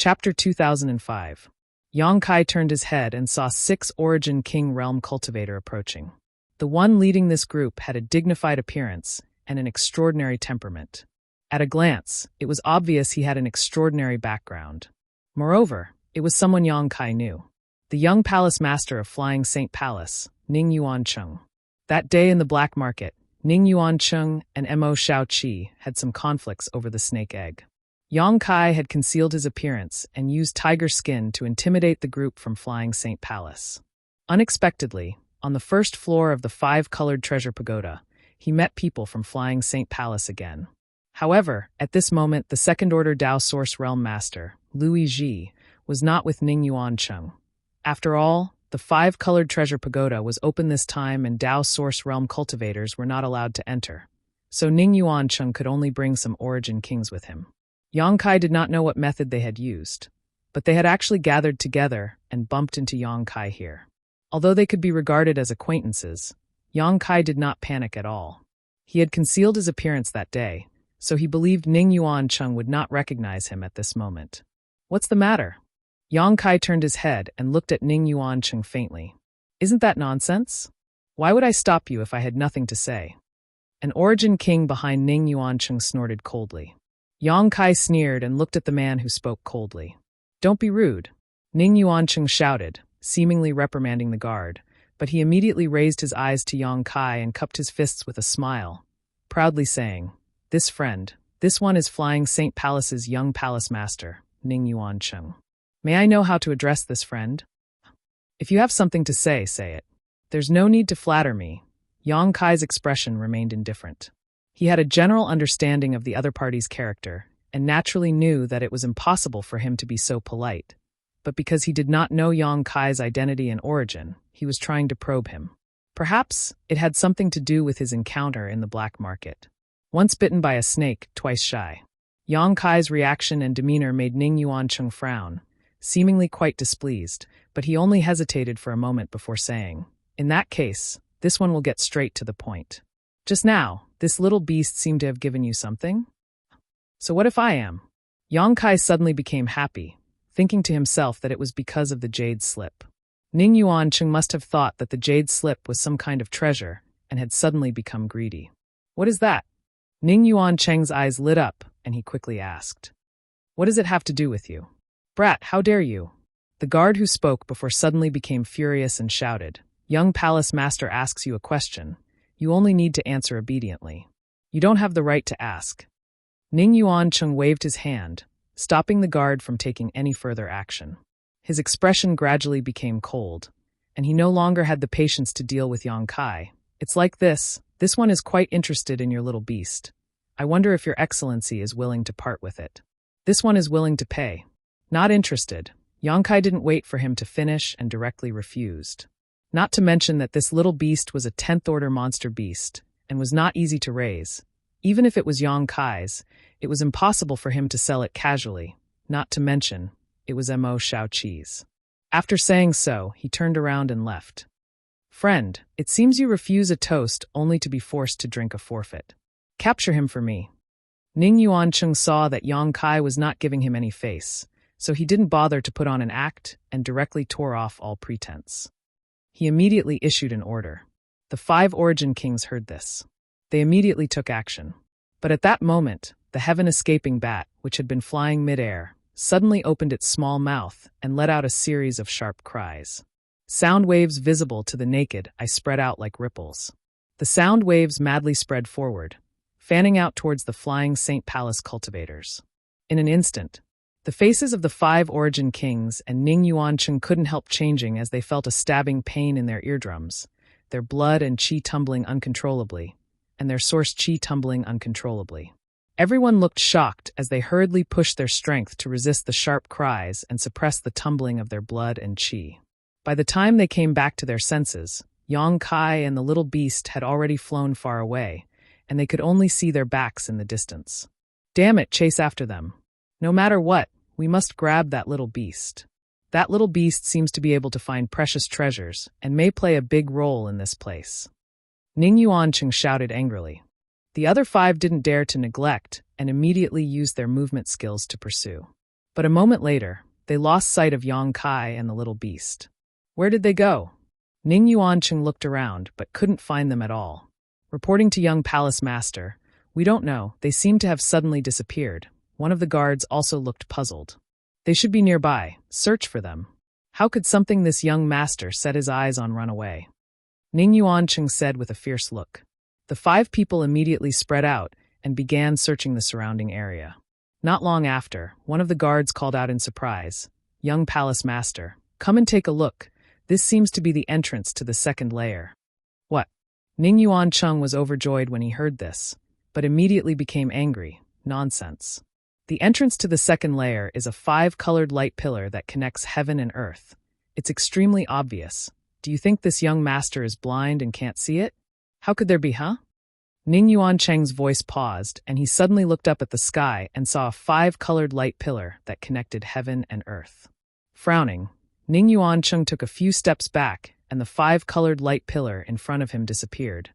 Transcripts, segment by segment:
Chapter 2005. Yang Kai turned his head and saw 6 Origin King Realm Cultivator approaching. The one leading this group had a dignified appearance and an extraordinary temperament. At a glance, it was obvious he had an extraordinary background. Moreover, it was someone Yang Kai knew. The young palace master of Flying Saint Palace, Ning Yuancheng. That day in the black market, Ning Yuancheng and Mo Shaoqi had some conflicts over the snake egg. Yang Kai had concealed his appearance and used tiger skin to intimidate the group from Flying Saint Palace. Unexpectedly, on the first floor of the 5-colored treasure pagoda, he met people from Flying Saint Palace again. However, at this moment the second-order Dao Source Realm Master, Louis Ji, was not with Ning Yuancheng. After all, the 5-colored treasure pagoda was open this time and Dao Source Realm cultivators were not allowed to enter, so Ning Yuancheng could only bring some Origin Kings with him. Yang Kai did not know what method they had used, but they had actually gathered together and bumped into Yang Kai here. Although they could be regarded as acquaintances, Yang Kai did not panic at all. He had concealed his appearance that day, so he believed Ning Yuancheng would not recognize him at this moment. "What's the matter?" Yang Kai turned his head and looked at Ning Yuancheng faintly. "Isn't that nonsense? Why would I stop you if I had nothing to say?" An Origin King behind Ning Yuancheng snorted coldly. Yang Kai sneered and looked at the man who spoke coldly. "Don't be rude," Ning Yuancheng shouted, seemingly reprimanding the guard, but he immediately raised his eyes to Yang Kai and cupped his fists with a smile, proudly saying, this one is Flying Saint Palace's young palace master, Ning Yuancheng. May I know how to address this friend? If you have something to say, say it. There's no need to flatter me." Yang Kai's expression remained indifferent. He had a general understanding of the other party's character, and naturally knew that it was impossible for him to be so polite. But because he did not know Yang Kai's identity and origin, he was trying to probe him. Perhaps it had something to do with his encounter in the black market. Once bitten by a snake, twice shy. Yang Kai's reaction and demeanor made Ning Yuancheng frown, seemingly quite displeased, but he only hesitated for a moment before saying, "In that case, this one will get straight to the point. Just now, this little beast seemed to have given you something? So what if I am?" Yang Kai suddenly became happy, thinking to himself that it was because of the jade slip. Ning Yuancheng must have thought that the jade slip was some kind of treasure and had suddenly become greedy. "What is that?" Ning Yuancheng's eyes lit up, and he quickly asked, "What does it have to do with you?" "Brat, how dare you?" The guard who spoke before suddenly became furious and shouted, "Young palace master asks you a question. You only need to answer obediently. You don't have the right to ask." Ning Yuancheng waved his hand, stopping the guard from taking any further action. His expression gradually became cold, and he no longer had the patience to deal with Yang Kai. "It's like this one is quite interested in your little beast. I wonder if your excellency is willing to part with it." "This one is willing to pay." "Not interested." Yang Kai didn't wait for him to finish and directly refused. Not to mention that this little beast was a 10th-order monster beast, and was not easy to raise. Even if it was Yang Kai's, it was impossible for him to sell it casually, not to mention, it was Mo Shaoqi's. After saying so, he turned around and left. "Friend, it seems you refuse a toast only to be forced to drink a forfeit. Capture him for me." Ning Yuancheng saw that Yang Kai was not giving him any face, so he didn't bother to put on an act and directly tore off all pretense. He immediately issued an order. The 5 Origin Kings heard this. They immediately took action. But at that moment, the heaven-escaping bat, which had been flying mid-air, suddenly opened its small mouth and let out a series of sharp cries. Sound waves visible to the naked eye spread out like ripples. The sound waves madly spread forward, fanning out towards the Flying Saint Palace cultivators. In an instant, the faces of the 5 Origin Kings and Ning Yuancheng couldn't help changing as they felt a stabbing pain in their eardrums, their blood and qi tumbling uncontrollably, and their source qi tumbling uncontrollably. Everyone looked shocked as they hurriedly pushed their strength to resist the sharp cries and suppress the tumbling of their blood and qi. By the time they came back to their senses, Yang Kai and the little beast had already flown far away, and they could only see their backs in the distance. "Damn it, chase after them. No matter what, we must grab that little beast. That little beast seems to be able to find precious treasures and may play a big role in this place." Ning Yuancheng shouted angrily. The other 5 didn't dare to neglect and immediately used their movement skills to pursue. But a moment later, they lost sight of Yang Kai and the little beast. Where did they go? Ning Yuancheng looked around, but couldn't find them at all. Reporting to young palace master, "We don't know, they seem to have suddenly disappeared." One of the guards also looked puzzled. "They should be nearby, search for them. How could something this young master set his eyes on run away?" Ning Yuancheng said with a fierce look. The 5 people immediately spread out and began searching the surrounding area. Not long after, one of the guards called out in surprise, "Young palace master, come and take a look. This seems to be the entrance to the second layer." "What?" Ning Yuancheng was overjoyed when he heard this, but immediately became angry. "Nonsense. The entrance to the second layer is a 5-colored light pillar that connects heaven and earth. It's extremely obvious. Do you think this young master is blind and can't see it? How could there be, huh?" Ning Yuancheng's voice paused, and he suddenly looked up at the sky and saw a 5-colored light pillar that connected heaven and earth. Frowning, Ning Yuancheng took a few steps back, and the 5-colored light pillar in front of him disappeared.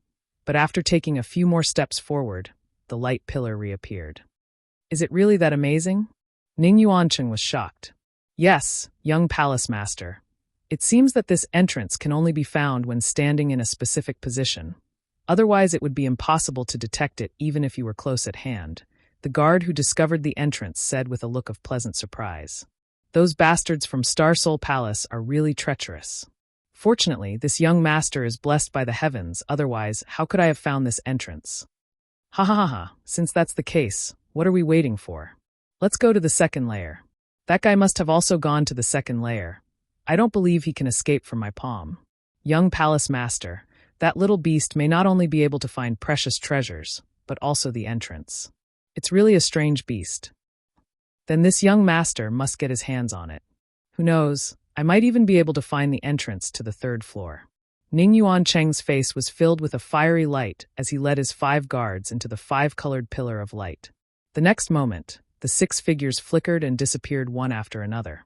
But after taking a few more steps forward, the light pillar reappeared. "Is it really that amazing?" Ning Yuancheng was shocked. "Yes, young palace master. It seems that this entrance can only be found when standing in a specific position. Otherwise it would be impossible to detect it even if you were close at hand," the guard who discovered the entrance said with a look of pleasant surprise. "Those bastards from Star Soul Palace are really treacherous. Fortunately, this young master is blessed by the heavens, otherwise, how could I have found this entrance?" "Ha ha ha ha, since that's the case, what are we waiting for? Let's go to the second layer. That guy must have also gone to the second layer. I don't believe he can escape from my palm. Young palace master, that little beast may not only be able to find precious treasures, but also the entrance. It's really a strange beast. Then this young master must get his hands on it. Who knows, I might even be able to find the entrance to the 3rd floor." Ning Yuancheng's face was filled with a fiery light as he led his 5 guards into the 5-colored pillar of light. The next moment, the 6 figures flickered and disappeared one after another.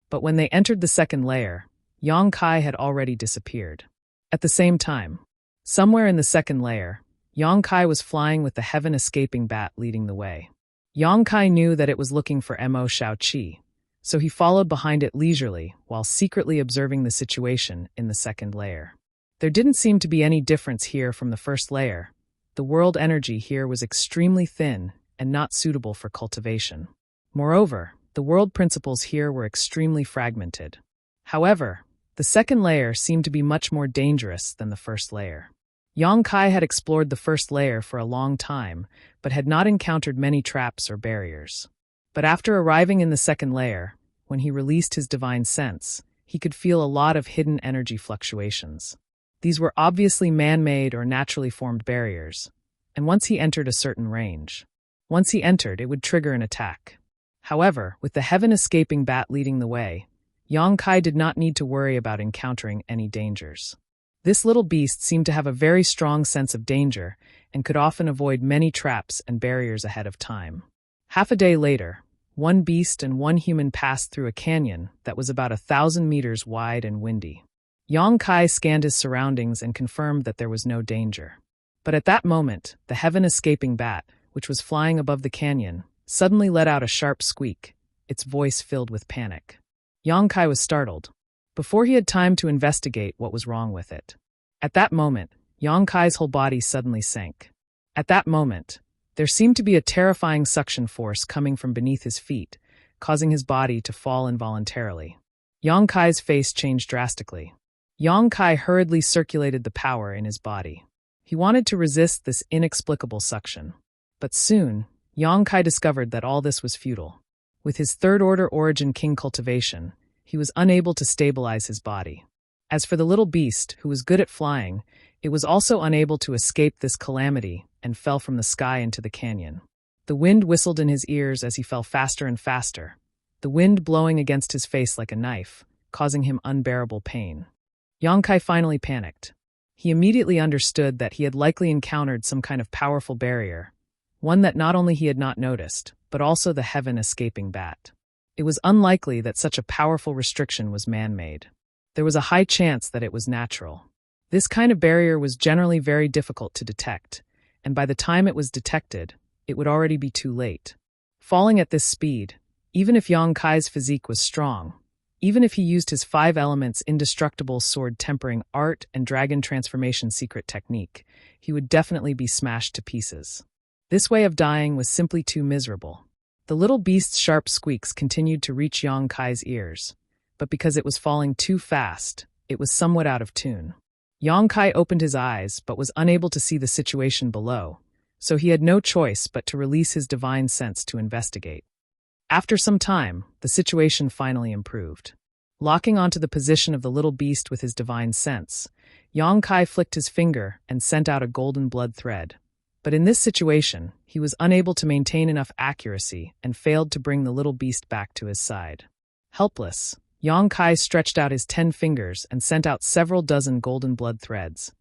But when they entered the second layer, Yang Kai had already disappeared. At the same time, somewhere in the second layer, Yang Kai was flying with the heaven-escaping bat leading the way. Yang Kai knew that it was looking for Mo Shaoqi, so he followed behind it leisurely while secretly observing the situation in the second layer. There didn't seem to be any difference here from the first layer. The world energy here was extremely thin and not suitable for cultivation. Moreover, the world principles here were extremely fragmented. However, the second layer seemed to be much more dangerous than the first layer. Yang Kai had explored the first layer for a long time, but had not encountered many traps or barriers. But after arriving in the second layer, when he released his divine sense, he could feel a lot of hidden energy fluctuations. These were obviously man-made or naturally formed barriers, and once he entered a certain range, it would trigger an attack. However, with the heaven-escaping bat leading the way, Yang Kai did not need to worry about encountering any dangers. This little beast seemed to have a very strong sense of danger and could often avoid many traps and barriers ahead of time. Half a day later, 1 beast and 1 human passed through a canyon that was about 1,000 meters wide and windy. Yang Kai scanned his surroundings and confirmed that there was no danger. But at that moment, the heaven-escaping bat, which was flying above the canyon, suddenly let out a sharp squeak, its voice filled with panic. Yang Kai was startled, before he had time to investigate what was wrong with it. At that moment, Yang Kai's whole body suddenly sank. At that moment, there seemed to be a terrifying suction force coming from beneath his feet, causing his body to fall involuntarily. Yang Kai's face changed drastically. Yang Kai hurriedly circulated the power in his body. He wanted to resist this inexplicable suction. But soon, Yang Kai discovered that all this was futile. With his 3rd-order origin king cultivation, he was unable to stabilize his body. As for the little beast, who was good at flying, it was also unable to escape this calamity and fell from the sky into the canyon. The wind whistled in his ears as he fell faster and faster, the wind blowing against his face like a knife, causing him unbearable pain. Yang Kai finally panicked. He immediately understood that he had likely encountered some kind of powerful barrier, one that not only he had not noticed, but also the heaven-escaping bat. It was unlikely that such a powerful restriction was man-made. There was a high chance that it was natural. This kind of barrier was generally very difficult to detect, and by the time it was detected, it would already be too late. Falling at this speed, Even if Yang Kai's physique was strong, even if he used his 5 elements indestructible sword tempering art and dragon transformation secret technique, he would definitely be smashed to pieces. This way of dying was simply too miserable. The little beast's sharp squeaks continued to reach Yang Kai's ears, but because it was falling too fast, it was somewhat out of tune. Yang Kai opened his eyes but was unable to see the situation below, so he had no choice but to release his divine sense to investigate. After some time, the situation finally improved. Locking onto the position of the little beast with his divine sense, Yang Kai flicked his finger and sent out a golden blood thread. But in this situation, he was unable to maintain enough accuracy and failed to bring the little beast back to his side. Helpless, Yang Kai stretched out his 10 fingers and sent out several dozen golden blood threads,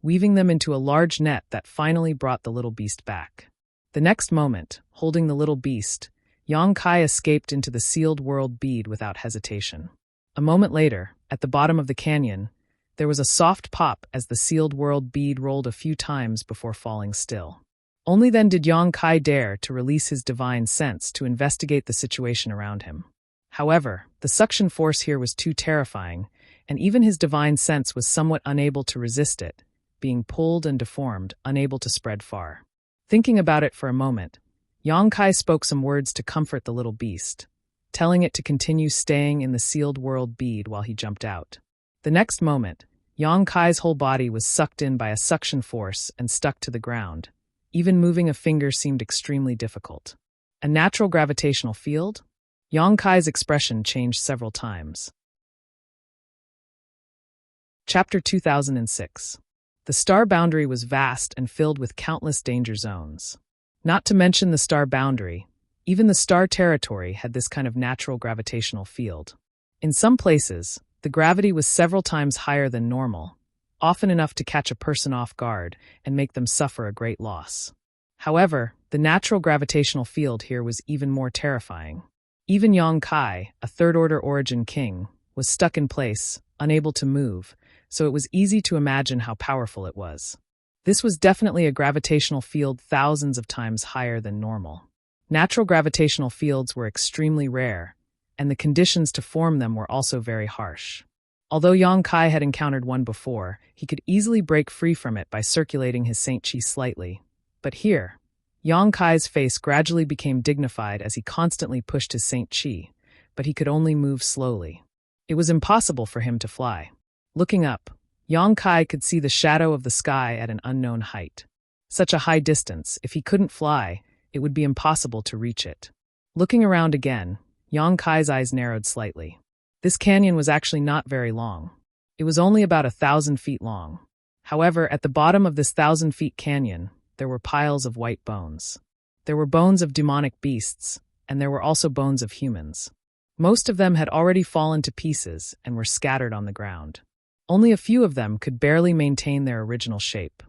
weaving them into a large net that finally brought the little beast back. The next moment, holding the little beast, Yang Kai escaped into the sealed world bead without hesitation. A moment later, at the bottom of the canyon, there was a soft pop as the sealed world bead rolled a few times before falling still. Only then did Yang Kai dare to release his divine sense to investigate the situation around him. However, the suction force here was too terrifying, and even his divine sense was somewhat unable to resist it, being pulled and deformed, unable to spread far. Thinking about it for a moment, Yang Kai spoke some words to comfort the little beast, telling it to continue staying in the sealed world bead while he jumped out. The next moment, Yang Kai's whole body was sucked in by a suction force and stuck to the ground. Even moving a finger seemed extremely difficult. A natural gravitational field? Yang Kai's expression changed several times. Chapter 2006. The star boundary was vast and filled with countless danger zones. Not to mention the star boundary, even the star territory had this kind of natural gravitational field. In some places, the gravity was several times higher than normal, often enough to catch a person off guard and make them suffer a great loss. However, the natural gravitational field here was even more terrifying. Even Yang Kai, a third-order origin king, was stuck in place, unable to move, so it was easy to imagine how powerful it was. This was definitely a gravitational field thousands of times higher than normal. Natural gravitational fields were extremely rare, and the conditions to form them were also very harsh. Although Yang Kai had encountered one before, he could easily break free from it by circulating his Saint Chi slightly. But here, Yang Kai's face gradually became dignified as he constantly pushed his Saint Chi, but he could only move slowly. It was impossible for him to fly. Looking up, Yang Kai could see the shadow of the sky at an unknown height. Such a high distance, if he couldn't fly, it would be impossible to reach it. Looking around again, Yang Kai's eyes narrowed slightly. This canyon was actually not very long. It was only about 1,000 feet long. However, at the bottom of this 1,000-foot canyon, there were piles of white bones. There were bones of demonic beasts, and there were also bones of humans. Most of them had already fallen to pieces and were scattered on the ground. Only a few of them could barely maintain their original shape.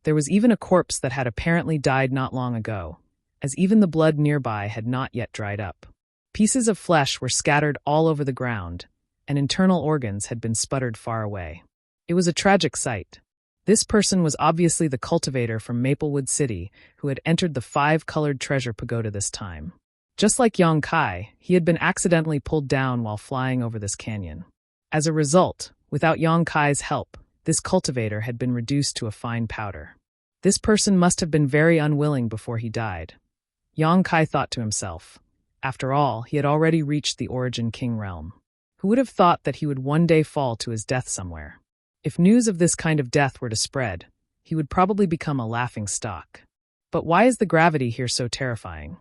There was even a corpse that had apparently died not long ago, as even the blood nearby had not yet dried up. Pieces of flesh were scattered all over the ground, and internal organs had been sputtered far away. It was a tragic sight. This person was obviously the cultivator from Maplewood City who had entered the 5-colored treasure pagoda this time. Just like Yang Kai, he had been accidentally pulled down while flying over this canyon. As a result, without Yang Kai's help, this cultivator had been reduced to a fine powder. This person must have been very unwilling before he died. Yang Kai thought to himself. After all, he had already reached the Origin King realm. Who would have thought that he would one day fall to his death somewhere? If news of this kind of death were to spread, he would probably become a laughing stock. But why is the gravity here so terrifying?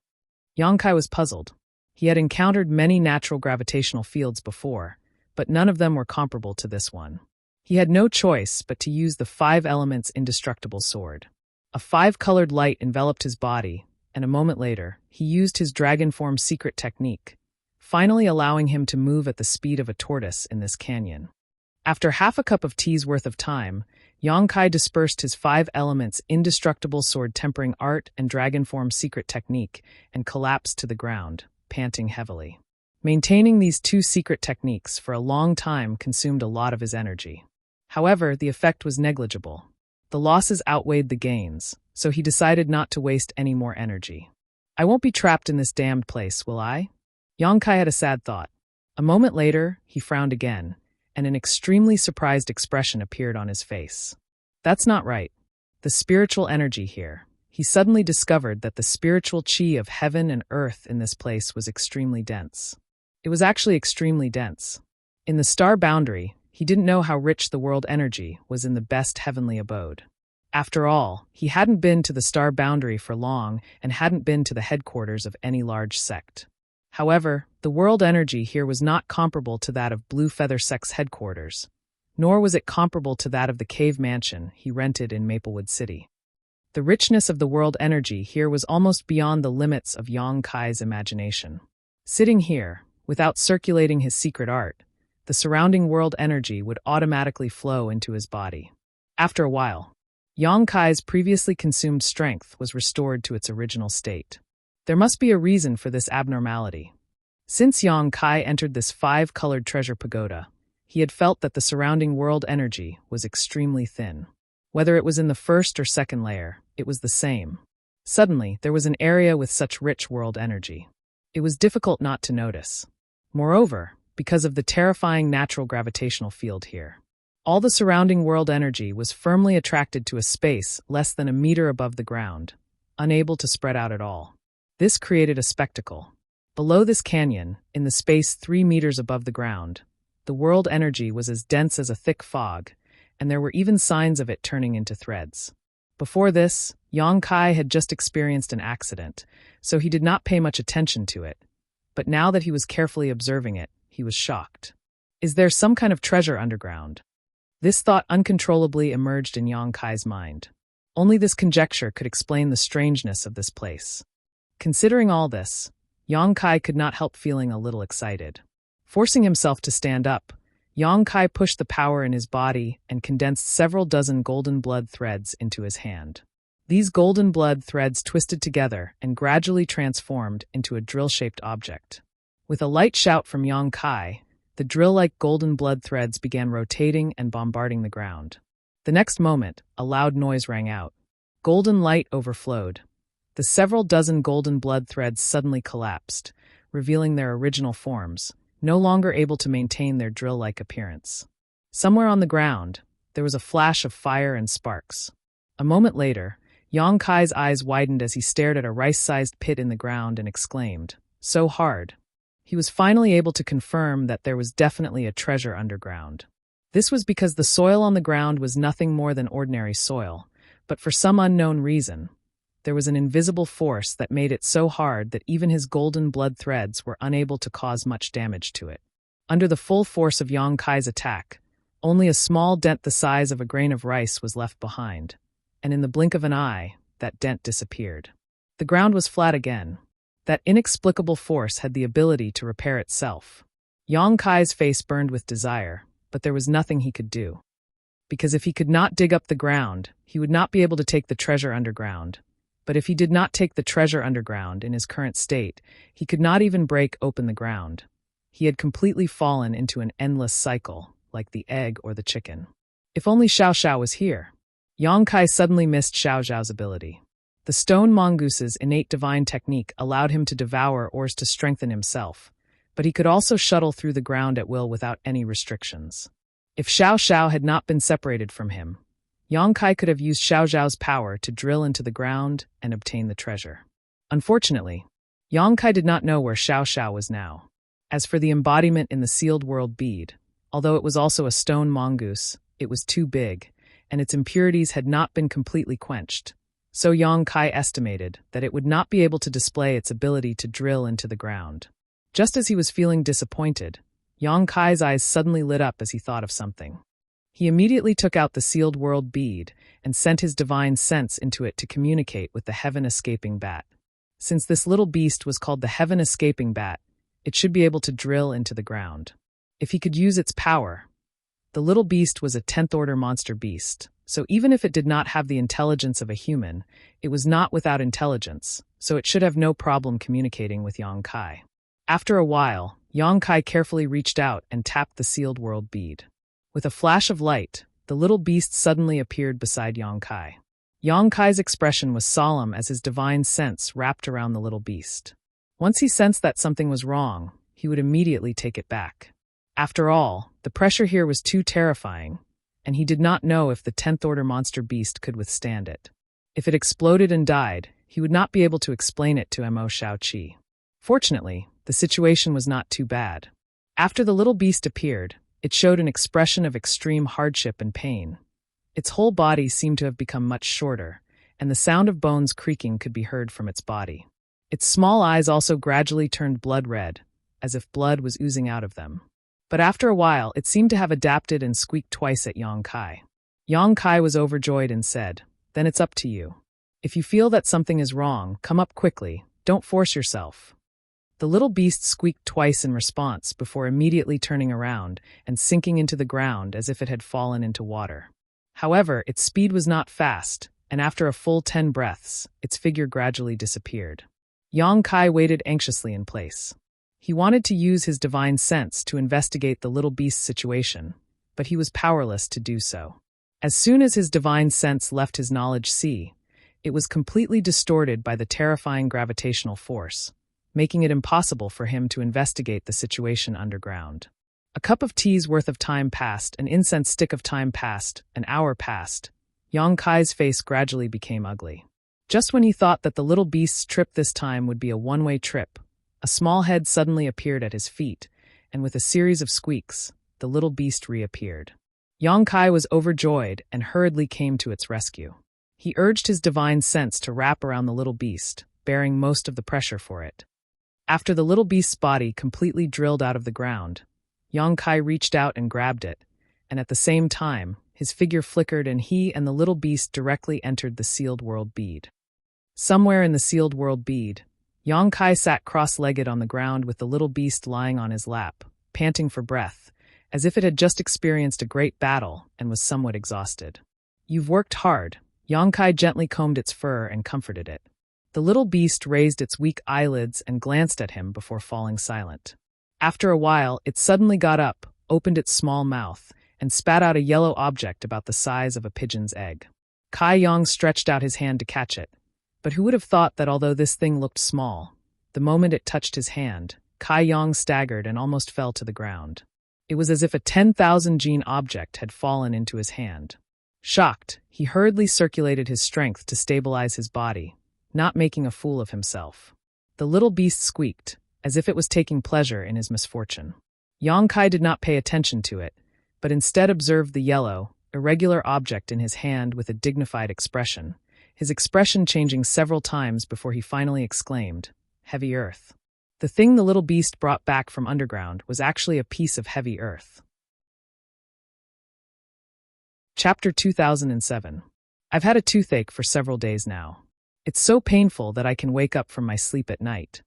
Yang Kai was puzzled. He had encountered many natural gravitational fields before, but none of them were comparable to this one. He had no choice but to use the 5 elements indestructible sword. A 5-colored light enveloped his body, and a moment later, he used his dragon form secret technique, finally allowing him to move at the speed of a tortoise in this canyon. After half a cup of tea's worth of time, Yang Kai dispersed his 5 elements indestructible sword tempering art and dragon form secret technique and collapsed to the ground, panting heavily. Maintaining these 2 secret techniques for a long time consumed a lot of his energy. However, the effect was negligible. The losses outweighed the gains, so he decided not to waste any more energy. I won't be trapped in this damned place, will I? Yang Kai had a sad thought. A moment later, he frowned again, and an extremely surprised expression appeared on his face. That's not right. The spiritual energy here. He suddenly discovered that the spiritual chi of heaven and earth in this place was extremely dense. It was actually extremely dense. In the star boundary, he didn't know how rich the world energy was in the best heavenly abode. After all, he hadn't been to the star boundary for long and hadn't been to the headquarters of any large sect. However, the world energy here was not comparable to that of Blue Feather Sect's headquarters, nor was it comparable to that of the cave mansion he rented in Maplewood City. The richness of the world energy here was almost beyond the limits of Yang Kai's imagination. Sitting here, without circulating his secret art, the surrounding world energy would automatically flow into his body. After a while, Yang Kai's previously consumed strength was restored to its original state. There must be a reason for this abnormality. Since Yang Kai entered this 5-colored treasure pagoda, he had felt that the surrounding world energy was extremely thin. Whether it was in the first or second layer, it was the same. Suddenly, there was an area with such rich world energy. It was difficult not to notice. Moreover, because of the terrifying natural gravitational field here, all the surrounding world energy was firmly attracted to a space less than a meter above the ground, unable to spread out at all. This created a spectacle. Below this canyon, in the space 3 meters above the ground, the world energy was as dense as a thick fog, and there were even signs of it turning into threads. Before this, Yang Kai had just experienced an accident, so he did not pay much attention to it. But now that he was carefully observing it, he was shocked. Is there some kind of treasure underground? This thought uncontrollably emerged in Yang Kai's mind. Only this conjecture could explain the strangeness of this place. Considering all this, Yang Kai could not help feeling a little excited. Forcing himself to stand up, Yang Kai pushed the power in his body and condensed several dozen golden blood threads into his hand. These golden blood threads twisted together and gradually transformed into a drill-shaped object. With a light shout from Yang Kai, the drill-like golden blood threads began rotating and bombarding the ground. The next moment, a loud noise rang out. Golden light overflowed. The several dozen golden blood threads suddenly collapsed, revealing their original forms, no longer able to maintain their drill-like appearance. Somewhere on the ground, there was a flash of fire and sparks. A moment later, Yang Kai's eyes widened as he stared at a rice-sized pit in the ground and exclaimed, "So hard." He was finally able to confirm that there was definitely a treasure underground. This was because the soil on the ground was nothing more than ordinary soil, but for some unknown reason, there was an invisible force that made it so hard that even his golden blood threads were unable to cause much damage to it. Under the full force of Yang Kai's attack, only a small dent the size of a grain of rice was left behind, and in the blink of an eye, that dent disappeared. The ground was flat again. That inexplicable force had the ability to repair itself. Yang Kai's face burned with desire, but there was nothing he could do. Because if he could not dig up the ground, he would not be able to take the treasure underground. But if he did not take the treasure underground in his current state, he could not even break open the ground. He had completely fallen into an endless cycle, like the egg or the chicken. If only Xiao Xiao was here. Yang Kai suddenly missed Xiao Xiao's ability. The stone mongoose's innate divine technique allowed him to devour ores to strengthen himself, but he could also shuttle through the ground at will without any restrictions. If Xiao Xiao had not been separated from him, Yang Kai could have used Xiao Xiao's power to drill into the ground and obtain the treasure. Unfortunately, Yang Kai did not know where Xiao Xiao was now. As for the embodiment in the sealed world bead, although it was also a stone mongoose, it was too big, and its impurities had not been completely quenched. So Yang Kai estimated that it would not be able to display its ability to drill into the ground. Just as he was feeling disappointed, Yang Kai's eyes suddenly lit up as he thought of something. He immediately took out the sealed world bead and sent his divine sense into it to communicate with the heaven-escaping bat. Since this little beast was called the heaven-escaping bat, it should be able to drill into the ground. If he could use its power, the little beast was a 10th-order monster beast. So even if it did not have the intelligence of a human, it was not without intelligence, so it should have no problem communicating with Yang Kai. After a while, Yang Kai carefully reached out and tapped the sealed world bead. With a flash of light, the little beast suddenly appeared beside Yang Kai. Yang Kai's expression was solemn as his divine sense wrapped around the little beast. Once he sensed that something was wrong, he would immediately take it back. After all, the pressure here was too terrifying, and he did not know if the 10th order monster beast could withstand it. If it exploded and died, he would not be able to explain it to Mo Xiaoqi. Fortunately, the situation was not too bad. After the little beast appeared, it showed an expression of extreme hardship and pain. Its whole body seemed to have become much shorter, and the sound of bones creaking could be heard from its body. Its small eyes also gradually turned blood red, as if blood was oozing out of them. But after a while, it seemed to have adapted and squeaked twice at Yang Kai. Yang Kai was overjoyed and said, "Then it's up to you. If you feel that something is wrong, come up quickly, don't force yourself." The little beast squeaked twice in response before immediately turning around and sinking into the ground as if it had fallen into water. However, its speed was not fast, and after a full 10 breaths, its figure gradually disappeared. Yang Kai waited anxiously in place. He wanted to use his divine sense to investigate the little beast's situation, but he was powerless to do so. As soon as his divine sense left his knowledge sea, it was completely distorted by the terrifying gravitational force, making it impossible for him to investigate the situation underground. A cup of tea's worth of time passed, an incense stick of time passed, an hour passed. Yang Kai's face gradually became ugly. Just when he thought that the little beast's trip this time would be a one-way trip, a small head suddenly appeared at his feet, and with a series of squeaks, the little beast reappeared. Yang Kai was overjoyed and hurriedly came to its rescue. He urged his divine sense to wrap around the little beast, bearing most of the pressure for it. After the little beast's body completely drilled out of the ground, Yang Kai reached out and grabbed it, and at the same time, his figure flickered and he and the little beast directly entered the sealed world bead. Somewhere in the sealed world bead, Yang Kai sat cross-legged on the ground with the little beast lying on his lap, panting for breath, as if it had just experienced a great battle and was somewhat exhausted. "You've worked hard." Yang Kai gently combed its fur and comforted it. The little beast raised its weak eyelids and glanced at him before falling silent. After a while, it suddenly got up, opened its small mouth, and spat out a yellow object about the size of a pigeon's egg. Kai Yang stretched out his hand to catch it, but who would have thought that although this thing looked small, the moment it touched his hand, Kai Yang staggered and almost fell to the ground. It was as if a 10,000-gene object had fallen into his hand. Shocked, he hurriedly circulated his strength to stabilize his body, not making a fool of himself. The little beast squeaked, as if it was taking pleasure in his misfortune. Yang Kai did not pay attention to it, but instead observed the yellow, irregular object in his hand with a dignified expression, his expression changing several times before he finally exclaimed, "Heavy earth." The thing the little beast brought back from underground was actually a piece of heavy earth. Chapter 2007. I've had a toothache for several days now. It's so painful that I can wake up from my sleep at night.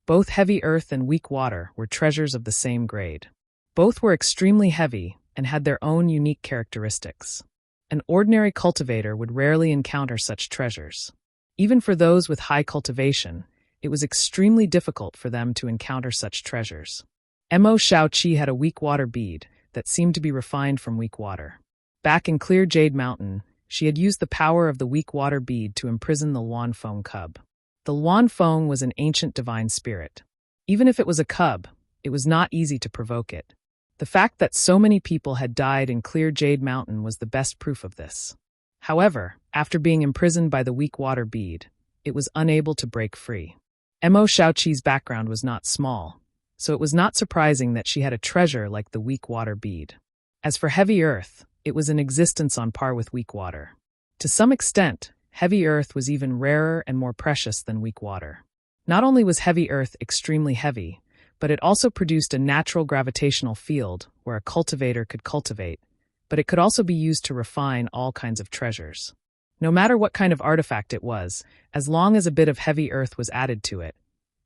Both heavy earth and weak water were treasures of the same grade. Both were extremely heavy and had their own unique characteristics. An ordinary cultivator would rarely encounter such treasures. Even for those with high cultivation, it was extremely difficult for them to encounter such treasures. Mo Xiaoqi had a weak water bead that seemed to be refined from weak water. Back in Clear Jade Mountain, she had used the power of the weak water bead to imprison the Luanfeng cub. The Luanfeng was an ancient divine spirit. Even if it was a cub, it was not easy to provoke it. The fact that so many people had died in Clear Jade Mountain was the best proof of this. However, after being imprisoned by the weak water bead, it was unable to break free. Mo Xiaoqi's background was not small, so it was not surprising that she had a treasure like the weak water bead. As for heavy earth, it was in existence on par with weak water. To some extent, heavy earth was even rarer and more precious than weak water. Not only was heavy earth extremely heavy, but it also produced a natural gravitational field where a cultivator could cultivate, but it could also be used to refine all kinds of treasures. No matter what kind of artifact it was, as long as a bit of heavy earth was added to it,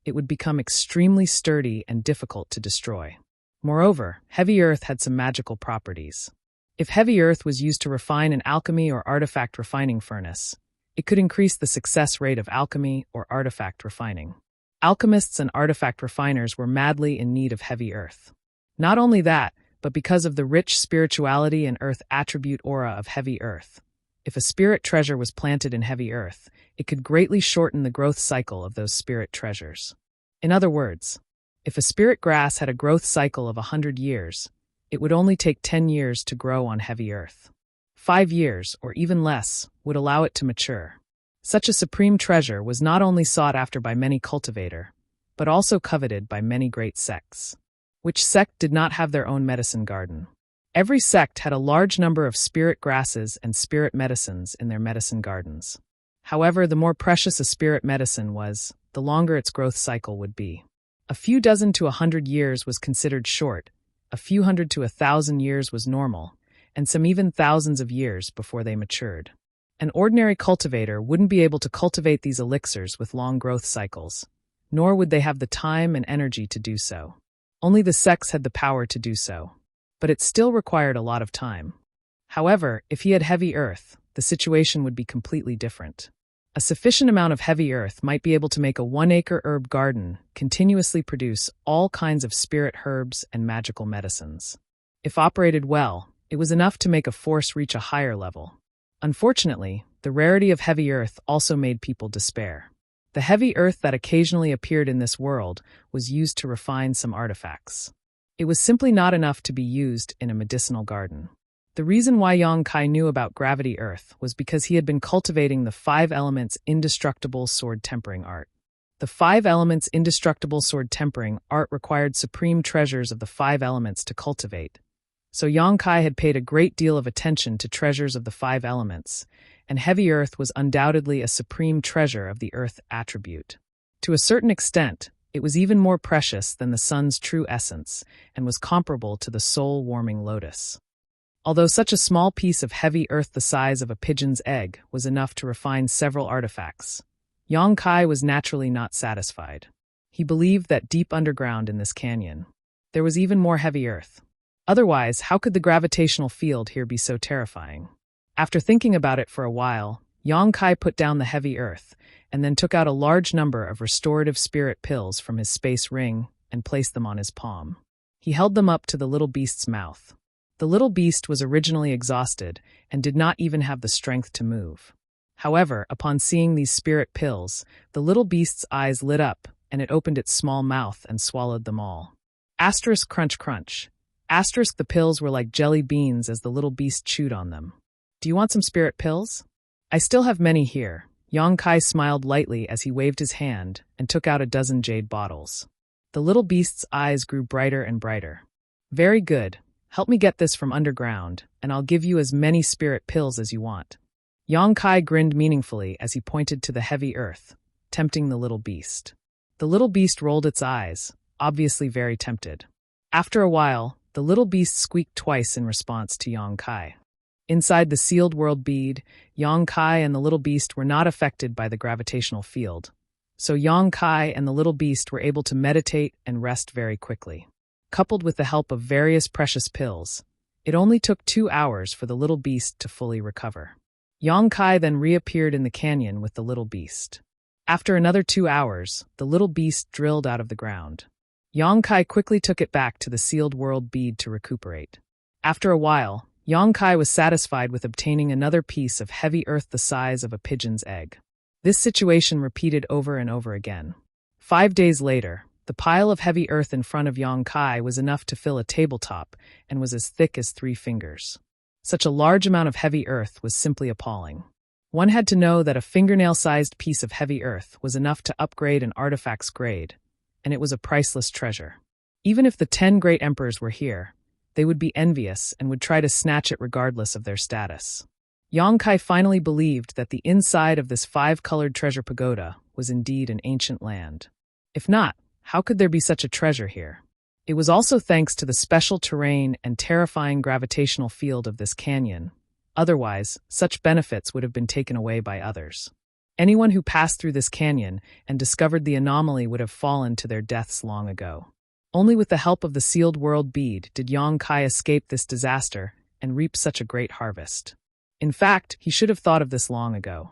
it would become extremely sturdy and difficult to destroy. Moreover, heavy earth had some magical properties. If heavy earth was used to refine an alchemy or artifact refining furnace, it could increase the success rate of alchemy or artifact refining. Alchemists and artifact refiners were madly in need of heavy earth. Not only that, but because of the rich spirituality and earth attribute aura of heavy earth, If a spirit treasure was planted in heavy earth, it could greatly shorten the growth cycle of those spirit treasures. In other words, if a spirit grass had a growth cycle of 100 years, it would only take 10 years to grow on heavy earth. 5 years, or even less, would allow it to mature. Such a supreme treasure was not only sought after by many cultivator, but also coveted by many great sects. Which sect did not have their own medicine garden? Every sect had a large number of spirit grasses and spirit medicines in their medicine gardens. However, the more precious a spirit medicine was, the longer its growth cycle would be. A few dozen to 100 years was considered short, a few hundred to 1,000 years was normal, and some even thousands of years before they matured. An ordinary cultivator wouldn't be able to cultivate these elixirs with long growth cycles, nor would they have the time and energy to do so. Only the sects had the power to do so. But it still required a lot of time. However, if he had heavy earth, the situation would be completely different. A sufficient amount of heavy earth might be able to make a 1-acre herb garden continuously produce all kinds of spirit herbs and magical medicines. If operated well, it was enough to make a force reach a higher level. Unfortunately, the rarity of heavy earth also made people despair. The heavy earth that occasionally appeared in this world was used to refine some artifacts. It was simply not enough to be used in a medicinal garden. The reason why Yang Kai knew about gravity earth was because he had been cultivating the 5 elements indestructible sword tempering art. The 5 elements indestructible sword tempering art required supreme treasures of the 5 elements to cultivate. So Yang Kai had paid a great deal of attention to treasures of the 5 elements, and heavy earth was undoubtedly a supreme treasure of the earth attribute. To a certain extent, it was even more precious than the sun's true essence, and was comparable to the soul-warming lotus. Although such a small piece of heavy earth the size of a pigeon's egg was enough to refine several artifacts, Yang Kai was naturally not satisfied. He believed that deep underground in this canyon, there was even more heavy earth. Otherwise, how could the gravitational field here be so terrifying? After thinking about it for a while, Yang Kai put down the heavy earth, and then took out a large number of restorative spirit pills from his space ring and placed them on his palm. He held them up to the little beast's mouth. The little beast was originally exhausted and did not even have the strength to move. However, upon seeing these spirit pills, the little beast's eyes lit up and it opened its small mouth and swallowed them all. Asterisk crunch crunch. Asterisk the pills were like jelly beans as the little beast chewed on them. Do you want some spirit pills? I still have many here. Yang Kai smiled lightly as he waved his hand and took out a dozen jade bottles. The little beast's eyes grew brighter and brighter. Very good. Help me get this from underground, and I'll give you as many spirit pills as you want. Yang Kai grinned meaningfully as he pointed to the heavy earth, tempting the little beast. The little beast rolled its eyes, obviously very tempted. After a while, the little beast squeaked twice in response to Yang Kai. Inside the sealed world bead, Yang Kai and the little beast were not affected by the gravitational field, so Yang Kai and the little beast were able to meditate and rest very quickly. Coupled with the help of various precious pills, it only took 2 hours for the little beast to fully recover. Yang Kai then reappeared in the canyon with the little beast. After another 2 hours, the little beast drilled out of the ground. Yang Kai quickly took it back to the sealed world bead to recuperate. After a while, Yang Kai was satisfied with obtaining another piece of heavy earth the size of a pigeon's egg. This situation repeated over and over again. 5 days later, the pile of heavy earth in front of Yang Kai was enough to fill a tabletop and was as thick as 3 fingers. Such a large amount of heavy earth was simply appalling. One had to know that a fingernail-sized piece of heavy earth was enough to upgrade an artifact's grade, and it was a priceless treasure. Even if the 10 great emperors were here, they would be envious and would try to snatch it regardless of their status. Yang Kai finally believed that the inside of this 5-colored treasure pagoda was indeed an ancient land. If not, how could there be such a treasure here? It was also thanks to the special terrain and terrifying gravitational field of this canyon. Otherwise, such benefits would have been taken away by others. Anyone who passed through this canyon and discovered the anomaly would have fallen to their deaths long ago. Only with the help of the sealed world bead did Yang Kai escape this disaster and reap such a great harvest. In fact, he should have thought of this long ago.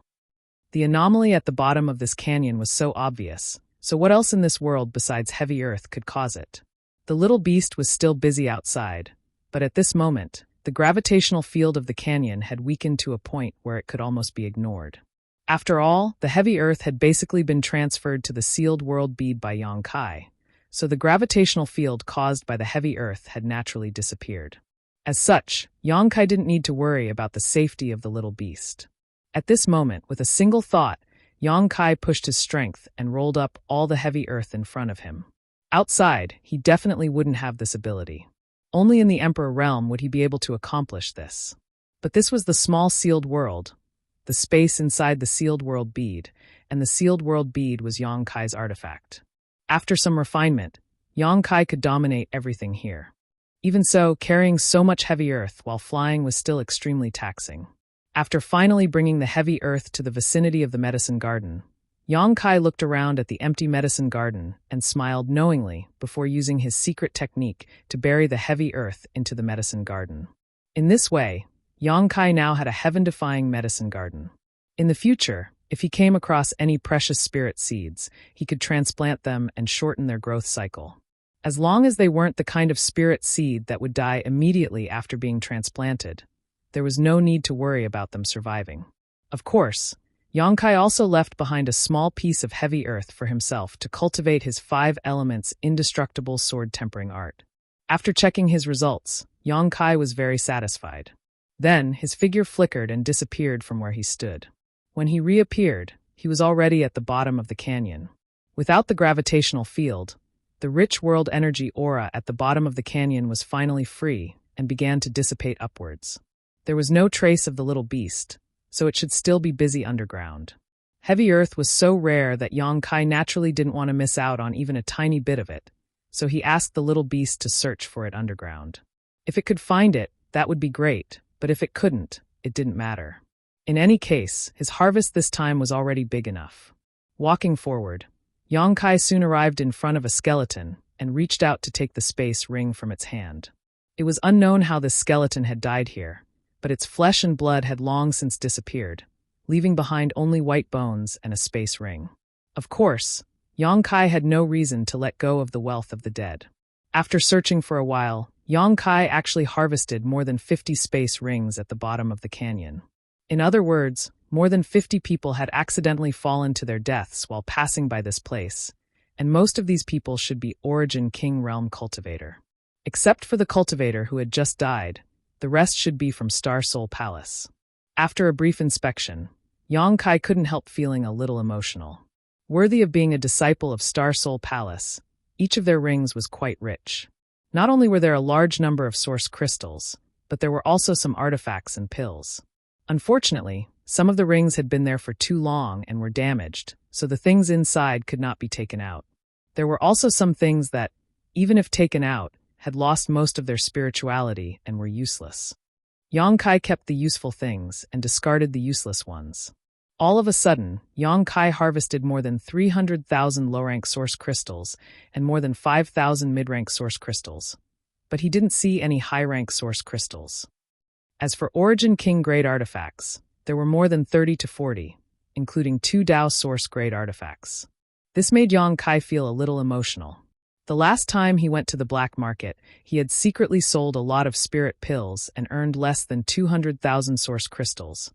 The anomaly at the bottom of this canyon was so obvious, so what else in this world besides heavy earth could cause it? The little beast was still busy outside, but at this moment, the gravitational field of the canyon had weakened to a point where it could almost be ignored. After all, the heavy earth had basically been transferred to the sealed world bead by Yong-kai, so the gravitational field caused by the heavy earth had naturally disappeared. As such, Yong-kai didn't need to worry about the safety of the little beast. At this moment, with a single thought, Yong-kai pushed his strength and rolled up all the heavy earth in front of him. Outside, he definitely wouldn't have this ability. Only in the Emperor realm would he be able to accomplish this. But this was the small sealed world, the space inside the sealed world bead, and the sealed world bead was Yong-kai's artifact. After some refinement, Yong-kai could dominate everything here. Even so, carrying so much heavy earth while flying was still extremely taxing. After finally bringing the heavy earth to the vicinity of the medicine garden, Yong-kai looked around at the empty medicine garden and smiled knowingly before using his secret technique to bury the heavy earth into the medicine garden. In this way, Yong-kai now had a heaven-defying medicine garden. In the future, if he came across any precious spirit seeds, he could transplant them and shorten their growth cycle. As long as they weren't the kind of spirit seed that would die immediately after being transplanted, there was no need to worry about them surviving. Of course, Yong-kai also left behind a small piece of heavy earth for himself to cultivate his 5 elements indestructible sword tempering art. After checking his results, Yong-kai was very satisfied. Then, his figure flickered and disappeared from where he stood. When he reappeared, he was already at the bottom of the canyon. Without the gravitational field, the rich world energy aura at the bottom of the canyon was finally free and began to dissipate upwards. There was no trace of the little beast, so it should still be busy underground. Heavy earth was so rare that Yong-kai naturally didn't want to miss out on even a tiny bit of it, so he asked the little beast to search for it underground. If it could find it, that would be great, but if it couldn't, it didn't matter. In any case, his harvest this time was already big enough. Walking forward, Yong-kai soon arrived in front of a skeleton and reached out to take the space ring from its hand. It was unknown how this skeleton had died here, but its flesh and blood had long since disappeared, leaving behind only white bones and a space ring. Of course, Yong-kai had no reason to let go of the wealth of the dead. After searching for a while, Yong-kai actually harvested more than 50 space rings at the bottom of the canyon. In other words, more than 50 people had accidentally fallen to their deaths while passing by this place, and most of these people should be Origin King Realm Cultivator. Except for the cultivator who had just died, the rest should be from Star Soul Palace. After a brief inspection, Yong-kai couldn't help feeling a little emotional. Worthy of being a disciple of Star Soul Palace, each of their rings was quite rich. Not only were there a large number of source crystals, but there were also some artifacts and pills. Unfortunately, some of the rings had been there for too long and were damaged, so the things inside could not be taken out. There were also some things that, even if taken out, had lost most of their spirituality and were useless. Yong-kai kept the useful things and discarded the useless ones. All of a sudden, Yong-kai harvested more than 300,000 low-rank source crystals and more than 5,000 mid-rank source crystals, but he didn't see any high-rank source crystals. As for Origin King grade artifacts, there were more than 30 to 40, including 2 Dao source grade artifacts. This made Yong-kai feel a little emotional. The last time he went to the black market, he had secretly sold a lot of spirit pills and earned less than 200,000 source crystals.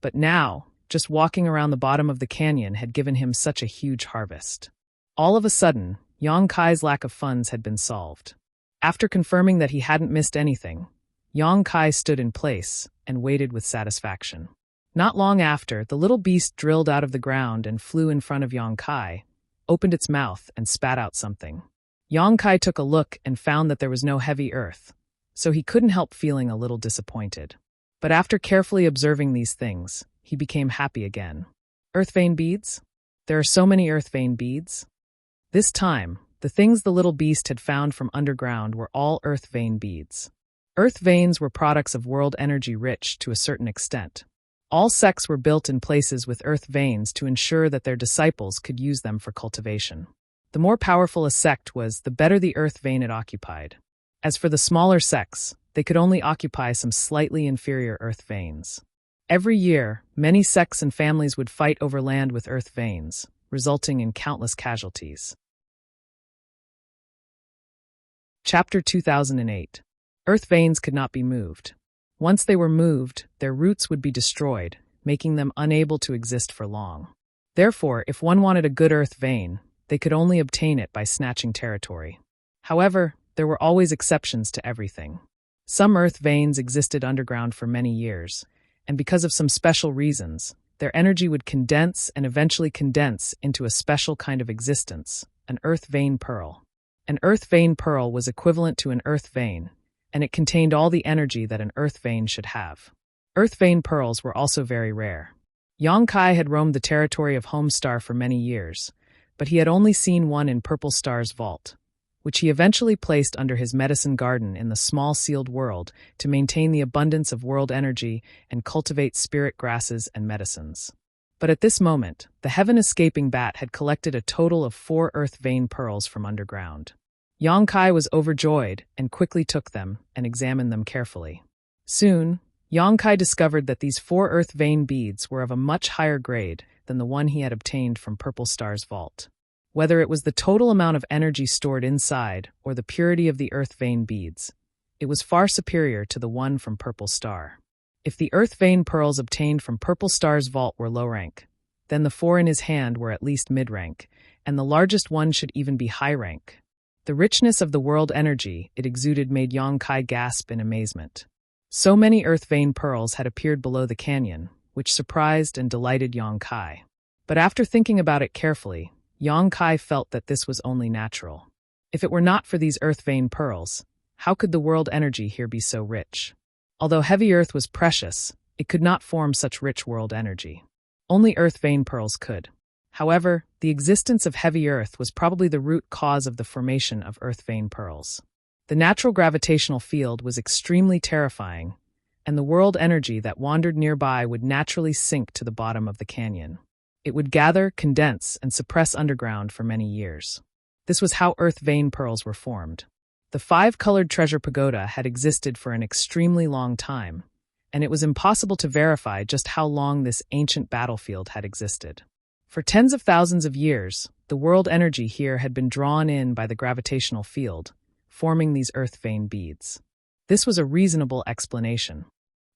But now, just walking around the bottom of the canyon had given him such a huge harvest. All of a sudden, Yong-kai's lack of funds had been solved. After confirming that he hadn't missed anything, Yong-kai stood in place and waited with satisfaction. Not long after, the little beast drilled out of the ground and flew in front of Yong-kai, opened its mouth and spat out something. Yong-kai took a look and found that there was no heavy earth, so he couldn't help feeling a little disappointed. But after carefully observing these things, he became happy again. Earth vein beads? There are so many earth vein beads. This time, the things the little beast had found from underground were all earth vein beads. Earth veins were products of world energy rich to a certain extent. All sects were built in places with earth veins to ensure that their disciples could use them for cultivation. The more powerful a sect was, the better the earth vein it occupied. As for the smaller sects, they could only occupy some slightly inferior earth veins. Every year, many sects and families would fight over land with earth veins, resulting in countless casualties. Chapter 2008. Earth veins could not be moved. Once they were moved, their roots would be destroyed, making them unable to exist for long. Therefore, if one wanted a good earth vein, they could only obtain it by snatching territory. However, there were always exceptions to everything. Some earth veins existed underground for many years, and because of some special reasons, their energy would condense and eventually condense into a special kind of existence, an earth vein pearl. An earth vein pearl was equivalent to an earth vein, and it contained all the energy that an earth vein should have. Earth vein pearls were also very rare. Yang Kai had roamed the territory of Homestar for many years, but he had only seen one in Purple Star's vault, which he eventually placed under his medicine garden in the small sealed world to maintain the abundance of world energy and cultivate spirit grasses and medicines. But at this moment, the heaven-escaping bat had collected a total of 4 earth vein pearls from underground. Yang Kai was overjoyed and quickly took them and examined them carefully. Soon, Yang Kai discovered that these 4 earth vein beads were of a much higher grade than the one he had obtained from Purple Star's vault. Whether it was the total amount of energy stored inside or the purity of the earth vein beads, it was far superior to the one from Purple Star. If the earth vein pearls obtained from Purple Star's vault were low rank, then the 4 in his hand were at least mid-rank, and the largest one should even be high rank. The richness of the world energy it exuded made Yang Kai gasp in amazement. So many earth vein pearls had appeared below the canyon, which surprised and delighted Yang Kai. But after thinking about it carefully, Yang Kai felt that this was only natural. If it were not for these earth vein pearls, how could the world energy here be so rich? Although heavy earth was precious, it could not form such rich world energy. Only earth vein pearls could. However, the existence of heavy earth was probably the root cause of the formation of earth vein pearls. The natural gravitational field was extremely terrifying, and the world energy that wandered nearby would naturally sink to the bottom of the canyon. It would gather, condense, and suppress underground for many years. This was how earth vein pearls were formed. The 5-colored treasure pagoda had existed for an extremely long time, and it was impossible to verify just how long this ancient battlefield had existed. For tens of thousands of years, the world energy here had been drawn in by the gravitational field, forming these earth vein beads. This was a reasonable explanation.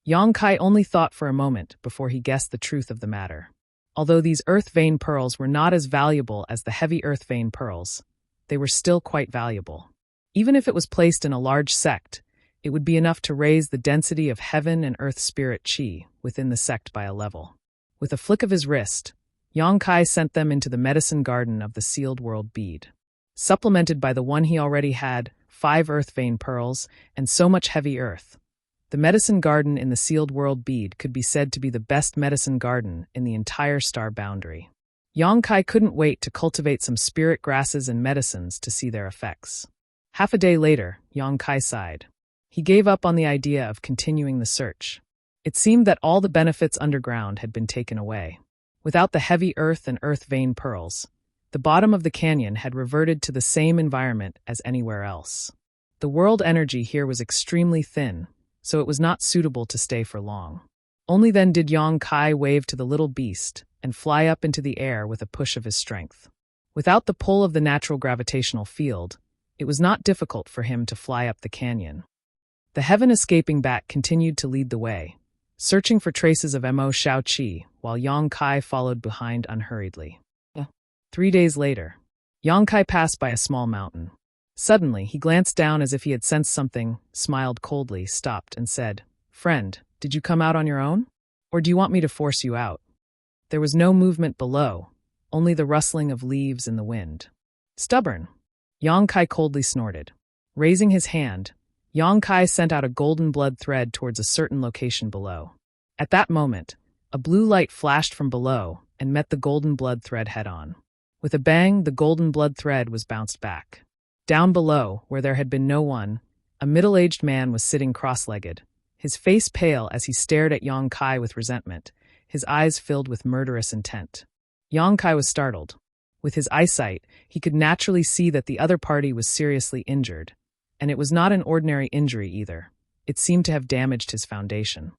Yang Kai only thought for a moment before he guessed the truth of the matter. Although these earth vein pearls were not as valuable as the heavy earth vein pearls, they were still quite valuable. Even if it was placed in a large sect, it would be enough to raise the density of heaven and earth spirit chi within the sect by a level. With a flick of his wrist, Yang Kai sent them into the medicine garden of the sealed world bead. Supplemented by the one he already had, 5 earth vein pearls, and so much heavy earth, the medicine garden in the sealed world bead could be said to be the best medicine garden in the entire star boundary. Yang Kai couldn't wait to cultivate some spirit grasses and medicines to see their effects. Half a day later, Yang Kai sighed. He gave up on the idea of continuing the search. It seemed that all the benefits underground had been taken away. Without the heavy earth and earth vein pearls, the bottom of the canyon had reverted to the same environment as anywhere else. The world energy here was extremely thin, so it was not suitable to stay for long. Only then did Yang Kai wave to the little beast and fly up into the air with a push of his strength. Without the pull of the natural gravitational field, it was not difficult for him to fly up the canyon. The heaven-escaping bat continued to lead the way, searching for traces of Mo Shaoqi, while Yang Kai followed behind unhurriedly. 3 days later, Yang Kai passed by a small mountain. Suddenly, he glanced down as if he had sensed something, smiled coldly, stopped, and said, "Friend, did you come out on your own? Or do you want me to force you out?" There was no movement below, only the rustling of leaves in the wind. "Stubborn," Yang Kai coldly snorted. Raising his hand, Yang Kai sent out a golden blood thread towards a certain location below. At that moment, a blue light flashed from below and met the golden blood thread head-on. With a bang, the golden blood thread was bounced back. Down below, where there had been no one, a middle-aged man was sitting cross-legged, his face pale as he stared at Yang Kai with resentment, his eyes filled with murderous intent. Yang Kai was startled. With his eyesight, he could naturally see that the other party was seriously injured, and it was not an ordinary injury either. It seemed to have damaged his foundation.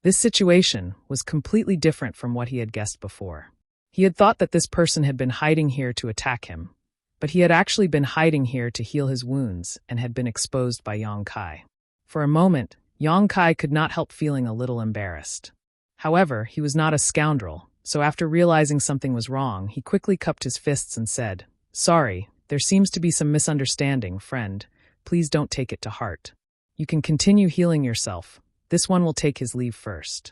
This situation was completely different from what he had guessed before. He had thought that this person had been hiding here to attack him, but he had actually been hiding here to heal his wounds and had been exposed by Yang Kai. For a moment, Yang Kai could not help feeling a little embarrassed. However, he was not a scoundrel, so after realizing something was wrong, he quickly cupped his fists and said, "Sorry, there seems to be some misunderstanding, friend. Please don't take it to heart. You can continue healing yourself. This one will take his leave first."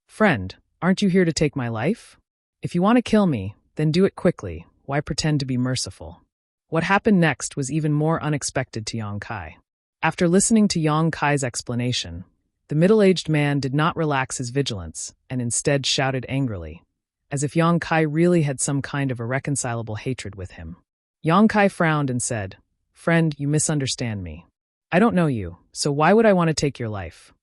"Friend, aren't you here to take my life? If you want to kill me, then do it quickly. Why pretend to be merciful?" What happened next was even more unexpected to Yang Kai. After listening to Yang Kai's explanation, the middle-aged man did not relax his vigilance and instead shouted angrily, as if Yang Kai really had some kind of irreconcilable hatred with him. Yang Kai frowned and said, "Friend, you misunderstand me. I don't know you, so why would I want to take your life?"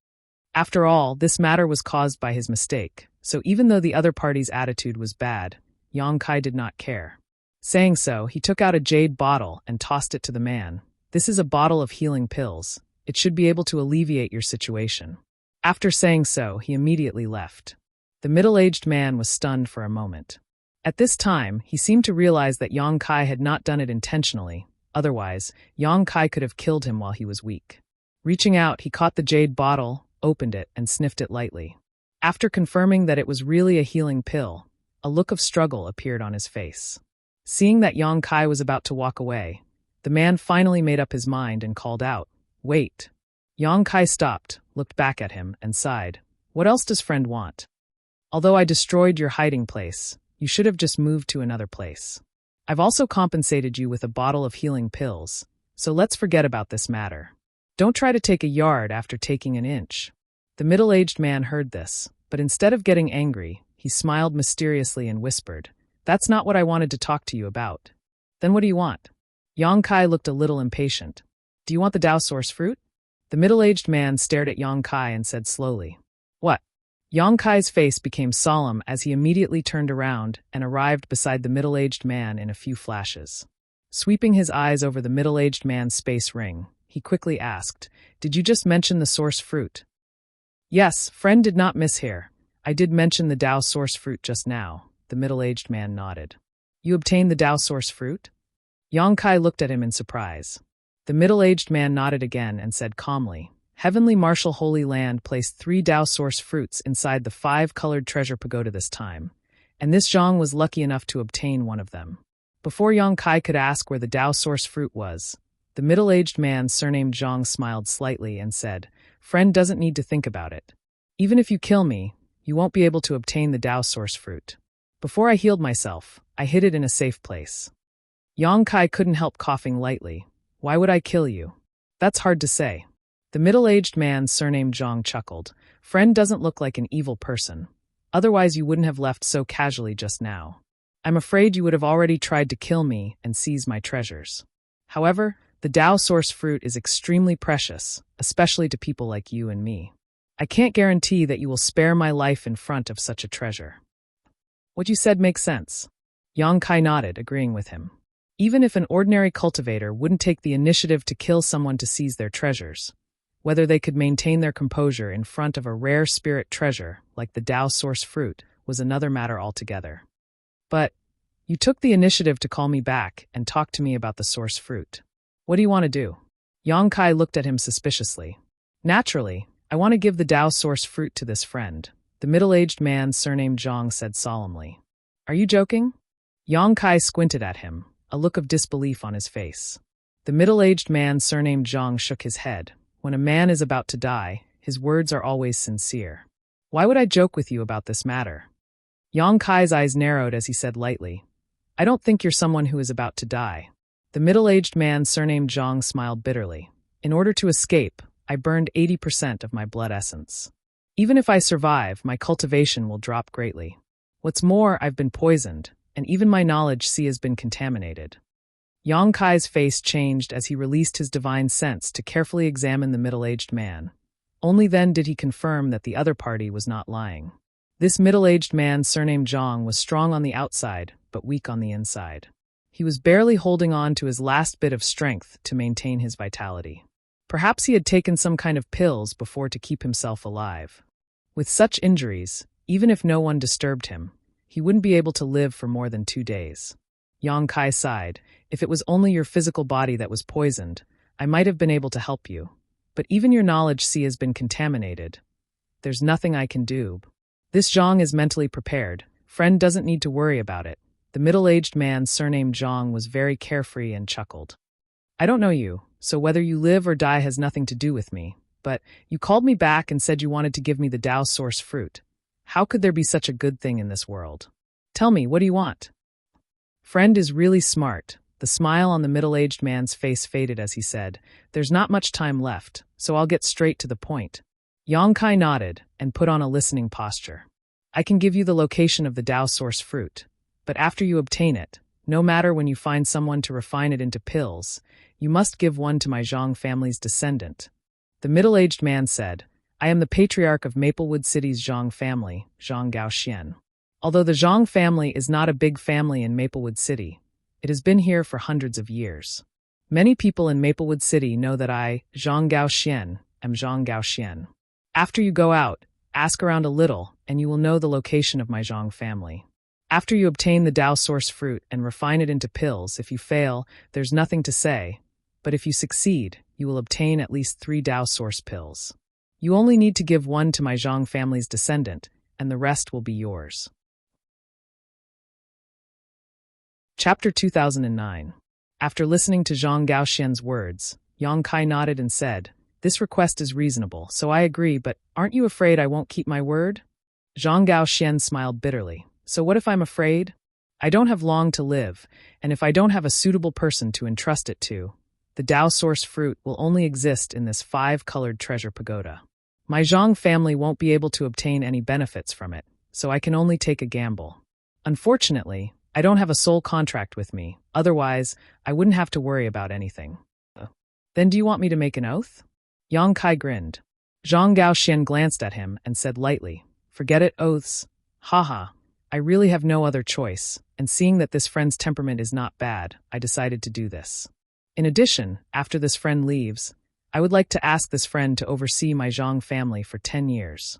After all, this matter was caused by his mistake, so even though the other party's attitude was bad, Yang Kai did not care. Saying so, he took out a jade bottle and tossed it to the man. "This is a bottle of healing pills. It should be able to alleviate your situation." After saying so, he immediately left. The middle-aged man was stunned for a moment. At this time, he seemed to realize that Yang Kai had not done it intentionally. Otherwise, Yang Kai could have killed him while he was weak. Reaching out, he caught the jade bottle, opened it, and sniffed it lightly. After confirming that it was really a healing pill, a look of struggle appeared on his face. Seeing that Yang Kai was about to walk away, the man finally made up his mind and called out, "Wait." Yang Kai stopped, looked back at him, and sighed. "What else does friend want? Although I destroyed your hiding place, you should have just moved to another place. I've also compensated you with a bottle of healing pills, so let's forget about this matter. Don't try to take a yard after taking an inch." The middle-aged man heard this, but instead of getting angry, he smiled mysteriously and whispered, "That's not what I wanted to talk to you about." "Then what do you want?" Yang Kai looked a little impatient. "Do you want the Tao Source fruit?" The middle-aged man stared at Yang Kai and said slowly, "What?" Yang Kai's face became solemn as he immediately turned around and arrived beside the middle-aged man in a few flashes. Sweeping his eyes over the middle-aged man's space ring, he quickly asked, "Did you just mention the source fruit?" "Yes, friend did not mishear. I did mention the Tao Source fruit just now." The middle-aged man nodded. "You obtained the Tao Source fruit?" Yang Kai looked at him in surprise. The middle-aged man nodded again and said calmly, "Heavenly Martial Holy Land placed 3 Tao Source fruits inside the 5-colored treasure pagoda this time, and this Zhang was lucky enough to obtain one of them." Before Yang Kai could ask where the Tao Source fruit was, the middle-aged man surnamed Zhang smiled slightly and said, "Friend doesn't need to think about it. Even if you kill me, you won't be able to obtain the Tao Source fruit. Before I healed myself, I hid it in a safe place." Yang Kai couldn't help coughing lightly. "Why would I kill you?" "That's hard to say." The middle-aged man surnamed Zhang chuckled. "Friend doesn't look like an evil person. Otherwise you wouldn't have left so casually just now. I'm afraid you would have already tried to kill me and seize my treasures. However, the Tao Source fruit is extremely precious, especially to people like you and me. I can't guarantee that you will spare my life in front of such a treasure." "What you said makes sense." Yang Kai nodded, agreeing with him. Even if an ordinary cultivator wouldn't take the initiative to kill someone to seize their treasures, whether they could maintain their composure in front of a rare spirit treasure like the Tao Source fruit was another matter altogether. "But you took the initiative to call me back and talk to me about the source fruit. What do you want to do?" Yang Kai looked at him suspiciously. "Naturally, I want to give the Tao Source fruit to this friend," the middle-aged man surnamed Zhang said solemnly. "Are you joking?" Yang Kai squinted at him, a look of disbelief on his face. The middle-aged man surnamed Zhang shook his head. When a man is about to die, his words are always sincere. "Why would I joke with you about this matter?" Yang Kai's eyes narrowed as he said lightly, "I don't think you're someone who is about to die." The middle-aged man surnamed Zhang smiled bitterly. "In order to escape, I burned 80% of my blood essence. Even if I survive, my cultivation will drop greatly. What's more, I've been poisoned, and even my knowledge has been contaminated." Yang Kai's face changed as he released his divine sense to carefully examine the middle-aged man. Only then did he confirm that the other party was not lying. This middle-aged man surnamed Zhang was strong on the outside, but weak on the inside. He was barely holding on to his last bit of strength to maintain his vitality. Perhaps he had taken some kind of pills before to keep himself alive. With such injuries, even if no one disturbed him, he wouldn't be able to live for more than 2 days. Yang Kai sighed. "If it was only your physical body that was poisoned, I might have been able to help you. but even your knowledge sea has been contaminated. There's nothing I can do. This Zhang is mentally prepared. Friend doesn't need to worry about it. The middle-aged man surnamed Zhang was very carefree and chuckled. I don't know you, so whether you live or die has nothing to do with me, but you called me back and said you wanted to give me the Tao source fruit. How could there be such a good thing in this world? Tell me, what do you want? Friend is really smart. The smile on the middle-aged man's face faded as he said, There's not much time left, so I'll get straight to the point. Yang Kai nodded and put on a listening posture. I can give you the location of the Tao source fruit, but after you obtain it, no matter when you find someone to refine it into pills, you must give one to my Zhang family's descendant. The middle-aged man said, I am the patriarch of Maplewood City's Zhang family, Zhang Gaoxian. Although the Zhang family is not a big family in Maplewood City, it has been here for hundreds of years. Many people in Maplewood City know that I, Zhang Gaoxian, am Zhang Gaoxian. After you go out, ask around a little, and you will know the location of my Zhang family. After you obtain the Tao source fruit and refine it into pills, if you fail, there's nothing to say, but if you succeed, you will obtain at least 3 Tao source pills. You only need to give one to my Zhang family's descendant, and the rest will be yours. Chapter 2009. After listening to Zhang Gaoxian's words, Yang Kai nodded and said, This request is reasonable, so I agree, but aren't you afraid I won't keep my word? Zhang Gaoxian smiled bitterly. So what if I'm afraid? I don't have long to live, and if I don't have a suitable person to entrust it to, the Tao source fruit will only exist in this 5-colored treasure pagoda. My Zhang family won't be able to obtain any benefits from it, so I can only take a gamble. Unfortunately, I don't have a soul contract with me, otherwise, I wouldn't have to worry about anything. Then do you want me to make an oath? Yang Kai grinned. Zhang Gaoxian glanced at him and said lightly, Forget it, oaths. Haha, I really have no other choice, and seeing that this friend's temperament is not bad, I decided to do this. In addition, after this friend leaves, I would like to ask this friend to oversee my Zhang family for 10 years.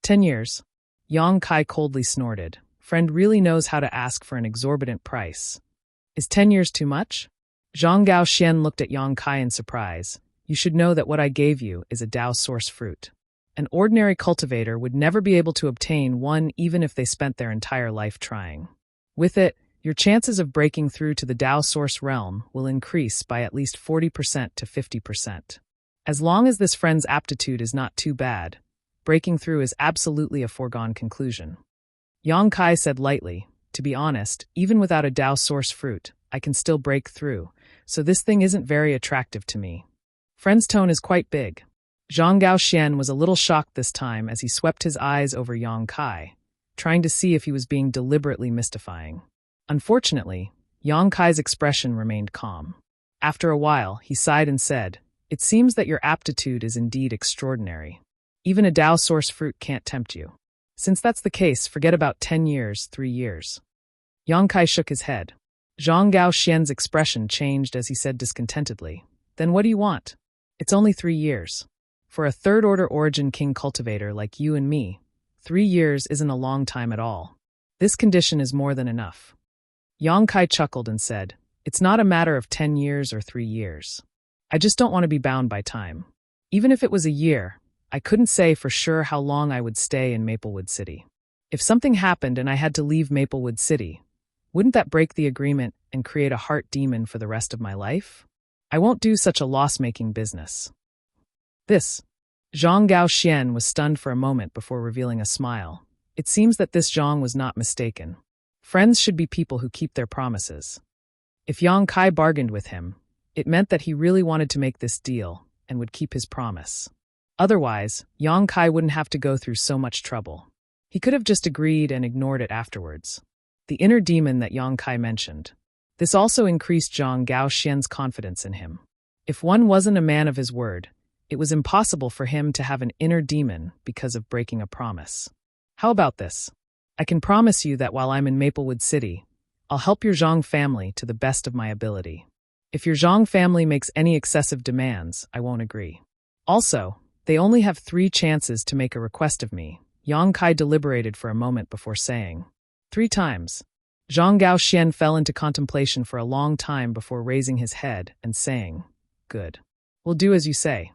10 years? Yang Kai coldly snorted. Friend really knows how to ask for an exorbitant price. Is 10 years too much? Zhang Gaoxian looked at Yang Kai in surprise. You should know that what I gave you is a Tao source fruit. An ordinary cultivator would never be able to obtain one even if they spent their entire life trying. With it, your chances of breaking through to the Tao source realm will increase by at least 40% to 50%. As long as this friend's aptitude is not too bad, breaking through is absolutely a foregone conclusion. Yang Kai said lightly, To be honest, even without a Tao source fruit, I can still break through, so this thing isn't very attractive to me. Friend's tone is quite big. Zhang Gaoxian was a little shocked this time as he swept his eyes over Yang Kai, trying to see if he was being deliberately mystifying. Unfortunately, Yang Kai's expression remained calm. After a while, he sighed and said, It seems that your aptitude is indeed extraordinary. Even a Tao source fruit can't tempt you. Since that's the case, forget about 10 years, 3 years. Yang Kai shook his head. Zhang Gaoxian's expression changed as he said discontentedly, Then what do you want? It's only 3 years. For a third-order origin king cultivator like you and me, 3 years isn't a long time at all. This condition is more than enough. Yang Kai chuckled and said, It's not a matter of 10 years or 3 years. I just don't want to be bound by time. Even if it was a year, I couldn't say for sure how long I would stay in Maplewood City. If something happened and I had to leave Maplewood City, wouldn't that break the agreement and create a heart demon for the rest of my life? I won't do such a loss-making business. This. Zhang Gaoxian was stunned for a moment before revealing a smile. It seems that this Zhang was not mistaken. Friends should be people who keep their promises. If Yang Kai bargained with him, it meant that he really wanted to make this deal and would keep his promise. Otherwise, Yang Kai wouldn't have to go through so much trouble. He could have just agreed and ignored it afterwards. The inner demon that Yang Kai mentioned. This also increased Zhang Gaoxian's confidence in him. If one wasn't a man of his word, it was impossible for him to have an inner demon because of breaking a promise. How about this? I can promise you that while I'm in Maplewood City, I'll help your Zhang family to the best of my ability. If your Zhang family makes any excessive demands, I won't agree. Also, they only have 3 chances to make a request of me. Yang Kai deliberated for a moment before saying, 3 times. Zhang Gaoxian fell into contemplation for a long time before raising his head and saying, Good. We'll do as you say.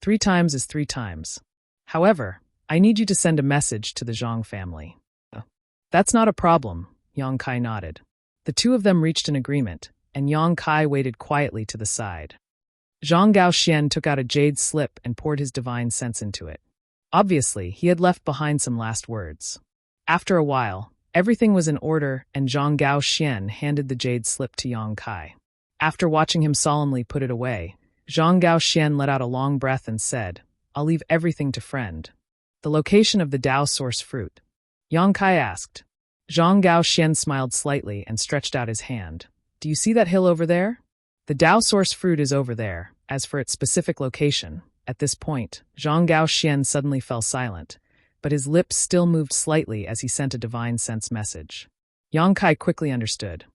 3 times is 3 times. However, I need you to send a message to the Zhang family. That's not a problem, Yang Kai nodded. The two of them reached an agreement, and Yang Kai waited quietly to the side. Zhang Gaoxian took out a jade slip and poured his divine sense into it. Obviously, he had left behind some last words. After a while, everything was in order, and Zhang Gaoxian handed the jade slip to Yang Kai. After watching him solemnly put it away, Zhang Gaoxian let out a long breath and said, "I'll leave everything to friend." The location of the Dao source fruit. Yang Kai asked. Zhang Gaoxian smiled slightly and stretched out his hand. "Do you see that hill over there? The Dao source fruit is over there. As for its specific location," at this point, Zhang Gaoxian suddenly fell silent, but his lips still moved slightly as he sent a divine sense message. Yang Kai quickly understood.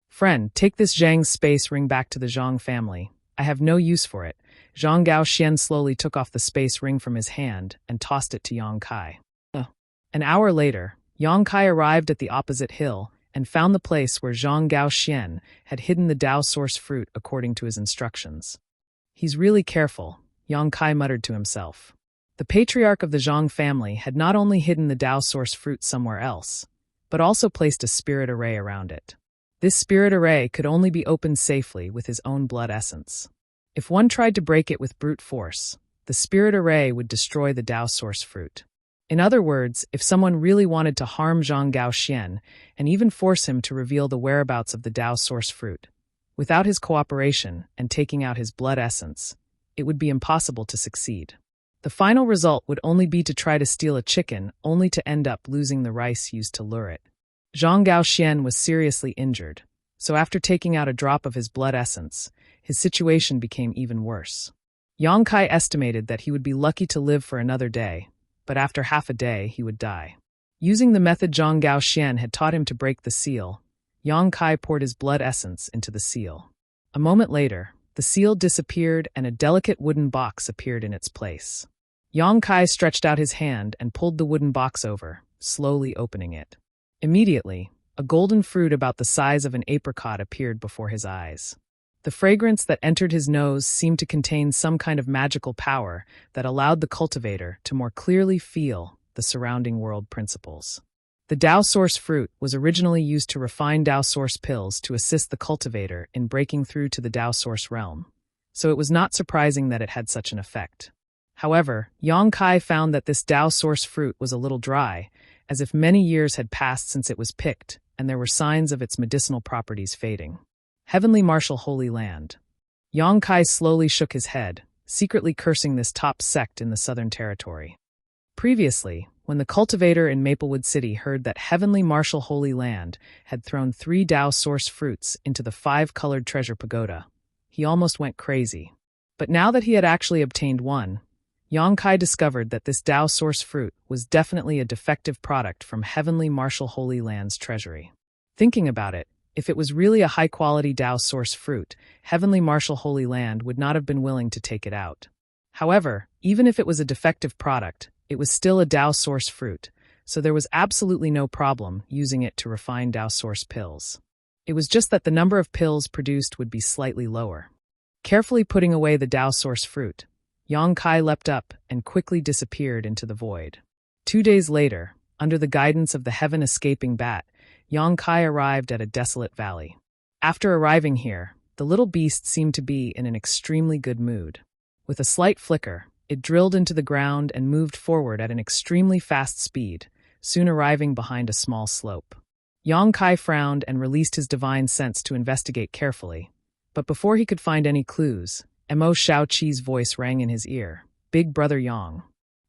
"Friend, take this Zhang's space ring back to the Zhang family. I have no use for it." Zhang Gaoxian slowly took off the space ring from his hand and tossed it to Yang Kai. An hour later, Yang Kai arrived at the opposite hill and found the place where Zhang Gaoxian had hidden the Dao source fruit according to his instructions. "He's really careful," Yang Kai muttered to himself. The patriarch of the Zhang family had not only hidden the Dao source fruit somewhere else, but also placed a spirit array around it. This spirit array could only be opened safely with his own blood essence. If one tried to break it with brute force, the spirit array would destroy the Dao source fruit. In other words, if someone really wanted to harm Zhang Gaoxian and even force him to reveal the whereabouts of the Dao source fruit, without his cooperation and taking out his blood essence, it would be impossible to succeed. The final result would only be to try to steal a chicken, only to end up losing the rice used to lure it. Zhang Gaoxian was seriously injured, so after taking out a drop of his blood essence, his situation became even worse. Yang Kai estimated that he would be lucky to live for another day, but after half a day he would die. Using the method Zhang Gaoxian had taught him to break the seal, Yang Kai poured his blood essence into the seal. A moment later, the seal disappeared and a delicate wooden box appeared in its place. Yang Kai stretched out his hand and pulled the wooden box over, slowly opening it. Immediately, a golden fruit about the size of an apricot appeared before his eyes. The fragrance that entered his nose seemed to contain some kind of magical power that allowed the cultivator to more clearly feel the surrounding world principles. The Dao source fruit was originally used to refine Dao source pills to assist the cultivator in breaking through to the Dao source realm, so it was not surprising that it had such an effect. However, Yang Kai found that this Dao source fruit was a little dry, as if many years had passed since it was picked, and there were signs of its medicinal properties fading. Heavenly Martial Holy Land. Yang Kai slowly shook his head, secretly cursing this top sect in the Southern Territory. Previously, when the cultivator in Maplewood City heard that Heavenly Martial Holy Land had thrown 3 Dao source fruits into the 5-colored treasure pagoda, he almost went crazy. But now that he had actually obtained one, Yang Kai discovered that this Dao source fruit was definitely a defective product from Heavenly Martial Holy Land's treasury. Thinking about it, if it was really a high-quality Dao source fruit, Heavenly Martial Holy Land would not have been willing to take it out. However, even if it was a defective product, it was still a Dao source fruit, so there was absolutely no problem using it to refine Dao source pills. It was just that the number of pills produced would be slightly lower. Carefully putting away the Dao source fruit, Yang Kai leapt up and quickly disappeared into the void. 2 days later, under the guidance of the heaven-escaping bat, Yang Kai arrived at a desolate valley. After arriving here, the little beast seemed to be in an extremely good mood. With a slight flicker, it drilled into the ground and moved forward at an extremely fast speed, soon arriving behind a small slope. Yang Kai frowned and released his divine sense to investigate carefully, but before he could find any clues, Mo Shaoqi's voice rang in his ear. "Big Brother Yang."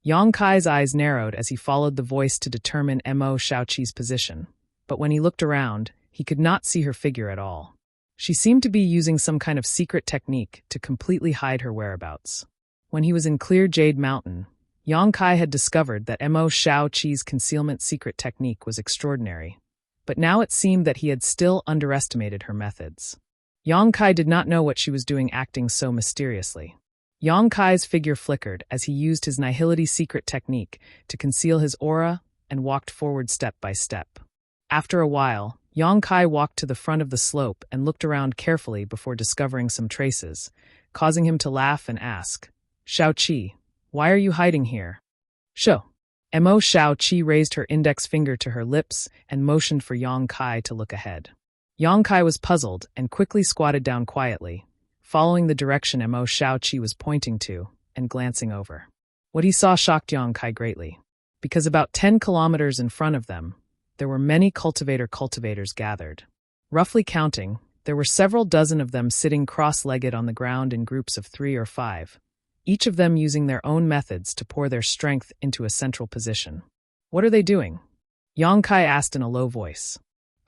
Yang Kai's eyes narrowed as he followed the voice to determine Mo Shaoqi's position, but when he looked around, he could not see her figure at all. She seemed to be using some kind of secret technique to completely hide her whereabouts. When he was in Clear Jade Mountain, Yang Kai had discovered that Mo Shaoqi's concealment secret technique was extraordinary, but now it seemed that he had still underestimated her methods. Yang Kai did not know what she was doing acting so mysteriously. Yang Kai's figure flickered as he used his Nihility secret technique to conceal his aura and walked forward step by step. After a while, Yang Kai walked to the front of the slope and looked around carefully before discovering some traces, causing him to laugh and ask, Shao-Chi, why are you hiding here? Sho. Mo Shao-Chi raised her index finger to her lips and motioned for Yang Kai to look ahead. Yang Kai was puzzled and quickly squatted down quietly, following the direction Mo Shao-Chi was pointing to and glancing over. What he saw shocked Yang Kai greatly, because about 10 kilometers in front of them, there were many cultivators gathered. Roughly counting, there were several dozen of them sitting cross-legged on the ground in groups of 3 or 5, each of them using their own methods to pour their strength into a central position. What are they doing? Yang Kai asked in a low voice.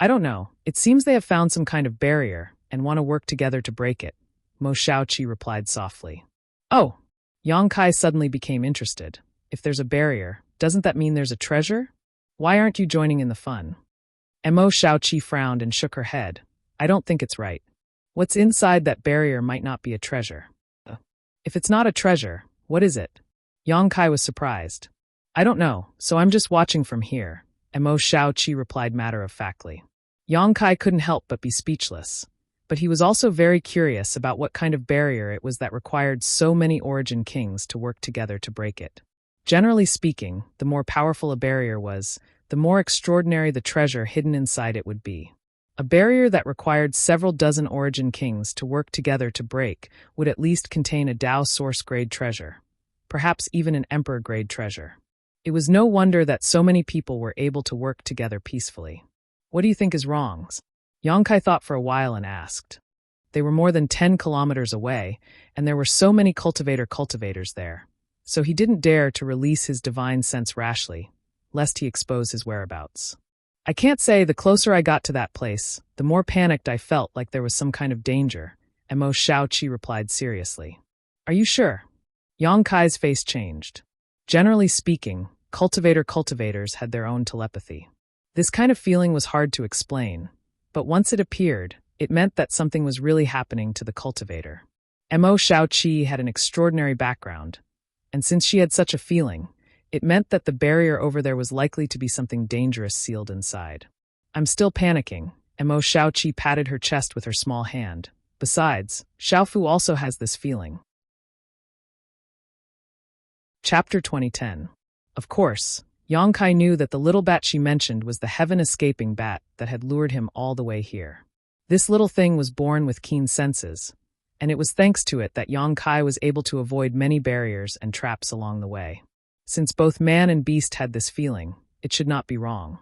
I don't know. It seems they have found some kind of barrier and want to work together to break it, Mo Shao-Chi replied softly. Oh! Yang Kai suddenly became interested. If there's a barrier, doesn't that mean there's a treasure? Why aren't you joining in the fun? Mo Shao-Chi frowned and shook her head. I don't think it's right. What's inside that barrier might not be a treasure. If it's not a treasure, what is it? Yang Kai was surprised. I don't know, so I'm just watching from here, Mo Shao-Chi replied matter-of-factly. Yang Kai couldn't help but be speechless, but he was also very curious about what kind of barrier it was that required so many origin kings to work together to break it. Generally speaking, the more powerful a barrier was, the more extraordinary the treasure hidden inside it would be. A barrier that required several dozen origin kings to work together to break would at least contain a Dao Source-grade treasure, perhaps even an Emperor-grade treasure. It was no wonder that so many people were able to work together peacefully. What do you think is wrong? Yang Kai thought for a while and asked. They were more than 10 kilometers away, and there were so many cultivators there, so he didn't dare to release his divine sense rashly, lest he expose his whereabouts. I can't say. The closer I got to that place, the more panicked I felt, like there was some kind of danger, Mo Shao-Chi replied seriously. Are you sure? Yang Kai's face changed. Generally speaking, cultivators had their own telepathy. This kind of feeling was hard to explain, but once it appeared, it meant that something was really happening to the cultivator. Mo Shao-Chi had an extraordinary background, and since she had such a feeling, it meant that the barrier over there was likely to be something dangerous sealed inside. I'm still panicking, Mo Shao-Chi patted her chest with her small hand. Besides, Xiaofu also has this feeling. Chapter 2010. Of course, Yang Kai knew that the little bat she mentioned was the heaven-escaping bat that had lured him all the way here. This little thing was born with keen senses, and it was thanks to it that Yang Kai was able to avoid many barriers and traps along the way. Since both man and beast had this feeling, it should not be wrong.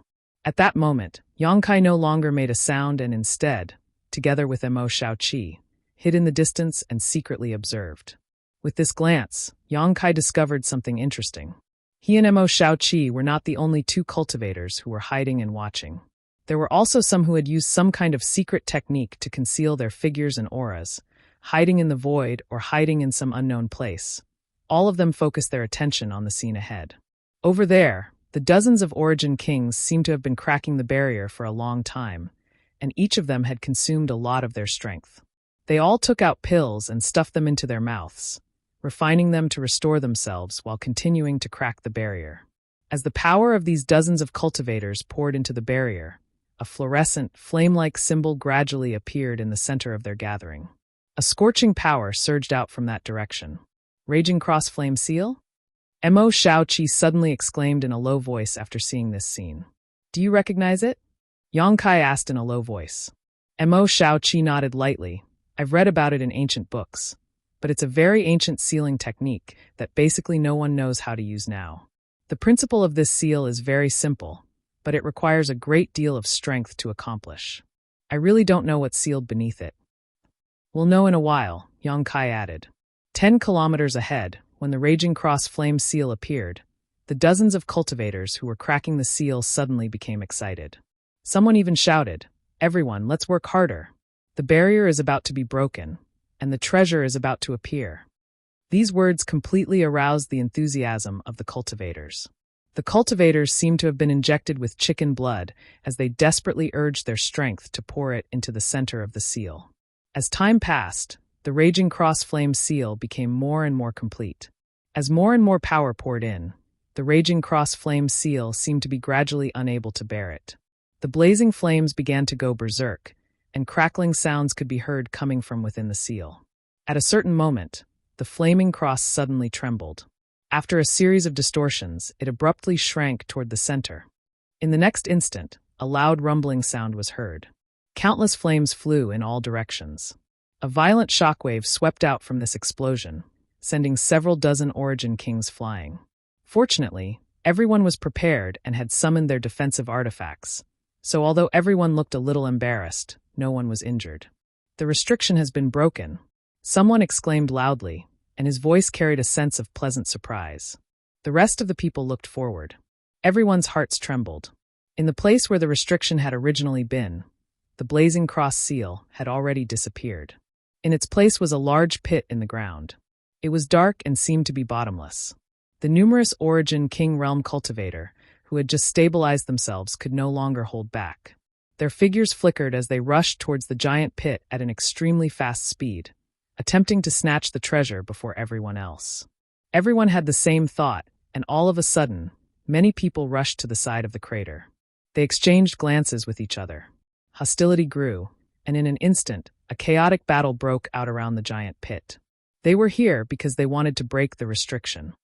At that moment, Yang Kai no longer made a sound and instead, together with Mo Shao-Chi, hid in the distance and secretly observed. With this glance, Yang Kai discovered something interesting. He and Mo Shao-Chi were not the only two cultivators who were hiding and watching. There were also some who had used some kind of secret technique to conceal their figures and auras, hiding in the void or hiding in some unknown place. All of them focused their attention on the scene ahead. Over there, the dozens of origin kings seemed to have been cracking the barrier for a long time, and each of them had consumed a lot of their strength. They all took out pills and stuffed them into their mouths, refining them to restore themselves while continuing to crack the barrier. As the power of these dozens of cultivators poured into the barrier, a fluorescent, flame-like symbol gradually appeared in the center of their gathering. A scorching power surged out from that direction. Raging Cross Flame Seal? Mo Shao-Chi suddenly exclaimed in a low voice after seeing this scene. Do you recognize it? Yang Kai asked in a low voice. Mo Shao-Chi nodded lightly. I've read about it in ancient books, but it's a very ancient sealing technique that basically no one knows how to use now. The principle of this seal is very simple, but it requires a great deal of strength to accomplish. I really don't know what's sealed beneath it. We'll know in a while, Yang Kai added. 10 kilometers ahead, when the Raging Cross Flame Seal appeared, the dozens of cultivators who were cracking the seal suddenly became excited. Someone even shouted, "Everyone, let's work harder. The barrier is about to be broken, and the treasure is about to appear." These words completely aroused the enthusiasm of the cultivators. The cultivators seemed to have been injected with chicken blood as they desperately urged their strength to pour it into the center of the seal. As time passed, the Raging Cross Flame Seal became more and more complete. As more and more power poured in, the Raging Cross Flame Seal seemed to be gradually unable to bear it. The blazing flames began to go berserk, and crackling sounds could be heard coming from within the seal. At a certain moment, the flaming cross suddenly trembled. After a series of distortions, it abruptly shrank toward the center. In the next instant, a loud rumbling sound was heard. Countless flames flew in all directions. A violent shockwave swept out from this explosion, sending several dozen Origin Kings flying. Fortunately, everyone was prepared and had summoned their defensive artifacts, so although everyone looked a little embarrassed, no one was injured. "The restriction has been broken," someone exclaimed loudly, and his voice carried a sense of pleasant surprise. The rest of the people looked forward. Everyone's hearts trembled. In the place where the restriction had originally been, the blazing cross seal had already disappeared. In its place was a large pit in the ground. It was dark and seemed to be bottomless. The numerous Origin King Realm cultivator, who had just stabilized themselves, could no longer hold back. Their figures flickered as they rushed towards the giant pit at an extremely fast speed, attempting to snatch the treasure before everyone else. Everyone had the same thought, and all of a sudden, many people rushed to the side of the crater. They exchanged glances with each other. Hostility grew, and in an instant, a chaotic battle broke out around the giant pit. They were here because they wanted to break the restriction.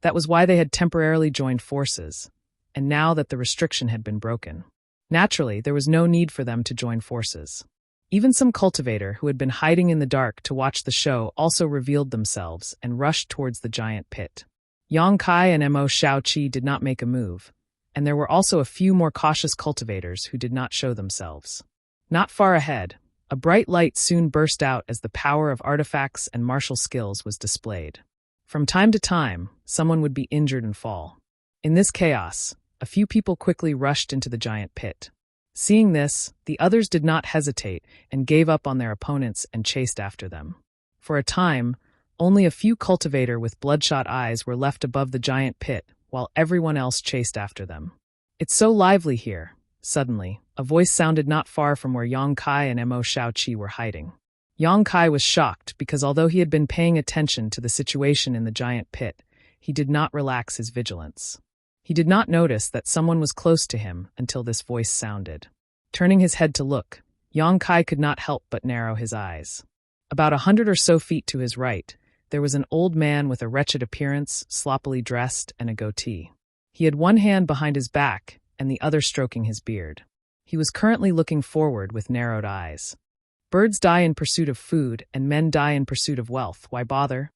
That was why they had temporarily joined forces, and now that the restriction had been broken, naturally, there was no need for them to join forces. Even some cultivator who had been hiding in the dark to watch the show also revealed themselves and rushed towards the giant pit. Yang Kai and Mo Shaoqi did not make a move, and there were also a few more cautious cultivators who did not show themselves. Not far ahead, a bright light soon burst out as the power of artifacts and martial skills was displayed. From time to time, someone would be injured and fall. In this chaos, a few people quickly rushed into the giant pit. Seeing this, the others did not hesitate and gave up on their opponents and chased after them. For a time, only a few cultivator with bloodshot eyes were left above the giant pit, while everyone else chased after them. "It's so lively here." Suddenly, a voice sounded not far from where Yang Kai and Mo Shaoqi were hiding. Yang Kai was shocked because although he had been paying attention to the situation in the giant pit, he did not relax his vigilance. He did not notice that someone was close to him until this voice sounded. Turning his head to look, Yang Kai could not help but narrow his eyes. About 100 or so feet to his right, there was an old man with a wretched appearance, sloppily dressed, and a goatee. He had one hand behind his back and the other stroking his beard. He was currently looking forward with narrowed eyes. "Birds die in pursuit of food, and men die in pursuit of wealth. Why bother?"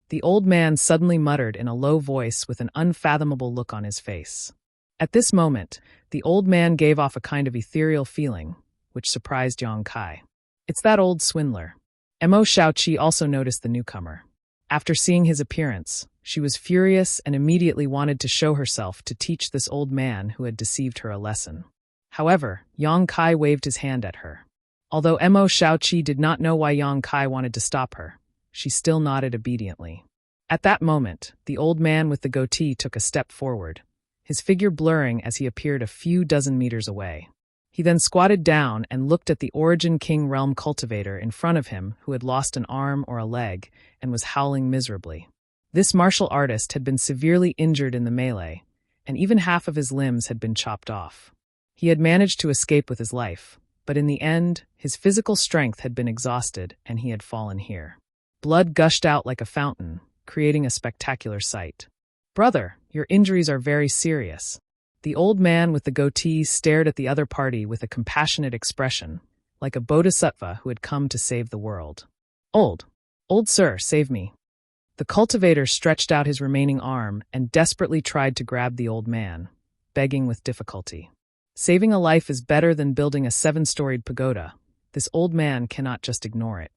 The old man suddenly muttered in a low voice with an unfathomable look on his face. At this moment, the old man gave off a kind of ethereal feeling, which surprised Yang Kai. "It's that old swindler." Mo Shaoqi also noticed the newcomer. After seeing his appearance, she was furious and immediately wanted to show herself to teach this old man who had deceived her a lesson. However, Yang Kai waved his hand at her. Although Mo Shaoqi did not know why Yang Kai wanted to stop her, she still nodded obediently. At that moment, the old man with the goatee took a step forward, his figure blurring as he appeared a few dozen meters away. He then squatted down and looked at the Origin King Realm cultivator in front of him who had lost an arm or a leg and was howling miserably. This martial artist had been severely injured in the melee, and even half of his limbs had been chopped off. He had managed to escape with his life, but in the end, his physical strength had been exhausted and he had fallen here. Blood gushed out like a fountain, creating a spectacular sight. "Brother, your injuries are very serious." The old man with the goatee stared at the other party with a compassionate expression, like a bodhisattva who had come to save the world. Old sir, save me." The cultivator stretched out his remaining arm and desperately tried to grab the old man, begging with difficulty. Saving a life is better than building a 7-storied pagoda. This old man cannot just ignore it.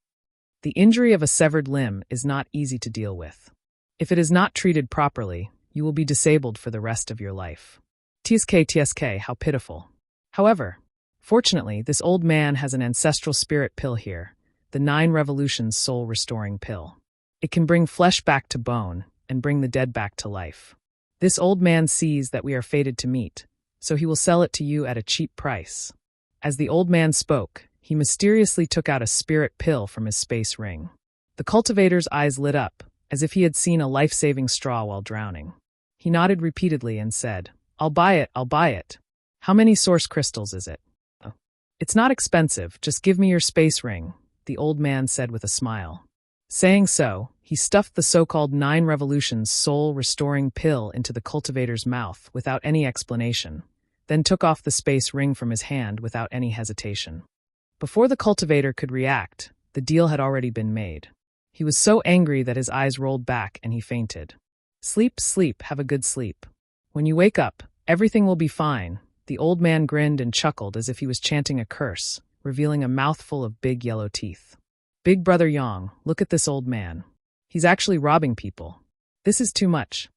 The injury of a severed limb is not easy to deal with. If it is not treated properly, you will be disabled for the rest of your life. TSK, how pitiful. However, fortunately, this old man has an ancestral spirit pill here, the 9 Revolutions soul-restoring pill. It can bring flesh back to bone and bring the dead back to life. This old man sees that we are fated to meet, so he will sell it to you at a cheap price. As the old man spoke, he mysteriously took out a spirit pill from his space ring. The cultivator's eyes lit up, as if he had seen a life-saving straw while drowning. He nodded repeatedly and said, I'll buy it. How many source crystals is it?" "It's not expensive, just give me your space ring," the old man said with a smile. Saying so, He stuffed the so-called 9 Revolutions soul-restoring pill into the cultivator's mouth without any explanation, then took off the space ring from his hand without any hesitation. Before the cultivator could react, the deal had already been made. He was so angry that his eyes rolled back and he fainted. "Sleep, sleep, have a good sleep. When you wake up, everything will be fine." The old man grinned and chuckled as if he was chanting a curse, revealing a mouthful of big yellow teeth. "Big brother Yang, look at this old man. He's actually robbing people. This is too much."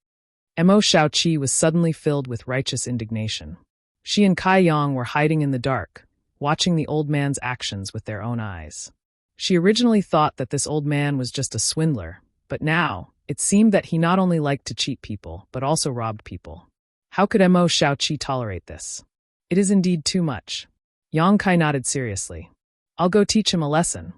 Mo Shaoqi was suddenly filled with righteous indignation. She and Kai Yang were hiding in the dark, watching the old man's actions with their own eyes. She originally thought that this old man was just a swindler, but now, it seemed that he not only liked to cheat people, but also robbed people. How could Mo Shaoqi tolerate this? It is indeed too much. Yang Kai nodded seriously. "I'll go teach him a lesson."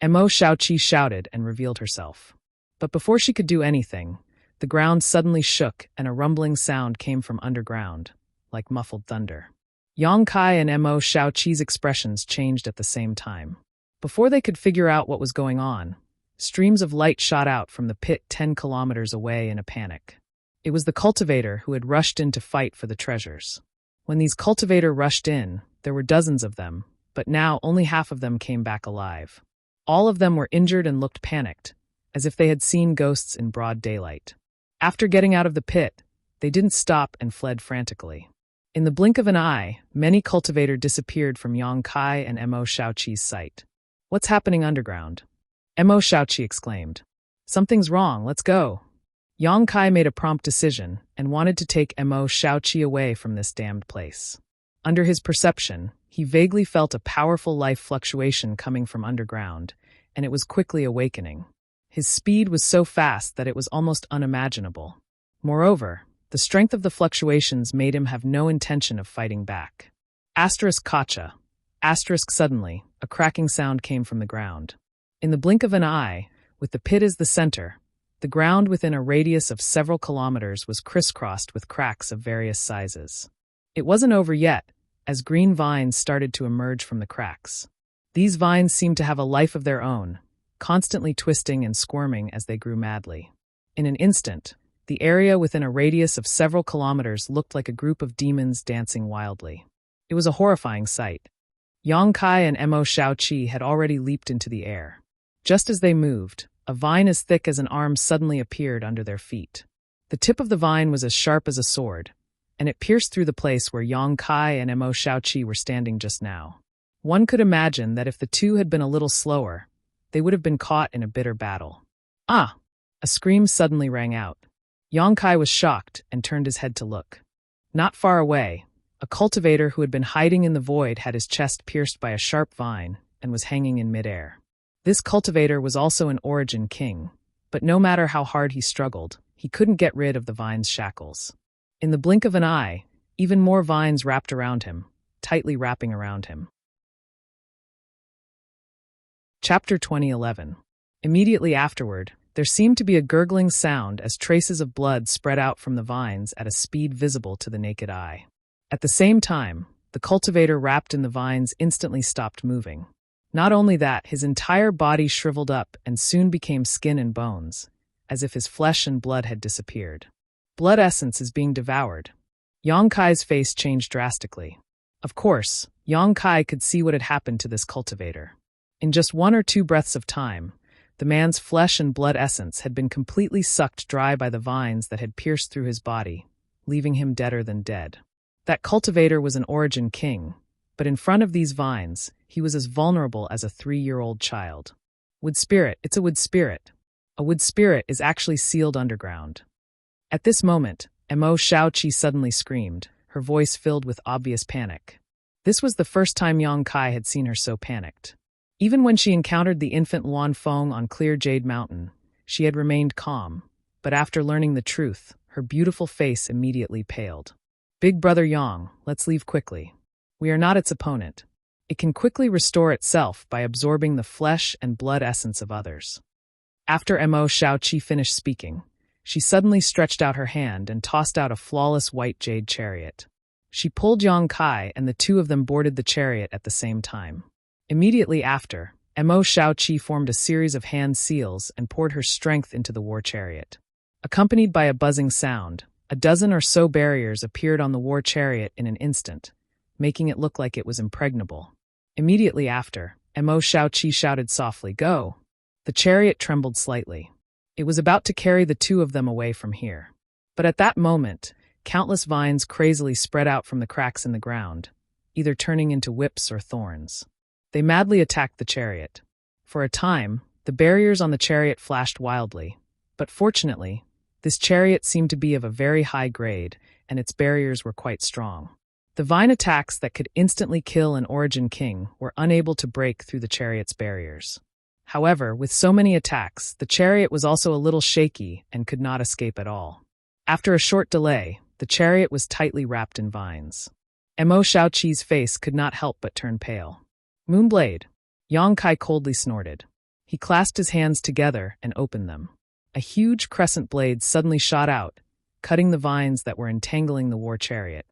Mo Shaoqi shouted and revealed herself. But before she could do anything, the ground suddenly shook and a rumbling sound came from underground, like muffled thunder. Yang Kai and Mo Shaoqi's expressions changed at the same time. Before they could figure out what was going on, streams of light shot out from the pit 10 kilometers away in a panic. It was the cultivator who had rushed in to fight for the treasures. When these cultivator rushed in, there were dozens of them, but now only half of them came back alive. All of them were injured and looked panicked, as if they had seen ghosts in broad daylight. After getting out of the pit, they didn't stop and fled frantically. In the blink of an eye, many cultivator disappeared from Yang Kai and Mo Shaoqi's sight. "What's happening underground?" Mo Shaoqi exclaimed. "Something's wrong, let's go." Yang Kai made a prompt decision and wanted to take Mo Shaoqi away from this damned place. Under his perception, he vaguely felt a powerful life fluctuation coming from underground, and it was quickly awakening. His speed was so fast that it was almost unimaginable. Moreover, the strength of the fluctuations made him have no intention of fighting back. Kacha. Suddenly, a cracking sound came from the ground. In the blink of an eye, with the pit as the center, the ground within a radius of several kilometers was crisscrossed with cracks of various sizes. It wasn't over yet, as green vines started to emerge from the cracks. These vines seemed to have a life of their own, constantly twisting and squirming as they grew madly. In an instant, the area within a radius of several kilometers looked like a group of demons dancing wildly. It was a horrifying sight. Yang Kai and Mo Shaoqi had already leaped into the air. Just as they moved, a vine as thick as an arm suddenly appeared under their feet. The tip of the vine was as sharp as a sword, and it pierced through the place where Yang Kai and Mo Shaoqi were standing just now. One could imagine that if the two had been a little slower, they would have been caught in a bitter battle. "Ah!" A scream suddenly rang out. Yang Kai was shocked and turned his head to look. Not far away, a cultivator who had been hiding in the void had his chest pierced by a sharp vine and was hanging in midair. This cultivator was also an origin king, but no matter how hard he struggled, he couldn't get rid of the vine's shackles. In the blink of an eye, even more vines wrapped around him, tightly wrapping around him. Chapter 2011. Immediately afterward, there seemed to be a gurgling sound as traces of blood spread out from the vines at a speed visible to the naked eye. At the same time, the cultivator wrapped in the vines instantly stopped moving. Not only that, his entire body shriveled up and soon became skin and bones, as if his flesh and blood had disappeared. Blood essence is being devoured. Yang Kai's face changed drastically. Of course, Yang Kai could see what had happened to this cultivator. In just 1 or 2 breaths of time, the man's flesh and blood essence had been completely sucked dry by the vines that had pierced through his body, leaving him deader than dead. That cultivator was an origin king, but in front of these vines, he was as vulnerable as a 3-year-old child. Wood spirit, it's a wood spirit. A wood spirit is actually sealed underground. At this moment, Mo Shaoqi suddenly screamed, her voice filled with obvious panic. This was the first time Yang Kai had seen her so panicked. Even when she encountered the infant Luan Feng on Clear Jade Mountain, she had remained calm, but after learning the truth, her beautiful face immediately paled. "Big brother Yang, let's leave quickly. We are not its opponent. It can quickly restore itself by absorbing the flesh and blood essence of others." After Mo Shaoqi finished speaking, she suddenly stretched out her hand and tossed out a flawless white jade chariot. She pulled Yang Kai and the two of them boarded the chariot at the same time. Immediately after, Mo Shaoqi formed a series of hand seals and poured her strength into the war chariot. Accompanied by a buzzing sound, a dozen or so barriers appeared on the war chariot in an instant, making it look like it was impregnable. Immediately after, Mo Shaoqi shouted softly, "Go!" The chariot trembled slightly. It was about to carry the two of them away from here. But at that moment, countless vines crazily spread out from the cracks in the ground, either turning into whips or thorns. They madly attacked the chariot. For a time, the barriers on the chariot flashed wildly, but fortunately, this chariot seemed to be of a very high grade, and its barriers were quite strong. The vine attacks that could instantly kill an Origin King were unable to break through the chariot's barriers. However, with so many attacks, the chariot was also a little shaky and could not escape at all. After a short delay, the chariot was tightly wrapped in vines. Mo Shaoqi's face could not help but turn pale. "Moonblade!" Yang Kai coldly snorted. He clasped his hands together and opened them. A huge crescent blade suddenly shot out, cutting the vines that were entangling the war chariot.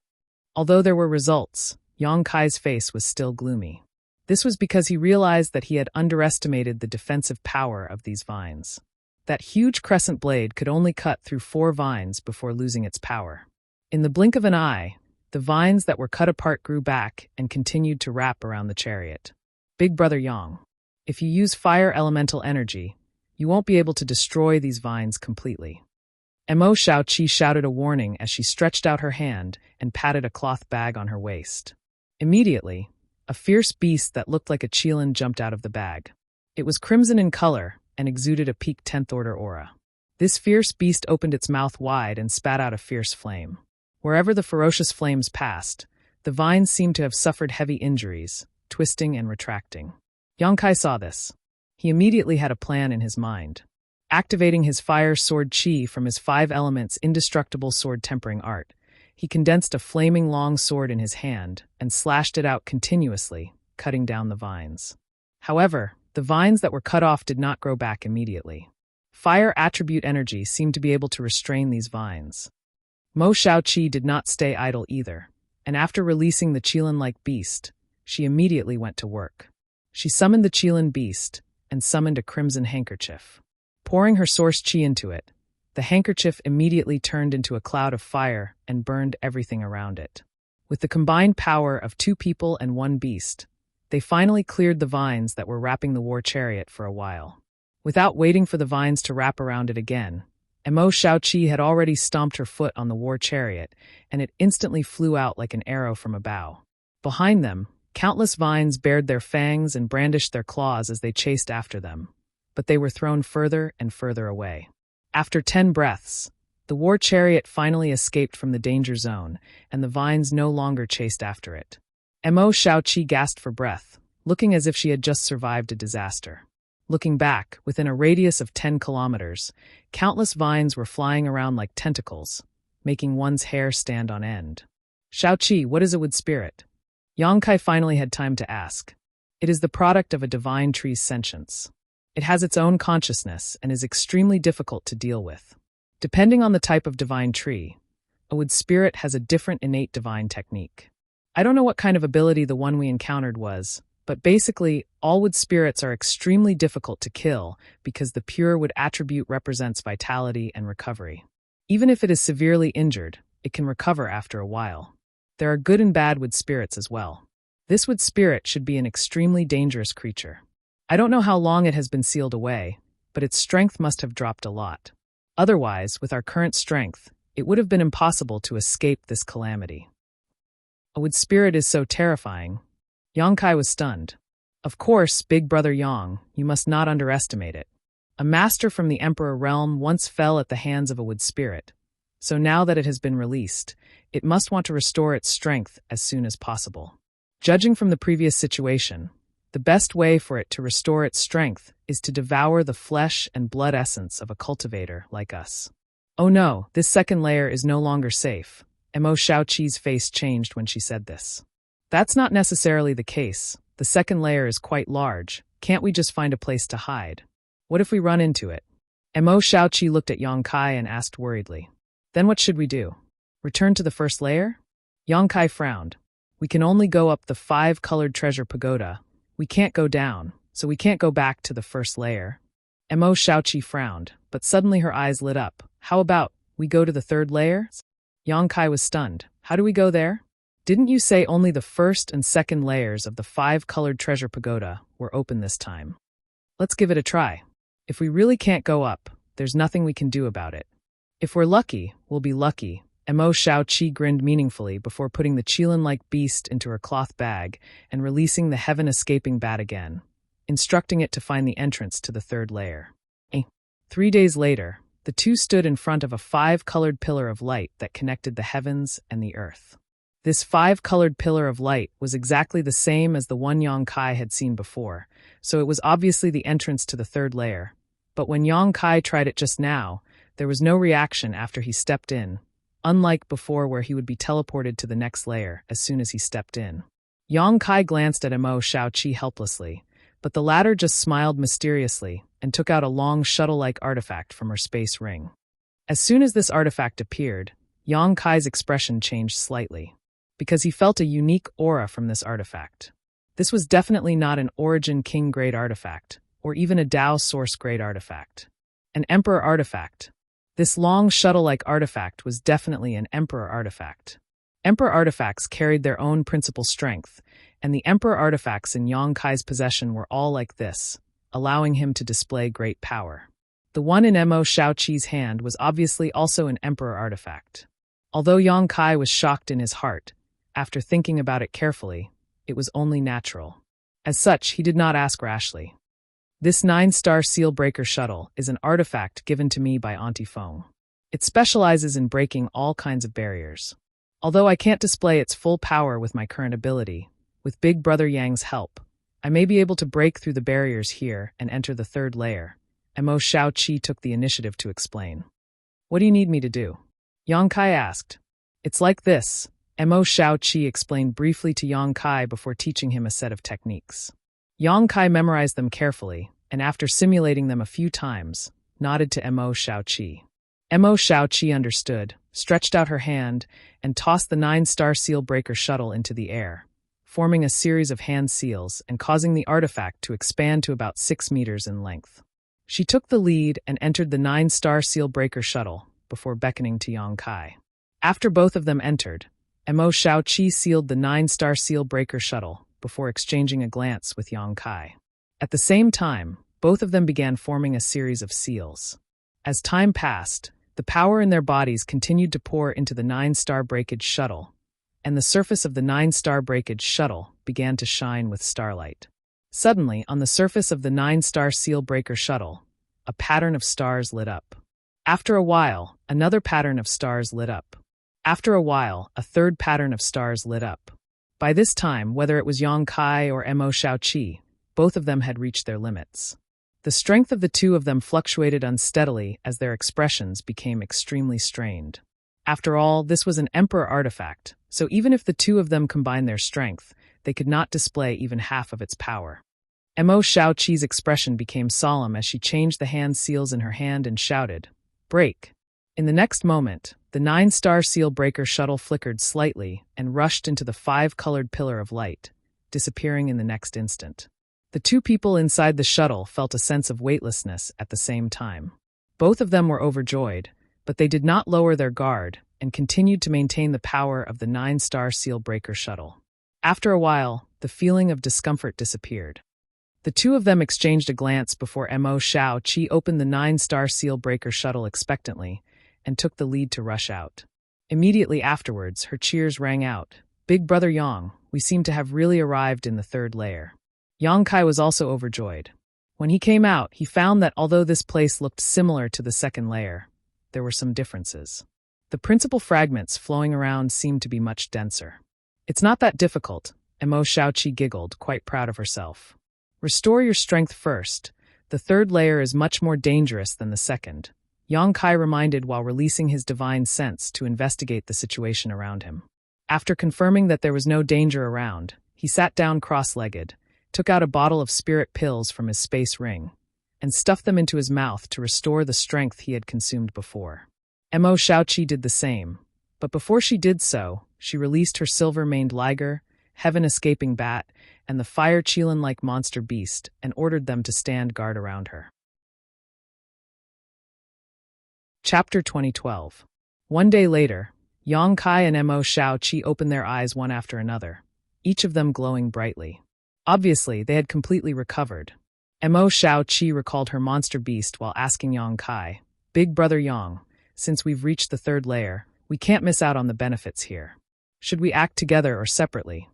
Although there were results, Yang Kai's face was still gloomy. This was because he realized that he had underestimated the defensive power of these vines. That huge crescent blade could only cut through 4 vines before losing its power. In the blink of an eye, the vines that were cut apart grew back and continued to wrap around the chariot. "Big Brother Yang, if you use fire elemental energy, you won't be able to destroy these vines completely." Mo Shaoqi shouted a warning as she stretched out her hand and patted a cloth bag on her waist. Immediately, a fierce beast that looked like a Qilin jumped out of the bag. It was crimson in color and exuded a peak 10th order aura. This fierce beast opened its mouth wide and spat out a fierce flame. Wherever the ferocious flames passed, the vines seemed to have suffered heavy injuries, twisting and retracting. Yang Kai saw this. He immediately had a plan in his mind. Activating his fire sword chi from his 5 elements indestructible sword tempering art, he condensed a flaming long sword in his hand and slashed it out continuously, cutting down the vines. However, the vines that were cut off did not grow back immediately. Fire attribute energy seemed to be able to restrain these vines. Mo Shaoqi did not stay idle either, and after releasing the Qilin-like beast, she immediately went to work. She summoned the Qilin beast and summoned a crimson handkerchief. Pouring her source chi into it, the handkerchief immediately turned into a cloud of fire and burned everything around it. With the combined power of 2 people and 1 beast, they finally cleared the vines that were wrapping the war chariot for a while. Without waiting for the vines to wrap around it again, Mo Shaoqi had already stomped her foot on the war chariot, and it instantly flew out like an arrow from a bow. Behind them, countless vines bared their fangs and brandished their claws as they chased after them, but they were thrown further and further away. After 10 breaths, the war chariot finally escaped from the danger zone, and the vines no longer chased after it. Mo Shaoqi gasped for breath, looking as if she had just survived a disaster. Looking back, within a radius of 10 kilometers, countless vines were flying around like tentacles, making one's hair stand on end. "Shaoqi, what is a wood spirit?" Yang Kai finally had time to ask. It is the product of a divine tree's sentience. It has its own consciousness and is extremely difficult to deal with. Depending on the type of divine tree, a wood spirit has a different innate divine technique. I don't know what kind of ability the one we encountered was, but basically, all wood spirits are extremely difficult to kill because the pure wood attribute represents vitality and recovery. Even if it is severely injured, it can recover after a while. There are good and bad wood spirits as well. This wood spirit should be an extremely dangerous creature. I don't know how long it has been sealed away, but its strength must have dropped a lot. Otherwise, with our current strength, it would have been impossible to escape this calamity. A wood spirit is so terrifying. Yang Kai was stunned. Of course, Big Brother Yang, you must not underestimate it. A master from the Emperor realm once fell at the hands of a wood spirit, so now that it has been released, it must want to restore its strength as soon as possible. Judging from the previous situation, the best way for it to restore its strength is to devour the flesh and blood essence of a cultivator like us. Oh no, this second layer is no longer safe. Mo Shaoqi's face changed when she said this. That's not necessarily the case. The second layer is quite large. Can't we just find a place to hide? What if we run into it? Mo Shaoqi looked at Yang Kai and asked worriedly. Then what should we do? Return to the first layer? Yang Kai frowned. We can only go up the 5-colored treasure pagoda. We can't go down, so we can't go back to the first layer. Mo Shaoqi frowned, but suddenly her eyes lit up. How about we go to the third layer? Yang Kai was stunned. How do we go there? Didn't you say only the first and second layers of the 5-colored treasure pagoda were open this time? Let's give it a try. If we really can't go up, there's nothing we can do about it. If we're lucky, we'll be lucky. Mo Shaoqi grinned meaningfully before putting the Qilin-like beast into her cloth bag and releasing the heaven-escaping bat again, instructing it to find the entrance to the third layer. 3 days later, the two stood in front of a 5-colored pillar of light that connected the heavens and the earth. This 5-colored pillar of light was exactly the same as the one Yang Kai had seen before, so it was obviously the entrance to the third layer. But when Yang Kai tried it just now, there was no reaction after he stepped in, unlike before where he would be teleported to the next layer as soon as he stepped in. Yang Kai glanced at Mo Shaoqi helplessly, but the latter just smiled mysteriously and took out a long shuttle-like artifact from her space ring. As soon as this artifact appeared, Yang Kai's expression changed slightly, because he felt a unique aura from this artifact. This was definitely not an Origin King-grade artifact, or even a Dao Source-grade artifact. An Emperor artifact. This long shuttle-like artifact was definitely an Emperor artifact. Emperor artifacts carried their own principal strength, and the Emperor artifacts in Yang Kai's possession were all like this, allowing him to display great power. The one in Mo Shaoqi's hand was obviously also an Emperor artifact. Although Yang Kai was shocked in his heart, after thinking about it carefully, it was only natural. As such, he did not ask rashly. This 9-star seal breaker shuttle is an artifact given to me by Auntie Feng. It specializes in breaking all kinds of barriers. Although I can't display its full power with my current ability, with Big Brother Yang's help, I may be able to break through the barriers here and enter the third layer. Mo Shaoqi took the initiative to explain. What do you need me to do? Yang Kai asked. It's like this. Mo Shaoqi explained briefly to Yang Kai before teaching him a set of techniques. Yang Kai memorized them carefully, and after simulating them a few times, nodded to Mo Shaoqi. Mo Shaoqi understood, stretched out her hand, and tossed the 9-star seal breaker shuttle into the air, forming a series of hand seals and causing the artifact to expand to about 6 meters in length. She took the lead and entered the 9-star seal breaker shuttle before beckoning to Yang Kai. After both of them entered, Mo Shaoqi sealed the 9-star seal breaker shuttle before exchanging a glance with Yang Kai. At the same time, both of them began forming a series of seals. As time passed, the power in their bodies continued to pour into the 9-star breakage shuttle, and the surface of the 9-star breakage shuttle began to shine with starlight. Suddenly, on the surface of the 9-star seal breaker shuttle, a pattern of stars lit up. After a while, another pattern of stars lit up. After a while, a third pattern of stars lit up. By this time, whether it was Yang Kai or Mo Shaoqi, both of them had reached their limits. The strength of the two of them fluctuated unsteadily as their expressions became extremely strained. After all, this was an Emperor artifact, so even if the two of them combined their strength, they could not display even half of its power. Mo Shaoqi's expression became solemn as she changed the hand seals in her hand and shouted, "Break!" In the next moment, the 9-star seal breaker shuttle flickered slightly and rushed into the 5-colored pillar of light, disappearing in the next instant. The two people inside the shuttle felt a sense of weightlessness at the same time. Both of them were overjoyed, but they did not lower their guard and continued to maintain the power of the 9-star seal breaker shuttle. After a while, the feeling of discomfort disappeared. The two of them exchanged a glance before Mo Shaoqi opened the 9-star seal breaker shuttle expectantly and took the lead to rush out. Immediately afterwards, her cheers rang out. "Big Brother Yang, we seem to have really arrived in the third layer." Yang Kai was also overjoyed. When he came out, he found that although this place looked similar to the second layer, there were some differences. The principal fragments flowing around seemed to be much denser. "It's not that difficult," Mo Shaoqi giggled, quite proud of herself. "Restore your strength first. The third layer is much more dangerous than the second," Yang Kai reminded while releasing his divine sense to investigate the situation around him. After confirming that there was no danger around, he sat down cross-legged, took out a bottle of spirit pills from his space ring, and stuffed them into his mouth to restore the strength he had consumed before. Mo Shaoqi did the same, but before she did so, she released her silver-maned liger, heaven-escaping bat, and the fire-Qilin-like monster beast and ordered them to stand guard around her. Chapter 2012. One day later, Yang Kai and Mo Xiaoqi opened their eyes one after another, each of them glowing brightly. Obviously, they had completely recovered. Mo Xiaoqi recalled her monster beast while asking Yang Kai, "Big brother Yang, since we've reached the third layer, we can't miss out on the benefits here. Should we act together or separately?"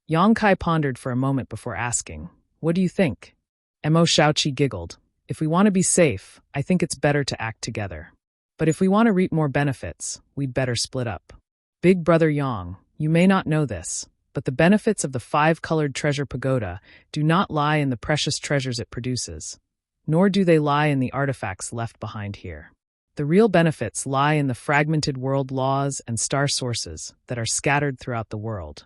Yang Kai pondered for a moment before asking, "What do you think?" Mo Xiaoqi giggled, "If we want to be safe, I think it's better to act together. But if we want to reap more benefits, we'd better split up. Big brother Yang, you may not know this, but the benefits of the 5-colored treasure pagoda do not lie in the precious treasures it produces, nor do they lie in the artifacts left behind here. The real benefits lie in the fragmented world laws and star sources that are scattered throughout the world."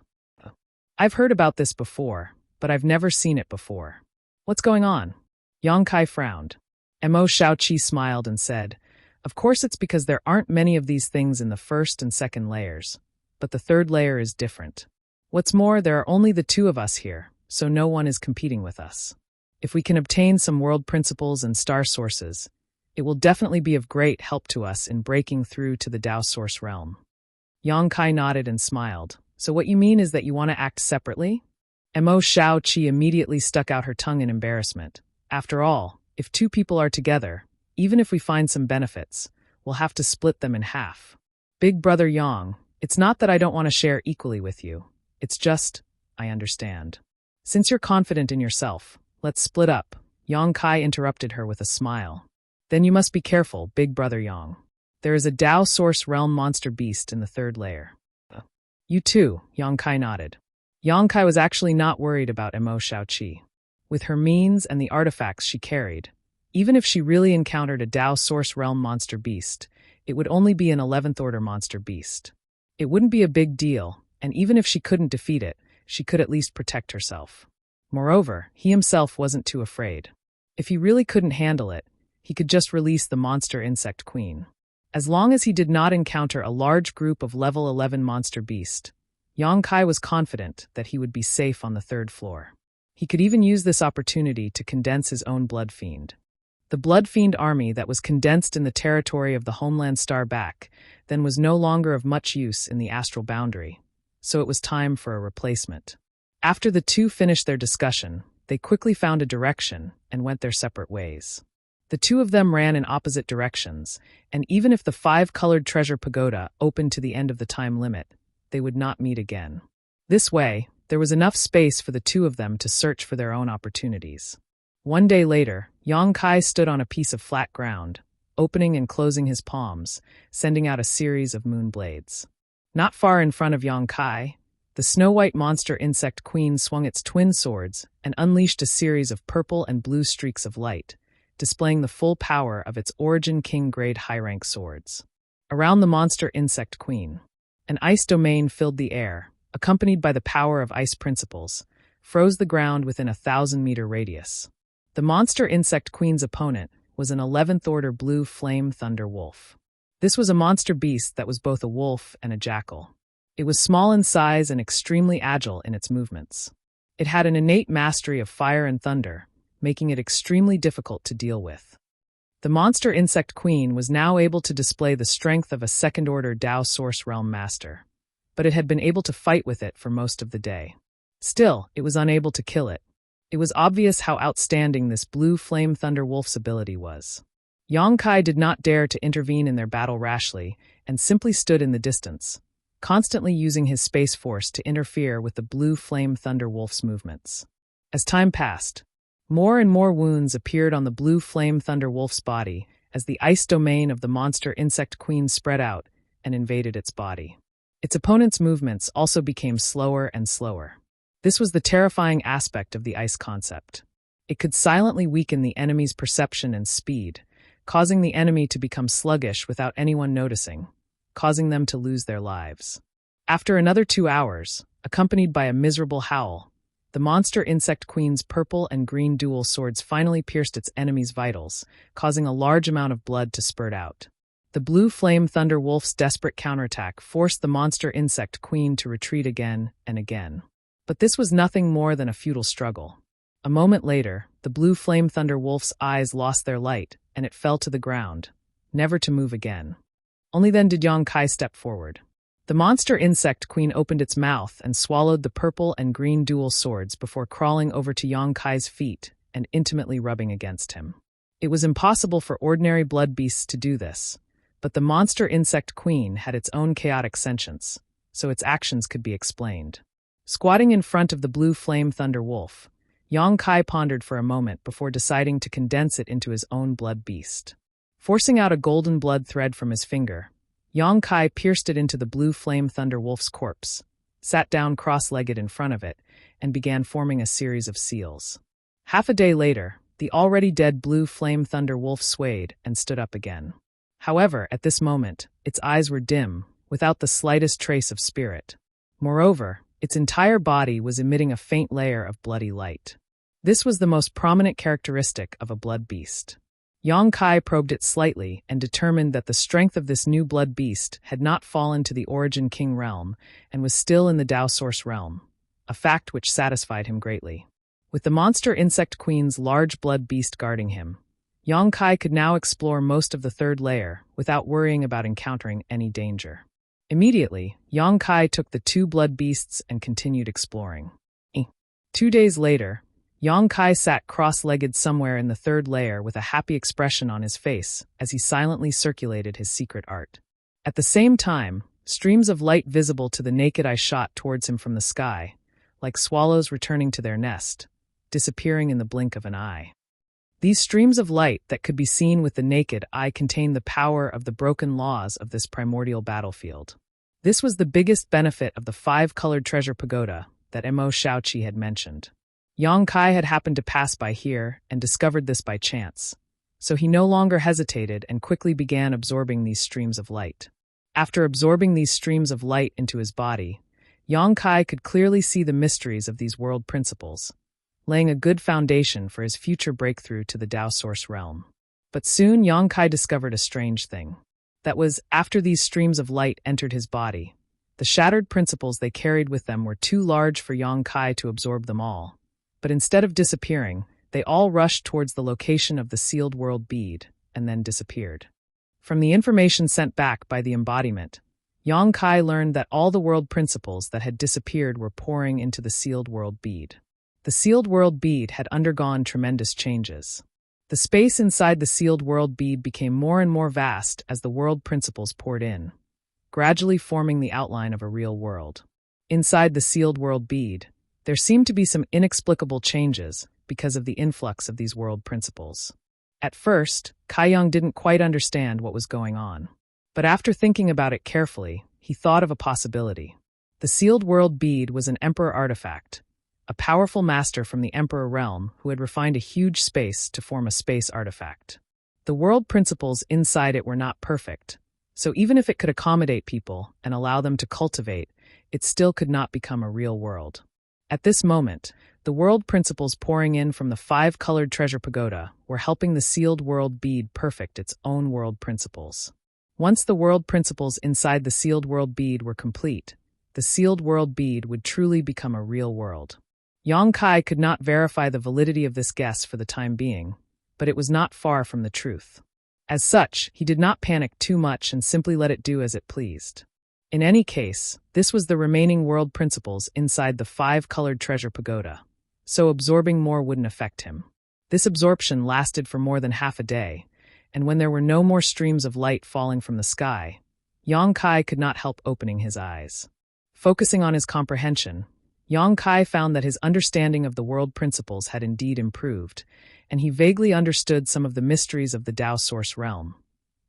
"I've heard about this before, but I've never seen it before. What's going on?" Yang Kai frowned. Mo Xiaoqi smiled and said, "Of course it's because there aren't many of these things in the first and second layers, but the third layer is different. What's more, there are only the two of us here, so no one is competing with us. If we can obtain some world principles and star sources, it will definitely be of great help to us in breaking through to the Tao Source realm." Yang Kai nodded and smiled. "So what you mean is that you want to act separately?" Mo Xiaoqi immediately stuck out her tongue in embarrassment. "After all, if two people are together, even if we find some benefits, we'll have to split them in half. Big brother Yang, it's not that I don't want to share equally with you. It's just, I understand. Since you're confident in yourself, let's split up." Yang Kai interrupted her with a smile. "Then you must be careful, big brother Yang. There is a Tao Source realm monster beast in the third layer." "You too," Yang Kai nodded. Yang Kai was actually not worried about Mo Xiaoqi. With her means and the artifacts she carried, even if she really encountered a Tao Source realm monster beast, it would only be an 11th order monster beast. It wouldn't be a big deal, and even if she couldn't defeat it, she could at least protect herself. Moreover, he himself wasn't too afraid. If he really couldn't handle it, he could just release the monster insect queen. As long as he did not encounter a large group of level 11 monster beast, Yang Kai was confident that he would be safe on the third floor. He could even use this opportunity to condense his own blood fiend. The blood fiend army that was condensed in the territory of the homeland star back then was no longer of much use in the astral boundary, so it was time for a replacement. After the two finished their discussion, they quickly found a direction and went their separate ways. The two of them ran in opposite directions, and even if the 5-colored treasure pagoda opened to the end of the time limit, they would not meet again. This way, there was enough space for the two of them to search for their own opportunities. One day later, Yang Kai stood on a piece of flat ground, opening and closing his palms, sending out a series of moon blades. Not far in front of Yang Kai, the snow-white monster insect queen swung its twin swords and unleashed a series of purple and blue streaks of light, displaying the full power of its Origin King-grade high-rank swords. Around the monster insect queen, an ice domain filled the air, accompanied by the power of ice principles, froze the ground within a 1,000-meter radius. The monster insect queen's opponent was an 11th order blue flame thunder wolf. This was a monster beast that was both a wolf and a jackal. It was small in size and extremely agile in its movements. It had an innate mastery of fire and thunder, making it extremely difficult to deal with. The monster insect queen was now able to display the strength of a second-order Tao Source realm master, but it had been able to fight with it for most of the day. Still, it was unable to kill it. It was obvious how outstanding this blue flame thunder wolf's ability was. Yang Kai did not dare to intervene in their battle rashly and simply stood in the distance, constantly using his space force to interfere with the blue flame thunder wolf's movements. As time passed, more and more wounds appeared on the blue flame thunder wolf's body as the ice domain of the monster insect queen spread out and invaded its body. Its opponent's movements also became slower and slower. This was the terrifying aspect of the ice concept. It could silently weaken the enemy's perception and speed, causing the enemy to become sluggish without anyone noticing, causing them to lose their lives. After another 2 hours, accompanied by a miserable howl, the monster insect queen's purple and green dual swords finally pierced its enemy's vitals, causing a large amount of blood to spurt out. The blue flame thunder wolf's desperate counterattack forced the monster insect queen to retreat again and again. But this was nothing more than a futile struggle. A moment later, the blue flame thunder wolf's eyes lost their light, and it fell to the ground, never to move again. Only then did Yang Kai step forward. The monster insect queen opened its mouth and swallowed the purple and green dual swords before crawling over to Yang Kai's feet and intimately rubbing against him. It was impossible for ordinary blood beasts to do this, but the monster insect queen had its own chaotic sentience, so its actions could be explained. Squatting in front of the blue flame thunder wolf, Yang Kai pondered for a moment before deciding to condense it into his own blood beast. Forcing out a golden blood thread from his finger, Yang Kai pierced it into the blue flame thunder wolf's corpse, sat down cross-legged in front of it, and began forming a series of seals. Half a day later, the already dead blue flame thunder wolf swayed and stood up again. However, at this moment, its eyes were dim, without the slightest trace of spirit. Moreover, its entire body was emitting a faint layer of bloody light. This was the most prominent characteristic of a blood beast. Yang Kai probed it slightly and determined that the strength of this new blood beast had not fallen to the Origin King realm and was still in the Tao Source realm, a fact which satisfied him greatly. With the monster insect queen's large blood beast guarding him, Yang Kai could now explore most of the third layer without worrying about encountering any danger. Immediately, Yang Kai took the two blood beasts and continued exploring. 2 days later, Yang Kai sat cross-legged somewhere in the third layer with a happy expression on his face as he silently circulated his secret art. At the same time, streams of light visible to the naked eye shot towards him from the sky, like swallows returning to their nest, disappearing in the blink of an eye. These streams of light that could be seen with the naked eye contained the power of the broken laws of this primordial battlefield. This was the biggest benefit of the 5-colored treasure pagoda that Mo Shaoqi had mentioned. Yang Kai had happened to pass by here and discovered this by chance, so he no longer hesitated and quickly began absorbing these streams of light. After absorbing these streams of light into his body, Yang Kai could clearly see the mysteries of these world principles, laying a good foundation for his future breakthrough to the Tao Source realm. But soon Yang Kai discovered a strange thing. That was, after these streams of light entered his body, the shattered principles they carried with them were too large for Yang Kai to absorb them all. But instead of disappearing, they all rushed towards the location of the sealed world bead, and then disappeared. From the information sent back by the embodiment, Yang Kai learned that all the world principles that had disappeared were pouring into the sealed world bead. The sealed world bead had undergone tremendous changes. The space inside the sealed world bead became more and more vast as the world principles poured in, gradually forming the outline of a real world. Inside the sealed world bead, there seemed to be some inexplicable changes because of the influx of these world principles. At first, Kai Yang didn't quite understand what was going on. But after thinking about it carefully, he thought of a possibility. The sealed world bead was an emperor artifact, a powerful master from the emperor realm who had refined a huge space to form a space artifact. The world principles inside it were not perfect, so even if it could accommodate people and allow them to cultivate, it still could not become a real world. At this moment, the world principles pouring in from the 5-colored treasure pagoda were helping the sealed world bead perfect its own world principles. Once the world principles inside the sealed world bead were complete, the sealed world bead would truly become a real world. Yang Kai could not verify the validity of this guess for the time being, but it was not far from the truth. As such, he did not panic too much and simply let it do as it pleased. In any case, this was the remaining world principles inside the 5-colored treasure pagoda, so absorbing more wouldn't affect him. This absorption lasted for more than half a day, and when there were no more streams of light falling from the sky, Yang Kai could not help opening his eyes. Focusing on his comprehension, Yang Kai found that his understanding of the world principles had indeed improved, and he vaguely understood some of the mysteries of the Tao Source realm.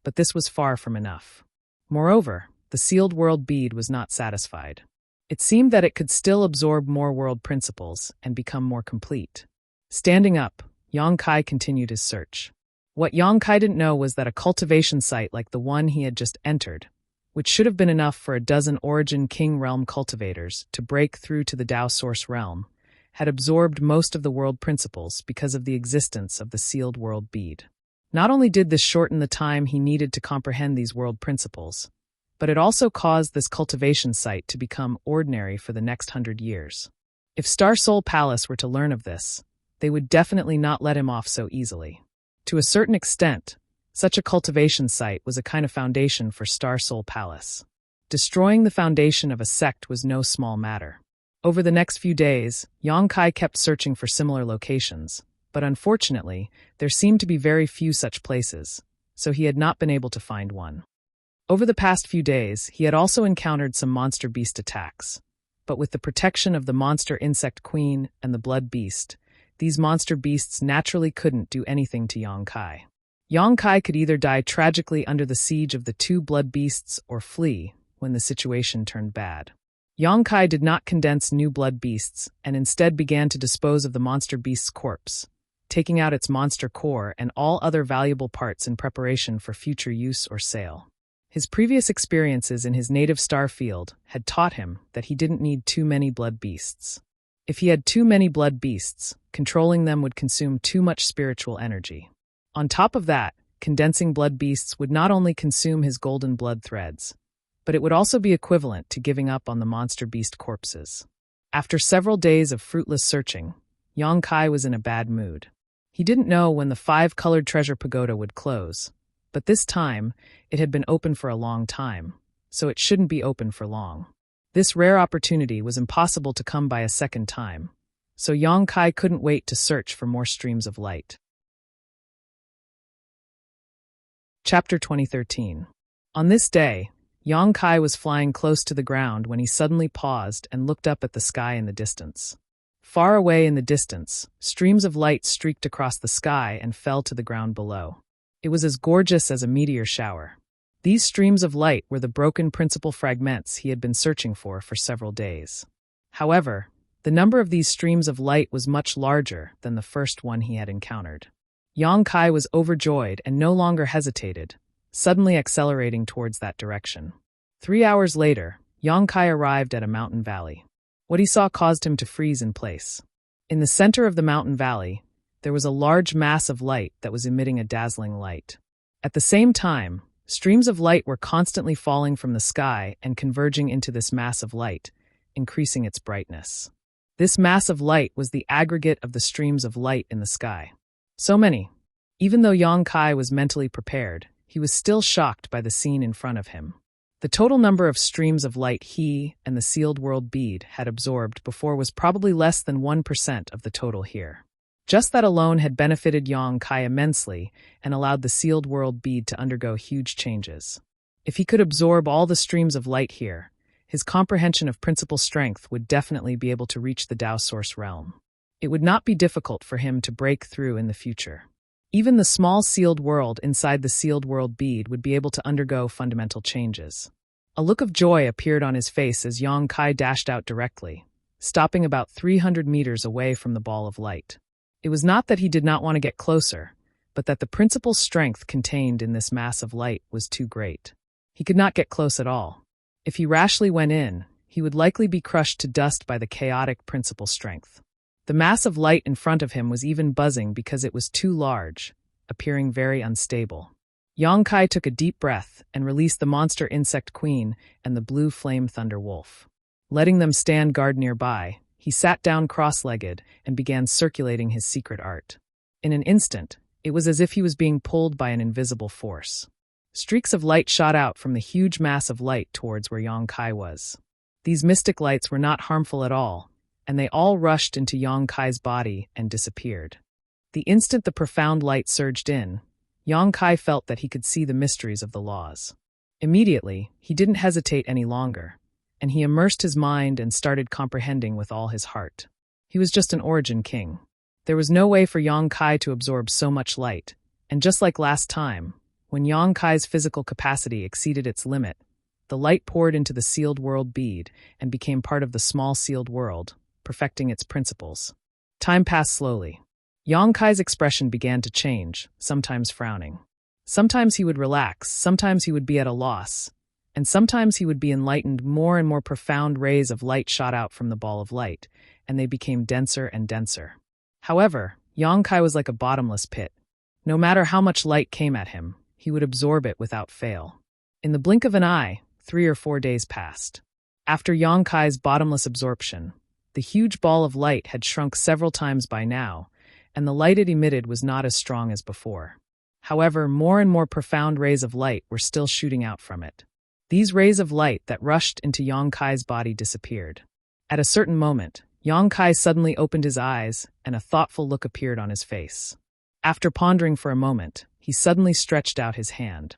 But this was far from enough. Moreover, the sealed world bead was not satisfied. It seemed that it could still absorb more world principles and become more complete. Standing up, Yang Kai continued his search. What Yang Kai didn't know was that a cultivation site like the one he had just entered, which should have been enough for a dozen Origin King realm cultivators to break through to the Tao Source realm, had absorbed most of the world principles because of the existence of the sealed world bead. Not only did this shorten the time he needed to comprehend these world principles, but it also caused this cultivation site to become ordinary for the next 100 years. If Star Soul Palace were to learn of this, they would definitely not let him off so easily. To a certain extent, such a cultivation site was a kind of foundation for Star Soul Palace. Destroying the foundation of a sect was no small matter. Over the next few days, Yongkai kept searching for similar locations, but unfortunately, there seemed to be very few such places, so he had not been able to find one. Over the past few days, he had also encountered some monster beast attacks, but with the protection of the monster insect queen and the blood beast, these monster beasts naturally couldn't do anything to Yongkai. Yongkai could either die tragically under the siege of the two blood beasts or flee when the situation turned bad. Yongkai did not condense new blood beasts and instead began to dispose of the monster beast's corpse, taking out its monster core and all other valuable parts in preparation for future use or sale. His previous experiences in his native star field had taught him that he didn't need too many blood beasts. If he had too many blood beasts, controlling them would consume too much spiritual energy. On top of that, condensing blood beasts would not only consume his golden blood threads, but it would also be equivalent to giving up on the monster beast corpses. After several days of fruitless searching, Yongkai was in a bad mood. He didn't know when the 5-colored treasure pagoda would close, but this time it had been open for a long time, so it shouldn't be open for long. This rare opportunity was impossible to come by a second time, so Yongkai couldn't wait to search for more streams of light. Chapter 2013. On this day, Yongkai was flying close to the ground when he suddenly paused and looked up at the sky in the distance. Far away in the distance, streams of light streaked across the sky and fell to the ground below. It was as gorgeous as a meteor shower. These streams of light were the broken principal fragments he had been searching for several days. However, the number of these streams of light was much larger than the first one he had encountered. Yongkai was overjoyed and no longer hesitated, suddenly accelerating towards that direction. 3 hours later, Yongkai arrived at a mountain valley. What he saw caused him to freeze in place. In the center of the mountain valley, there was a large mass of light that was emitting a dazzling light. At the same time, streams of light were constantly falling from the sky and converging into this mass of light, increasing its brightness. This mass of light was the aggregate of the streams of light in the sky. So many. Even though Yongkai was mentally prepared, he was still shocked by the scene in front of him. The total number of streams of light he and the sealed world bead had absorbed before was probably less than 1% of the total here. Just that alone had benefited Yongkai immensely and allowed the sealed world bead to undergo huge changes. If he could absorb all the streams of light here, his comprehension of principal strength would definitely be able to reach the Tao Source realm. It would not be difficult for him to break through in the future. Even the small sealed world inside the sealed world bead would be able to undergo fundamental changes. A look of joy appeared on his face as Yongkai dashed out directly, stopping about 300 meters away from the ball of light. It was not that he did not want to get closer, but that the principal strength contained in this mass of light was too great. He could not get close at all. If he rashly went in, he would likely be crushed to dust by the chaotic principal strength. The mass of light in front of him was even buzzing because it was too large, appearing very unstable. Yongkai took a deep breath and released the monster insect queen and the blue flame thunder wolf. Letting them stand guard nearby, he sat down cross-legged and began circulating his secret art. In an instant, it was as if he was being pulled by an invisible force. Streaks of light shot out from the huge mass of light towards where Yongkai was. These mystic lights were not harmful at all, and they all rushed into Yongkai's body and disappeared. The instant the profound light surged in, Yongkai felt that he could see the mysteries of the laws. Immediately, he didn't hesitate any longer, and he immersed his mind and started comprehending with all his heart. He was just an origin king. There was no way for Yongkai to absorb so much light, and just like last time, when Yongkai's physical capacity exceeded its limit, the light poured into the sealed world bead and became part of the small sealed world, perfecting its principles. Time passed slowly. Yongkai's expression began to change, sometimes frowning. Sometimes he would relax, sometimes he would be at a loss, and sometimes he would be enlightened. More and more profound rays of light shot out from the ball of light, and they became denser and denser. However, Yongkai was like a bottomless pit. No matter how much light came at him, he would absorb it without fail. In the blink of an eye, 3 or 4 days passed. After Yongkai's bottomless absorption, The huge ball of light had shrunk several times by now, and the light it emitted was not as strong as before. However, more and more profound rays of light were still shooting out from it. These rays of light that rushed into Yang Kai's body disappeared. At a certain moment, Yang Kai suddenly opened his eyes, and a thoughtful look appeared on his face. After pondering for a moment, he suddenly stretched out his hand,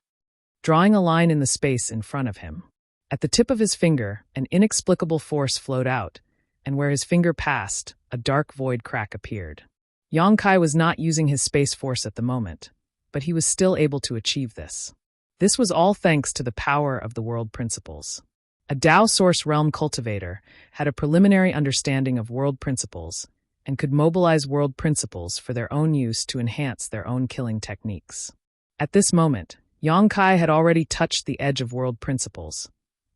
drawing a line in the space in front of him. At the tip of his finger, an inexplicable force flowed out, and where his finger passed, a dark void crack appeared. Yang Kai was not using his space force at the moment, but he was still able to achieve this. This was all thanks to the power of the world principles. A Tao Source Realm cultivator had a preliminary understanding of world principles and could mobilize world principles for their own use to enhance their own killing techniques. At this moment, Yang Kai had already touched the edge of world principles,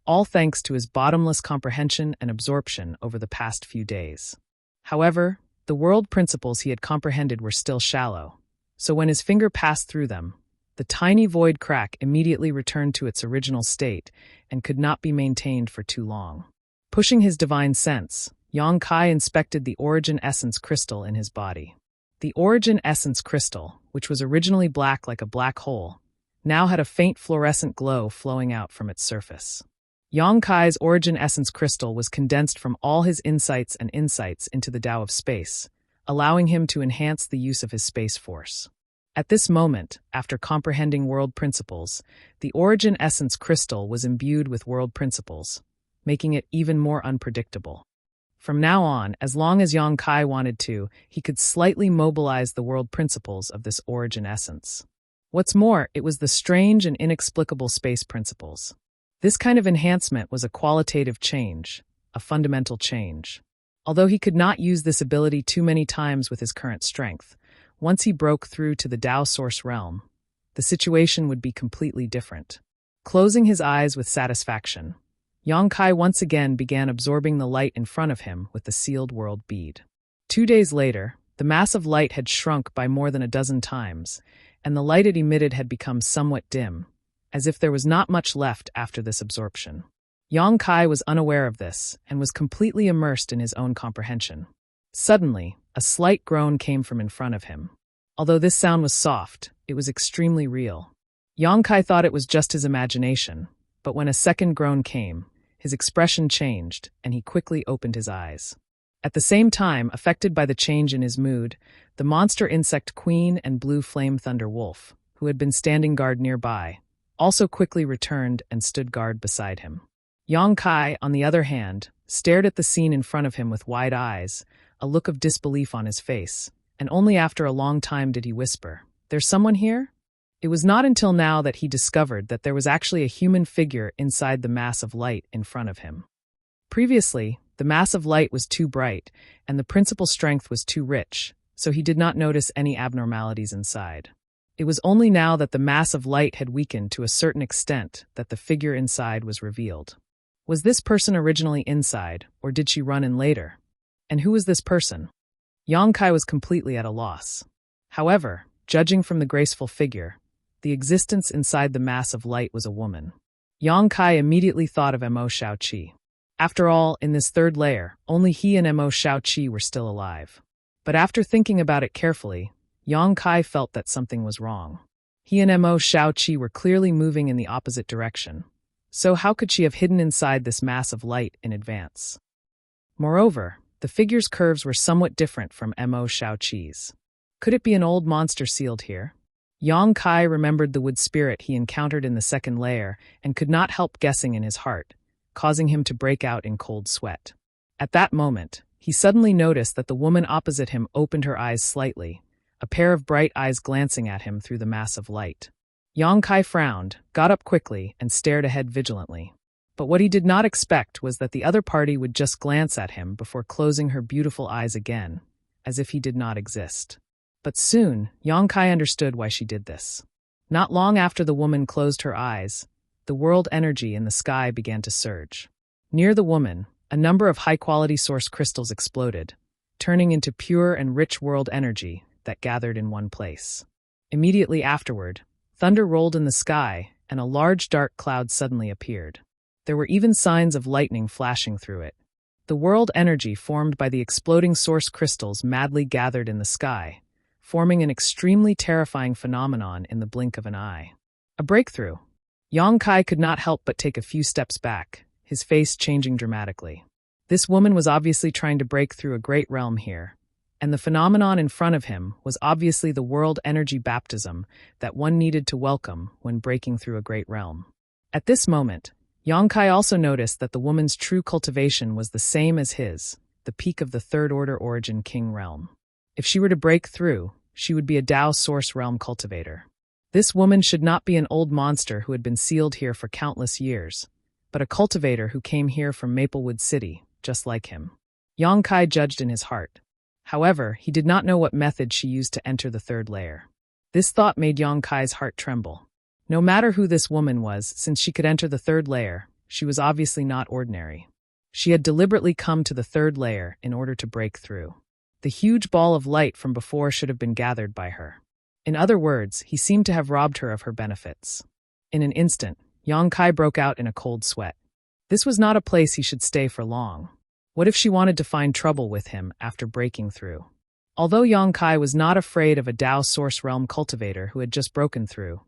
all thanks to his bottomless comprehension and absorption over the past few days. However, the world principles he had comprehended were still shallow, so when his finger passed through them, the tiny void crack immediately returned to its original state and could not be maintained for too long. Pushing his divine sense, Yang Kai inspected the origin essence crystal in his body. The origin essence crystal, which was originally black like a black hole, now had a faint fluorescent glow flowing out from its surface. Yang Kai's origin essence crystal was condensed from all his insights into the Tao of space, allowing him to enhance the use of his space force. At this moment, after comprehending world principles, the origin essence crystal was imbued with world principles, making it even more unpredictable. From now on, as long as Yang Kai wanted to, he could slightly mobilize the world principles of this origin essence. What's more, it was the strange and inexplicable space principles. This kind of enhancement was a qualitative change, a fundamental change. Although he could not use this ability too many times with his current strength, once he broke through to the Tao Source realm, the situation would be completely different. Closing his eyes with satisfaction, Yang Kai once again began absorbing the light in front of him with the sealed world bead. 2 days later, the mass of light had shrunk by more than a dozen times, and the light it emitted had become somewhat dim, as if there was not much left after this absorption. Yang Kai was unaware of this and was completely immersed in his own comprehension. Suddenly, a slight groan came from in front of him. Although this sound was soft, it was extremely real. Yang Kai thought it was just his imagination, but when a second groan came, his expression changed, and he quickly opened his eyes. At the same time, affected by the change in his mood, the monster insect queen and blue flame thunder wolf, who had been standing guard nearby, also quickly returned and stood guard beside him. Yang Kai, on the other hand, stared at the scene in front of him with wide eyes, a look of disbelief on his face, and only after a long time did he whisper, "There's someone here?" It was not until now that he discovered that there was actually a human figure inside the mass of light in front of him. Previously, the mass of light was too bright, and the principal strength was too rich, so he did not notice any abnormalities inside. It was only now that the mass of light had weakened to a certain extent that the figure inside was revealed. Was this person originally inside, or did she run in later? And who was this person? Yang Kai was completely at a loss. However, judging from the graceful figure, the existence inside the mass of light was a woman. Yang Kai immediately thought of Mo Shaoqi. After all, in this third layer, only he and Mo Shaoqi were still alive. But after thinking about it carefully, Yang Kai felt that something was wrong. He and Mo Shaoqi were clearly moving in the opposite direction. So how could she have hidden inside this mass of light in advance? Moreover, the figure's curves were somewhat different from Mo Shaoqi's. Could it be an old monster sealed here? Yang Kai remembered the wood spirit he encountered in the second layer and could not help guessing in his heart, causing him to break out in cold sweat. At that moment, he suddenly noticed that the woman opposite him opened her eyes slightly, a pair of bright eyes glancing at him through the mass of light. Yang Kai frowned, got up quickly, and stared ahead vigilantly. But what he did not expect was that the other party would just glance at him before closing her beautiful eyes again, as if he did not exist. But soon, Yang Kai understood why she did this. Not long after the woman closed her eyes, the world energy in the sky began to surge. Near the woman, a number of high-quality source crystals exploded, turning into pure and rich world energy that gathered in one place. Immediately afterward, thunder rolled in the sky, and a large dark cloud suddenly appeared. There were even signs of lightning flashing through it. The world energy formed by the exploding source crystals madly gathered in the sky, forming an extremely terrifying phenomenon in the blink of an eye. A breakthrough. Yang Kai could not help but take a few steps back, his face changing dramatically. This woman was obviously trying to break through a great realm here, and the phenomenon in front of him was obviously the world energy baptism that one needed to welcome when breaking through a great realm. At this moment, Yang Kai also noticed that the woman's true cultivation was the same as his, the peak of the third-order origin king realm. If she were to break through, she would be a Tao source realm cultivator. This woman should not be an old monster who had been sealed here for countless years, but a cultivator who came here from Maplewood City, just like him. Yang Kai judged in his heart. However, he did not know what method she used to enter the third layer. This thought made Yang Kai's heart tremble. No matter who this woman was, since she could enter the third layer, she was obviously not ordinary. She had deliberately come to the third layer in order to break through. The huge ball of light from before should have been gathered by her. In other words, he seemed to have robbed her of her benefits. In an instant, Yang Kai broke out in a cold sweat. This was not a place he should stay for long. What if she wanted to find trouble with him after breaking through? Although Yang Kai was not afraid of a Tao source realm cultivator who had just broken through,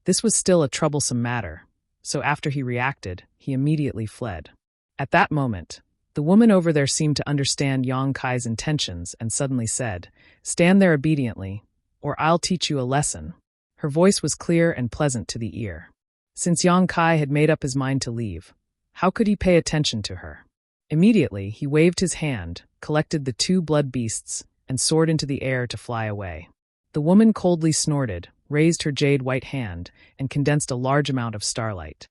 this was still a troublesome matter, so after he reacted, he immediately fled. At that moment, the woman over there seemed to understand Yang Kai's intentions and suddenly said, "Stand there obediently, or I'll teach you a lesson." Her voice was clear and pleasant to the ear. Since Yang Kai had made up his mind to leave, how could he pay attention to her? Immediately, he waved his hand, collected the two blood beasts, and soared into the air to fly away. The woman coldly snorted, raised her jade-white hand, and condensed a large amount of starlight.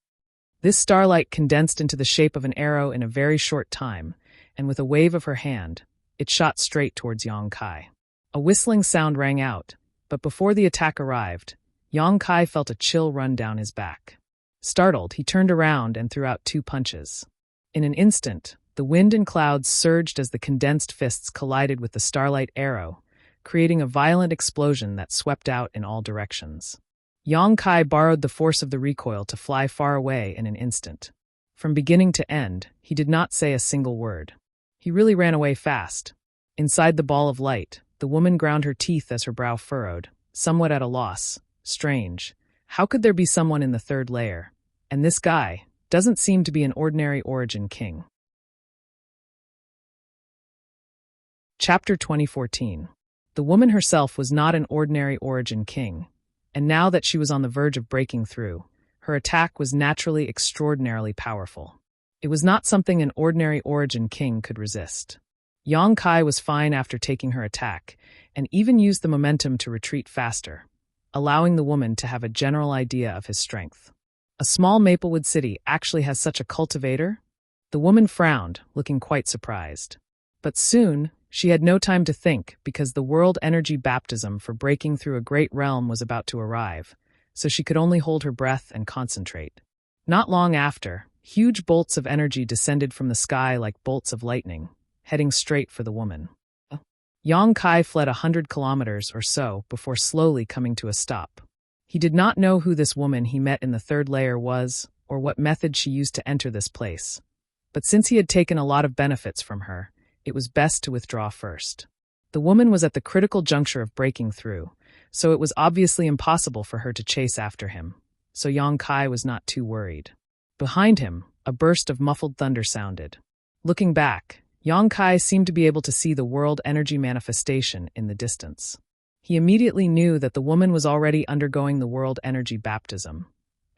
This starlight condensed into the shape of an arrow in a very short time, and with a wave of her hand, it shot straight towards Yang Kai. A whistling sound rang out, but before the attack arrived, Yang Kai felt a chill run down his back. Startled, he turned around and threw out two punches. In an instant, the wind and clouds surged as the condensed fists collided with the starlight arrow, creating a violent explosion that swept out in all directions. Yang Kai borrowed the force of the recoil to fly far away in an instant. From beginning to end, he did not say a single word. He really ran away fast. Inside the ball of light, the woman ground her teeth as her brow furrowed, somewhat at a loss. Strange. How could there be someone in the third layer? And this guy doesn't seem to be an ordinary origin king. Chapter 2014. The woman herself was not an ordinary origin king, and now that she was on the verge of breaking through, her attack was naturally extraordinarily powerful. It was not something an ordinary origin king could resist. Yang Kai was fine after taking her attack, and even used the momentum to retreat faster, allowing the woman to have a general idea of his strength. A small Maplewood city actually has such a cultivator? The woman frowned, looking quite surprised. But soon, she had no time to think because the world energy baptism for breaking through a great realm was about to arrive, so she could only hold her breath and concentrate. Not long after, huge bolts of energy descended from the sky like bolts of lightning, heading straight for the woman. Yang Kai fled 100 kilometers or so before slowly coming to a stop. He did not know who this woman he met in the third layer was or what method she used to enter this place, but since he had taken a lot of benefits from her, it was best to withdraw first. The woman was at the critical juncture of breaking through, so it was obviously impossible for her to chase after him, so Yang Kai was not too worried. Behind him, a burst of muffled thunder sounded. Looking back, Yang Kai seemed to be able to see the world energy manifestation in the distance. He immediately knew that the woman was already undergoing the world energy baptism,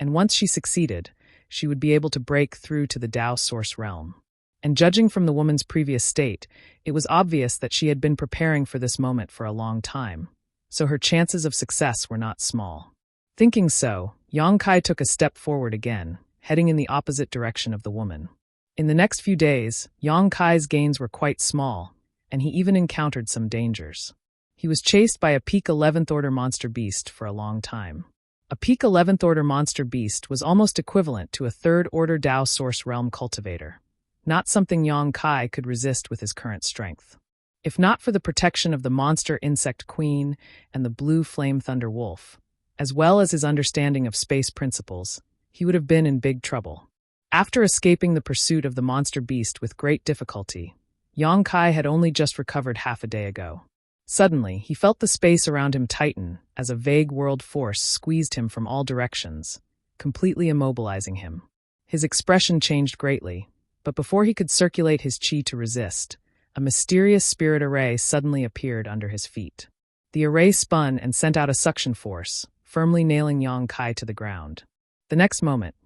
and once she succeeded, she would be able to break through to the Tao source realm. And judging from the woman's previous state, it was obvious that she had been preparing for this moment for a long time, so her chances of success were not small. Thinking so, Yang Kai took a step forward again, heading in the opposite direction of the woman. In the next few days, Yang Kai's gains were quite small, and he even encountered some dangers. He was chased by a peak 11th order monster beast for a long time. A peak 11th order monster beast was almost equivalent to a third order Tao source realm cultivator. Not something Yang Kai could resist with his current strength. If not for the protection of the monster insect queen and the blue flame thunder wolf, as well as his understanding of space principles, he would have been in big trouble. After escaping the pursuit of the monster beast with great difficulty, Yang Kai had only just recovered half a day ago. Suddenly, he felt the space around him tighten as a vague world force squeezed him from all directions, completely immobilizing him. His expression changed greatly, but before he could circulate his chi to resist, a mysterious spirit array suddenly appeared under his feet. The array spun and sent out a suction force, firmly nailing Yang Kai to the ground. The next moment,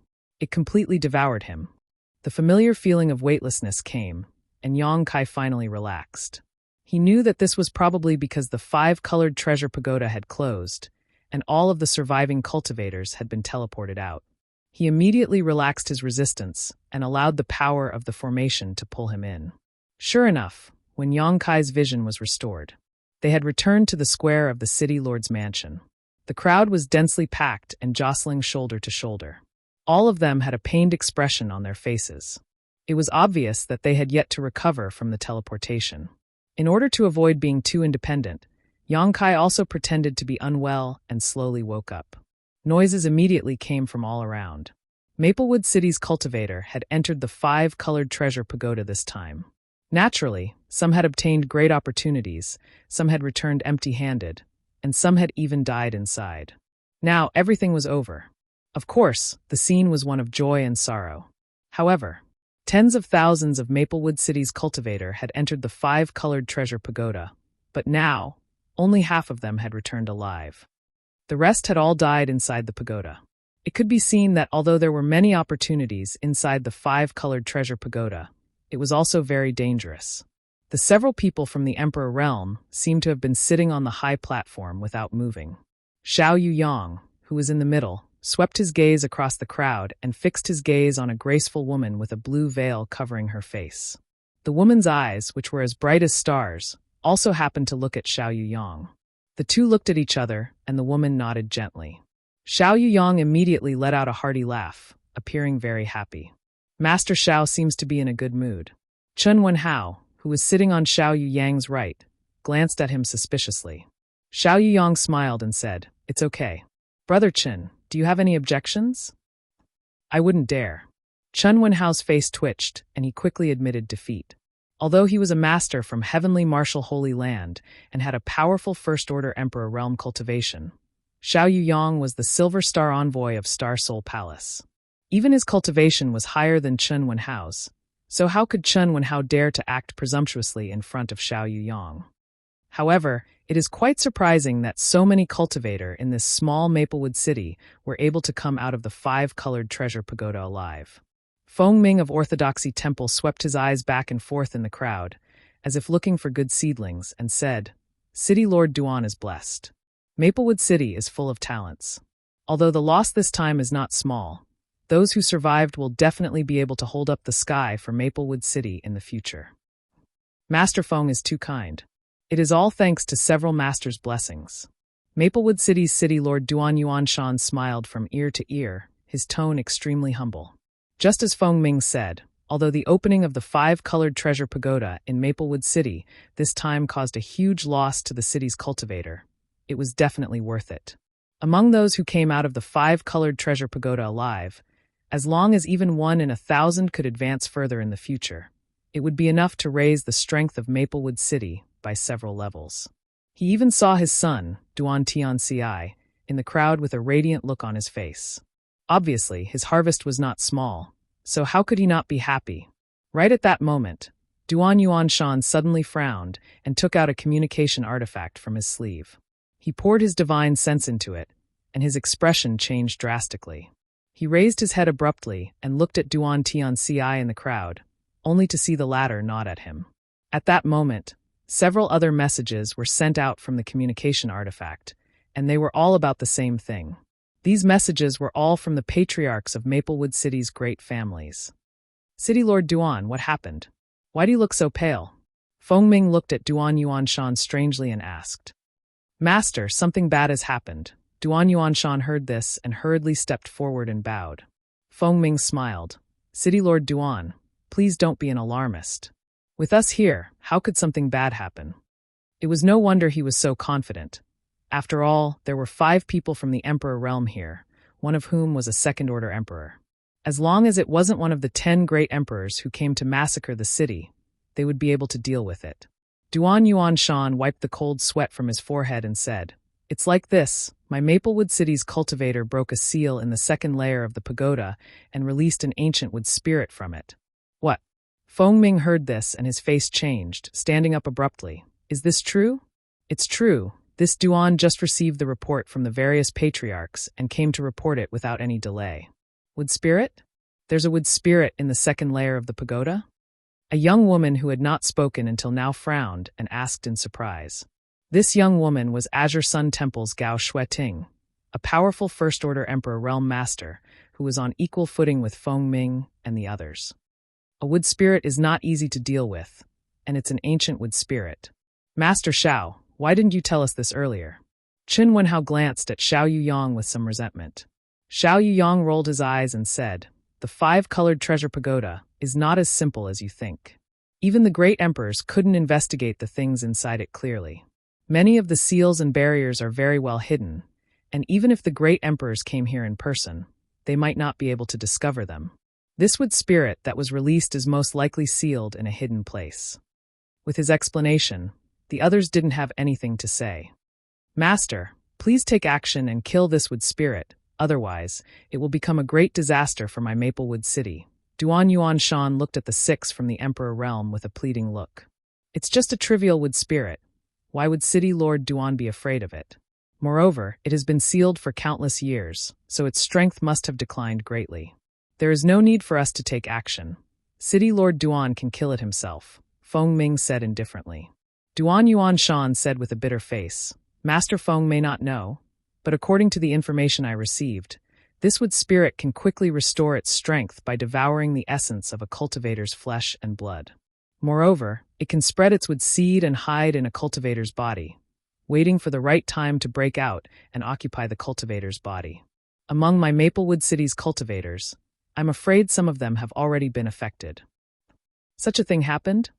it completely devoured him. The familiar feeling of weightlessness came, and Yang Kai finally relaxed. He knew that this was probably because the 5-colored treasure pagoda had closed, and all of the surviving cultivators had been teleported out. He immediately relaxed his resistance and allowed the power of the formation to pull him in. Sure enough, when Yang Kai's vision was restored, they had returned to the square of the city lord's mansion. The crowd was densely packed and jostling shoulder to shoulder. All of them had a pained expression on their faces. It was obvious that they had yet to recover from the teleportation. In order to avoid being too independent, Yang Kai also pretended to be unwell and slowly woke up. Noises immediately came from all around. Maplewood City's cultivator had entered the 5-colored treasure pagoda this time. Naturally, some had obtained great opportunities, some had returned empty-handed, and some had even died inside. Now everything was over. Of course, the scene was one of joy and sorrow. However, tens of thousands of Maplewood City's cultivator had entered the 5-colored treasure pagoda, but now, only half of them had returned alive. The rest had all died inside the pagoda. It could be seen that although there were many opportunities inside the 5-colored treasure pagoda, it was also very dangerous. The several people from the Emperor realm seemed to have been sitting on the high platform without moving. Xiao Yuyang, who was in the middle, swept his gaze across the crowd and fixed his gaze on a graceful woman with a blue veil covering her face. The woman's eyes, which were as bright as stars, also happened to look at Xiao Yuyang. The two looked at each other, and the woman nodded gently. Xiao Yuyang immediately let out a hearty laugh, appearing very happy. Master Xiao seems to be in a good mood. Chen Wenhao, who was sitting on Xiao Yuyang's right, glanced at him suspiciously. Xiao Yuyang smiled and said, "It's okay. Brother Chen, do you have any objections?" "I wouldn't dare." Chen Wenhao's face twitched, and he quickly admitted defeat. Although he was a master from Heavenly Martial Holy Land and had a powerful First-Order Emperor realm cultivation, Xiao Yuyang was the Silver Star Envoy of Star Soul Palace. Even his cultivation was higher than Chen Wenhao's, so how could Chen Wenhao dare to act presumptuously in front of Xiao Yuyang? However, it is quite surprising that so many cultivator in this small Maplewood city were able to come out of the 5-colored treasure pagoda alive. Feng Ming of Orthodoxy Temple swept his eyes back and forth in the crowd, as if looking for good seedlings, and said, "City Lord Duan is blessed. Maplewood City is full of talents. Although the loss this time is not small, those who survived will definitely be able to hold up the sky for Maplewood City in the future. Master Feng is too kind. It is all thanks to several masters' blessings." Maplewood City's City Lord Duan Yuanshan smiled from ear to ear, his tone extremely humble. Just as Feng Ming said, although the opening of the 5-colored treasure pagoda in Maplewood City this time caused a huge loss to the city's cultivator, it was definitely worth it. Among those who came out of the 5-colored treasure pagoda alive, as long as even 1 in 1,000 could advance further in the future, it would be enough to raise the strength of Maplewood City by several levels. He even saw his son, Duan Tianci, in the crowd with a radiant look on his face. Obviously, his harvest was not small, so how could he not be happy? Right at that moment, Duan Yuanshan suddenly frowned and took out a communication artifact from his sleeve. He poured his divine sense into it, and his expression changed drastically. He raised his head abruptly and looked at Duan Tianci in the crowd, only to see the latter nod at him. At that moment, several other messages were sent out from the communication artifact, and they were all about the same thing. These messages were all from the patriarchs of Maplewood City's great families. "City Lord Duan, what happened? Why do you look so pale?" Feng Ming looked at Duan Yuanshan strangely and asked. "Master, something bad has happened." Duan Yuanshan heard this and hurriedly stepped forward and bowed. Feng Ming smiled. "City Lord Duan, please don't be an alarmist. With us here, how could something bad happen?" It was no wonder he was so confident. After all, there were 5 people from the Emperor realm here, one of whom was a second-order emperor. As long as it wasn't one of the 10 great emperors who came to massacre the city, they would be able to deal with it. Duan Yuanshan wiped the cold sweat from his forehead and said, "It's like this. My Maplewood City's cultivator broke a seal in the second layer of the pagoda and released an ancient wood spirit from it." "What?" Feng Ming heard this and his face changed, standing up abruptly. "Is this true?" "It's true. This Duan just received the report from the various patriarchs and came to report it without any delay." "Wood spirit? There's a wood spirit in the second layer of the pagoda?" A young woman who had not spoken until now frowned and asked in surprise. This young woman was Azure Sun Temple's Gao Shueting, a powerful First-Order Emperor Realm Master who was on equal footing with Feng Ming and the others. A wood spirit is not easy to deal with, and it's an ancient wood spirit. "Master Xiao, why didn't you tell us this earlier?" Qin Wenhao glanced at Xiao Yuyang with some resentment. Xiao Yuyang rolled his eyes and said, "The five-colored treasure pagoda is not as simple as you think. Even the great emperors couldn't investigate the things inside it clearly. Many of the seals and barriers are very well hidden, and even if the great emperors came here in person, they might not be able to discover them. This wood spirit that was released is most likely sealed in a hidden place." With his explanation, the others didn't have anything to say. "Master, please take action and kill this wood spirit, otherwise, it will become a great disaster for my Maplewood City." Duan Yuanshan looked at the 6 from the Emperor Realm with a pleading look. "It's just a trivial wood spirit. Why would City Lord Duan be afraid of it? Moreover, it has been sealed for countless years, so its strength must have declined greatly. There is no need for us to take action. City Lord Duan can kill it himself," Feng Ming said indifferently. Duan Yuanshan said with a bitter face, "Master Feng may not know, but according to the information I received, this wood spirit can quickly restore its strength by devouring the essence of a cultivator's flesh and blood. Moreover, it can spread its wood seed and hide in a cultivator's body, waiting for the right time to break out and occupy the cultivator's body. Among my Maplewood City's cultivators, I'm afraid some of them have already been affected." "Such a thing happened?"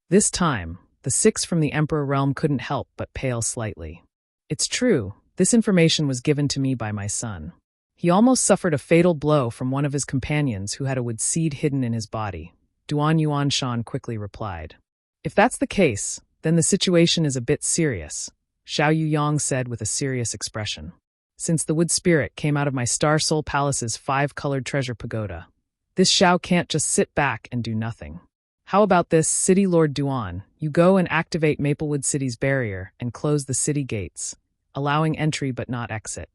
This time, the 6 from the Emperor Realm couldn't help but pale slightly. "It's true, this information was given to me by my son. He almost suffered a fatal blow from one of his companions who had a wood seed hidden in his body," Duan Yuanshan quickly replied. "If that's the case, then the situation is a bit serious," Xiao Yuyang said with a serious expression. "Since the wood spirit came out of my Star Soul Palace's 5-colored treasure pagoda, this Xiao can't just sit back and do nothing. How about this, City Lord Duan? You go and activate Maplewood City's barrier and close the city gates, allowing entry but not exit.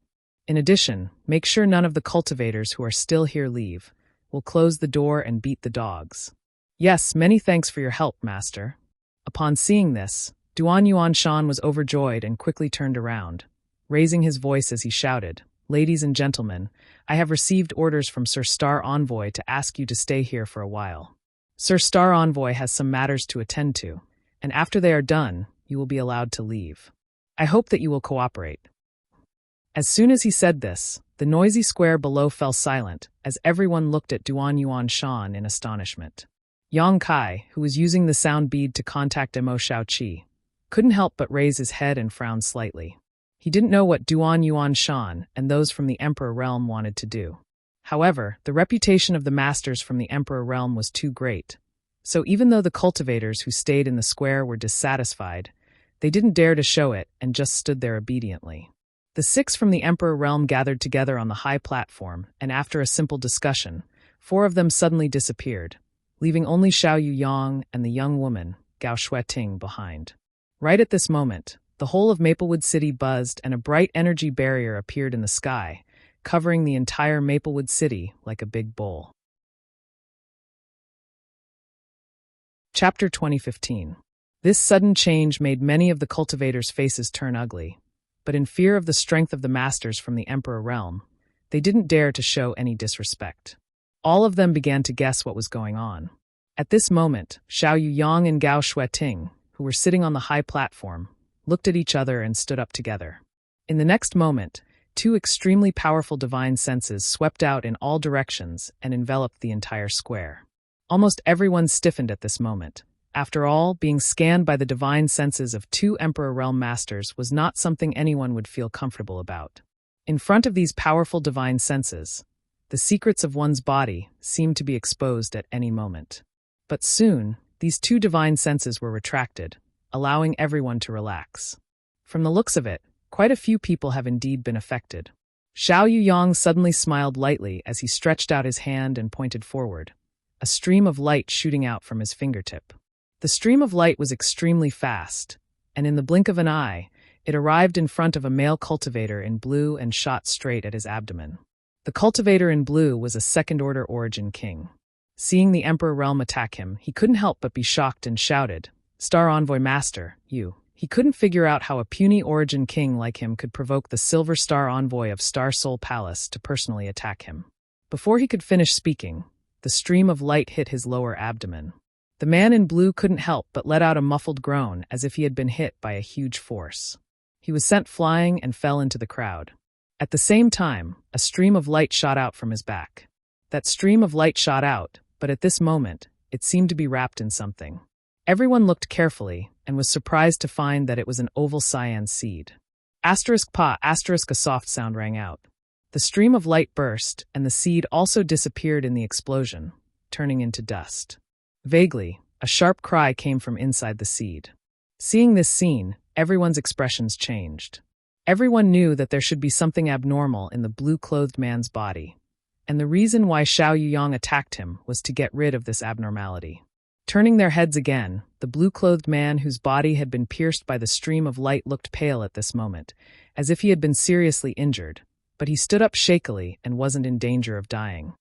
In addition, make sure none of the cultivators who are still here leave. We'll close the door and beat the dogs." "Yes, many thanks for your help, Master." Upon seeing this, Duan Yuanshan was overjoyed and quickly turned around, raising his voice as he shouted, "Ladies and gentlemen, I have received orders from Sir Star Envoy to ask you to stay here for a while. Sir Star Envoy has some matters to attend to, and after they are done, you will be allowed to leave. I hope that you will cooperate." As soon as he said this, the noisy square below fell silent as everyone looked at Duan Yuanshan in astonishment. Yang Kai, who was using the sound bead to contact Mo Shaoqi, couldn't help but raise his head and frown slightly. He didn't know what Duan Yuanshan and those from the Emperor Realm wanted to do. However, the reputation of the masters from the Emperor Realm was too great, so even though the cultivators who stayed in the square were dissatisfied, they didn't dare to show it and just stood there obediently. The 6 from the Emperor Realm gathered together on the high platform, and after a simple discussion, 4 of them suddenly disappeared, leaving only Xiao Yuyang and the young woman, Gao Shueting, behind. Right at this moment, the whole of Maplewood City buzzed and a bright energy barrier appeared in the sky, covering the entire Maplewood City like a big bowl. Chapter 2015. This sudden change made many of the cultivators' faces turn ugly, but in fear of the strength of the masters from the Emperor Realm, they didn't dare to show any disrespect. All of them began to guess what was going on. At this moment, Xiao Yuyang and Gao Shueting, who were sitting on the high platform, looked at each other and stood up together. In the next moment, 2 extremely powerful divine senses swept out in all directions and enveloped the entire square. Almost everyone stiffened at this moment. After all, being scanned by the divine senses of 2 Emperor Realm Masters was not something anyone would feel comfortable about. In front of these powerful divine senses, The secrets of one's body seemed to be exposed at any moment. But soon, these two divine senses were retracted, allowing everyone to relax. From the looks of it, quite a few people have indeed been affected. Xiao Yuyang suddenly smiled lightly as he stretched out his hand and pointed forward, a stream of light shooting out from his fingertip. The stream of light was extremely fast, and in the blink of an eye, it arrived in front of a male cultivator in blue and shot straight at his abdomen. The cultivator in blue was a second-order origin king. Seeing the Emperor Realm attack him, he couldn't help but be shocked and shouted, "Star Envoy Master, you." He couldn't figure out how a puny origin king like him could provoke the Silver Star Envoy of Star Soul Palace to personally attack him. Before he could finish speaking, the stream of light hit his lower abdomen. The man in blue couldn't help but let out a muffled groan as if he had been hit by a huge force. He was sent flying and fell into the crowd. At the same time, a stream of light shot out from his back. That stream of light shot out, but at this moment, it seemed to be wrapped in something. Everyone looked carefully and was surprised to find that it was an oval cyan seed. Asterisk pa, asterisk a soft sound rang out. The stream of light burst, and the seed also disappeared in the explosion, turning into dust. Vaguely, a sharp cry came from inside the seed. Seeing this scene, everyone's expressions changed. Everyone knew that there should be something abnormal in the blue-clothed man's body, and the reason why Xiao Yuyang attacked him was to get rid of this abnormality. Turning their heads again, the blue-clothed man whose body had been pierced by the stream of light looked pale at this moment, as if he had been seriously injured, but he stood up shakily and wasn't in danger of dying.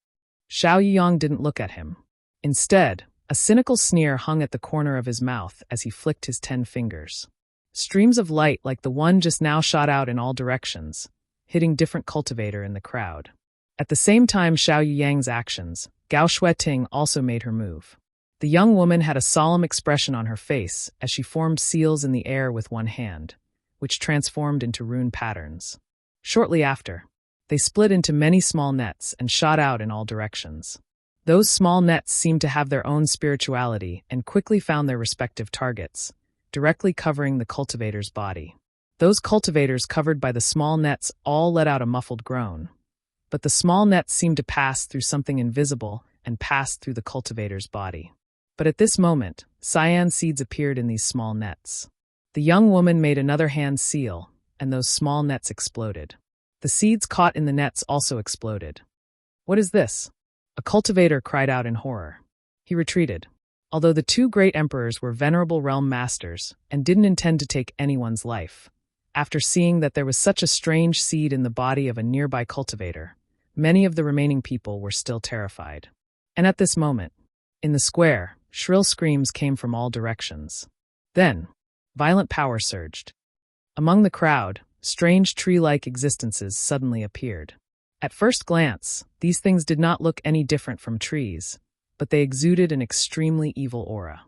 Xiao Yuyang didn't look at him. Instead, a cynical sneer hung at the corner of his mouth as he flicked his 10 fingers. Streams of light like the one just now shot out in all directions, hitting different cultivator in the crowd. At the same time Xiao Yuyang's actions, Gao Shueting also made her move. The young woman had a solemn expression on her face as she formed seals in the air with one hand, which transformed into rune patterns. Shortly after, they split into many small nets and shot out in all directions. Those small nets seemed to have their own spirituality and quickly found their respective targets, directly covering the cultivator's body. Those cultivators covered by the small nets all let out a muffled groan, but the small nets seemed to pass through something invisible and passed through the cultivator's body. But at this moment, cyan seeds appeared in these small nets. The young woman made another hand seal, and those small nets exploded. The seeds caught in the nets also exploded. "What is this?" A cultivator cried out in horror. He retreated. Although the two great emperors were venerable realm masters and didn't intend to take anyone's life, after seeing that there was such a strange seed in the body of a nearby cultivator, many of the remaining people were still terrified. And at this moment, in the square, shrill screams came from all directions. Then, violent power surged. Among the crowd, strange tree-like existences suddenly appeared. At first glance, these things did not look any different from trees, but they exuded an extremely evil aura.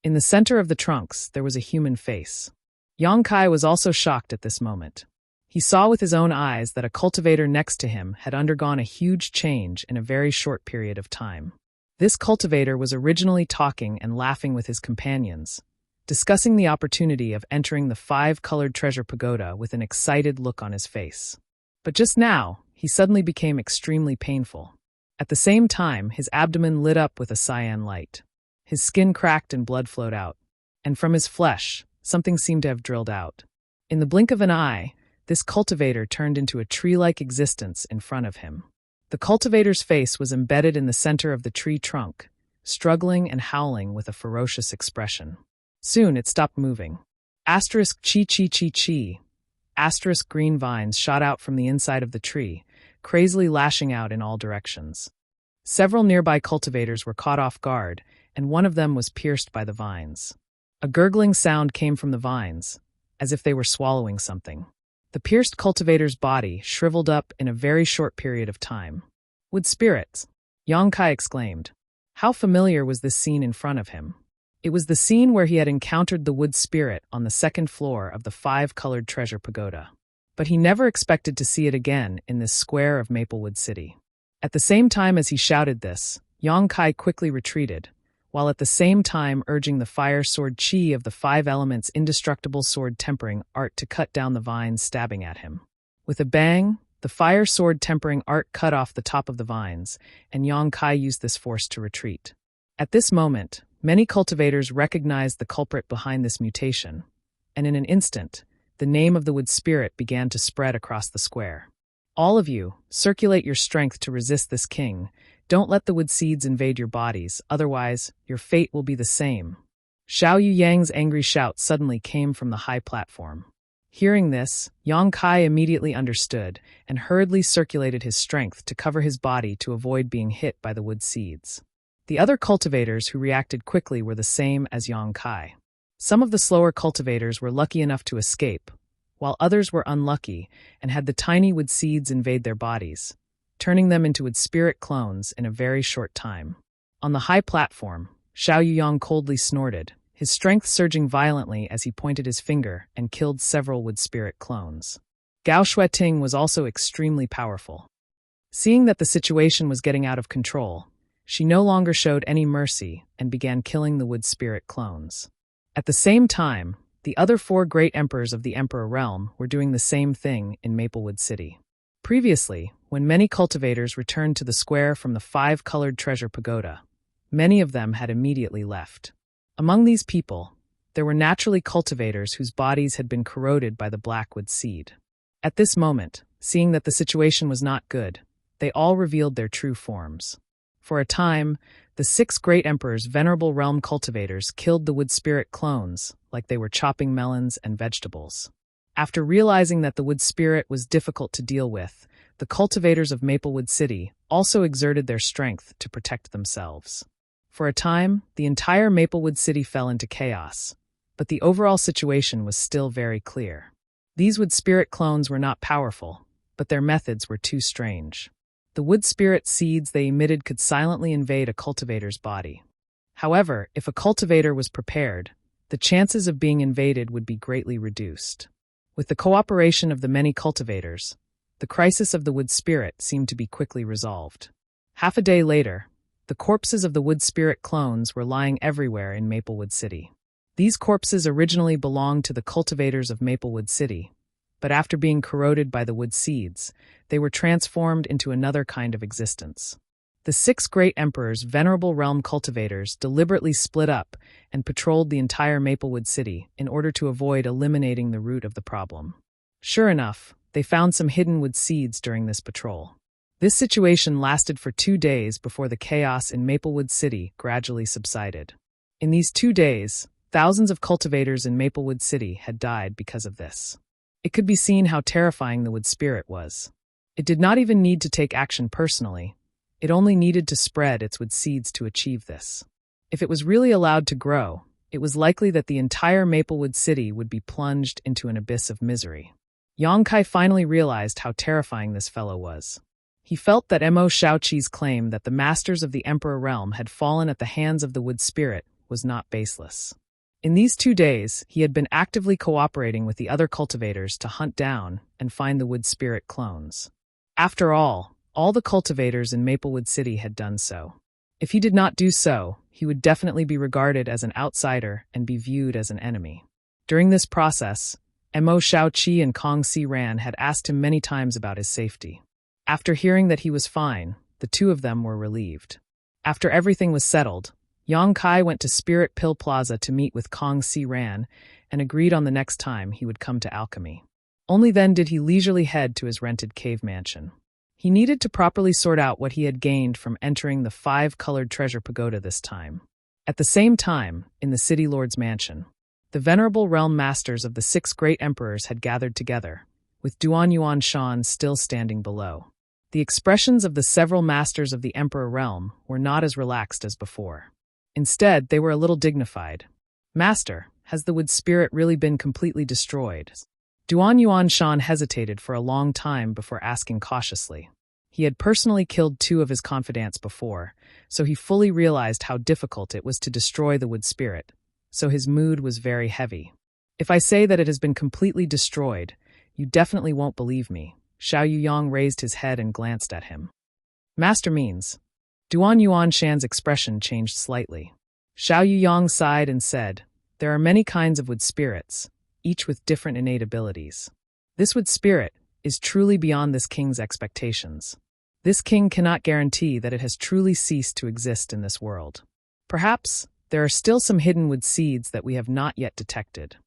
In the center of the trunks, there was a human face. Yang Kai was also shocked at this moment. He saw with his own eyes that a cultivator next to him had undergone a huge change in a very short period of time. This cultivator was originally talking and laughing with his companions, discussing the opportunity of entering the 5-colored treasure pagoda with an excited look on his face. But just now, he suddenly became extremely painful. At the same time, his abdomen lit up with a cyan light. His skin cracked and blood flowed out, and from his flesh, something seemed to have drilled out. In the blink of an eye, this cultivator turned into a tree-like existence in front of him. The cultivator's face was embedded in the center of the tree trunk, struggling and howling with a ferocious expression. Soon it stopped moving. Asterisk chi chi chi chi. Asterisk green vines shot out from the inside of the tree, crazily lashing out in all directions. Several nearby cultivators were caught off guard, and one of them was pierced by the vines. A gurgling sound came from the vines, as if they were swallowing something. The pierced cultivator's body shriveled up in a very short period of time. "Wood spirits!" Yang Kai exclaimed. How familiar was this scene in front of him? It was the scene where he had encountered the wood spirit on the second floor of the 5-colored treasure pagoda. But he never expected to see it again in this square of Maplewood City. At the same time as he shouted this, Yang Kai quickly retreated, while at the same time urging the fire sword chi of the 5 elements indestructible sword tempering art to cut down the vines stabbing at him. With a bang, The fire sword tempering art cut off the top of the vines, and Yang Kai used this force to retreat. At this moment, many cultivators recognized the culprit behind this mutation, and in an instant, the name of the wood spirit began to spread across the square. All of you, circulate your strength to resist this king. Don't let the wood seeds invade your bodies, otherwise, your fate will be the same. Xiao Yu Yang's angry shout suddenly came from the high platform. Hearing this, Yang Kai immediately understood and hurriedly circulated his strength to cover his body to avoid being hit by the wood seeds. The other cultivators who reacted quickly were the same as Yang Kai. Some of the slower cultivators were lucky enough to escape, while others were unlucky and had the tiny wood seeds invade their bodies, turning them into wood spirit clones in a very short time. On the high platform, Xiao Yuyang coldly snorted, his strength surging violently as he pointed his finger and killed several wood spirit clones. Gao Shueting was also extremely powerful. Seeing that the situation was getting out of control, she no longer showed any mercy and began killing the wood spirit clones. At the same time, the other 4 great emperors of the Emperor Realm were doing the same thing in Maplewood City. Previously, when many cultivators returned to the square from the 5-colored treasure pagoda, many of them had immediately left. Among these people, there were naturally cultivators whose bodies had been corroded by the blackwood seed. At this moment, seeing that the situation was not good, they all revealed their true forms. For a time, the 6 great emperors' venerable realm cultivators killed the wood spirit clones like they were chopping melons and vegetables. After realizing that the wood spirit was difficult to deal with, the cultivators of Maplewood City also exerted their strength to protect themselves. For a time, the entire Maplewood City fell into chaos, but the overall situation was still very clear. These wood spirit clones were not powerful, but their methods were too strange. The wood spirit seeds they emitted could silently invade a cultivator's body. However, if a cultivator was prepared, the chances of being invaded would be greatly reduced. With the cooperation of the many cultivators, the crisis of the wood spirit seemed to be quickly resolved. Half a day later, the corpses of the wood spirit clones were lying everywhere in Maplewood City. These corpses originally belonged to the cultivators of Maplewood City, but after being corroded by the wood seeds, they were transformed into another kind of existence. The 6 great emperors' venerable realm cultivators deliberately split up and patrolled the entire Maplewood City in order to avoid eliminating the root of the problem. Sure enough, they found some hidden wood seeds during this patrol. This situation lasted for 2 days before the chaos in Maplewood City gradually subsided. In these 2 days, thousands of cultivators in Maplewood City had died because of this. It could be seen how terrifying the wood spirit was. It did not even need to take action personally. It only needed to spread its wood seeds to achieve this. If it was really allowed to grow, it was likely that the entire Maplewood City would be plunged into an abyss of misery. Yang Kai finally realized how terrifying this fellow was. He felt that Mo Shaoqi's claim that the masters of the Emperor Realm had fallen at the hands of the wood spirit was not baseless. In these 2 days, he had been actively cooperating with the other cultivators to hunt down and find the wood spirit clones. After all the cultivators in Maplewood City had done so. If he did not do so, he would definitely be regarded as an outsider and be viewed as an enemy. During this process, Mo Shaoqi and Kong Si Ran had asked him many times about his safety. After hearing that he was fine, the 2 of them were relieved. After everything was settled, Yang Kai went to Spirit Pill Plaza to meet with Kong Si Ran and agreed on the next time he would come to Alchemy. Only then did he leisurely head to his rented cave mansion. He needed to properly sort out what he had gained from entering the 5-colored treasure pagoda this time. At the same time, in the city lord's mansion, the venerable realm masters of the 6 great emperors had gathered together, with Duan Yuan Shan still standing below. The expressions of the several masters of the Emperor Realm were not as relaxed as before. Instead, they were a little dignified. "Master, has the wood spirit really been completely destroyed?" Duan Yuan Shan hesitated for a long time before asking cautiously. He had personally killed 2 of his confidants before, so he fully realized how difficult it was to destroy the wood spirit, so his mood was very heavy. "If I say that it has been completely destroyed, you definitely won't believe me." Xiao Yuyang raised his head and glanced at him. "Master means..." Duan Yuan Shan's expression changed slightly. Xiao Yuyang sighed and said, "There are many kinds of wood spirits, each with different innate abilities. This wood spirit, is truly beyond this king's expectations. This king cannot guarantee that it has truly ceased to exist in this world. Perhaps there are still some hidden wood seeds that we have not yet detected.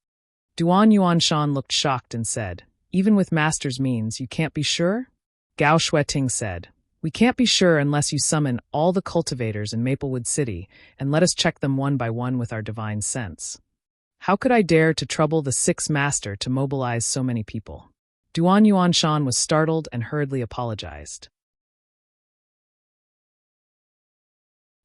Duan Yuanshan looked shocked and said, "Even with master's means, you can't be sure?" Gao Shueting said, "We can't be sure unless you summon all the cultivators in Maplewood City and let us check them one by one with our divine sense. How could I dare to trouble the sixth master to mobilize so many people?" Duan Yuanshan was startled and hurriedly apologized.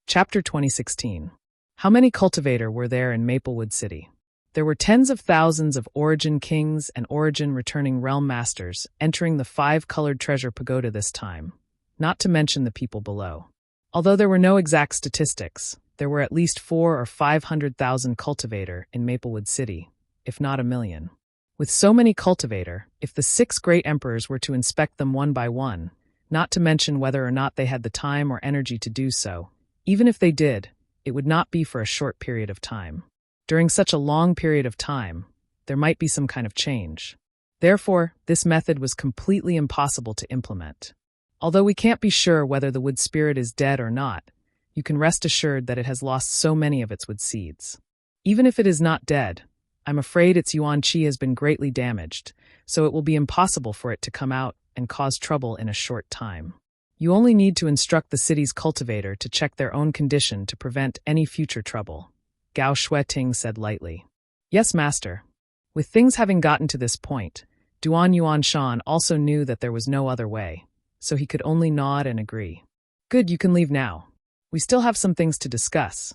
Chapter 2016. How many cultivator were there in Maplewood City? There were tens of thousands of Origin Kings and Origin returning Realm Masters entering the five-colored treasure pagoda this time, not to mention the people below. Although there were no exact statistics, there were at least 400,000 or 500,000 cultivator in Maplewood City, if not a million. With so many cultivator, if the 6 great emperors were to inspect them one by one, not to mention whether or not they had the time or energy to do so, even if they did, it would not be for a short period of time. During such a long period of time, there might be some kind of change. Therefore, this method was completely impossible to implement. Although we can't be sure whether the wood spirit is dead or not, you can rest assured that it has lost so many of its wood seeds. Even if it is not dead, I'm afraid its yuan qi has been greatly damaged, so it will be impossible for it to come out and cause trouble in a short time. You only need to instruct the city's cultivator to check their own condition to prevent any future trouble. Gao Shueting said lightly. Yes, master. With things having gotten to this point, Duan Yuanshan also knew that there was no other way, so he could only nod and agree. Good, you can leave now. We still have some things to discuss.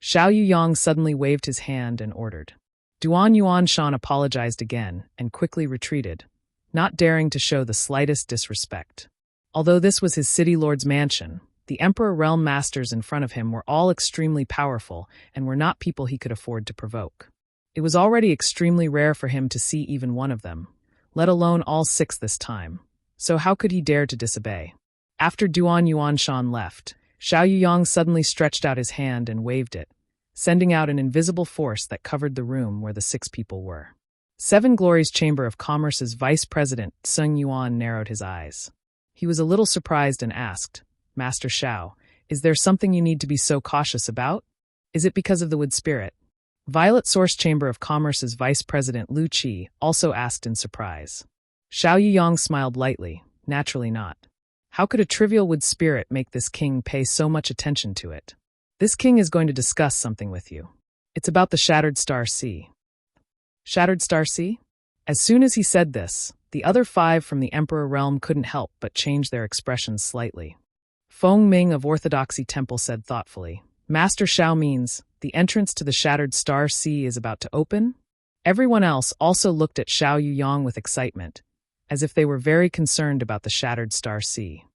Xiao Yuyang suddenly waved his hand and ordered. Duan Yuanshan apologized again and quickly retreated, not daring to show the slightest disrespect. Although this was his city lord's mansion, the Emperor Realm Masters in front of him were all extremely powerful and were not people he could afford to provoke. It was already extremely rare for him to see even one of them, let alone all 6 this time, so how could he dare to disobey? After Duan Yuanshan left, Xiao Yuyang suddenly stretched out his hand and waved it, sending out an invisible force that covered the room where the 6 people were. Seven Glories Chamber of Commerce's Vice President Sung Yuan narrowed his eyes. He was a little surprised and asked, Master Xiao, is there something you need to be so cautious about? Is it because of the wood spirit? Violet Source Chamber of Commerce's Vice President Lu Qi also asked in surprise. Xiao Yuyang smiled lightly, naturally not. How could a trivial wood spirit make this king pay so much attention to it? This king is going to discuss something with you. It's about the Shattered Star Sea. Shattered Star Sea? As soon as he said this, the other 5 from the Emperor Realm couldn't help but change their expressions slightly. Feng Ming of Orthodoxy Temple said thoughtfully, Master Xiao means the entrance to the Shattered Star Sea is about to open? Everyone else also looked at Xiao Yuyang with excitement, as if they were very concerned about the Shattered Star Sea.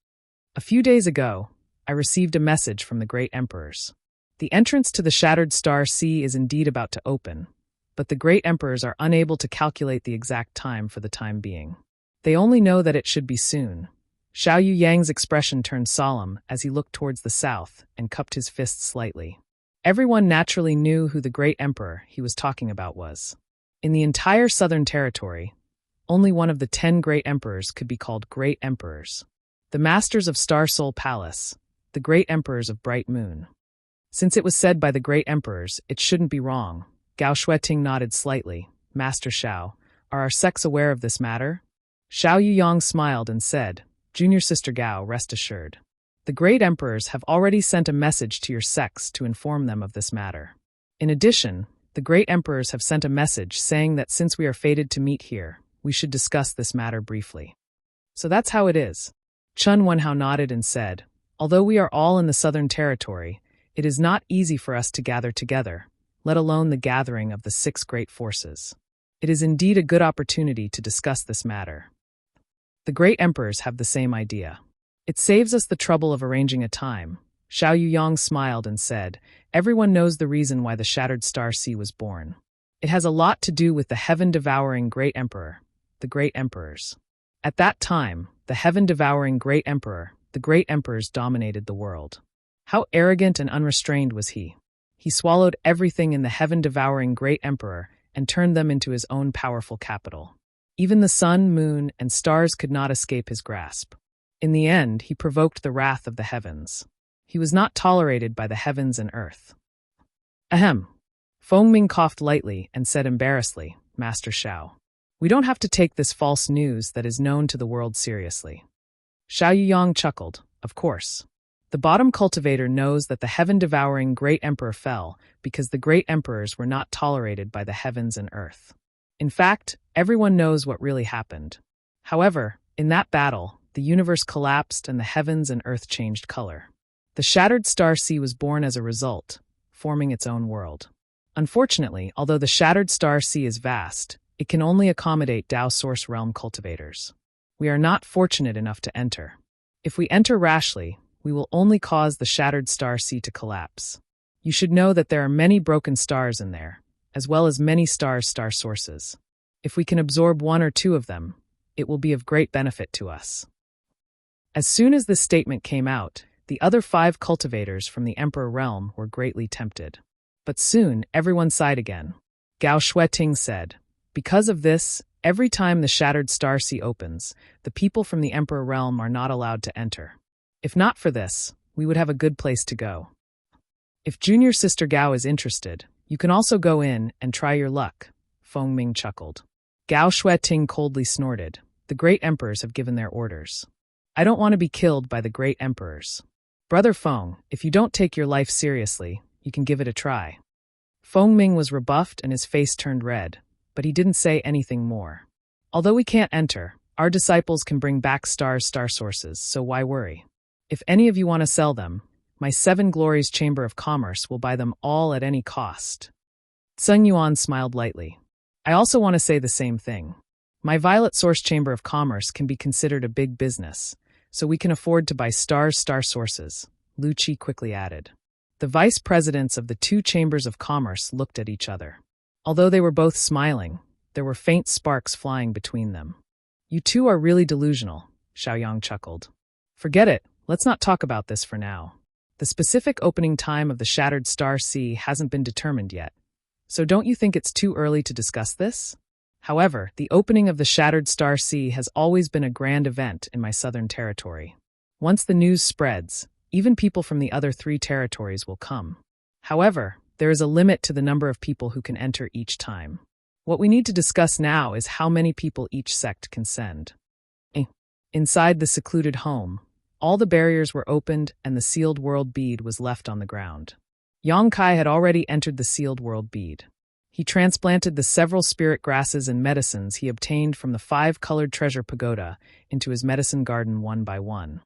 A few days ago, I received a message from the Great Emperors. The entrance to the Shattered Star Sea is indeed about to open, but the Great Emperors are unable to calculate the exact time for the time being. They only know that it should be soon. Xiao Yuyang's expression turned solemn as he looked towards the south and cupped his fists slightly. Everyone naturally knew who the Great Emperor he was talking about was. In the entire Southern Territory, only one of the 10 Great Emperors could be called Great Emperors. The Masters of Star Soul Palace, the Great Emperors of Bright Moon. Since it was said by the Great Emperors, it shouldn't be wrong. Gao Shueting nodded slightly. Master Xiao, are our sects aware of this matter? Xiao Yuyang smiled and said, Junior Sister Gao, rest assured. The Great Emperors have already sent a message to your sects to inform them of this matter. In addition, the Great Emperors have sent a message saying that since we are fated to meet here, we should discuss this matter briefly. So that's how it is. Chun Wenhao nodded and said, although we are all in the Southern Territory, it is not easy for us to gather together, let alone the gathering of the 6 great forces. It is indeed a good opportunity to discuss this matter. The Great Emperors have the same idea. It saves us the trouble of arranging a time. Xiao Yuyang smiled and said, everyone knows the reason why the Shattered Star Sea was born. It has a lot to do with the heaven-devouring Great Emperor, the Great Emperors. At that time, the heaven-devouring Great Emperor, the Great Emperors dominated the world. How arrogant and unrestrained was he? He swallowed everything in the heaven-devouring Great Emperor and turned them into his own powerful capital. Even the sun, moon, and stars could not escape his grasp. In the end, he provoked the wrath of the heavens. He was not tolerated by the heavens and earth. Ahem. Fengming coughed lightly and said embarrassedly, Master Xiao. We don't have to take this false news that is known to the world seriously. Xiao Yuyang chuckled, of course. The bottom cultivator knows that the heaven-devouring great emperor fell because the great emperors were not tolerated by the heavens and earth. In fact, everyone knows what really happened. However, in that battle, the universe collapsed and the heavens and earth changed color. The shattered star sea was born as a result, forming its own world. Unfortunately, although the shattered star sea is vast, it can only accommodate Tao Source Realm cultivators. We are not fortunate enough to enter. If we enter rashly, we will only cause the shattered star sea to collapse. You should know that there are many broken stars in there, as well as many star sources. If we can absorb one or two of them, it will be of great benefit to us. As soon as this statement came out, the other 5 cultivators from the Emperor Realm were greatly tempted. But soon, everyone sighed again. Gao Shueting said, because of this, every time the shattered star sea opens, the people from the Emperor Realm are not allowed to enter. If not for this, we would have a good place to go. If junior sister Gao is interested, you can also go in and try your luck, Fengming chuckled. Gao Shueting coldly snorted. The great emperors have given their orders. I don't want to be killed by the great emperors. Brother Feng, if you don't take your life seriously, you can give it a try. Fengming was rebuffed and his face turned red, but he didn't say anything more. Although we can't enter, our disciples can bring back star sources, so why worry? If any of you want to sell them, my 7 Glories Chamber of Commerce will buy them all at any cost. Sun Yuan smiled lightly. I also want to say the same thing. My Violet Source Chamber of Commerce can be considered a big business, so we can afford to buy star sources, Lu Qi quickly added. The vice presidents of the 2 chambers of commerce looked at each other. Although they were both smiling, there were faint sparks flying between them. You two are really delusional, Xiaoyang chuckled. Forget it, let's not talk about this for now. The specific opening time of the Shattered Star Sea hasn't been determined yet, so don't you think it's too early to discuss this? However, the opening of the Shattered Star Sea has always been a grand event in my southern territory. Once the news spreads, even people from the other 3 territories will come. However, there is a limit to the number of people who can enter each time. What we need to discuss now is how many people each sect can send. Inside the secluded home, all the barriers were opened and the sealed world bead was left on the ground. Yang Kai had already entered the sealed world bead. He transplanted the several spirit grasses and medicines he obtained from the 5-colored treasure pagoda into his medicine garden one by one.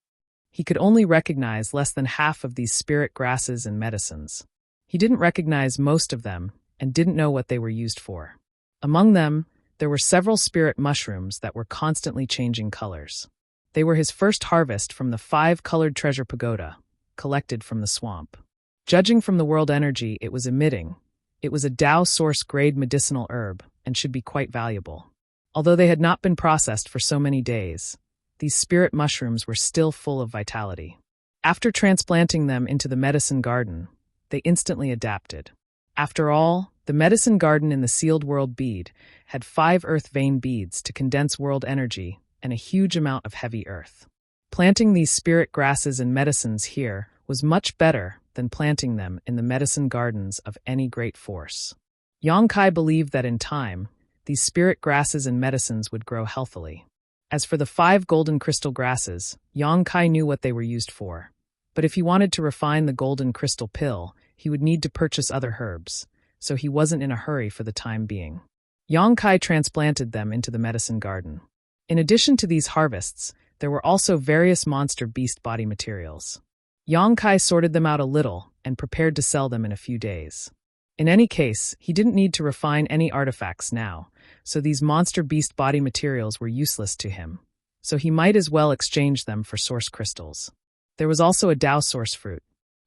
He could only recognize less than half of these spirit grasses and medicines. He didn't recognize most of them and didn't know what they were used for. Among them, there were several spirit mushrooms that were constantly changing colors. They were his first harvest from the 5-colored treasure pagoda, collected from the swamp. Judging from the world energy it was emitting, it was a Tao Source grade medicinal herb and should be quite valuable. Although they had not been processed for so many days, these spirit mushrooms were still full of vitality. After transplanting them into the medicine garden, they instantly adapted. After all, the medicine garden in the sealed world bead had 5 earth vein beads to condense world energy and a huge amount of heavy earth. Planting these spirit grasses and medicines here was much better than planting them in the medicine gardens of any great force. Yang Kai believed that in time, these spirit grasses and medicines would grow healthily. As for the 5 golden crystal grasses, Yang Kai knew what they were used for. But if he wanted to refine the golden crystal pill, he would need to purchase other herbs, so he wasn't in a hurry for the time being. Yang Kai transplanted them into the medicine garden. In addition to these harvests, there were also various monster beast body materials. Yang Kai sorted them out a little and prepared to sell them in a few days. In any case, he didn't need to refine any artifacts now, so these monster beast body materials were useless to him, so he might as well exchange them for source crystals. There was also a Tao Source fruit.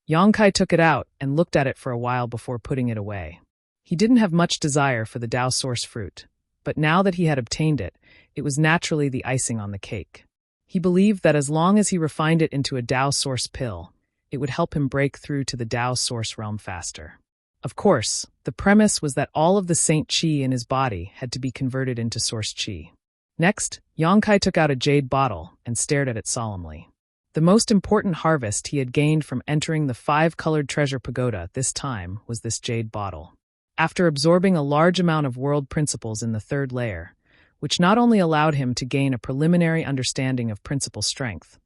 Yang Kai took it out and looked at it for a while before putting it away. He didn't have much desire for the Tao Source fruit, but now that he had obtained it, it was naturally the icing on the cake. He believed that as long as he refined it into a Tao Source pill, it would help him break through to the Tao Source realm faster. Of course, the premise was that all of the Saint Qi in his body had to be converted into Source Qi. Next, Yongkai took out a jade bottle and stared at it solemnly. The most important harvest he had gained from entering the five-colored treasure pagoda this time was this jade bottle. After absorbing a large amount of world principles in the third layer, which not only allowed him to gain a preliminary understanding of principle strength,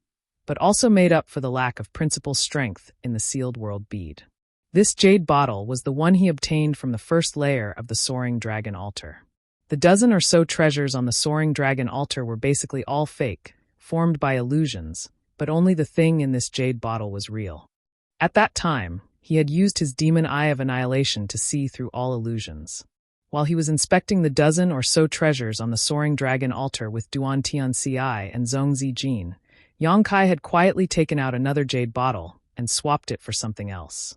but also made up for the lack of principle strength in the sealed world bead. This jade bottle was the one he obtained from the first layer of the Soaring Dragon altar. The dozen or so treasures on the Soaring Dragon altar were basically all fake, formed by illusions, but only the thing in this jade bottle was real. At that time, he had used his demon eye of annihilation to see through all illusions. While he was inspecting the dozen or so treasures on the Soaring Dragon altar with Duan Tianci and Zhongzi Jin, Yongkai had quietly taken out another jade bottle and swapped it for something else.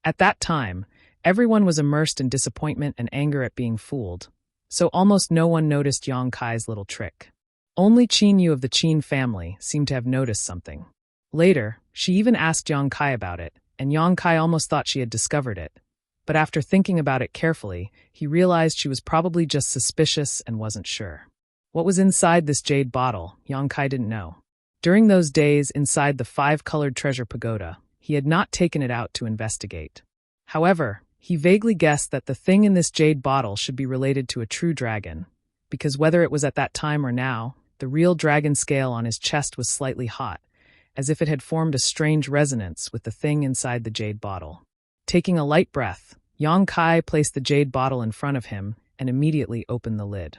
At that time, everyone was immersed in disappointment and anger at being fooled, so almost no one noticed Yongkai's little trick. Only Qin Yu of the Qin family seemed to have noticed something. Later, she even asked Yongkai about it, and Yongkai almost thought she had discovered it. But after thinking about it carefully, he realized she was probably just suspicious and wasn't sure. What was inside this jade bottle, Yongkai didn't know. During those days inside the five-colored treasure pagoda, he had not taken it out to investigate. However, he vaguely guessed that the thing in this jade bottle should be related to a true dragon, because whether it was at that time or now, the real dragon scale on his chest was slightly hot, as if it had formed a strange resonance with the thing inside the jade bottle. Taking a light breath, Yongkai placed the jade bottle in front of him and immediately opened the lid.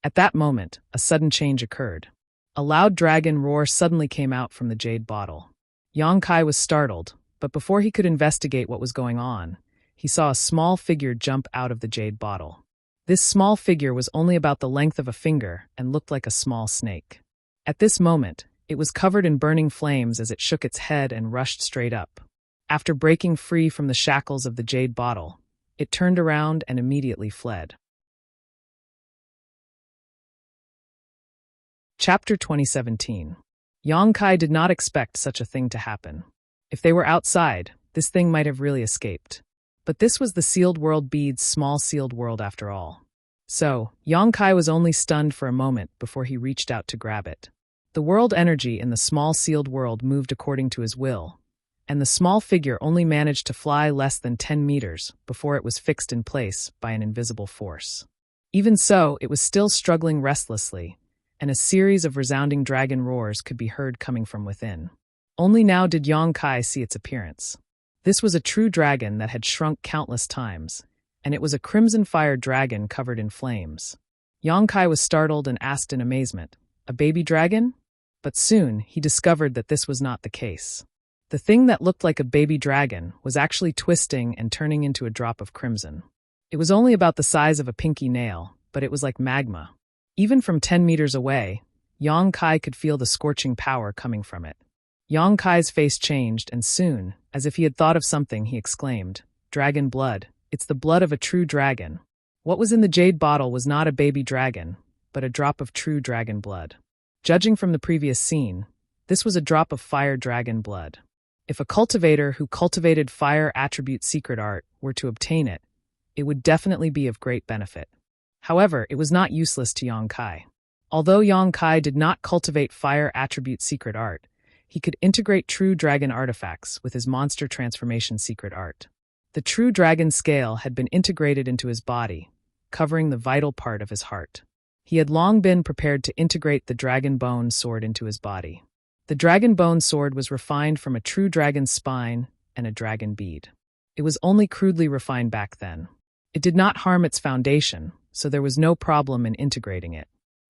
At that moment, a sudden change occurred. A loud dragon roar suddenly came out from the jade bottle. Yongkai was startled, but before he could investigate what was going on, he saw a small figure jump out of the jade bottle. This small figure was only about the length of a finger and looked like a small snake. At this moment, it was covered in burning flames as it shook its head and rushed straight up. After breaking free from the shackles of the jade bottle, it turned around and immediately fled. Chapter 2017. Yongkai did not expect such a thing to happen. If they were outside, this thing might have really escaped. But this was the sealed world bead's small sealed world after all. So, Yongkai was only stunned for a moment before he reached out to grab it. The world energy in the small sealed world moved according to his will, and the small figure only managed to fly less than 10 meters before it was fixed in place by an invisible force. Even so, it was still struggling restlessly, and a series of resounding dragon roars could be heard coming from within. Only now did Yongkai see its appearance. This was a true dragon that had shrunk countless times, and it was a crimson fire dragon covered in flames. Yongkai was startled and asked in amazement, "A baby dragon?" But soon he discovered that this was not the case. The thing that looked like a baby dragon was actually twisting and turning into a drop of crimson. It was only about the size of a pinky nail, but it was like magma. Even from 10 meters away, Yongkai could feel the scorching power coming from it. Yongkai's face changed, and soon, as if he had thought of something, he exclaimed, "Dragon blood, it's the blood of a true dragon." What was in the jade bottle was not a baby dragon, but a drop of true dragon blood. Judging from the previous scene, this was a drop of fire dragon blood. If a cultivator who cultivated fire attribute secret art were to obtain it, it would definitely be of great benefit. However, it was not useless to Yongkai. Although Yongkai did not cultivate fire attribute secret art, he could integrate true dragon artifacts with his monster transformation secret art. The true dragon scale had been integrated into his body, covering the vital part of his heart. He had long been prepared to integrate the dragon bone sword into his body. The dragon bone sword was refined from a true dragon's spine and a dragon bead. It was only crudely refined back then. It did not harm its foundation, so there was no problem in integrating it.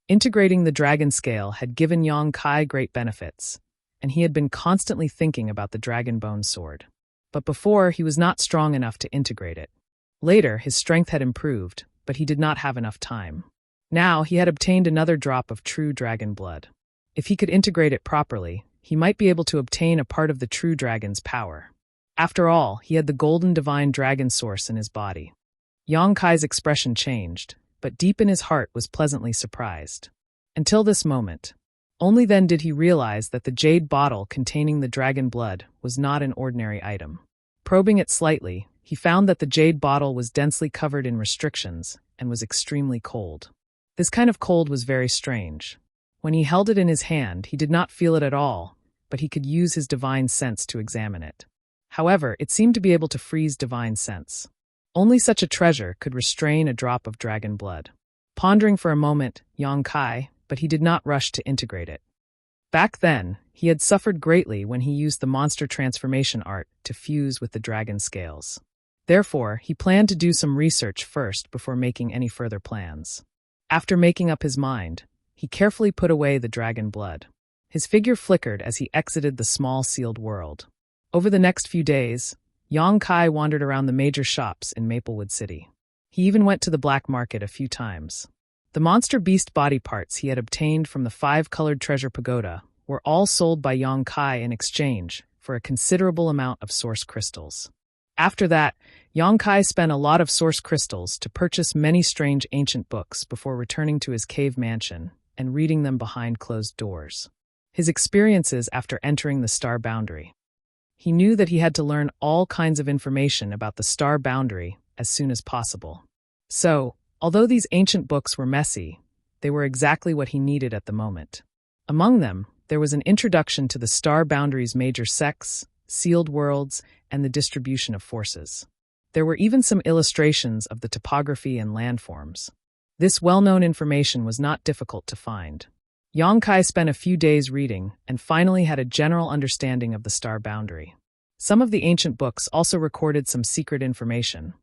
Integrating the dragon scale had given Yongkai great benefits, and he had been constantly thinking about the dragon bone sword. But before, he was not strong enough to integrate it. Later, his strength had improved, but he did not have enough time. Now, he had obtained another drop of true dragon blood. If he could integrate it properly, he might be able to obtain a part of the true dragon's power. After all, he had the golden divine dragon source in his body. Yongkai's expression changed, but deep in his heart was pleasantly surprised. Until this moment. Only then did he realize that the jade bottle containing the dragon blood was not an ordinary item. Probing it slightly, he found that the jade bottle was densely covered in restrictions and was extremely cold. This kind of cold was very strange. When he held it in his hand, he did not feel it at all, but he could use his divine sense to examine it. However, it seemed to be able to freeze divine sense. Only such a treasure could restrain a drop of dragon blood. Pondering for a moment, Yang Kai, but he did not rush to integrate it. Back then, he had suffered greatly when he used the monster transformation art to fuse with the dragon scales. Therefore, he planned to do some research first before making any further plans. After making up his mind, he carefully put away the dragon blood. His figure flickered as he exited the small sealed world. Over the next few days, Yang Kai wandered around the major shops in Maplewood City. He even went to the black market a few times. The monster beast body parts he had obtained from the 5-colored treasure pagoda were all sold by Yang Kai in exchange for a considerable amount of source crystals. After that, Yang Kai spent a lot of source crystals to purchase many strange ancient books before returning to his cave mansion and reading them behind closed doors. His experiences after entering the star boundary. He knew that he had to learn all kinds of information about the star boundary as soon as possible. So, although these ancient books were messy, they were exactly what he needed at the moment. Among them, there was an introduction to the star boundary's major sects, sealed worlds, and the distribution of forces. There were even some illustrations of the topography and landforms. This well-known information was not difficult to find. Yang Kai spent a few days reading and finally had a general understanding of the star boundary. Some of the ancient books also recorded some secret information,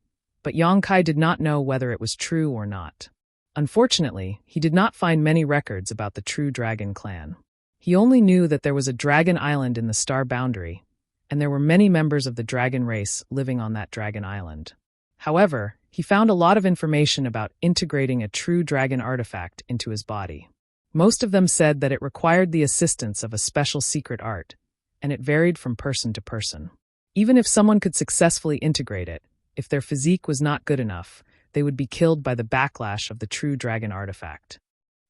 but Yang Kai did not know whether it was true or not. Unfortunately, he did not find many records about the true dragon clan. He only knew that there was a dragon island in the star boundary, and there were many members of the dragon race living on that dragon island. However, he found a lot of information about integrating a true dragon artifact into his body. Most of them said that it required the assistance of a special secret art, and it varied from person to person. Even if someone could successfully integrate it, if their physique was not good enough, they would be killed by the backlash of the true dragon artifact.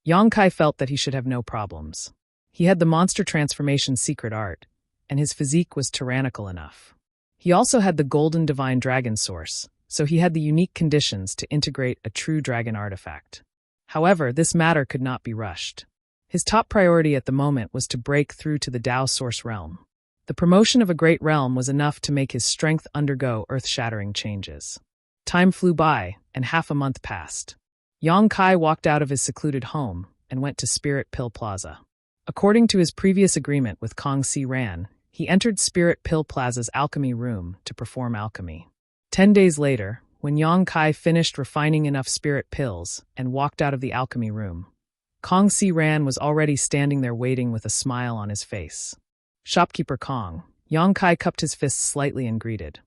Yang Kai felt that he should have no problems. He had the monster transformation secret art, and his physique was tyrannical enough. He also had the golden divine dragon source, so he had the unique conditions to integrate a true dragon artifact. However, this matter could not be rushed. His top priority at the moment was to break through to the Tao Source realm. The promotion of a great realm was enough to make his strength undergo earth-shattering changes. Time flew by, and half a month passed. Yang Kai walked out of his secluded home and went to Spirit Pill Plaza. According to his previous agreement with Kong Si Ran, he entered Spirit Pill Plaza's alchemy room to perform alchemy. 10 days later, when Yang Kai finished refining enough spirit pills and walked out of the alchemy room, Kong Si Ran was already standing there waiting with a smile on his face. Shopkeeper Kong, Yang Kai cupped his fists slightly and greeted.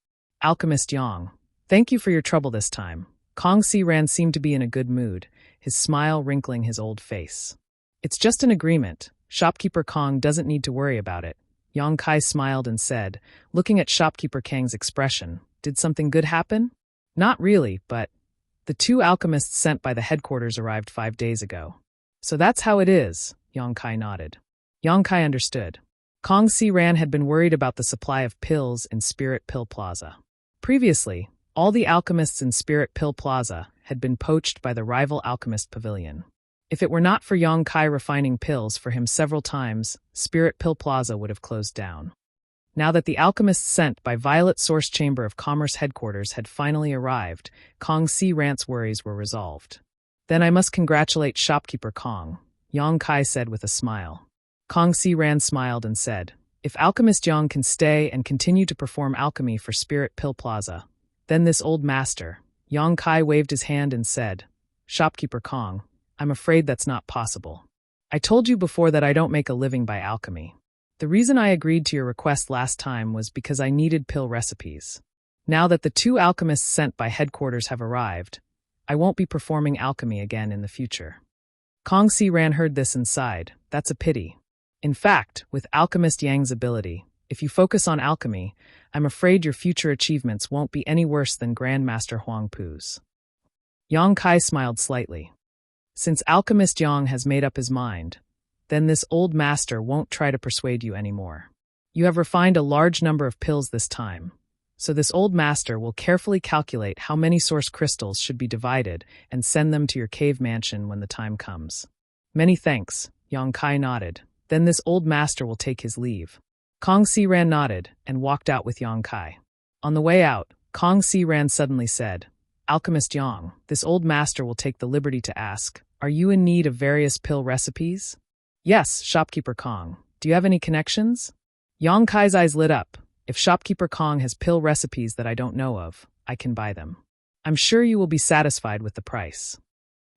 Alchemist Yang, thank you for your trouble this time. Kong Si Ran seemed to be in a good mood, his smile wrinkling his old face. It's just an agreement. Shopkeeper Kong doesn't need to worry about it. Yang Kai smiled and said, looking at Shopkeeper Kang's expression, did something good happen? Not really, but the 2 alchemists sent by the headquarters arrived 5 days ago. So that's how it is, Yang Kai nodded. Yang Kai understood. Kong Si Ran had been worried about the supply of pills in Spirit Pill Plaza. Previously, all the alchemists in Spirit Pill Plaza had been poached by the rival alchemist pavilion. If it were not for Yang Kai refining pills for him several times, Spirit Pill Plaza would have closed down. Now that the alchemists sent by Violet Source Chamber of Commerce headquarters had finally arrived, Kong Si Ran's worries were resolved. Then I must congratulate Shopkeeper Kong, Yang Kai said with a smile. Kong Si Ran smiled and said, if Alchemist Yang can stay and continue to perform alchemy for Spirit Pill Plaza, then this old master, Yang Kai waved his hand and said, Shopkeeper Kong, I'm afraid that's not possible. I told you before that I don't make a living by alchemy. The reason I agreed to your request last time was because I needed pill recipes. Now that the 2 alchemists sent by headquarters have arrived, I won't be performing alchemy again in the future. Kong Si Ran heard this and sighed. That's a pity. In fact, with Alchemist Yang's ability, if you focus on alchemy, I'm afraid your future achievements won't be any worse than Grandmaster Huang Pu's. Yang Kai smiled slightly. Since Alchemist Yang has made up his mind, then this old master won't try to persuade you anymore. You have refined a large number of pills this time, So this old master will carefully calculate how many source crystals should be divided and send them to your cave mansion when the time comes. Many thanks, Yang Kai nodded. Then this old master will take his leave. Kong Si Ran nodded and walked out with Yang Kai. On the way out, Kong Si Ran suddenly said, Alchemist Yang, this old master will take the liberty to ask, are you in need of various pill recipes? Yes, shopkeeper Kong. Do you have any connections? Yang Kai's eyes lit up. If shopkeeper Kong has pill recipes that I don't know of, I can buy them. I'm sure you will be satisfied with the price.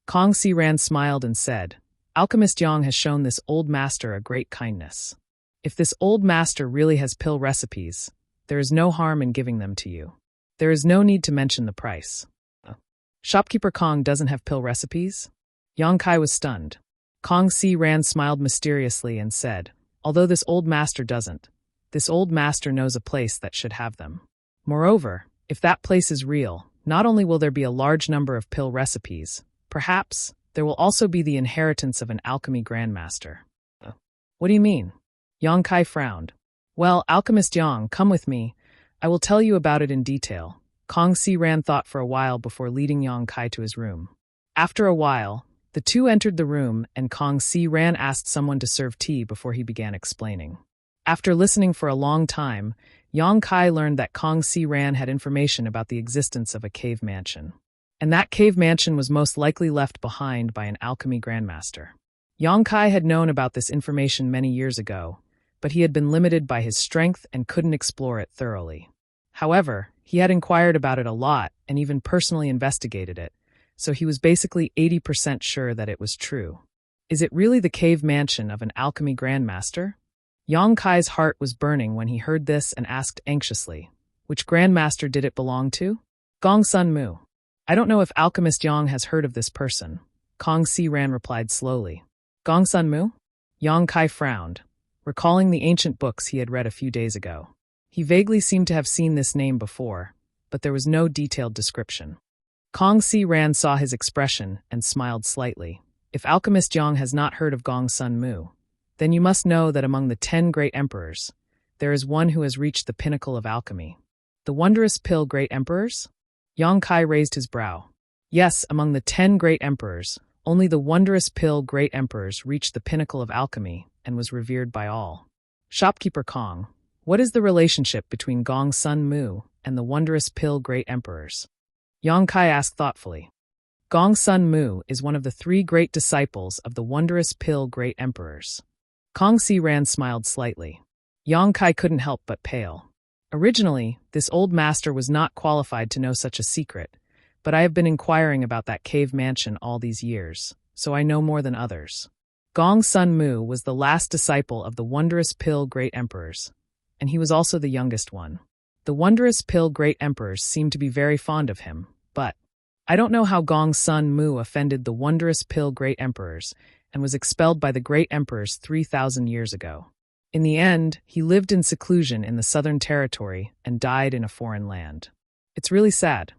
Kong Si Ran smiled and said, Alchemist Yang has shown this old master a great kindness. If this old master really has pill recipes, there is no harm in giving them to you. There is no need to mention the price. Shopkeeper Kong doesn't have pill recipes? Yang Kai was stunned. Kong Si Ran smiled mysteriously and said, although this old master doesn't, this old master knows a place that should have them. Moreover, if that place is real, not only will there be a large number of pill recipes, perhaps there will also be the inheritance of an alchemy grandmaster. What do you mean? Yang Kai frowned. Well, Alchemist Yang, come with me. I will tell you about it in detail. Kong Si Ran thought for a while before leading Yang Kai to his room. After a while, the two entered the room and Kong Si Ran asked someone to serve tea before he began explaining. After listening for a long time, Yang Kai learned that Kong Si Ran had information about the existence of a cave mansion. And that cave mansion was most likely left behind by an alchemy grandmaster. Yang Kai had known about this information many years ago, but he had been limited by his strength and couldn't explore it thoroughly. However, he had inquired about it a lot and even personally investigated it, so he was basically 80% sure that it was true. Is it really the cave mansion of an alchemy grandmaster? Yang Kai's heart was burning when he heard this and asked anxiously, which grandmaster did it belong to? Gong Sun Mu. I don't know if Alchemist Yang has heard of this person. Kong Si Ran replied slowly. Gong Sun Mu? Yang Kai frowned, recalling the ancient books he had read a few days ago. He vaguely seemed to have seen this name before, but there was no detailed description. Kong Si Ran saw his expression and smiled slightly. If Alchemist Yang has not heard of Gong Sun Mu, then you must know that among the 10 great emperors, there is one who has reached the pinnacle of alchemy. The wondrous pill great emperors? Yang Kai raised his brow. Yes, among the 10 great emperors, only the wondrous pill great emperors reached the pinnacle of alchemy and was revered by all. Shopkeeper Kong, what is the relationship between Gong Sun Mu and the wondrous pill great emperors? Yang Kai asked thoughtfully. Gong Sun Mu is one of the 3 great disciples of the wondrous pill great emperors. Kong Si Ran smiled slightly. Yang Kai couldn't help but pale. Originally, this old master was not qualified to know such a secret, but I have been inquiring about that cave mansion all these years, so I know more than others. Gong Sun Mu was the last disciple of the wondrous pill great emperors, and he was also the youngest one. The wondrous pill great emperors seemed to be very fond of him, but I don't know how Gong Sun Mu offended the wondrous pill great emperors and was expelled by the great emperors 3,000 years ago. In the end, he lived in seclusion in the Southern Territory and died in a foreign land. It's really sad.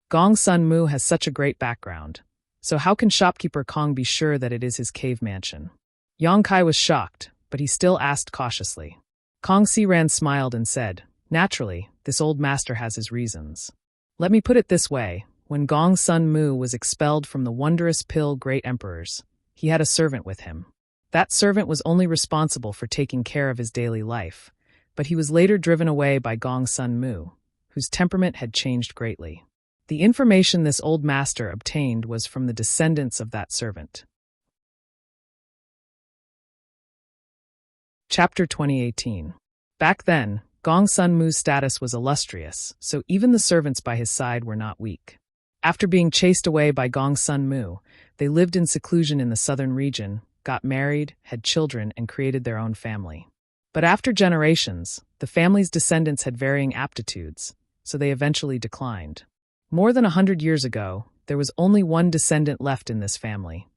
Gong Sun Mu has such a great background, so how can shopkeeper Kong be sure that it is his cave mansion? Yang Kai was shocked, but he still asked cautiously. Kong Si Ran smiled and said, naturally, this old master has his reasons. Let me put it this way, when Gong Sun Mu was expelled from the wondrous pill great emperors, he had a servant with him. That servant was only responsible for taking care of his daily life, but he was later driven away by Gong Sun Mu, whose temperament had changed greatly. The information this old master obtained was from the descendants of that servant. Chapter 2018. Back then, Gong Sun Mu's status was illustrious, so even the servants by his side were not weak. After being chased away by Gong Sun Mu, they lived in seclusion in the southern region, got married, had children, and created their own family. But after generations, the family's descendants had varying aptitudes, so they eventually declined. More than 100 years ago, there was only one descendant left in this family,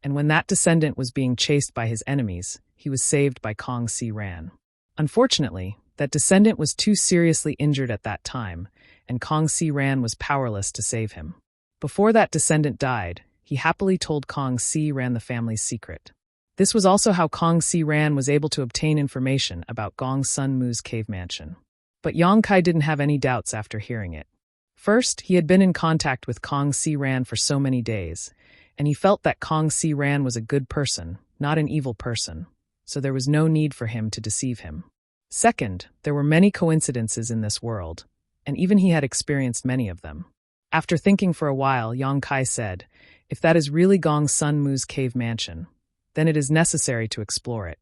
and when that descendant was being chased by his enemies, he was saved by Kong Si Ran. Unfortunately, that descendant was too seriously injured at that time, and Kong Si Ran was powerless to save him. Before that descendant died, he happily told Kong Si Ran the family's secret. This was also how Kong Si Ran was able to obtain information about Gong Sun Mu's cave mansion. But Yang Kai didn't have any doubts after hearing it. First, he had been in contact with Kong Si Ran for so many days, and he felt that Kong Si Ran was a good person, not an evil person, so there was no need for him to deceive him. Second, there were many coincidences in this world, and even he had experienced many of them. After thinking for a while, Yang Kai said, "If that is really Gong Sun Mu's cave mansion, then it is necessary to explore it.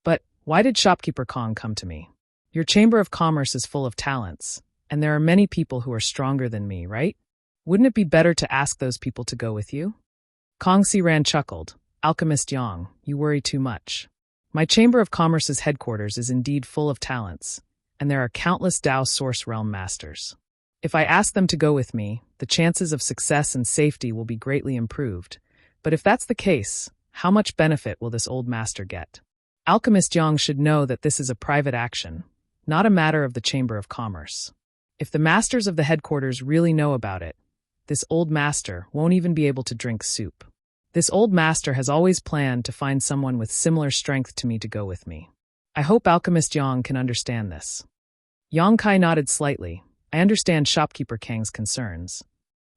But why did shopkeeper Kong come to me? Your Chamber of Commerce is full of talents, and there are many people who are stronger than me, right? Wouldn't it be better to ask those people to go with you?" Kong Si Ran chuckled. "Alchemist Yang, you worry too much. My Chamber of Commerce's headquarters is indeed full of talents, and there are countless Dao Source Realm masters. If I ask them to go with me, the chances of success and safety will be greatly improved. But if that's the case, how much benefit will this old master get? Alchemist Yang should know that this is a private action, not a matter of the Chamber of Commerce. If the masters of the headquarters really know about it, this old master won't even be able to drink soup. This old master has always planned to find someone with similar strength to me to go with me. I hope Alchemist Yang can understand this." Yang Kai nodded slightly. "I understand shopkeeper Kang's concerns.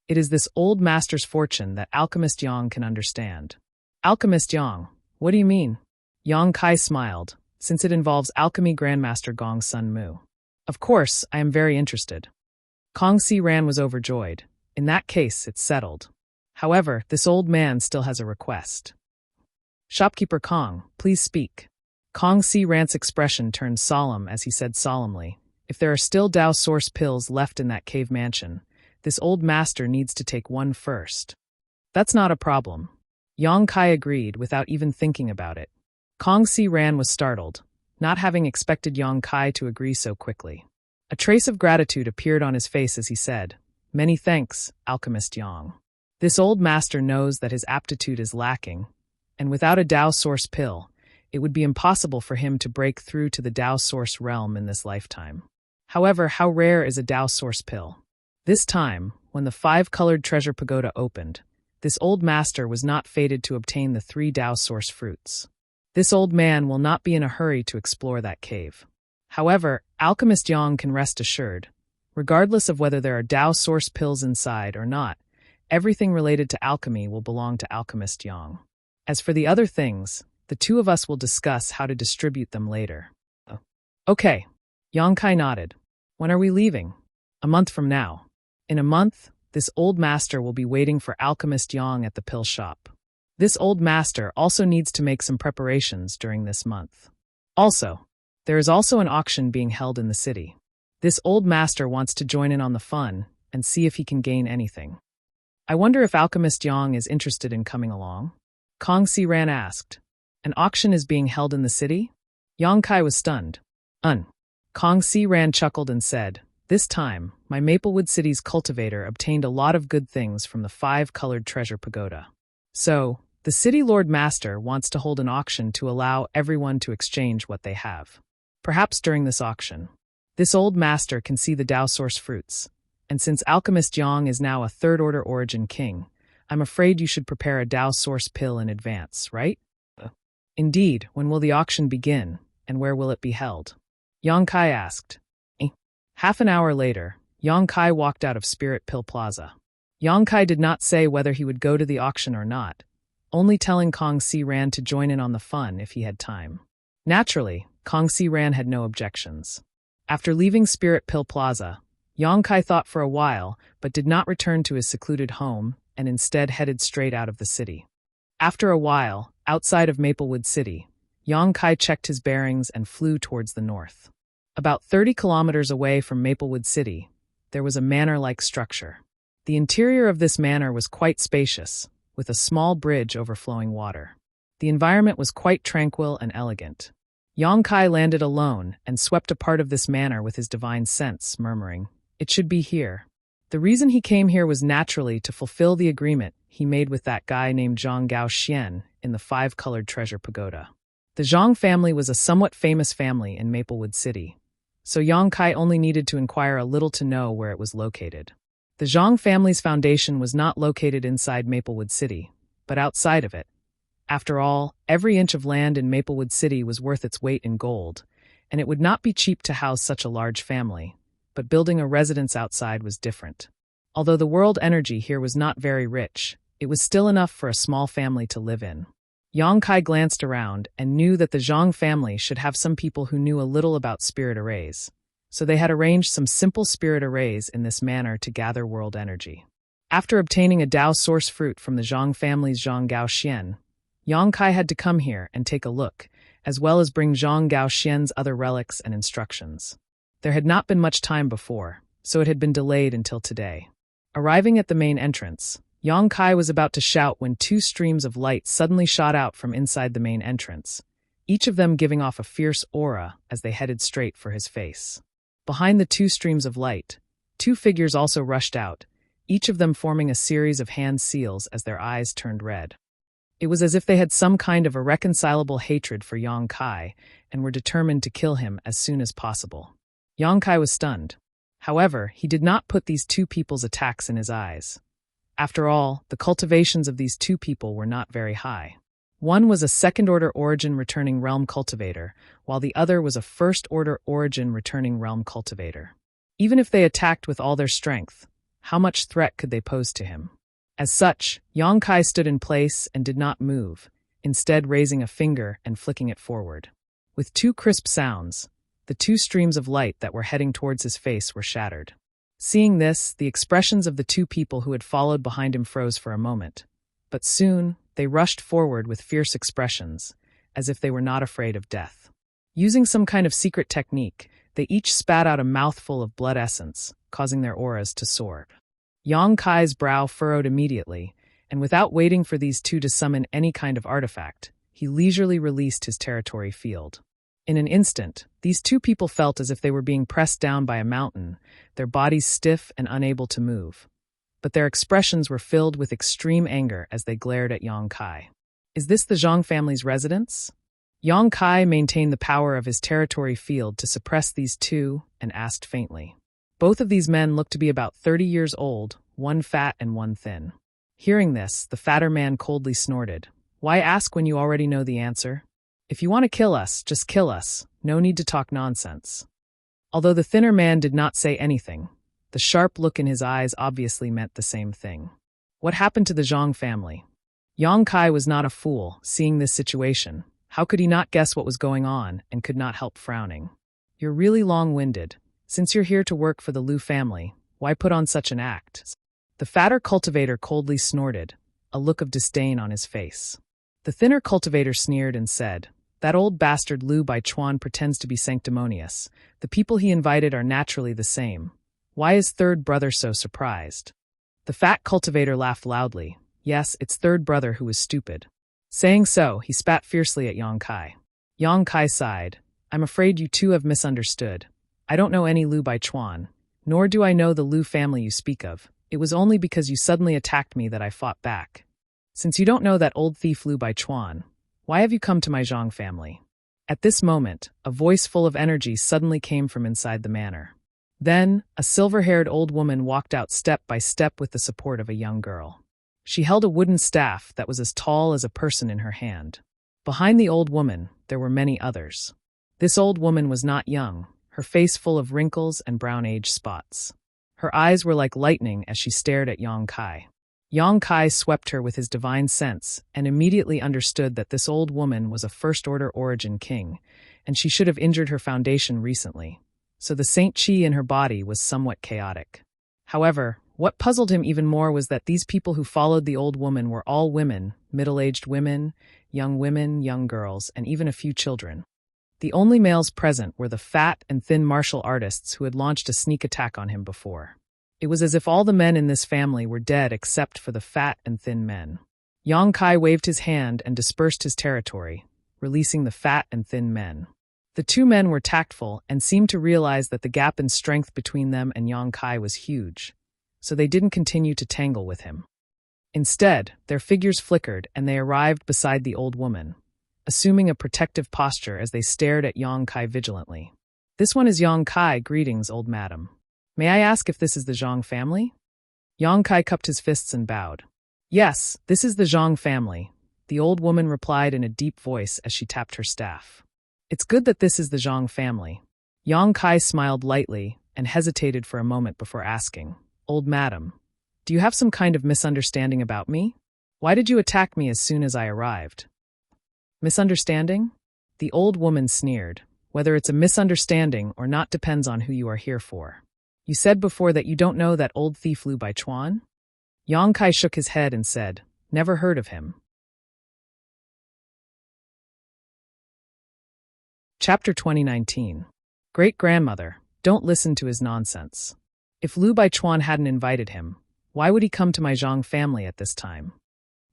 It is this old master's fortune that Alchemist Yang can understand." "Alchemist Yang, what do you mean?" Yang Kai smiled, "Since it involves alchemy Grandmaster Gong Sun Mu. Of course, I am very interested." Kong Si Ran was overjoyed. "In that case, it's settled. However, this old man still has a request." "Shopkeeper Kong, please speak." Kong Si Ran's expression turned solemn as he said solemnly, "If there are still Dao Source pills left in that cave mansion, this old master needs to take one first." "That's not a problem." Yang Kai agreed without even thinking about it. Kong Si Ran was startled, not having expected Yang Kai to agree so quickly. A trace of gratitude appeared on his face as he said, "Many thanks, Alchemist Yang. This old master knows that his aptitude is lacking, and without a Dao Source pill, it would be impossible for him to break through to the Dao Source realm in this lifetime. However, how rare is a Dao Source pill? This time, when the 5-colored treasure pagoda opened, this old master was not fated to obtain the 3 Dao Source fruits. This old man will not be in a hurry to explore that cave. However, Alchemist Yang can rest assured, regardless of whether there are Dao Source pills inside or not, everything related to alchemy will belong to Alchemist Yang. As for the other things, the two of us will discuss how to distribute them later." "Okay." Yang Kai nodded. "When are we leaving?" "A month from now. In a month, this old master will be waiting for Alchemist Yang at the pill shop. This old master also needs to make some preparations during this month. Also, there is also an auction being held in the city. This old master wants to join in on the fun and see if he can gain anything. I wonder if Alchemist Yang is interested in coming along?" Kong Si Ran asked. "An auction is being held in the city?" Yang Kai was stunned. Kong Si Ran chuckled and said, "This time, my Maplewood City's cultivator obtained a lot of good things from the 5-colored treasure pagoda. So, the city lord master wants to hold an auction to allow everyone to exchange what they have. Perhaps during this auction, this old master can see the Dao Source fruits, and since Alchemist Yang is now a 3rd-order origin king, I'm afraid you should prepare a Dao Source pill in advance, right?" "Indeed, when will the auction begin, and where will it be held?" Yang Kai asked. Half an hour later, Yang Kai walked out of Spirit Pill Plaza. Yang Kai did not say whether he would go to the auction or not, only telling Kong Si Ran to join in on the fun if he had time. Naturally, Kong Si Ran had no objections. After leaving Spirit Pill Plaza, Yang Kai thought for a while, but did not return to his secluded home and instead headed straight out of the city. After a while, outside of Maplewood City, Yang Kai checked his bearings and flew towards the north. About 30 kilometers away from Maplewood City, there was a manor-like structure. The interior of this manor was quite spacious, with a small bridge overflowing water. The environment was quite tranquil and elegant. Yang Kai landed alone and swept a part of this manor with his divine sense, murmuring, "It should be here." The reason he came here was naturally to fulfill the agreement he made with that guy named Zhang Gao Xian in the 5-colored treasure pagoda. The Zhang family was a somewhat famous family in Maplewood City, so Yang Kai only needed to inquire a little to know where it was located. The Zhang family's foundation was not located inside Maplewood City, but outside of it. After all, every inch of land in Maplewood City was worth its weight in gold, and it would not be cheap to house such a large family, but building a residence outside was different. Although the world energy here was not very rich, it was still enough for a small family to live in. Yang Kai glanced around and knew that the Zhang family should have some people who knew a little about spirit arrays, so they had arranged some simple spirit arrays in this manner to gather world energy. After obtaining a Dao source fruit from the Zhang family's Zhang Gao Xian, Yang Kai had to come here and take a look, as well as bring Zhang Gao Xian's other relics and instructions. There had not been much time before, so it had been delayed until today. Arriving at the main entrance, Yang Kai was about to shout when two streams of light suddenly shot out from inside the main entrance, each of them giving off a fierce aura as they headed straight for his face. Behind the two streams of light, two figures also rushed out, each of them forming a series of hand seals as their eyes turned red. It was as if they had some kind of irreconcilable hatred for Yang Kai and were determined to kill him as soon as possible. Yang Kai was stunned. However, he did not put these two people's attacks in his eyes. After all, the cultivations of these two people were not very high. One was a second-order origin returning realm cultivator, while the other was a first-order origin returning realm cultivator. Even if they attacked with all their strength, how much threat could they pose to him? As such, Yang Kai stood in place and did not move, instead raising a finger and flicking it forward. With two crisp sounds, the two streams of light that were heading towards his face were shattered. Seeing this, the expressions of the two people who had followed behind him froze for a moment, but soon they rushed forward with fierce expressions, as if they were not afraid of death. Using some kind of secret technique, they each spat out a mouthful of blood essence, causing their auras to soar. Yang Kai's brow furrowed immediately, and without waiting for these two to summon any kind of artifact, he leisurely released his territory field. In an instant, these two people felt as if they were being pressed down by a mountain, their bodies stiff and unable to move. But their expressions were filled with extreme anger as they glared at Yang Kai. Is this the Zhang family's residence? Yang Kai maintained the power of his territory field to suppress these two and asked faintly. Both of these men looked to be about 30 years old, one fat and one thin. Hearing this, the fatter man coldly snorted. Why ask when you already know the answer? If you want to kill us, just kill us. No need to talk nonsense. Although the thinner man did not say anything, the sharp look in his eyes obviously meant the same thing. What happened to the Zhang family? Yang Kai was not a fool, seeing this situation. How could he not guess what was going on and could not help frowning? You're really long-winded. Since you're here to work for the Liu family, why put on such an act? The fatter cultivator coldly snorted, a look of disdain on his face. The thinner cultivator sneered and said, that old bastard Liu Baichuan pretends to be sanctimonious. The people he invited are naturally the same. Why is third brother so surprised? The fat cultivator laughed loudly. Yes, it's third brother who is stupid. Saying so, he spat fiercely at Yang Kai. Yang Kai sighed. I'm afraid you two have misunderstood. I don't know any Liu Baichuan, nor do I know the Liu family you speak of. It was only because you suddenly attacked me that I fought back. Since you don't know that old thief Liu Baichuan, why have you come to my Zhang family? At this moment, a voice full of energy suddenly came from inside the manor. Then, a silver-haired old woman walked out step by step with the support of a young girl. She held a wooden staff that was as tall as a person in her hand. Behind the old woman, there were many others. This old woman was not young, her face full of wrinkles and brown age spots. Her eyes were like lightning as she stared at Yang Kai. Yang Kai swept her with his divine sense and immediately understood that this old woman was a first-order origin king, and she should have injured her foundation recently, so the Saint Chi in her body was somewhat chaotic. However, what puzzled him even more was that these people who followed the old woman were all women, middle-aged women, young girls, and even a few children. The only males present were the fat and thin martial artists who had launched a sneak attack on him before. It was as if all the men in this family were dead except for the fat and thin men. Yang Kai waved his hand and dispersed his territory, releasing the fat and thin men. The two men were tactful and seemed to realize that the gap in strength between them and Yang Kai was huge, so they didn't continue to tangle with him. Instead, their figures flickered and they arrived beside the old woman, assuming a protective posture as they stared at Yang Kai vigilantly. This one is Yang Kai, greetings, old madam. May I ask if this is the Zhang family? Yang Kai cupped his fists and bowed. Yes, this is the Zhang family, the old woman replied in a deep voice as she tapped her staff. It's good that this is the Zhang family. Yang Kai smiled lightly and hesitated for a moment before asking, Old madam, do you have some kind of misunderstanding about me? Why did you attack me as soon as I arrived? Misunderstanding? The old woman sneered. Whether it's a misunderstanding or not depends on who you are here for. You said before that you don't know that old thief Lu Baichuan? Yang Kai shook his head and said, Never heard of him. Chapter 2019. Great-grandmother, don't listen to his nonsense. If Lu Baichuan hadn't invited him, why would he come to my Zhang family at this time?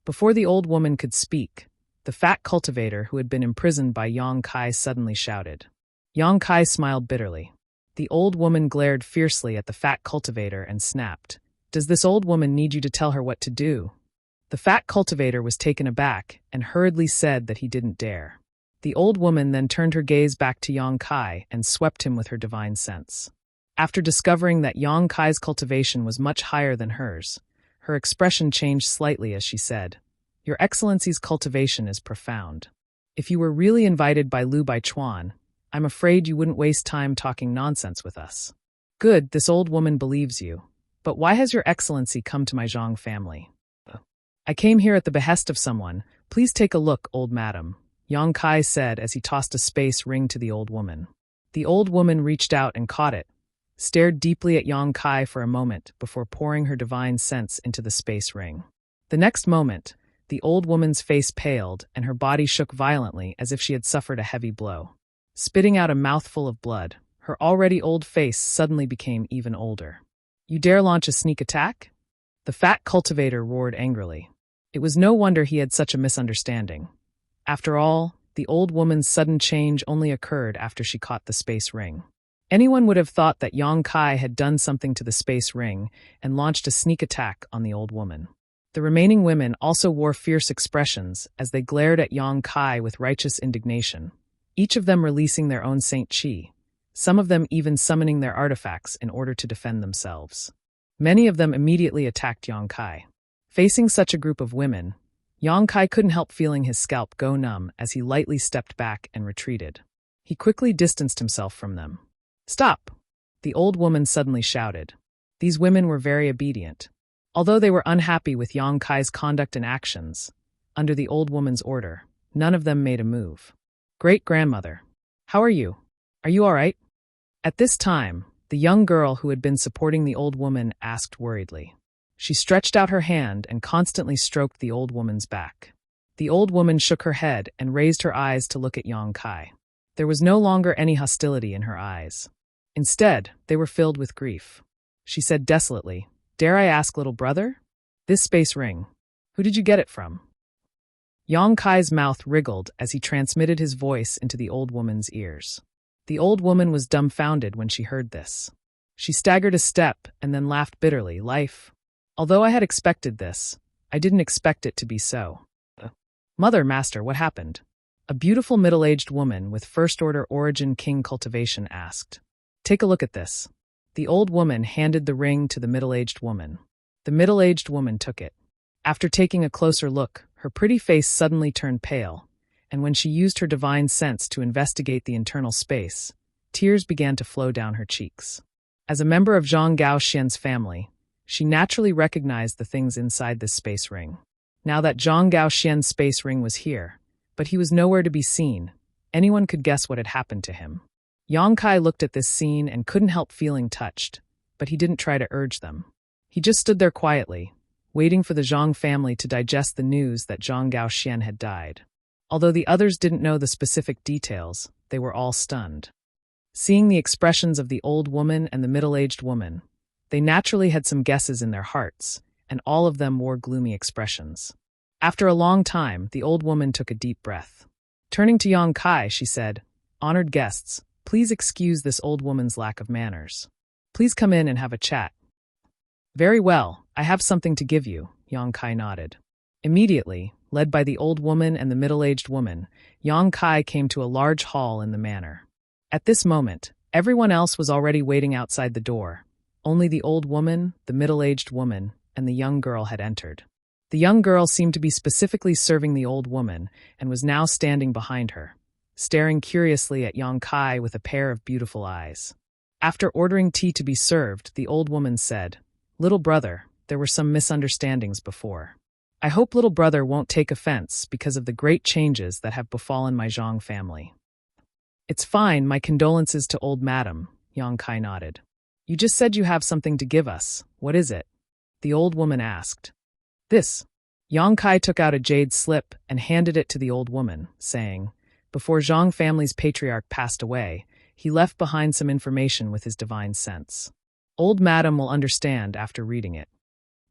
Before the old woman could speak, the fat cultivator who had been imprisoned by Yang Kai suddenly shouted. Yang Kai smiled bitterly. The old woman glared fiercely at the fat cultivator and snapped, Does this old woman need you to tell her what to do? The fat cultivator was taken aback and hurriedly said that he didn't dare. The old woman then turned her gaze back to Yang Kai and swept him with her divine sense. After discovering that Yang Kai's cultivation was much higher than hers, her expression changed slightly as she said, Your Excellency's cultivation is profound. If you were really invited by Lu Baichuan, I'm afraid you wouldn't waste time talking nonsense with us. Good, this old woman believes you. But why has Your Excellency come to my Zhang family? I came here at the behest of someone. Please take a look, old madam, Yang Kai said as he tossed a space ring to the old woman. The old woman reached out and caught it, stared deeply at Yang Kai for a moment before pouring her divine sense into the space ring. The next moment, the old woman's face paled and her body shook violently as if she had suffered a heavy blow. Spitting out a mouthful of blood, her already old face suddenly became even older. You dare launch a sneak attack? The fat cultivator roared angrily. It was no wonder he had such a misunderstanding. After all, the old woman's sudden change only occurred after she caught the space ring. Anyone would have thought that Yang Kai had done something to the space ring and launched a sneak attack on the old woman. The remaining women also wore fierce expressions as they glared at Yang Kai with righteous indignation, each of them releasing their own Saint Qi, some of them even summoning their artifacts in order to defend themselves. Many of them immediately attacked Yang Kai. Facing such a group of women, Yang Kai couldn't help feeling his scalp go numb as he lightly stepped back and retreated. He quickly distanced himself from them. Stop! The old woman suddenly shouted. These women were very obedient. Although they were unhappy with Yang Kai's conduct and actions, under the old woman's order, none of them made a move. Great-grandmother, how are you? Are you all right? At this time, the young girl who had been supporting the old woman asked worriedly. She stretched out her hand and constantly stroked the old woman's back. The old woman shook her head and raised her eyes to look at Yang Kai. There was no longer any hostility in her eyes. Instead, they were filled with grief. She said desolately, Dare I ask, little brother? This space ring, who did you get it from? Yang Kai's mouth wriggled as he transmitted his voice into the old woman's ears. The old woman was dumbfounded when she heard this. She staggered a step and then laughed bitterly. Life. Although I had expected this, I didn't expect it to be so. Mother, master, what happened? A beautiful middle-aged woman with first-order origin king cultivation asked. Take a look at this. The old woman handed the ring to the middle-aged woman. The middle-aged woman took it. After taking a closer look, her pretty face suddenly turned pale, and when she used her divine sense to investigate the internal space, tears began to flow down her cheeks. As a member of Zhang Gaoxian's family, she naturally recognized the things inside this space ring. Now that Zhang Gaoxian's space ring was here, but he was nowhere to be seen, anyone could guess what had happened to him. Yang Kai looked at this scene and couldn't help feeling touched, but he didn't try to urge them. He just stood there quietly, waiting for the Zhang family to digest the news that Zhang Gaoxian had died. Although the others didn't know the specific details, they were all stunned. Seeing the expressions of the old woman and the middle-aged woman, they naturally had some guesses in their hearts, and all of them wore gloomy expressions. After a long time, the old woman took a deep breath. Turning to Yang Kai, she said, Honored guests, please excuse this old woman's lack of manners. Please come in and have a chat. Very well, I have something to give you, Yang Kai nodded. Immediately, led by the old woman and the middle-aged woman, Yang Kai came to a large hall in the manor. At this moment, everyone else was already waiting outside the door. Only the old woman, the middle-aged woman, and the young girl had entered. The young girl seemed to be specifically serving the old woman and was now standing behind her, staring curiously at Yang Kai with a pair of beautiful eyes. After ordering tea to be served, the old woman said, "Little brother, there were some misunderstandings before. I hope little brother won't take offense because of the great changes that have befallen my Zhang family." "It's fine, my condolences to old madam," Yang Kai nodded. "You just said you have something to give us. What is it?" the old woman asked. "This." Yang Kai took out a jade slip and handed it to the old woman, saying, "Before Zhang family's patriarch passed away, he left behind some information with his divine sense. Old madam will understand after reading it."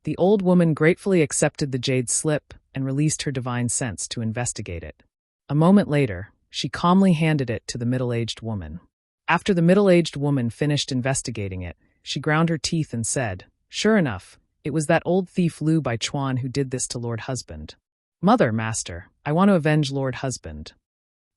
The old woman gratefully accepted the jade slip and released her divine sense to investigate it. A moment later, she calmly handed it to the middle-aged woman. After the middle-aged woman finished investigating it, she ground her teeth and said, "Sure enough, it was that old thief Lu Baichuan who did this to Lord Husband. Mother, master, I want to avenge Lord Husband."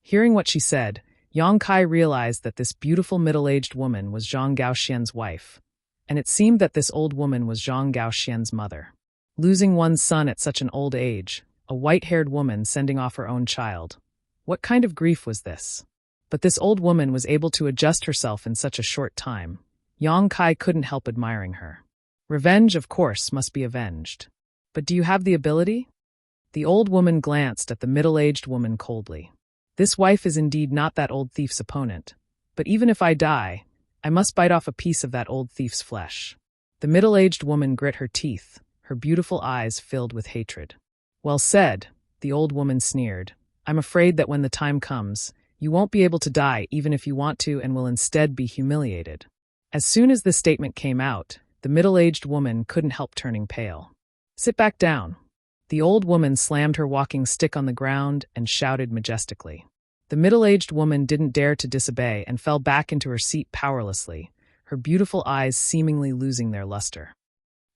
Hearing what she said, Yang Kai realized that this beautiful middle-aged woman was Zhang Gaoxian's wife, and it seemed that this old woman was Zhang Gaoxian's mother. Losing one's son at such an old age, a white-haired woman sending off her own child. What kind of grief was this? But this old woman was able to adjust herself in such a short time. Yang Kai couldn't help admiring her. Revenge, of course, must be avenged. But do you have the ability? The old woman glanced at the middle-aged woman coldly. This wife is indeed not that old thief's opponent, but even if I die, I must bite off a piece of that old thief's flesh. The middle-aged woman grit her teeth, her beautiful eyes filled with hatred. "Well said," the old woman sneered. "I'm afraid that when the time comes, you won't be able to die even if you want to and will instead be humiliated." As soon as this statement came out, the middle-aged woman couldn't help turning pale. "Sit back down." The old woman slammed her walking stick on the ground and shouted majestically. The middle-aged woman didn't dare to disobey and fell back into her seat powerlessly, her beautiful eyes seemingly losing their luster.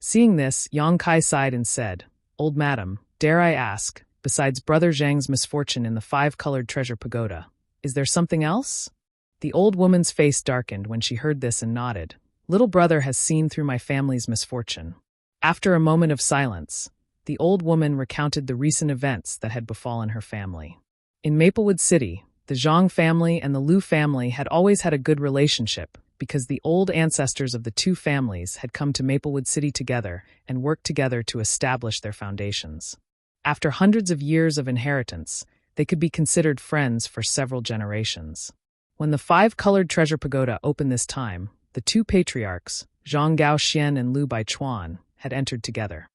Seeing this, Yang Kai sighed and said, "Old madam, dare I ask, besides Brother Zhang's misfortune in the five-colored treasure pagoda, is there something else?" The old woman's face darkened when she heard this and nodded. "Little brother has seen through my family's misfortune." After a moment of silence, the old woman recounted the recent events that had befallen her family. In Maplewood City, the Zhang family and the Lu family had always had a good relationship because the old ancestors of the two families had come to Maplewood City together and worked together to establish their foundations. After hundreds of years of inheritance, they could be considered friends for several generations. When the five-colored treasure pagoda opened this time, the two patriarchs, Zhang Gaoxian and Lu Baichuan, had entered together.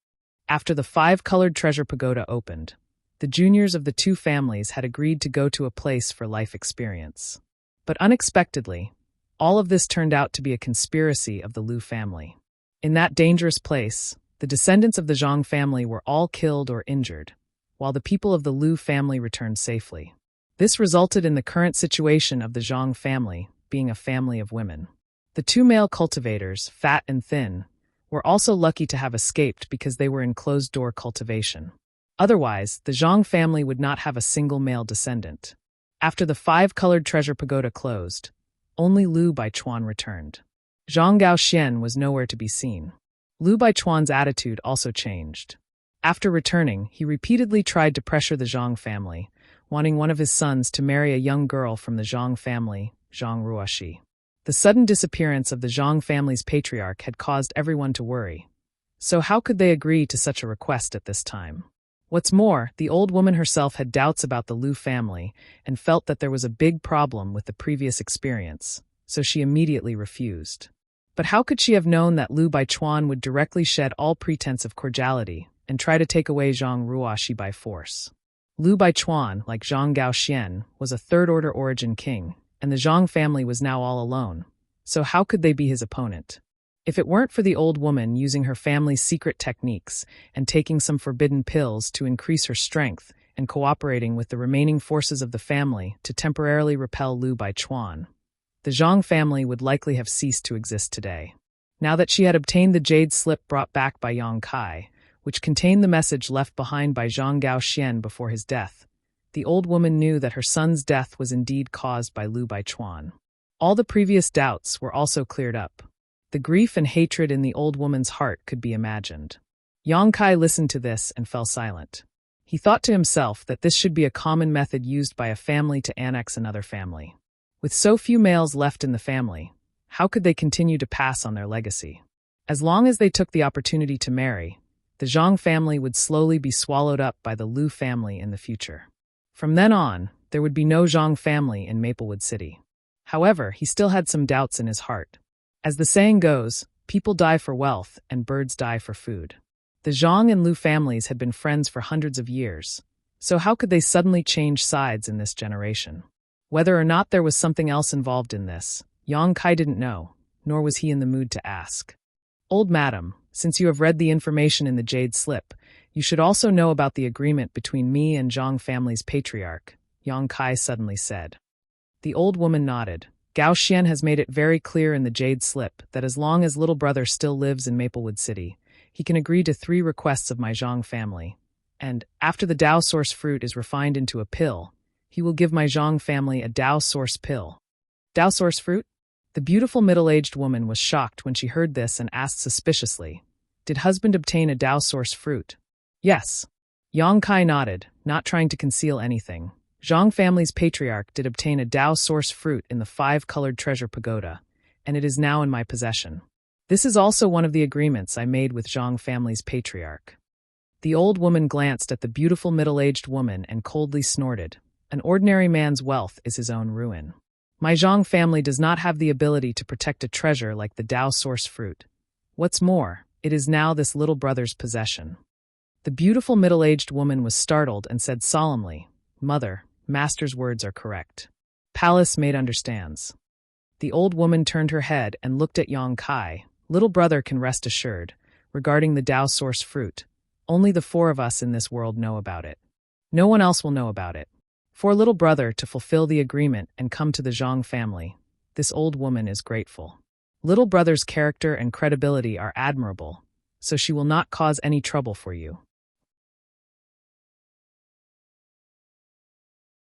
After the five-colored treasure pagoda opened, the juniors of the two families had agreed to go to a place for life experience. But unexpectedly, all of this turned out to be a conspiracy of the Lu family. In that dangerous place, the descendants of the Zhang family were all killed or injured, while the people of the Lu family returned safely. This resulted in the current situation of the Zhang family being a family of women. The two male cultivators, fat and thin, were also lucky to have escaped because they were in closed-door cultivation. Otherwise, the Zhang family would not have a single male descendant. After the five-colored treasure pagoda closed, only Lu Baichuan returned. Zhang Gaoxian was nowhere to be seen. Lu Baichuan's attitude also changed. After returning, he repeatedly tried to pressure the Zhang family, wanting one of his sons to marry a young girl from the Zhang family, Zhang Ruoxi. The sudden disappearance of the Zhang family's patriarch had caused everyone to worry. So how could they agree to such a request at this time? What's more, the old woman herself had doubts about the Lu family and felt that there was a big problem with the previous experience, so she immediately refused. But how could she have known that Lu Baichuan would directly shed all pretense of cordiality and try to take away Zhang Ruoxi by force? Lu Baichuan, like Zhang Gaoxian, was a third-order origin king, and the Zhang family was now all alone, so how could they be his opponent? If it weren't for the old woman using her family's secret techniques and taking some forbidden pills to increase her strength and cooperating with the remaining forces of the family to temporarily repel Lu Baichuan, the Zhang family would likely have ceased to exist today. Now that she had obtained the jade slip brought back by Yang Kai, which contained the message left behind by Zhang Gaoxian before his death, the old woman knew that her son's death was indeed caused by Lu Baichuan. All the previous doubts were also cleared up. The grief and hatred in the old woman's heart could be imagined. Yang Kai listened to this and fell silent. He thought to himself that this should be a common method used by a family to annex another family. With so few males left in the family, how could they continue to pass on their legacy? As long as they took the opportunity to marry, the Zhang family would slowly be swallowed up by the Liu family in the future. From then on, there would be no Zhang family in Maplewood City. However, he still had some doubts in his heart. As the saying goes, people die for wealth and birds die for food. The Zhang and Liu families had been friends for hundreds of years, so how could they suddenly change sides in this generation? Whether or not there was something else involved in this, Yang Kai didn't know, nor was he in the mood to ask. Old madam, since you have read the information in the Jade Slip, you should also know about the agreement between me and Zhang family's patriarch, Yang Kai suddenly said. The old woman nodded. Gao Xian has made it very clear in the Jade Slip that as long as little brother still lives in Maplewood City, he can agree to 3 requests of my Zhang family, and, after the Dao Source fruit is refined into a pill, he will give my Zhang family a Dao Source pill. Dao Source fruit? The beautiful middle-aged woman was shocked when she heard this and asked suspiciously, "Did husband obtain a Dao Source fruit?" "Yes." Yang Kai nodded, not trying to conceal anything. Zhang family's patriarch did obtain a Dao Source fruit in the 5-colored treasure pagoda, and it is now in my possession. This is also one of the agreements I made with Zhang family's patriarch. The old woman glanced at the beautiful middle-aged woman and coldly snorted. An ordinary man's wealth is his own ruin. My Zhang family does not have the ability to protect a treasure like the Dao Source fruit. What's more, it is now this little brother's possession. The beautiful middle-aged woman was startled and said solemnly, "Mother, Master's words are correct. Palace maid understands." The old woman turned her head and looked at Yang Kai. "Little brother can rest assured, regarding the Dao Source fruit, only the 4 of us in this world know about it. No one else will know about it. For little brother to fulfill the agreement and come to the Zhang family, this old woman is grateful. Little brother's character and credibility are admirable, so she will not cause any trouble for you."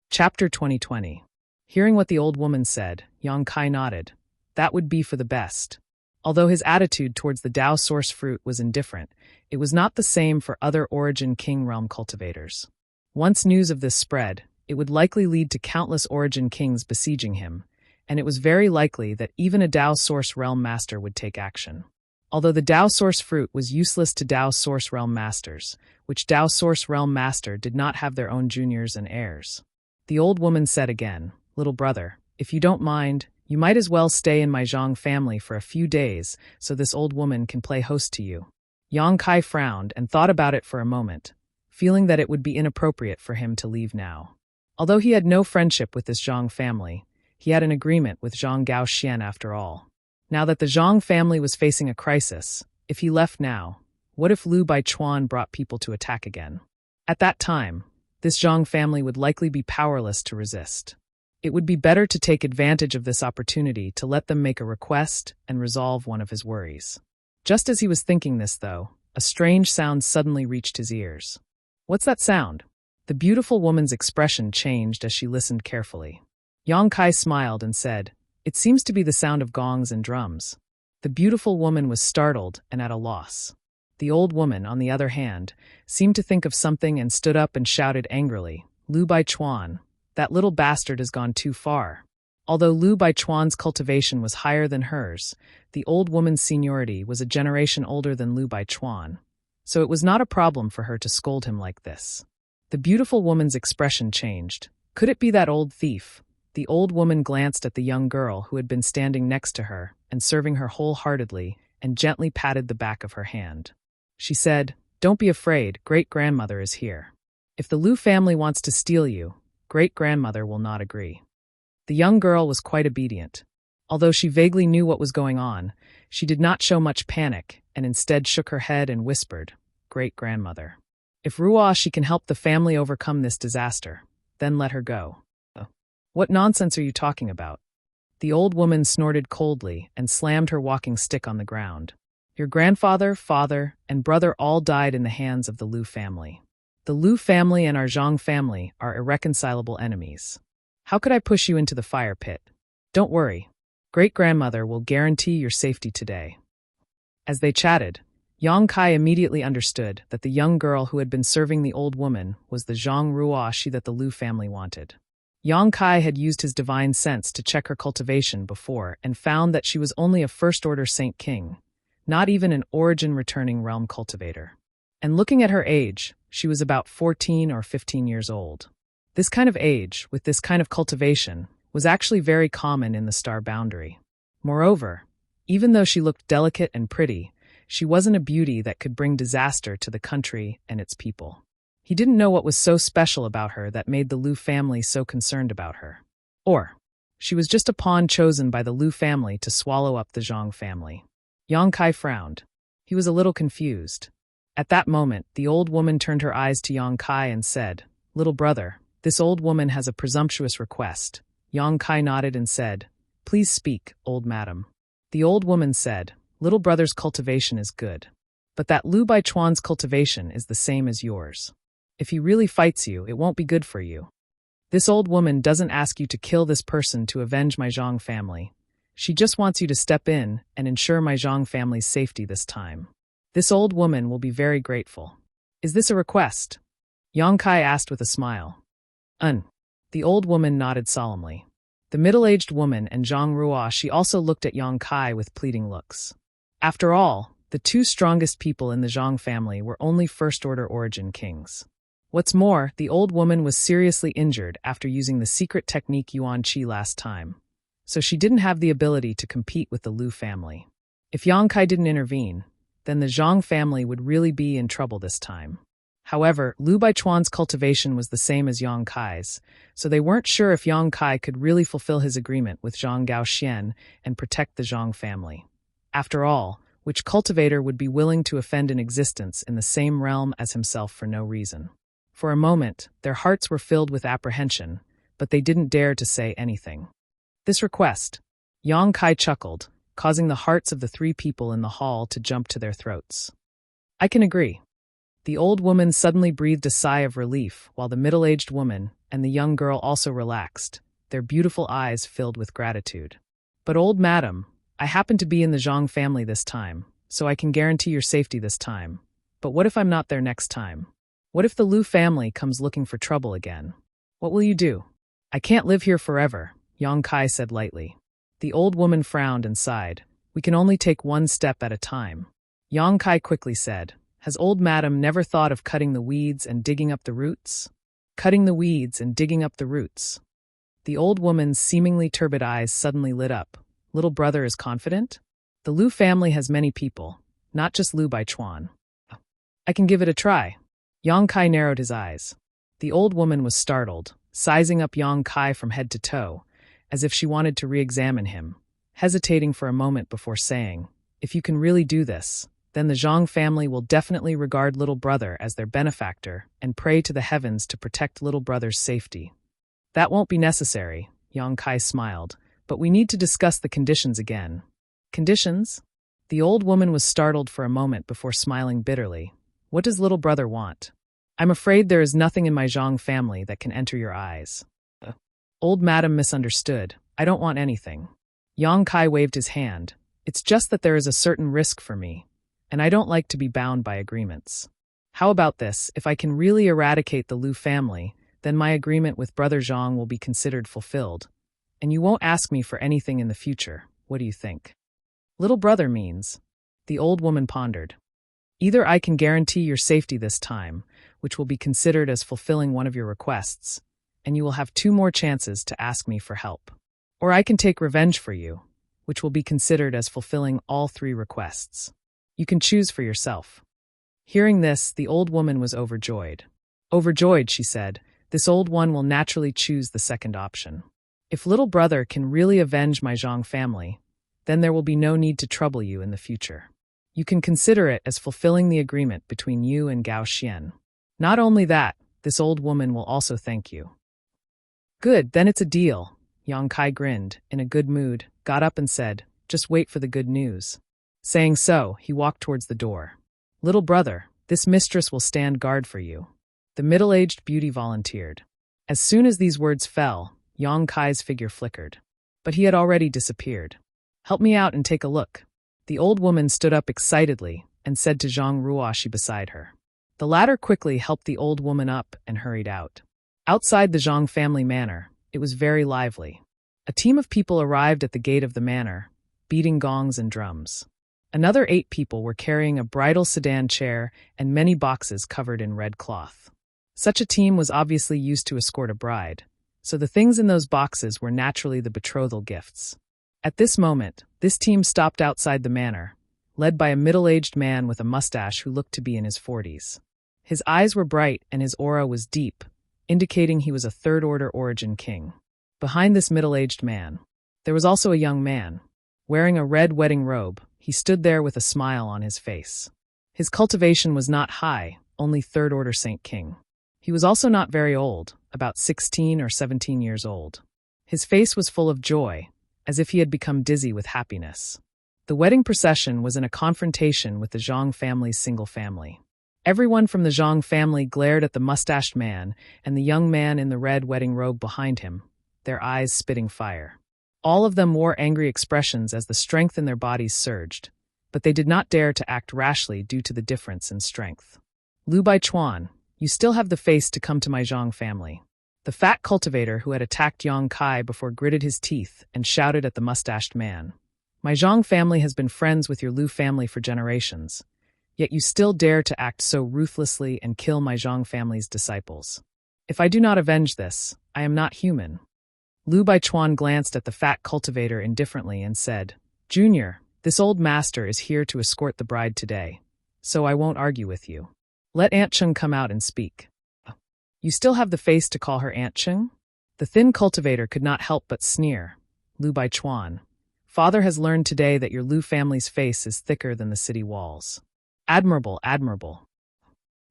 Chapter 2020. Hearing what the old woman said, Yang Kai nodded. That would be for the best. Although his attitude towards the Dao Source fruit was indifferent, it was not the same for other Origin King realm cultivators. Once news of this spread, it would likely lead to countless Origin Kings besieging him, and it was very likely that even a Dao Source realm master would take action. Although the Dao Source fruit was useless to Dao Source realm masters, which Dao Source realm master did not have their own juniors and heirs. The old woman said again, "Little brother, if you don't mind, you might as well stay in my Zhang family for a few days so this old woman can play host to you." Yang Kai frowned and thought about it for a moment, feeling that it would be inappropriate for him to leave now. Although he had no friendship with this Zhang family, he had an agreement with Zhang Gao Xian after all. Now that the Zhang family was facing a crisis, if he left now, what if Liu Baichuan brought people to attack again? At that time, this Zhang family would likely be powerless to resist. It would be better to take advantage of this opportunity to let them make a request and resolve one of his worries. Just as he was thinking this, though, a strange sound suddenly reached his ears. "What's that sound?" The beautiful woman's expression changed as she listened carefully. Yang Kai smiled and said, "It seems to be the sound of gongs and drums." The beautiful woman was startled and at a loss. The old woman, on the other hand, seemed to think of something and stood up and shouted angrily, "Liu Baichuan, that little bastard has gone too far." Although Liu Baichuan's cultivation was higher than hers, the old woman's seniority was a generation older than Liu Baichuan, so it was not a problem for her to scold him like this. The beautiful woman's expression changed. Could it be that old thief? The old woman glanced at the young girl who had been standing next to her and serving her wholeheartedly and gently patted the back of her hand. She said, "Don't be afraid, great-grandmother is here. If the Liu family wants to steal you, great-grandmother will not agree." The young girl was quite obedient. Although she vaguely knew what was going on, she did not show much panic and instead shook her head and whispered, "Great-grandmother. If Ruashi can help the family overcome this disaster, then let her go." "What nonsense are you talking about?" The old woman snorted coldly and slammed her walking stick on the ground. "Your grandfather, father, and brother all died in the hands of the Liu family. The Liu family and our Zhang family are irreconcilable enemies. How could I push you into the fire pit? Don't worry. Great-grandmother will guarantee your safety today." As they chatted, Yang Kai immediately understood that the young girl who had been serving the old woman was the Zhang Ruoshi that the Lu family wanted. Yang Kai had used his divine sense to check her cultivation before and found that she was only a first-order Saint King, not even an origin-returning realm cultivator. And looking at her age, she was about 14 or 15 years old. This kind of age, with this kind of cultivation, was actually very common in the star boundary. Moreover, even though she looked delicate and pretty, she wasn't a beauty that could bring disaster to the country and its people. He didn't know what was so special about her that made the Lu family so concerned about her. Or, she was just a pawn chosen by the Lu family to swallow up the Zhang family. Yang Kai frowned. He was a little confused. At that moment, the old woman turned her eyes to Yang Kai and said, "Little brother, this old woman has a presumptuous request." Yang Kai nodded and said, "Please speak, old madam." The old woman said, "Little brother's cultivation is good. But that Lu Baichuan's cultivation is the same as yours. If he really fights you, it won't be good for you. This old woman doesn't ask you to kill this person to avenge my Zhang family. She just wants you to step in and ensure my Zhang family's safety this time. This old woman will be very grateful." "Is this a request?" Yang Kai asked with a smile. The old woman nodded solemnly. The middle-aged woman and Zhang Ruoshi also looked at Yang Kai with pleading looks. After all, the two strongest people in the Zhang family were only first-order origin kings. What's more, the old woman was seriously injured after using the secret technique Yuan Qi last time, so she didn't have the ability to compete with the Lu family. If Yang Kai didn't intervene, then the Zhang family would really be in trouble this time. However, Lu Baichuan's cultivation was the same as Yang Kai's, so they weren't sure if Yang Kai could really fulfill his agreement with Zhang Gaoxian and protect the Zhang family. After all, which cultivator would be willing to offend an existence in the same realm as himself for no reason? For a moment, their hearts were filled with apprehension, but they didn't dare to say anything. This request, Yang Kai chuckled, causing the hearts of the three people in the hall to jump to their throats. "I can agree." The old woman suddenly breathed a sigh of relief, while the middle-aged woman and the young girl also relaxed, their beautiful eyes filled with gratitude. "But old madam, I happen to be in the Zhang family this time, so I can guarantee your safety this time. But what if I'm not there next time? What if the Lu family comes looking for trouble again? What will you do?" "I can't live here forever," Yang Kai said lightly. The old woman frowned and sighed. "We can only take one step at a time." Yang Kai quickly said, "Has old madam never thought of cutting the weeds and digging up the roots?" "Cutting the weeds and digging up the roots." The old woman's seemingly turbid eyes suddenly lit up. "Little brother is confident? The Lu family has many people, not just Lu Baichuan. I can give it a try." Yang Kai narrowed his eyes. The old woman was startled, sizing up Yang Kai from head to toe, as if she wanted to re-examine him, hesitating for a moment before saying, "If you can really do this, then the Zhang family will definitely regard little brother as their benefactor and pray to the heavens to protect little brother's safety." "That won't be necessary," Yang Kai smiled, "but we need to discuss the conditions again." "Conditions?" The old woman was startled for a moment before smiling bitterly. "What does little brother want?" "I'm afraid there is nothing in my Zhang family that can enter your eyes." Old madam misunderstood. "I don't want anything." Yang Kai waved his hand. "It's just that there is a certain risk for me, and I don't like to be bound by agreements. How about this? If I can really eradicate the Lu family, then my agreement with Brother Zhang will be considered fulfilled, and you won't ask me for anything in the future. What do you think?" "Little brother means," the old woman pondered. "Either I can guarantee your safety this time, which will be considered as fulfilling one of your requests, and you will have 2 more chances to ask me for help. Or I can take revenge for you, which will be considered as fulfilling all 3 requests. You can choose for yourself." Hearing this, the old woman was overjoyed. "Overjoyed," she said, "this old one will naturally choose the second option. If little brother can really avenge my Zhang family, then there will be no need to trouble you in the future. You can consider it as fulfilling the agreement between you and Gao Xian. Not only that, this old woman will also thank you." "Good, then it's a deal." Yang Kai grinned, in a good mood, got up and said, "Just wait for the good news." Saying so, he walked towards the door. "Little brother, this mistress will stand guard for you." The middle-aged beauty volunteered. As soon as these words fell, Yang Kai's figure flickered. But he had already disappeared. "Help me out and take a look." The old woman stood up excitedly, and said to Zhang Ruoxi beside her. The latter quickly helped the old woman up and hurried out. Outside the Zhang family manor, it was very lively. A team of people arrived at the gate of the manor, beating gongs and drums. Another 8 people were carrying a bridal sedan chair and many boxes covered in red cloth. Such a team was obviously used to escort a bride, so the things in those boxes were naturally the betrothal gifts. At this moment, this team stopped outside the manor, led by a middle-aged man with a mustache who looked to be in his 40s. His eyes were bright and his aura was deep, indicating he was a third-order origin king. Behind this middle-aged man, there was also a young man. Wearing a red wedding robe, he stood there with a smile on his face. His cultivation was not high, only third-order Saint King. He was also not very old, about 16 or 17 years old. His face was full of joy, as if he had become dizzy with happiness. The wedding procession was in a confrontation with the Zhang family's single family. Everyone from the Zhang family glared at the mustached man and the young man in the red wedding robe behind him, their eyes spitting fire. All of them wore angry expressions as the strength in their bodies surged, but they did not dare to act rashly due to the difference in strength. Lu Baichuan, you still have the face to come to my Zhang family. The fat cultivator who had attacked Yang Kai before gritted his teeth and shouted at the mustached man. My Zhang family has been friends with your Lu family for generations, yet you still dare to act so ruthlessly and kill my Zhang family's disciples. If I do not avenge this, I am not human. Lu Baichuan glanced at the fat cultivator indifferently and said, Junior, this old master is here to escort the bride today, so I won't argue with you. Let Aunt Cheng come out and speak. You still have the face to call her Aunt Cheng? The thin cultivator could not help but sneer. Lu Baichuan, Father has learned today that your Lu family's face is thicker than the city walls. Admirable, admirable.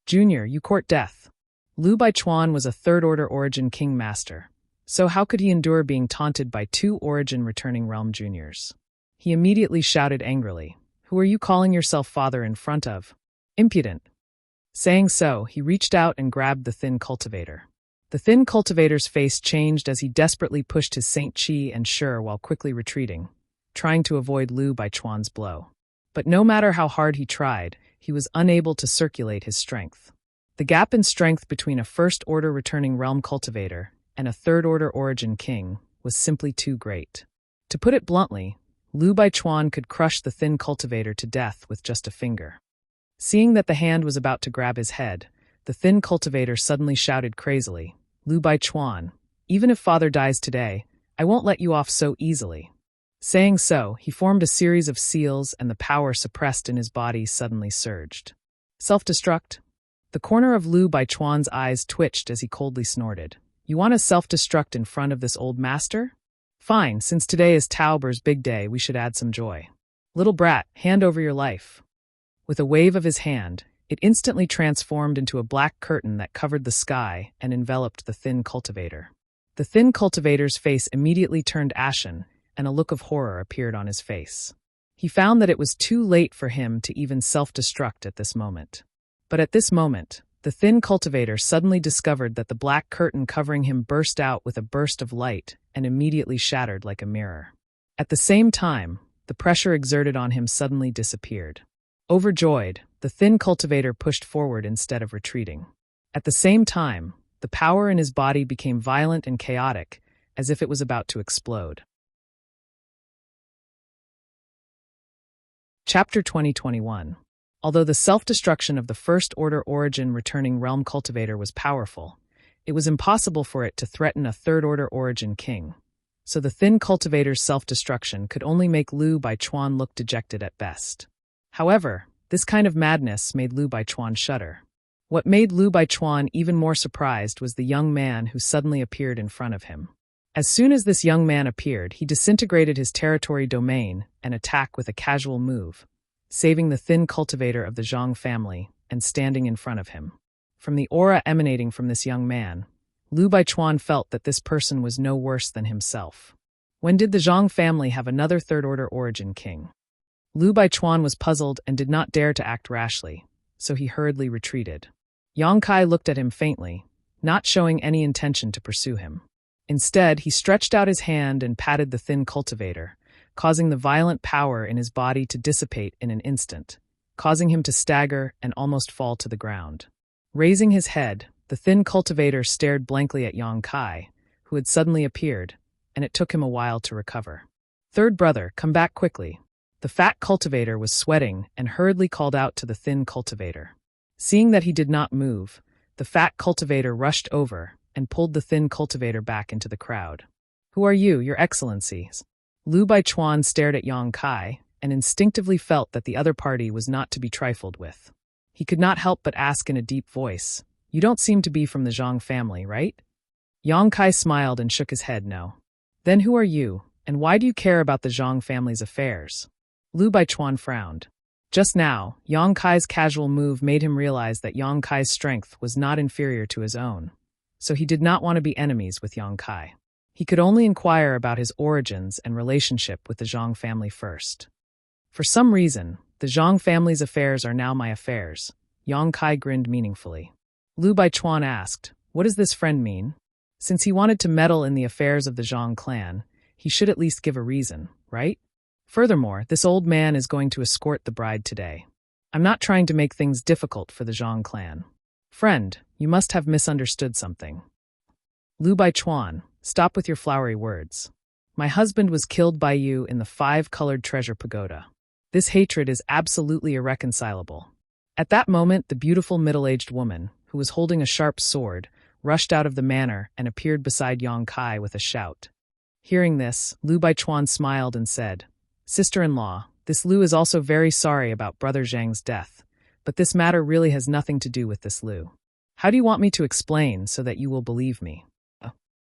Junior, you court death. Lu Baichuan was a third-order origin king master, so how could he endure being taunted by 2 origin returning realm juniors? He immediately shouted angrily, Who are you calling yourself father in front of? Impudent. Saying so, he reached out and grabbed the thin cultivator. The thin cultivator's face changed as he desperately pushed his Saint Chi and Sure while quickly retreating, trying to avoid Lu Baichuan's blow. But no matter how hard he tried, he was unable to circulate his strength. The gap in strength between a first-order returning realm cultivator and a third-order origin king was simply too great. To put it bluntly, Lu Baichuan could crush the thin cultivator to death with just a finger. Seeing that the hand was about to grab his head, the thin cultivator suddenly shouted crazily, Lu Baichuan, even if father dies today, I won't let you off so easily. Saying so, he formed a series of seals and the power suppressed in his body suddenly surged. Self-destruct? The corner of Lu Baichuan's eyes twitched as he coldly snorted. You want to self-destruct in front of this old master? Fine, since today is Tauber's big day, we should add some joy. Little brat, hand over your life. With a wave of his hand, it instantly transformed into a black curtain that covered the sky and enveloped the thin cultivator. The thin cultivator's face immediately turned ashen, and a look of horror appeared on his face. He found that it was too late for him to even self-destruct at this moment. But at this moment, the thin cultivator suddenly discovered that the black curtain covering him burst out with a burst of light and immediately shattered like a mirror. At the same time, the pressure exerted on him suddenly disappeared. Overjoyed, the thin cultivator pushed forward instead of retreating. At the same time, the power in his body became violent and chaotic, as if it was about to explode. Chapter 2021. Although the self-destruction of the first-order origin returning realm cultivator was powerful, it was impossible for it to threaten a third-order origin king. So the thin cultivator's self-destruction could only make Lu Baichuan look dejected at best. However, this kind of madness made Lu Baichuan shudder. What made Lu Baichuan even more surprised was the young man who suddenly appeared in front of him. As soon as this young man appeared, he disintegrated his territory domain and attacked with a casual move, saving the thin cultivator of the Zhang family and standing in front of him. From the aura emanating from this young man, Lu Baichuan felt that this person was no worse than himself. When did the Zhang family have another third-order origin king? Lu Baichuan was puzzled and did not dare to act rashly, so he hurriedly retreated. Yang Kai looked at him faintly, not showing any intention to pursue him. Instead, he stretched out his hand and patted the thin cultivator, causing the violent power in his body to dissipate in an instant, causing him to stagger and almost fall to the ground. Raising his head, the thin cultivator stared blankly at Yang Kai, who had suddenly appeared, and it took him a while to recover. "Third brother, come back quickly." The fat cultivator was sweating and hurriedly called out to the thin cultivator. Seeing that he did not move, the fat cultivator rushed over and pulled the thin cultivator back into the crowd. "Who are you, Your Excellencies?" Lu Baichuan stared at Yang Kai and instinctively felt that the other party was not to be trifled with. He could not help but ask in a deep voice, "You don't seem to be from the Zhang family, right?" Yang Kai smiled and shook his head no. "Then who are you, and why do you care about the Zhang family's affairs?" Lu Baichuan frowned. Just now, Yang Kai's casual move made him realize that Yang Kai's strength was not inferior to his own, so he did not want to be enemies with Yang Kai. He could only inquire about his origins and relationship with the Zhang family first. "For some reason, the Zhang family's affairs are now my affairs," Yang Kai grinned meaningfully. Lu Baichuan asked, "What does this friend mean?" Since he wanted to meddle in the affairs of the Zhang clan, he should at least give a reason, right? Furthermore, this old man is going to escort the bride today. I'm not trying to make things difficult for the Zhang clan. Friend, you must have misunderstood something. Lu Baichuan, stop with your flowery words. My husband was killed by you in the 5-colored treasure pagoda. This hatred is absolutely irreconcilable. At that moment, the beautiful middle-aged woman, who was holding a sharp sword, rushed out of the manor and appeared beside Yang Kai with a shout. Hearing this, Lu Baichuan smiled and said, "Sister-in-law, this Lu is also very sorry about Brother Zhang's death, but this matter really has nothing to do with this Lu. How do you want me to explain so that you will believe me?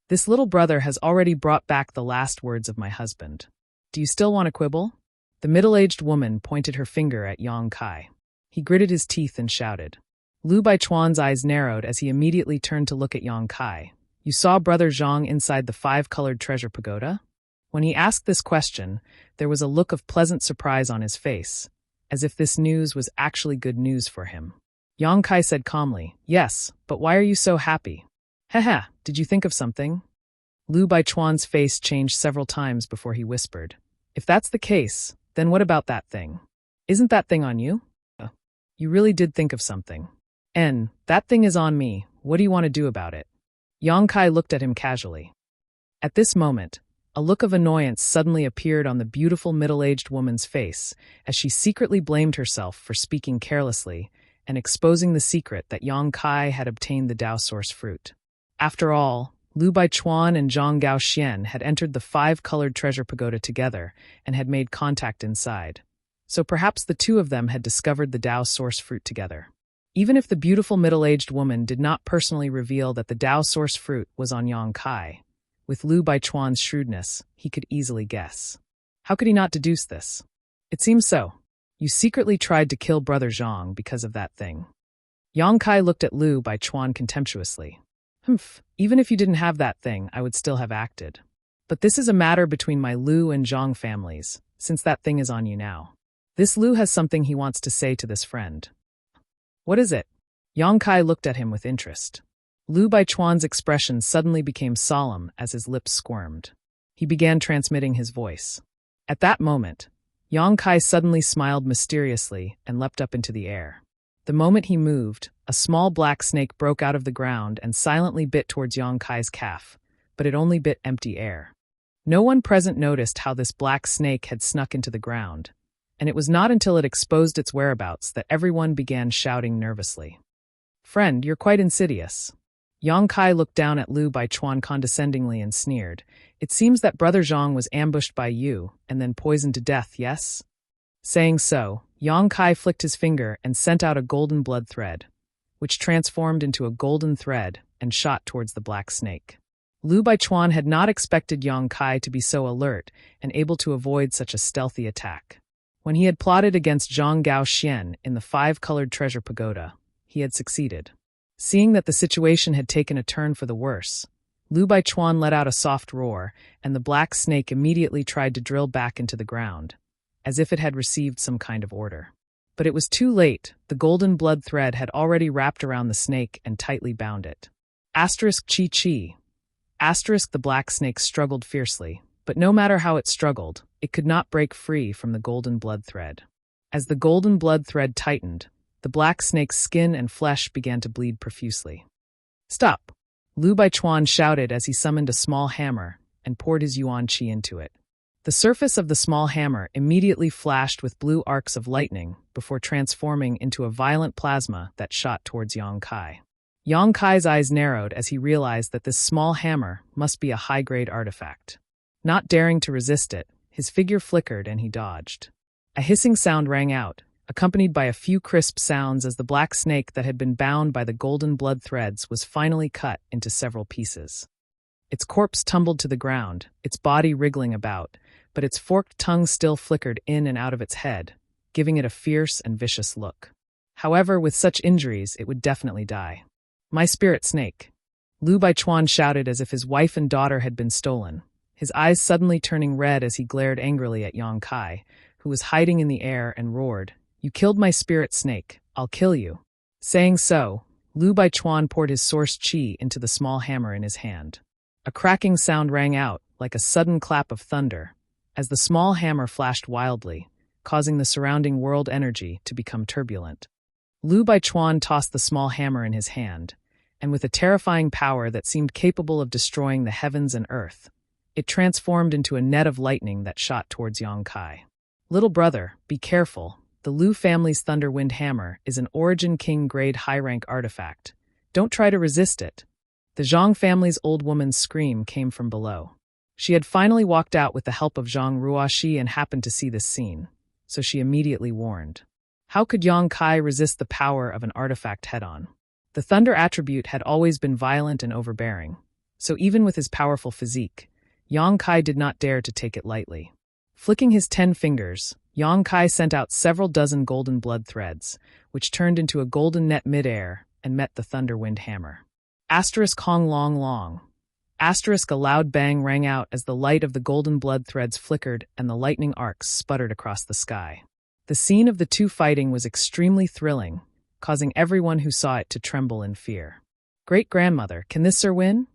This little brother has already brought back the last words of my husband. Do you still want to quibble?" The middle-aged woman pointed her finger at Yang Kai. He gritted his teeth and shouted. Lu Baichuan's eyes narrowed as he immediately turned to look at Yang Kai. "You saw Brother Zhang inside the 5-colored treasure pagoda?" When he asked this question, there was a look of pleasant surprise on his face, as if this news was actually good news for him. Yang Kai said calmly, "Yes, but why are you so happy?" "Heh, did you think of something?" Lu Baichuan's face changed several times before he whispered, "If that's the case, then what about that thing? Isn't that thing on you?" "You really did think of something." "That thing is on me. What do you want to do about it?" Yang Kai looked at him casually. At this moment, a look of annoyance suddenly appeared on the beautiful middle-aged woman's face as she secretly blamed herself for speaking carelessly and exposing the secret that Yang Kai had obtained the Dao source fruit. After all, Lu Baichuan and Zhang Gaoxian had entered the 5-colored treasure pagoda together and had made contact inside. So perhaps the two of them had discovered the Dao source fruit together. Even if the beautiful middle-aged woman did not personally reveal that the Dao source fruit was on Yang Kai, with Lu Baichuan's shrewdness, he could easily guess. How could he not deduce this? It seems so. You secretly tried to kill Brother Zhang because of that thing. Yang Kai looked at Lu Baichuan contemptuously. Even if you didn't have that thing, I would still have acted. But this is a matter between my Lu and Zhang families, since that thing is on you now. This Lu has something he wants to say to this friend. What is it? Yang Kai looked at him with interest. Lu Baichuan's expression suddenly became solemn as his lips squirmed. He began transmitting his voice. At that moment, Yang Kai suddenly smiled mysteriously and leapt up into the air. The moment he moved, a small black snake broke out of the ground and silently bit towards Yang Kai's calf, but it only bit empty air. No one present noticed how this black snake had snuck into the ground, and it was not until it exposed its whereabouts that everyone began shouting nervously. "Friend, you're quite insidious." Yang Kai looked down at Lu Baichuan condescendingly and sneered. "It seems that Brother Zhang was ambushed by you and then poisoned to death, yes?" Saying so, Yang Kai flicked his finger and sent out a golden blood thread, which transformed into a golden thread and shot towards the black snake. Lu Baichuan had not expected Yang Kai to be so alert and able to avoid such a stealthy attack. When he had plotted against Zhang Gaoxian in the 5-colored treasure pagoda, he had succeeded. Seeing that the situation had taken a turn for the worse, Lu Baichuan let out a soft roar, and the black snake immediately tried to drill back into the ground, as if it had received some kind of order. But it was too late. The golden blood thread had already wrapped around the snake and tightly bound it. Chi. The black snake struggled fiercely, but no matter how it struggled, it could not break free from the golden blood thread. As the golden blood thread tightened, the black snake's skin and flesh began to bleed profusely. "Stop!" Lu Baichuan shouted as he summoned a small hammer and poured his yuan qi into it. The surface of the small hammer immediately flashed with blue arcs of lightning before transforming into a violent plasma that shot towards Yang Kai. Yang Kai's eyes narrowed as he realized that this small hammer must be a high-grade artifact. Not daring to resist it, his figure flickered and he dodged. A hissing sound rang out, accompanied by a few crisp sounds as the black snake that had been bound by the golden blood threads was finally cut into several pieces. Its corpse tumbled to the ground, its body wriggling about, but its forked tongue still flickered in and out of its head, giving it a fierce and vicious look. However, with such injuries, it would definitely die. "My spirit snake!" Lu Baichuan shouted as if his wife and daughter had been stolen, his eyes suddenly turning red as he glared angrily at Yang Kai, who was hiding in the air, and roared, "You killed my spirit snake, I'll kill you." Saying so, Lu Baichuan poured his source qi into the small hammer in his hand. A cracking sound rang out, like a sudden clap of thunder, as the small hammer flashed wildly, causing the surrounding world energy to become turbulent. Lu Baichuan tossed the small hammer in his hand, and with a terrifying power that seemed capable of destroying the heavens and earth, it transformed into a net of lightning that shot towards Yang Kai. "Little brother, be careful. The Lu family's Thunderwind Hammer is an Origin King grade high-rank artifact. Don't try to resist it." The Zhang family's old woman's scream came from below. She had finally walked out with the help of Zhang Ruoxi and happened to see this scene, so she immediately warned. How could Yang Kai resist the power of an artifact head-on? The thunder attribute had always been violent and overbearing, so even with his powerful physique, Yang Kai did not dare to take it lightly. Flicking his 10 fingers, Yang Kai sent out several dozen golden blood threads, which turned into a golden net mid-air and met the Thunderwind Hammer. Asterisk Hong Long Long. Asterisk a loud bang rang out as the light of the golden blood threads flickered and the lightning arcs sputtered across the sky. The scene of the two fighting was extremely thrilling, causing everyone who saw it to tremble in fear. "Great-grandmother, can this sir win?"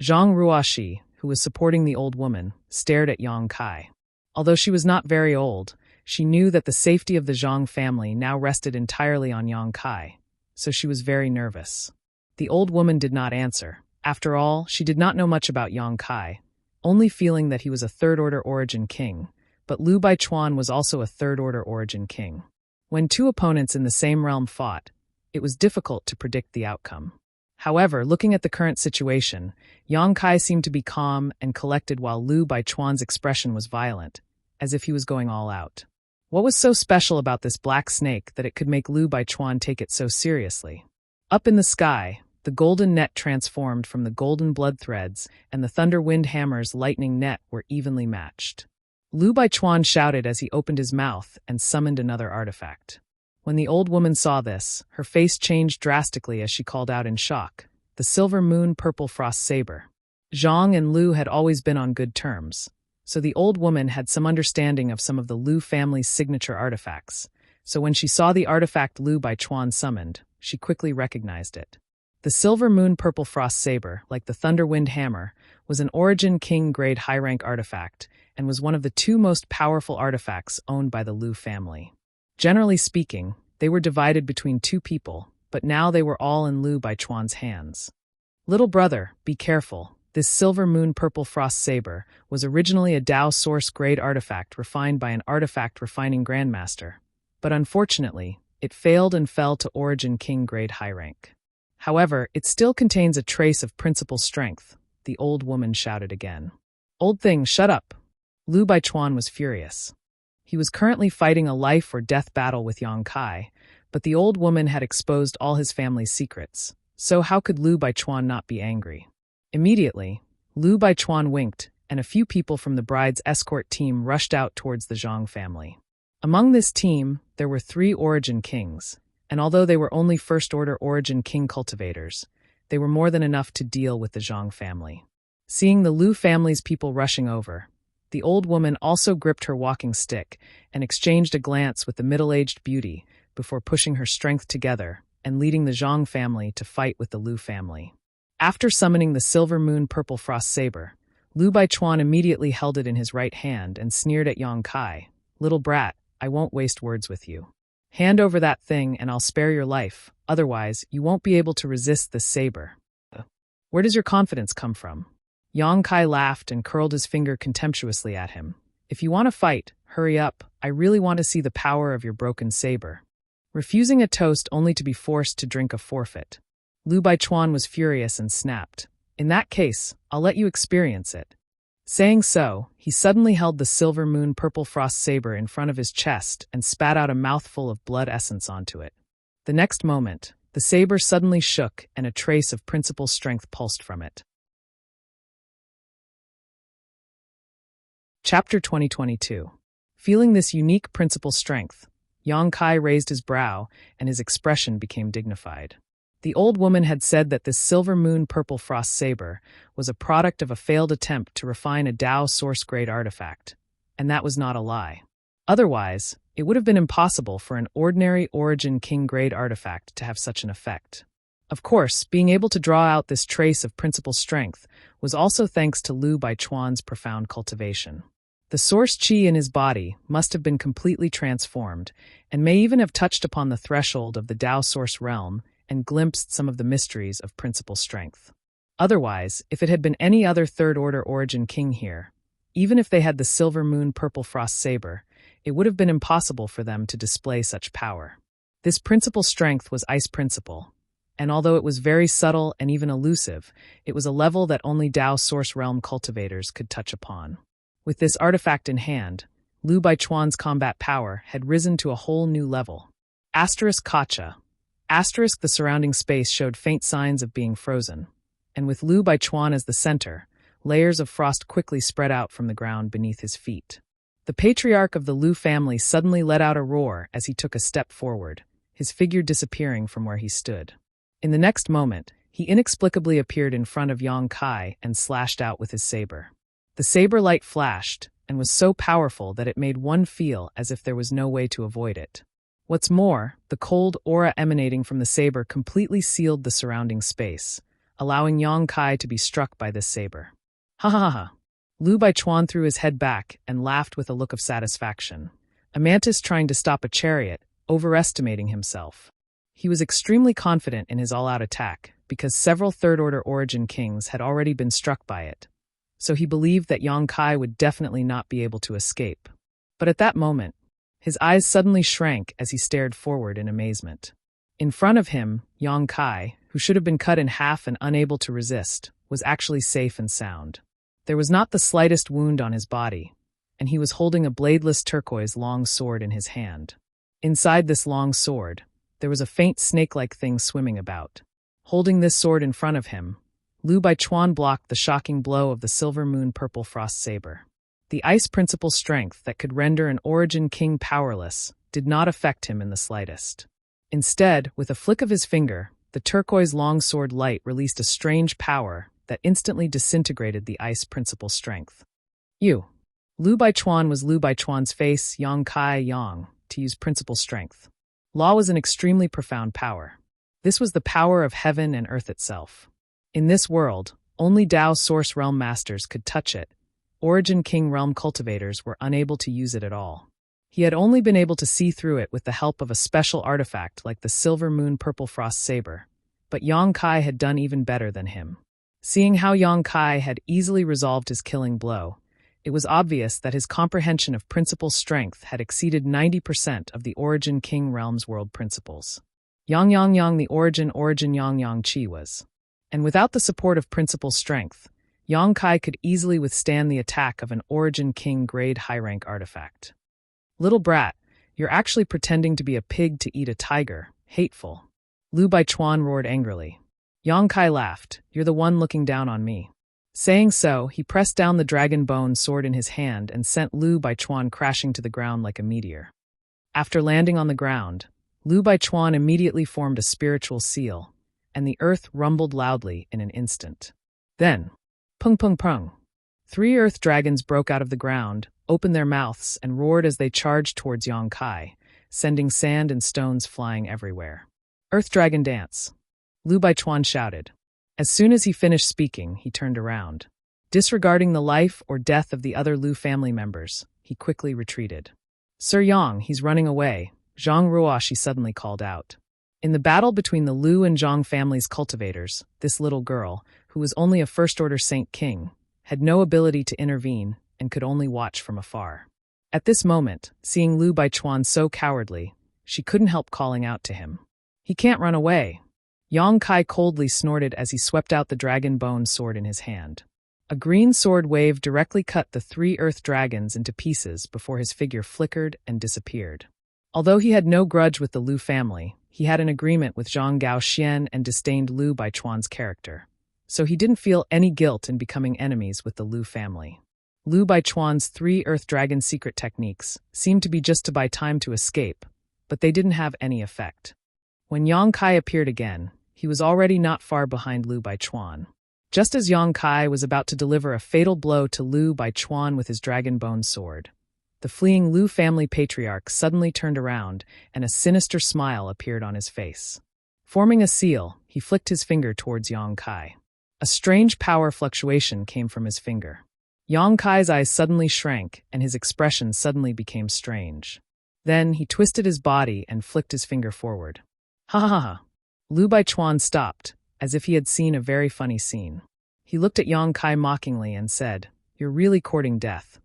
Zhang Ruoxi, who was supporting the old woman, stared at Yang Kai. Although she was not very old, she knew that the safety of the Zhang family now rested entirely on Yang Kai, so she was very nervous. The old woman did not answer. After all, she did not know much about Yang Kai, only feeling that he was a third-order Origin King, but Lu Baichuan was also a third-order Origin King. When two opponents in the same realm fought, it was difficult to predict the outcome. However, looking at the current situation, Yang Kai seemed to be calm and collected while Lu Baichuan's expression was violent, as if he was going all out. What was so special about this black snake that it could make Lu Baichuan take it so seriously? Up in the sky, the golden net transformed from the golden blood threads, and the Thunderwind Hammer's lightning net were evenly matched. Lu Baichuan shouted as he opened his mouth and summoned another artifact. When the old woman saw this, her face changed drastically as she called out in shock, "The Silver Moon Purple Frost Saber." Zhang and Lu had always been on good terms, so the old woman had some understanding of some of the Lu family's signature artifacts, so when she saw the artifact Lu Baichuan summoned, she quickly recognized it. The Silver Moon Purple Frost Saber, like the Thunderwind Hammer, was an Origin King grade high-rank artifact and was one of the two most powerful artifacts owned by the Lu family. Generally speaking, they were divided between two people, but now they were all in Lu Baichuan's hands. "Little brother, be careful. This Silver Moon Purple Frost Saber was originally a Dao Source grade artifact refined by an artifact refining grandmaster, but unfortunately, it failed and fell to Origin King grade high rank. However, it still contains a trace of principal strength," the old woman shouted again. "Old thing, shut up!" Lu Baichuan was furious. He was currently fighting a life-or-death battle with Yang Kai, but the old woman had exposed all his family's secrets, so how could Lu Baichuan not be angry? Immediately, Lu Baichuan winked, and a few people from the bride's escort team rushed out towards the Zhang family. Among this team, there were 3 Origin Kings, and although they were only first-order Origin King cultivators, they were more than enough to deal with the Zhang family. Seeing the Lu family's people rushing over, the old woman also gripped her walking stick and exchanged a glance with the middle-aged beauty before pushing her strength together and leading the Zhang family to fight with the Lu family. After summoning the Silver Moon Purple Frost Saber, Lu Baichuan immediately held it in his right hand and sneered at Yang Kai. "Little brat, I won't waste words with you. Hand over that thing and I'll spare your life, otherwise you won't be able to resist this saber. Where does your confidence come from? Yang Kai laughed and curled his finger contemptuously at him. If you want to fight, hurry up. I really want to see the power of your broken saber. Refusing a toast only to be forced to drink a forfeit. Lu Baichuan was furious and snapped. In that case, I'll let you experience it. Saying so, he suddenly held the silver moon purple frost saber in front of his chest and spat out a mouthful of blood essence onto it. The next moment, the saber suddenly shook and a trace of principal strength pulsed from it. Chapter 2022. Feeling this unique principal strength, Yang Kai raised his brow and his expression became dignified. The old woman had said that this silver moon purple frost saber was a product of a failed attempt to refine a Dao source-grade artifact, and that was not a lie. Otherwise, it would have been impossible for an ordinary Origin King-grade artifact to have such an effect. Of course, being able to draw out this trace of principal strength was also thanks to Lu Baichuan's profound cultivation. The source qi in his body must have been completely transformed, and may even have touched upon the threshold of the Dao source realm and glimpsed some of the mysteries of principal strength. Otherwise, if it had been any other third-order Origin King here, even if they had the silver moon purple frost saber, it would have been impossible for them to display such power. This principal strength was Ice Principle, and although it was very subtle and even elusive, it was a level that only Dao source realm cultivators could touch upon. With this artifact in hand, Lu Baichuan's combat power had risen to a whole new level. Kacha. The surrounding space showed faint signs of being frozen, and with Lu Baichuan as the center, layers of frost quickly spread out from the ground beneath his feet. The patriarch of the Lu family suddenly let out a roar as he took a step forward, his figure disappearing from where he stood. In the next moment, he inexplicably appeared in front of Yang Kai and slashed out with his saber. The saber light flashed and was so powerful that it made one feel as if there was no way to avoid it. What's more, the cold aura emanating from the saber completely sealed the surrounding space, allowing Yang Kai to be struck by this saber. Ha ha ha! Lu Baichuan threw his head back and laughed with a look of satisfaction. A mantis trying to stop a chariot, overestimating himself. He was extremely confident in his all-out attack because several third-order Origin Kings had already been struck by it, so he believed that Yang Kai would definitely not be able to escape. But at that moment, his eyes suddenly shrank as he stared forward in amazement. In front of him, Yang Kai, who should have been cut in half and unable to resist, was actually safe and sound. There was not the slightest wound on his body, and he was holding a bladeless turquoise long sword in his hand. Inside this long sword, there was a faint snake-like thing swimming about. Holding this sword in front of him, Lu Baichuan blocked the shocking blow of the silver moon purple frost saber. The ice principle strength that could render an Origin King powerless did not affect him in the slightest. Instead, with a flick of his finger, the turquoise longsword light released a strange power that instantly disintegrated the ice principle strength. Lu Baichuan was Lu Baichuan's face, Yang Kai Yang, to use principle strength. Law was an extremely profound power. This was the power of heaven and earth itself. In this world, only Dao source realm masters could touch it. Origin King realm cultivators were unable to use it at all. He had only been able to see through it with the help of a special artifact like the silver moon purple frost saber, but Yang Kai had done even better than him. Seeing how Yang Kai had easily resolved his killing blow, it was obvious that his comprehension of principle strength had exceeded 90% of the Origin King realm's world principles. Yang Yang Yang the origin Yang Yang Chi was. And without the support of principle strength, Yang Kai could easily withstand the attack of an Origin King grade high-rank artifact. Little brat, you're actually pretending to be a pig to eat a tiger, hateful. Lu Baichuan roared angrily. Yang Kai laughed, you're the one looking down on me. Saying so, he pressed down the dragon bone sword in his hand and sent Lu Baichuan crashing to the ground like a meteor. After landing on the ground, Lu Baichuan immediately formed a spiritual seal, and the earth rumbled loudly in an instant. Then, pung pung pung. 3 earth dragons broke out of the ground, opened their mouths, and roared as they charged towards Yang Kai, sending sand and stones flying everywhere. Earth Dragon Dance. Lu Baichuan shouted. As soon as he finished speaking, he turned around. Disregarding the life or death of the other Lu family members, he quickly retreated. "Sir Yang, he's running away," Zhang Ruoshi suddenly called out. In the battle between the Lu and Zhang family's cultivators, this little girl, who was only a first-order Saint King, had no ability to intervene and could only watch from afar. At this moment, seeing Lu Baichuan so cowardly, she couldn't help calling out to him. "He can't run away." Yang Kai coldly snorted as he swept out the dragon bone sword in his hand. A green sword wave directly cut the 3 earth dragons into pieces before his figure flickered and disappeared. Although he had no grudge with the Lu family, he had an agreement with Zhang Gaoxian and disdained Lu Baichuan's character, so he didn't feel any guilt in becoming enemies with the Lu family. Lu Baichuan's 3 earth dragon secret techniques seemed to be just to buy time to escape, but they didn't have any effect. When Yang Kai appeared again, he was already not far behind Lu Baichuan. Just as Yang Kai was about to deliver a fatal blow to Lu Baichuan with his dragon bone sword, the fleeing Lu family patriarch suddenly turned around and a sinister smile appeared on his face. Forming a seal, he flicked his finger towards Yang Kai. A strange power fluctuation came from his finger. Yang Kai's eyes suddenly shrank and his expression suddenly became strange. Then he twisted his body and flicked his finger forward. "Ha ha ha." Lu Baichuan stopped, as if he had seen a very funny scene. He looked at Yang Kai mockingly and said, "You're really courting death.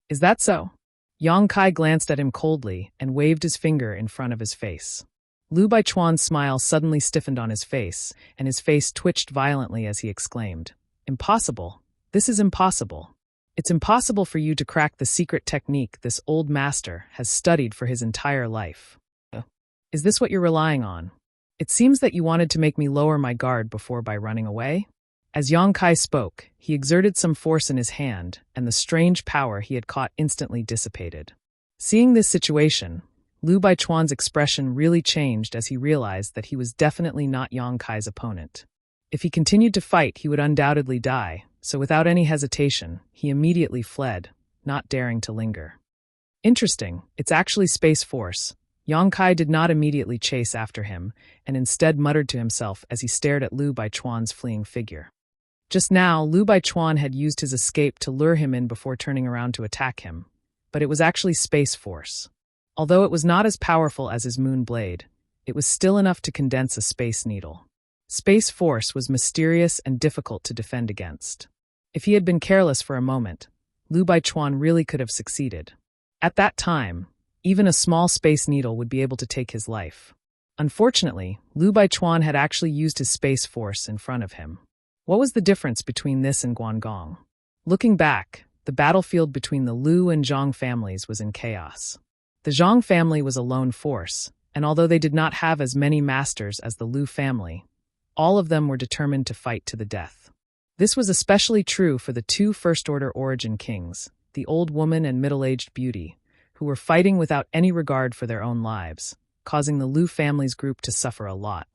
Is that so?" Yang Kai glanced at him coldly and waved his finger in front of his face. Lu Baichuan's smile suddenly stiffened on his face, and his face twitched violently as he exclaimed, "Impossible! This is impossible. It's impossible for you to crack the secret technique this old master has studied for his entire life. Is this what you're relying on? It seems that you wanted to make me lower my guard before by running away." As Yang Kai spoke, he exerted some force in his hand, and the strange power he had caught instantly dissipated. Seeing this situation, Lu Baichuan's expression really changed as he realized that he was definitely not Yang Kai's opponent. If he continued to fight, he would undoubtedly die, so without any hesitation, he immediately fled, not daring to linger. Interesting, it's actually Space Force. Yang Kai did not immediately chase after him, and instead muttered to himself as he stared at Lu Baichuan's fleeing figure. Just now, Lu Baichuan had used his escape to lure him in before turning around to attack him, but it was actually Space Force. Although it was not as powerful as his moon blade, it was still enough to condense a space needle. Space Force was mysterious and difficult to defend against. If he had been careless for a moment, Lu Baichuan really could have succeeded. At that time, even a small space needle would be able to take his life. Unfortunately, Lu Baichuan had actually used his Space Force in front of him. What was the difference between this and Guangong? Looking back, the battlefield between the Lu and Zhang families was in chaos. The Zhang family was a lone force, and although they did not have as many masters as the Lu family, all of them were determined to fight to the death. This was especially true for the 2 first-order origin kings, the old woman and middle-aged beauty, who were fighting without any regard for their own lives, causing the Lu family's group to suffer a lot.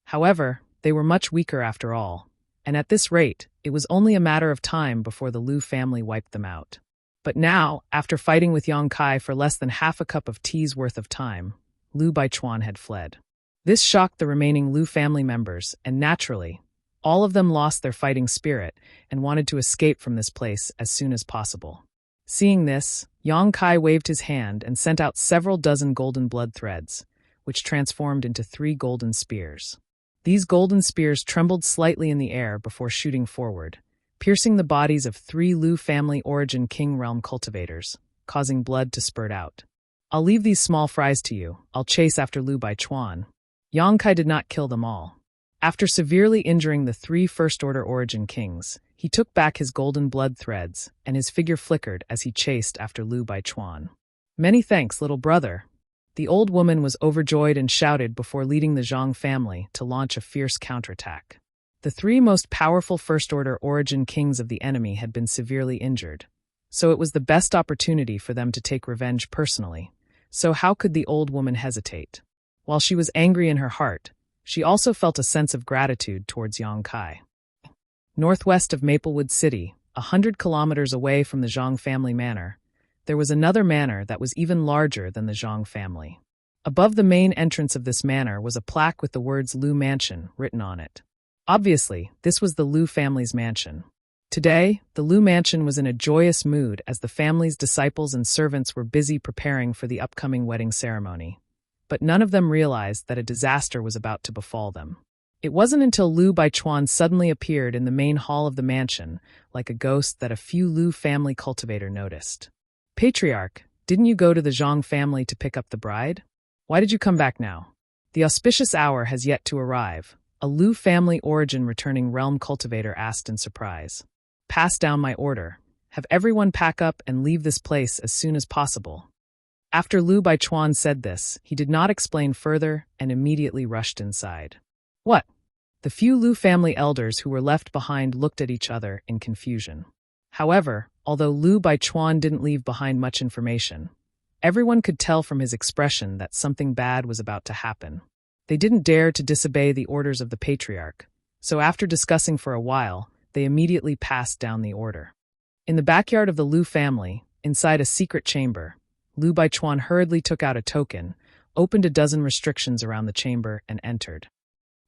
However, they were much weaker after all, and at this rate, it was only a matter of time before the Lu family wiped them out. But now, after fighting with Yang Kai for less than half a cup of tea's worth of time, Lu Baichuan had fled. This shocked the remaining Lu family members, and naturally, all of them lost their fighting spirit and wanted to escape from this place as soon as possible. Seeing this, Yang Kai waved his hand and sent out several dozen golden blood threads, which transformed into 3 golden spears. These golden spears trembled slightly in the air before shooting forward, piercing the bodies of 3 Lu family origin king realm cultivators, causing blood to spurt out. "I'll leave these small fries to you. I'll chase after Lu Baichuan." Yang Kai did not kill them all. After severely injuring the 3 first-order origin kings, he took back his golden blood threads, and his figure flickered as he chased after Lu Baichuan. "Many thanks, little brother." The old woman was overjoyed and shouted before leading the Zhang family to launch a fierce counterattack. The 3 most powerful first-order origin kings of the enemy had been severely injured, so it was the best opportunity for them to take revenge personally. So how could the old woman hesitate? While she was angry in her heart, she also felt a sense of gratitude towards Yang Kai. Northwest of Maplewood City, 100 kilometers away from the Zhang family manor, there was another manor that was even larger than the Zhang family. Above the main entrance of this manor was a plaque with the words Lu Mansion written on it. Obviously, this was the Lu family's mansion. Today, the Lu mansion was in a joyous mood as the family's disciples and servants were busy preparing for the upcoming wedding ceremony. But none of them realized that a disaster was about to befall them. It wasn't until Lu Baichuan suddenly appeared in the main hall of the mansion, like a ghost, that a few Lu family cultivator noticed. "Patriarch, didn't you go to the Zhang family to pick up the bride? Why did you come back now?" "The auspicious hour has yet to arrive," a Lu family origin returning realm cultivator asked in surprise. "Pass down my order. Have everyone pack up and leave this place as soon as possible." After Lu Baichuan said this, he did not explain further and immediately rushed inside. "What?" The few Lu family elders who were left behind looked at each other in confusion. However, although Lu Baichuan didn't leave behind much information, everyone could tell from his expression that something bad was about to happen. They didn't dare to disobey the orders of the patriarch, so after discussing for a while, they immediately passed down the order. In the backyard of the Lu family, inside a secret chamber, Lu Baichuan hurriedly took out a token, opened a dozen restrictions around the chamber, and entered.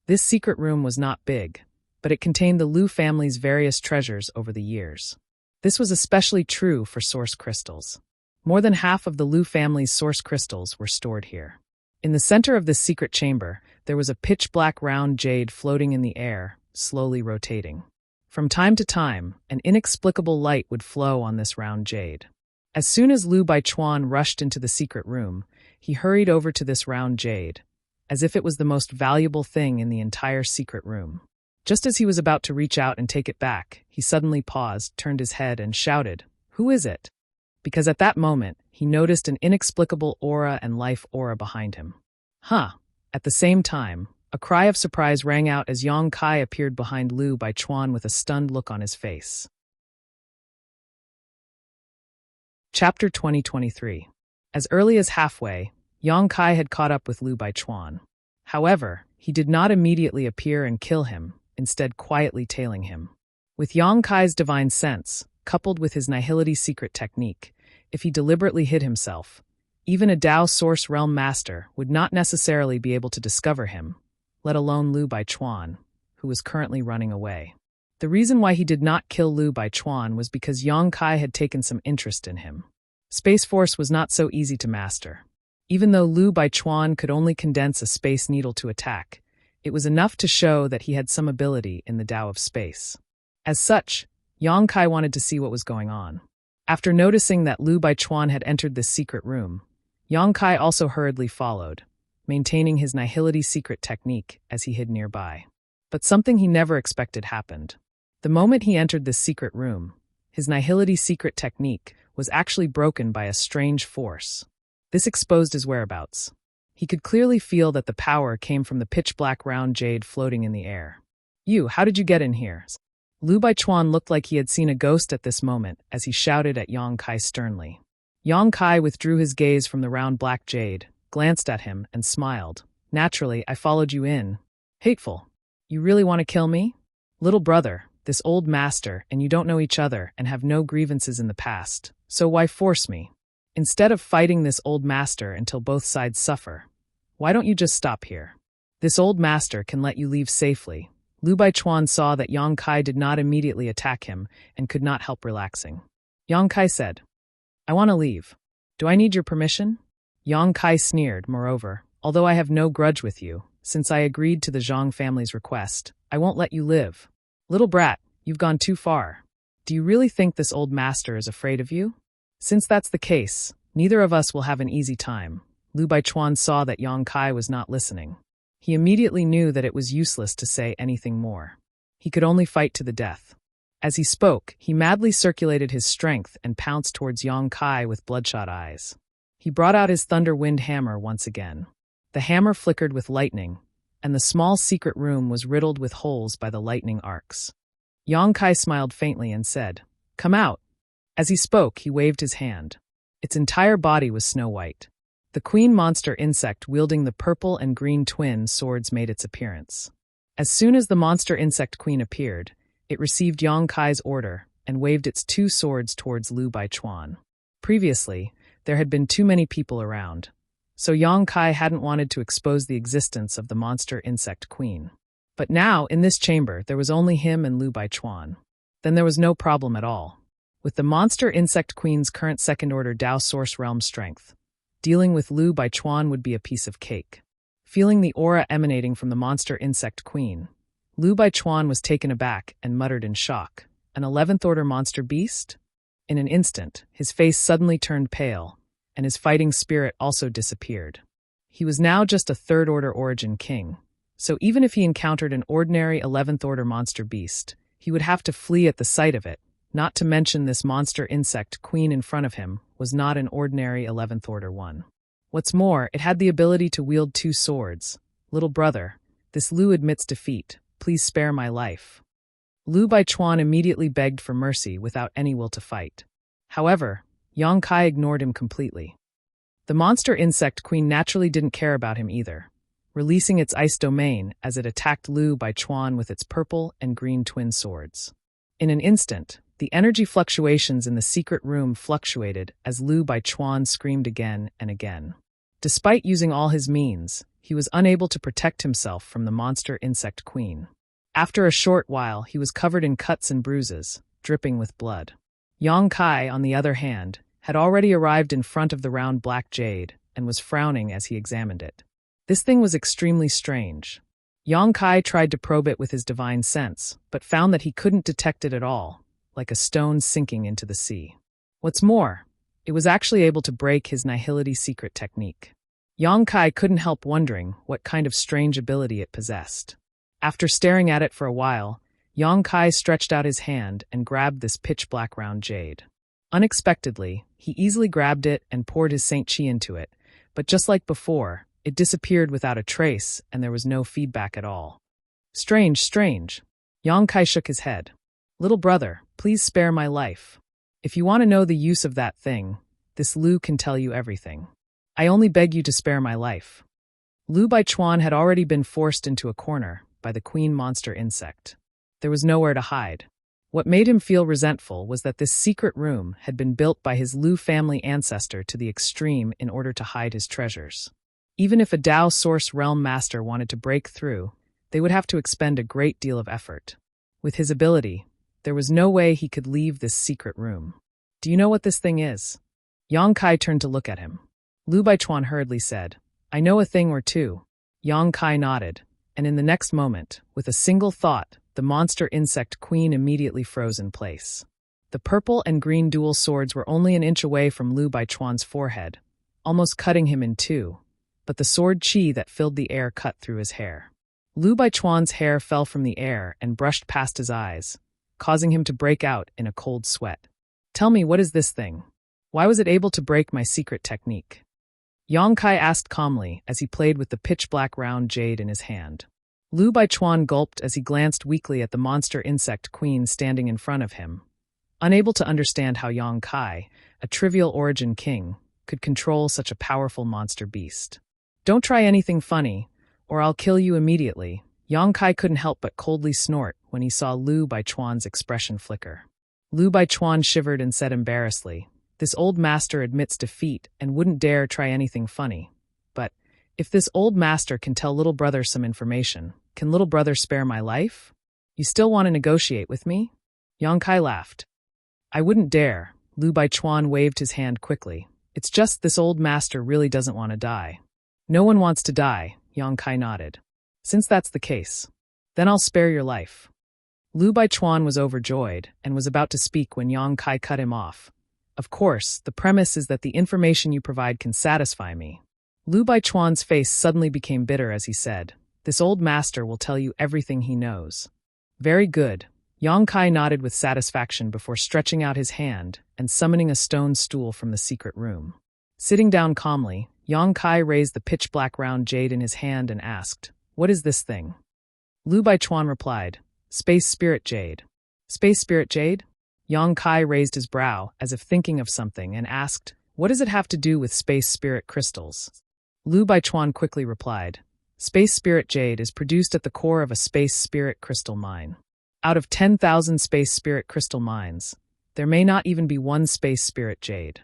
This secret room was not big, but it contained the Lu family's various treasures over the years. This was especially true for source crystals. More than half of the Lu family's source crystals were stored here. In the center of this secret chamber, there was a pitch-black round jade floating in the air, slowly rotating. From time to time, an inexplicable light would flow on this round jade. As soon as Lu Baichuan rushed into the secret room, he hurried over to this round jade, as if it was the most valuable thing in the entire secret room. Just as he was about to reach out and take it back, he suddenly paused, turned his head, and shouted, "Who is it?" Because at that moment, he noticed an inexplicable aura and life aura behind him. Huh! At the same time, a cry of surprise rang out as Yang Kai appeared behind Lu Baichuan with a stunned look on his face. Chapter 2023. As early as halfway, Yang Kai had caught up with Lu Baichuan. However, he did not immediately appear and kill him, instead quietly tailing him. With Yang Kai's divine sense, coupled with his nihility secret technique, if he deliberately hid himself, even a Dao Source Realm Master would not necessarily be able to discover him, let alone Lu Baichuan, who was currently running away. The reason why he did not kill Lu Baichuan was because Yang Kai had taken some interest in him. Space Force was not so easy to master. Even though Lu Baichuan could only condense a space needle to attack, it was enough to show that he had some ability in the Tao of space. As such, Yang Kai wanted to see what was going on. After noticing that Lu Baichuan had entered this secret room, Yang Kai also hurriedly followed, maintaining his nihility secret technique as he hid nearby. But something he never expected happened. The moment he entered this secret room, his nihility secret technique was actually broken by a strange force. This exposed his whereabouts. He could clearly feel that the power came from the pitch-black round jade floating in the air. "You, how did you get in here?" Lu Baichuan looked like he had seen a ghost at this moment as he shouted at Yang Kai sternly. Yang Kai withdrew his gaze from the round black jade, glanced at him, and smiled. "Naturally, I followed you in. Hateful. You really want to kill me? Little brother, this old master, and you don't know each other and have no grievances in the past, so why force me? Instead of fighting this old master until both sides suffer, why don't you just stop here? This old master can let you leave safely." Lu Baichuan saw that Yang Kai did not immediately attack him and could not help relaxing. Yang Kai said, "I want to leave. Do I need your permission?" Yang Kai sneered, "Moreover, although I have no grudge with you, since I agreed to the Zhang family's request, I won't let you live. Little brat, you've gone too far. Do you really think this old master is afraid of you? Since that's the case, neither of us will have an easy time." Lu Baichuan saw that Yang Kai was not listening. He immediately knew that it was useless to say anything more. He could only fight to the death. As he spoke, he madly circulated his strength and pounced towards Yang Kai with bloodshot eyes. He brought out his thunder wind hammer once again. The hammer flickered with lightning, and the small secret room was riddled with holes by the lightning arcs. Yang Kai smiled faintly and said, "Come out." As he spoke, he waved his hand. Its entire body was snow white. The queen monster insect wielding the purple and green twin swords made its appearance. As soon as the monster insect queen appeared, it received Yang Kai's order and waved its two swords towards Lu Baichuan. Previously, there had been too many people around, so Yang Kai hadn't wanted to expose the existence of the monster insect queen. But now, in this chamber, there was only him and Lu Baichuan. Then there was no problem at all. With the Monster Insect Queen's current second-order Dao Source Realm strength, dealing with Lu Baichuan would be a piece of cake. Feeling the aura emanating from the Monster Insect Queen, Lu Baichuan was taken aback and muttered in shock, "An 11th-order monster beast?" In an instant, his face suddenly turned pale, and his fighting spirit also disappeared. He was now just a 3rd-order origin king, so even if he encountered an ordinary 11th-order monster beast, he would have to flee at the sight of it, not to mention this Monster Insect Queen in front of him was not an ordinary 11th-order one. What's more, it had the ability to wield 2 swords. "Little brother, this Lu admits defeat. Please spare my life." Lu Baichuan immediately begged for mercy without any will to fight. However, Yang Kai ignored him completely. The Monster Insect Queen naturally didn't care about him either, releasing its ice domain as it attacked Lu Baichuan with its purple and green twin swords. In an instant, the energy fluctuations in the secret room fluctuated as Lu Baichuan screamed again and again. Despite using all his means, he was unable to protect himself from the Monster Insect Queen. After a short while, he was covered in cuts and bruises, dripping with blood. Yang Kai, on the other hand, had already arrived in front of the round black jade and was frowning as he examined it. This thing was extremely strange. Yang Kai tried to probe it with his divine sense, but found that he couldn't detect it at all, like a stone sinking into the sea. What's more, it was actually able to break his Nihility secret technique. Yang Kai couldn't help wondering what kind of strange ability it possessed. After staring at it for a while, Yang Kai stretched out his hand and grabbed this pitch-black round jade. Unexpectedly, he easily grabbed it and poured his Saint Chi into it, but just like before, it disappeared without a trace and there was no feedback at all. Strange, strange. Yang Kai shook his head. "Little brother, please spare my life. If you want to know the use of that thing, this Lu can tell you everything. I only beg you to spare my life." Lu Baichuan had already been forced into a corner by the Queen Monster Insect. There was nowhere to hide. What made him feel resentful was that this secret room had been built by his Lu family ancestor to the extreme in order to hide his treasures. Even if a Dao Source Realm Master wanted to break through, they would have to expend a great deal of effort. With his ability, there was no way he could leave this secret room. "Do you know what this thing is?" Yang Kai turned to look at him. Lu Baichuan hurriedly said, "I know a thing or two." Yang Kai nodded, and in the next moment, with a single thought, the Monster Insect Queen immediately froze in place. The purple and green dual swords were only an inch away from Lu Baichuan's forehead, almost cutting him in two, but the sword chi that filled the air cut through his hair. Lu Baichuan's hair fell from the air and brushed past his eyes, causing him to break out in a cold sweat. "Tell me, what is this thing? Why was it able to break my secret technique?" Yang Kai asked calmly as he played with the pitch-black round jade in his hand. Lu Baichuan gulped as he glanced weakly at the Monster Insect Queen standing in front of him, unable to understand how Yang Kai, a trivial origin king, could control such a powerful monster beast. "Don't try anything funny, or I'll kill you immediately." Yang Kai couldn't help but coldly snort when he saw Lu Baichuan's expression flicker. Lu Baichuan shivered and said embarrassedly, "This old master admits defeat and wouldn't dare try anything funny. But if this old master can tell little brother some information, can little brother spare my life? You still want to negotiate with me?" Yang Kai laughed. "I wouldn't dare." Lu Baichuan waved his hand quickly. "It's just this old master really doesn't want to die." "No one wants to die," Yang Kai nodded. "Since that's the case, then I'll spare your life." Lu Baichuan was overjoyed and was about to speak when Yang Kai cut him off. "Of course, the premise is that the information you provide can satisfy me." Lu Baichuan's face suddenly became bitter as he said, "This old master will tell you everything he knows." "Very good." Yang Kai nodded with satisfaction before stretching out his hand and summoning a stone stool from the secret room. Sitting down calmly, Yang Kai raised the pitch-black round jade in his hand and asked, "What is this thing?" Lu Baichuan replied, "Space Spirit Jade." "Space Spirit Jade?" Yang Kai raised his brow as if thinking of something and asked, "What does it have to do with space spirit crystals?" Lu Baichuan quickly replied, "Space Spirit Jade is produced at the core of a space spirit crystal mine. Out of 10,000 space spirit crystal mines, there may not even be one space spirit jade."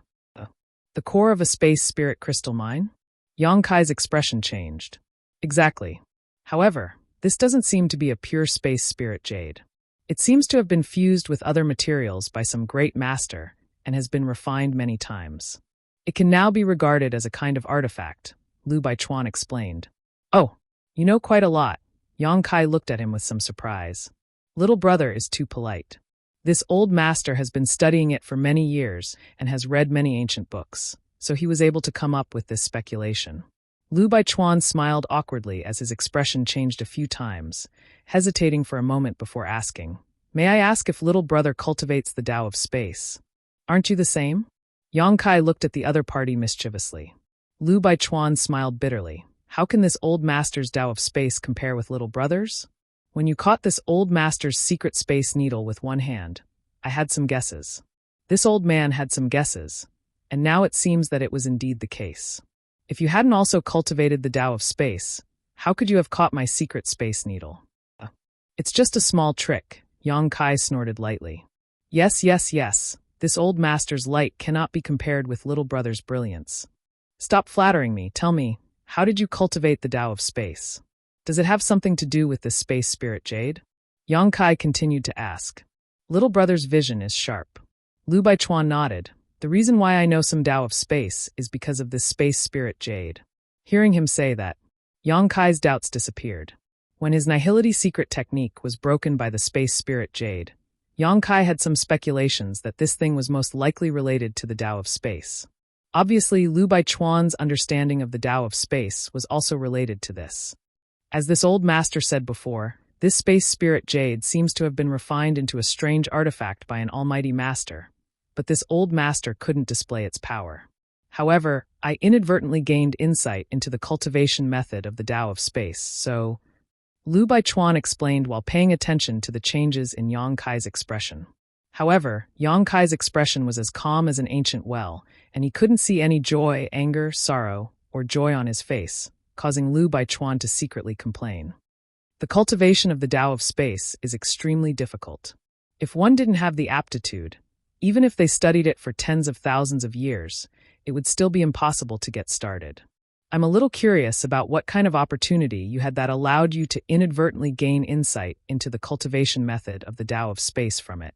"The core of a space spirit crystal mine?" Yang Kai's expression changed. "Exactly. However, this doesn't seem to be a pure space spirit jade. It seems to have been fused with other materials by some great master and has been refined many times. It can now be regarded as a kind of artifact, Lu Baichuan explained. Oh, you know quite a lot. Yang Kai looked at him with some surprise. Little brother is too polite. This old master has been studying it for many years and has read many ancient books, so he was able to come up with this speculation. Lu Baichuan smiled awkwardly as his expression changed a few times, hesitating for a moment before asking, "May I ask if little brother cultivates the Tao of space? Aren't you the same?" Yang Kai looked at the other party mischievously. Lu Baichuan smiled bitterly. How can this old master's Tao of space compare with little brother's? When you caught this old master's secret space needle with one hand, I had some guesses. This old man had some guesses, and now it seems that it was indeed the case. If you hadn't also cultivated the Tao of space, how could you have caught my secret space needle? It's just a small trick, Yang Kai snorted lightly. Yes, yes, yes, this old master's light cannot be compared with little brother's brilliance. Stop flattering me, tell me, how did you cultivate the Tao of space? Does it have something to do with the space spirit jade? Yang Kai continued to ask. Little brother's vision is sharp. Lu Baichuan nodded. The reason why I know some Tao of space is because of this space spirit jade. Hearing him say that, Yang Kai's doubts disappeared. When his nihility secret technique was broken by the space spirit jade, Yang Kai had some speculations that this thing was most likely related to the Tao of space. Obviously, Lu Baichuan's understanding of the Tao of space was also related to this. As this old master said before, this space spirit jade seems to have been refined into a strange artifact by an almighty master, but this old master couldn't display its power. However, I inadvertently gained insight into the cultivation method of the Tao of space, so... Lu Baichuan explained while paying attention to the changes in Yang Kai's expression. However, Yang Kai's expression was as calm as an ancient well, and he couldn't see any joy, anger, sorrow, or joy on his face, causing Lu Baichuan to secretly complain. The cultivation of the Tao of space is extremely difficult. If one didn't have the aptitude, even if they studied it for tens of thousands of years, it would still be impossible to get started. I'm a little curious about what kind of opportunity you had that allowed you to inadvertently gain insight into the cultivation method of the Tao of space from it.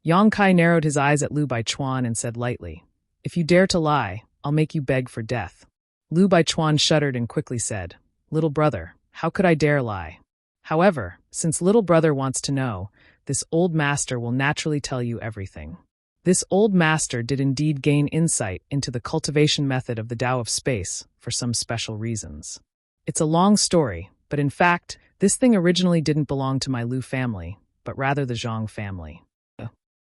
Yang Kai narrowed his eyes at Lu Baichuan and said lightly, "If you dare to lie, I'll make you beg for death." Lu Baichuan shuddered and quickly said, "Little brother, how could I dare lie? However, since little brother wants to know, this old master will naturally tell you everything." This old master did indeed gain insight into the cultivation method of the Tao of space for some special reasons. It's a long story, but in fact, this thing originally didn't belong to my Lu family, but rather the Zhang family.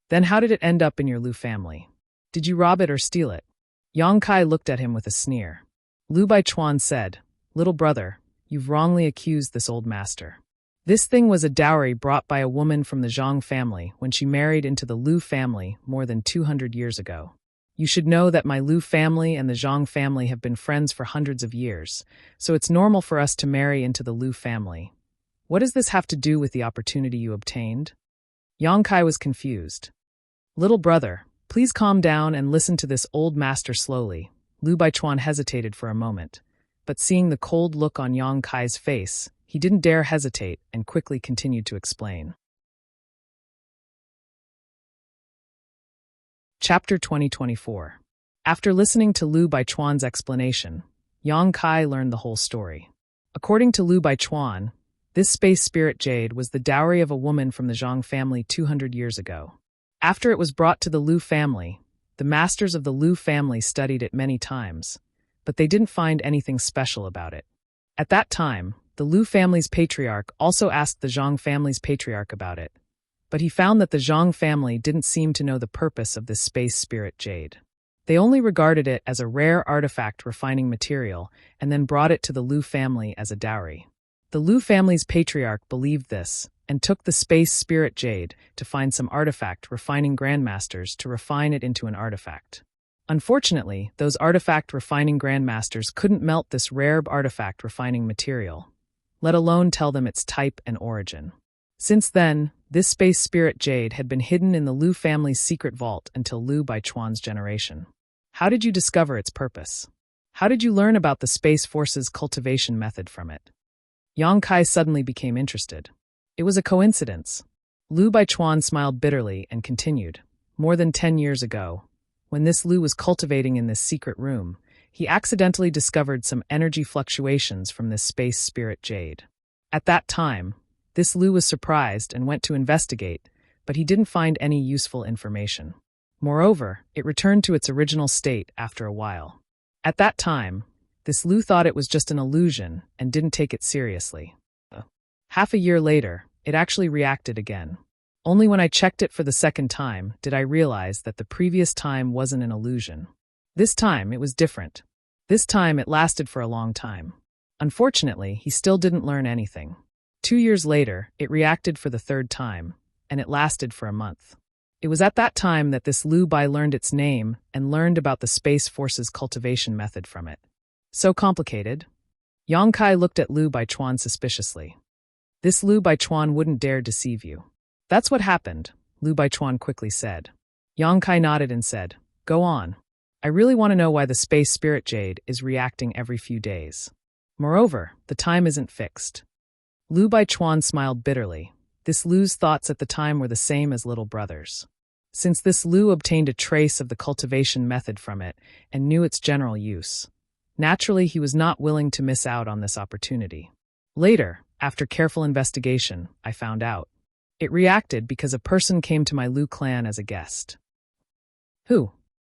Then how did it end up in your Lu family? Did you rob it or steal it? Yang Kai looked at him with a sneer. Lu Baichuan said, "Little brother, you've wrongly accused this old master. This thing was a dowry brought by a woman from the Zhang family when she married into the Lu family more than 200 years ago. You should know that my Lu family and the Zhang family have been friends for hundreds of years, so it's normal for us to marry into the Lu family. What does this have to do with the opportunity you obtained?" Yang Kai was confused. "Little brother, please calm down and listen to this old master slowly." Lu Baichuan hesitated for a moment, but seeing the cold look on Yang Kai's face, he didn't dare hesitate and quickly continued to explain. Chapter 2024. After listening to Lu Baichuan's explanation, Yang Kai learned the whole story. According to Lu Baichuan, this space spirit jade was the dowry of a woman from the Zhang family 200 years ago. After it was brought to the Lu family, the masters of the Lu family studied it many times, but they didn't find anything special about it. At that time, the Lu family's patriarch also asked the Zhang family's patriarch about it, but he found that the Zhang family didn't seem to know the purpose of this space spirit jade. They only regarded it as a rare artifact refining material and then brought it to the Lu family as a dowry. The Lu family's patriarch believed this and took the space spirit jade to find some artifact refining grandmasters to refine it into an artifact. Unfortunately, those artifact refining grandmasters couldn't melt this rare artifact refining material, let alone tell them its type and origin. Since then, this space spirit jade had been hidden in the Lu family's secret vault until Lu Baichuan's generation. How did you discover its purpose? How did you learn about the Space Force's cultivation method from it? Yang Kai suddenly became interested. It was a coincidence. Lu Baichuan smiled bitterly and continued. More than 10 years ago, when this Lu was cultivating in this secret room, he accidentally discovered some energy fluctuations from this space spirit jade. At that time, this Lu was surprised and went to investigate, but he didn't find any useful information. Moreover, it returned to its original state after a while. At that time, this Lu thought it was just an illusion and didn't take it seriously. Half a year later, it actually reacted again. Only when I checked it for the second time did I realize that the previous time wasn't an illusion. This time, it was different. This time, it lasted for a long time. Unfortunately, he still didn't learn anything. 2 years later, it reacted for the third time, and it lasted for a month. It was at that time that this Lu Bai learned its name and learned about the Space Force's cultivation method from it. So complicated? Yang Kai looked at Lu Baichuan suspiciously. This Lu Baichuan wouldn't dare deceive you. That's what happened, Lu Baichuan quickly said. Yang Kai nodded and said, Go on. I really want to know why the Space Spirit Jade is reacting every few days. Moreover, the time isn't fixed. Lu Baichuan smiled bitterly. This Lu's thoughts at the time were the same as little brother's. Since this Lu obtained a trace of the cultivation method from it and knew its general use, naturally he was not willing to miss out on this opportunity. Later, after careful investigation, I found out. It reacted because a person came to my Lu clan as a guest. Who?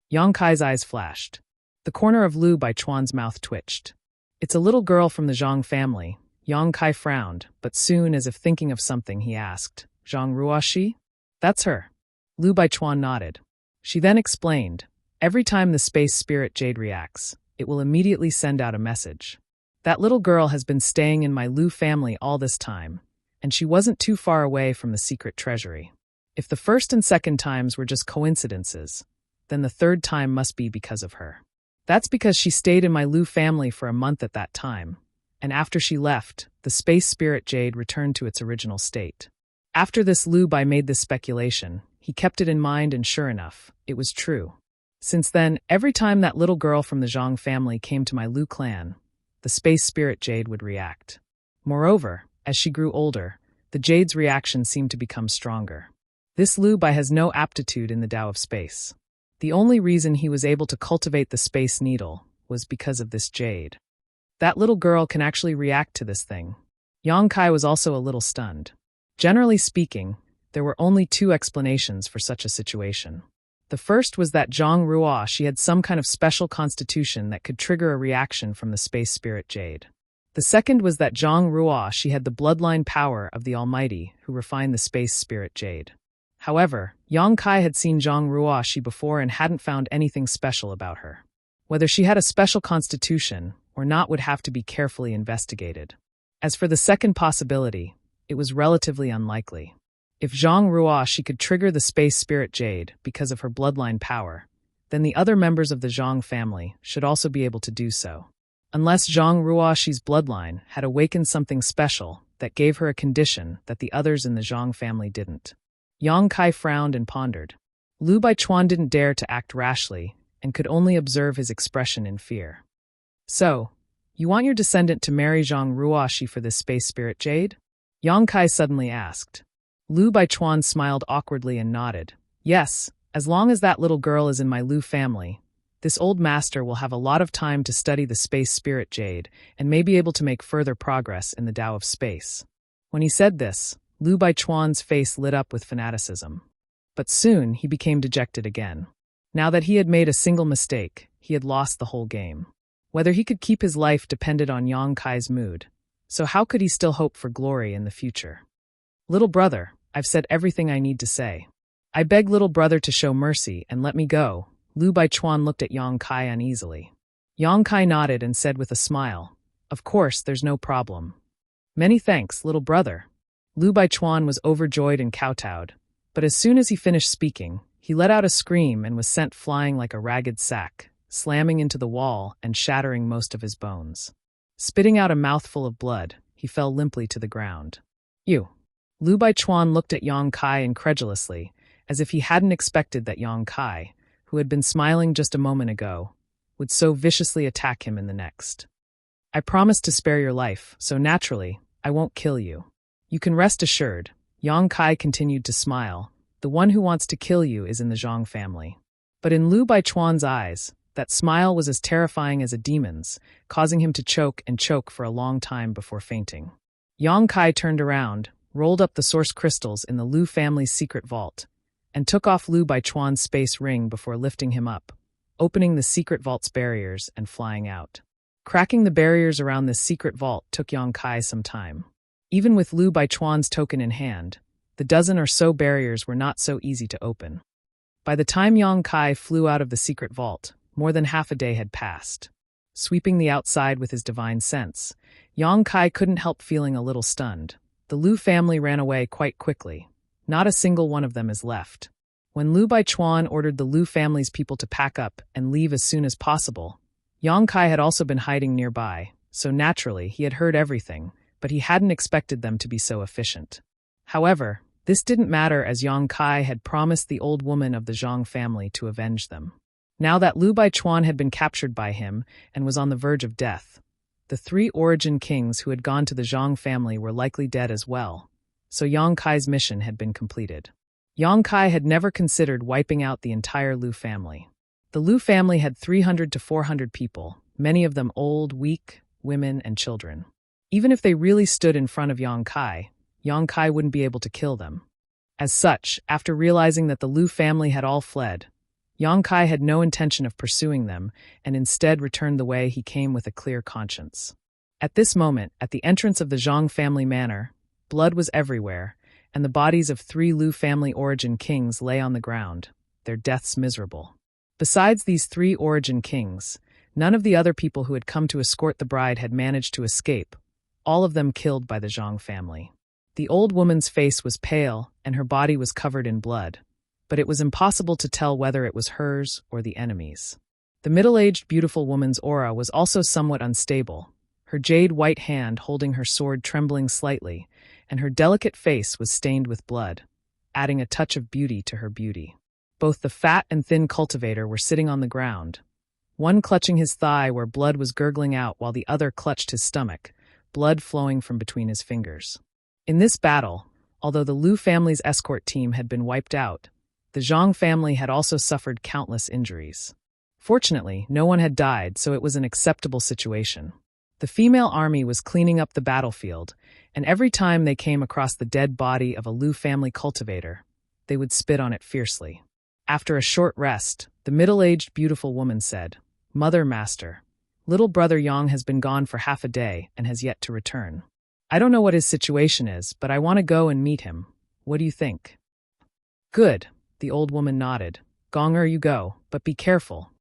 Yang Kai's eyes flashed. The corner of Lu Baichuan's mouth twitched. It's a little girl from the Zhang family. Yang Kai frowned, but soon, as if thinking of something, he asked, Zhang Ruoxi? That's her. Lu Baichuan nodded. She then explained, every time the Space Spirit Jade reacts, it will immediately send out a message. That little girl has been staying in my Lu family all this time, and she wasn't too far away from the secret treasury. If the first and second times were just coincidences, then the third time must be because of her. That's because she stayed in my Lu family for a month at that time, and after she left, the Space Spirit Jade returned to its original state. After this Lu Bai made this speculation, he kept it in mind, and sure enough, it was true. Since then, every time that little girl from the Zhang family came to my Lu clan, the Space Spirit Jade would react. Moreover, as she grew older, the Jade's reaction seemed to become stronger. This Lu Bai has no aptitude in the Tao of space. The only reason he was able to cultivate the Space Needle was because of this Jade. That little girl can actually react to this thing. Yang Kai was also a little stunned. Generally speaking, there were only two explanations for such a situation. The first was that Zhang Ruoxi had some kind of special constitution that could trigger a reaction from the Space Spirit Jade. The second was that Zhang Ruoxi had the bloodline power of the Almighty who refined the Space Spirit Jade. However, Yang Kai had seen Zhang Ruoxi before and hadn't found anything special about her. Whether she had a special constitution or not would have to be carefully investigated. As for the second possibility, it was relatively unlikely. If Zhang Ruoxi could trigger the Space Spirit Jade because of her bloodline power, then the other members of the Zhang family should also be able to do so. Unless Zhang Ruoxi's bloodline had awakened something special that gave her a condition that the others in the Zhang family didn't. Yang Kai frowned and pondered. Lu Baichuan didn't dare to act rashly and could only observe his expression in fear. So, you want your descendant to marry Zhang Ruoxi for this Space Spirit Jade? Yang Kai suddenly asked. Lu Baichuan smiled awkwardly and nodded. Yes, as long as that little girl is in my Lu family, this old master will have a lot of time to study the Space Spirit Jade and may be able to make further progress in the Tao of space. When he said this, Lu Baichuan's face lit up with fanaticism. But soon he became dejected again. Now that he had made a single mistake, he had lost the whole game. Whether he could keep his life depended on Yang Kai's mood, so how could he still hope for glory in the future? Little brother, I've said everything I need to say. I beg little brother to show mercy and let me go. Lu Baichuan looked at Yang Kai uneasily. Yang Kai nodded and said with a smile, Of course, there's no problem. Many thanks, little brother. Lu Baichuan was overjoyed and kowtowed, but as soon as he finished speaking, he let out a scream and was sent flying like a ragged sack, slamming into the wall and shattering most of his bones. Spitting out a mouthful of blood, he fell limply to the ground. You. Lu Baichuan looked at Yang Kai incredulously, as if he hadn't expected that Yang Kai, who had been smiling just a moment ago, would so viciously attack him in the next. I promised to spare your life, so naturally, I won't kill you. You can rest assured, Yang Kai continued to smile. The one who wants to kill you is in the Zhang family. But in Lu Baichuan's eyes, that smile was as terrifying as a demon's, causing him to choke and choke for a long time before fainting. Yang Kai turned around, rolled up the source crystals in the Lu family's secret vault, and took off Lu Baichuan's space ring before lifting him up, opening the secret vault's barriers and flying out. Cracking the barriers around this secret vault took Yang Kai some time. Even with Lu Baichuan's token in hand, the dozen or so barriers were not so easy to open. By the time Yang Kai flew out of the secret vault, more than half a day had passed. Sweeping the outside with his divine sense, Yang Kai couldn't help feeling a little stunned. The Lu family ran away quite quickly. Not a single one of them is left. When Lu Baichuan ordered the Lu family's people to pack up and leave as soon as possible, Yang Kai had also been hiding nearby, so naturally he had heard everything, but he hadn't expected them to be so efficient. However, this didn't matter as Yang Kai had promised the old woman of the Zhang family to avenge them. Now that Lu Baichuan had been captured by him and was on the verge of death, the 3 origin kings who had gone to the Zhang family were likely dead as well, so Yang Kai's mission had been completed. Yang Kai had never considered wiping out the entire Lu family. The Lu family had 300 to 400 people, many of them old, weak, women, and children. Even if they really stood in front of Yang Kai wouldn't be able to kill them. As such, after realizing that the Lu family had all fled, Yang Kai had no intention of pursuing them and instead returned the way he came with a clear conscience. At this moment, at the entrance of the Zhang family manor, blood was everywhere, and the bodies of 3 Lu family origin kings lay on the ground, their deaths miserable. Besides these 3 origin kings, none of the other people who had come to escort the bride had managed to escape, all of them killed by the Zhang family. The old woman's face was pale and her body was covered in blood, but it was impossible to tell whether it was hers or the enemy's. The middle-aged beautiful woman's aura was also somewhat unstable, her jade white hand holding her sword trembling slightly, and her delicate face was stained with blood, adding a touch of beauty to her beauty. Both the fat and thin cultivator were sitting on the ground, one clutching his thigh where blood was gurgling out while the other clutched his stomach, blood flowing from between his fingers. In this battle, although the Lu family's escort team had been wiped out, the Zhang family had also suffered countless injuries. Fortunately, no one had died, so it was an acceptable situation. The female army was cleaning up the battlefield, and every time they came across the dead body of a Lu family cultivator, they would spit on it fiercely. After a short rest, the middle-aged beautiful woman said, "Mother, Master, little brother Yang has been gone for half a day and has yet to return. I don't know what his situation is, but I want to go and meet him. What do you think?" "Good," the old woman nodded. "Gonger, you go, but be careful."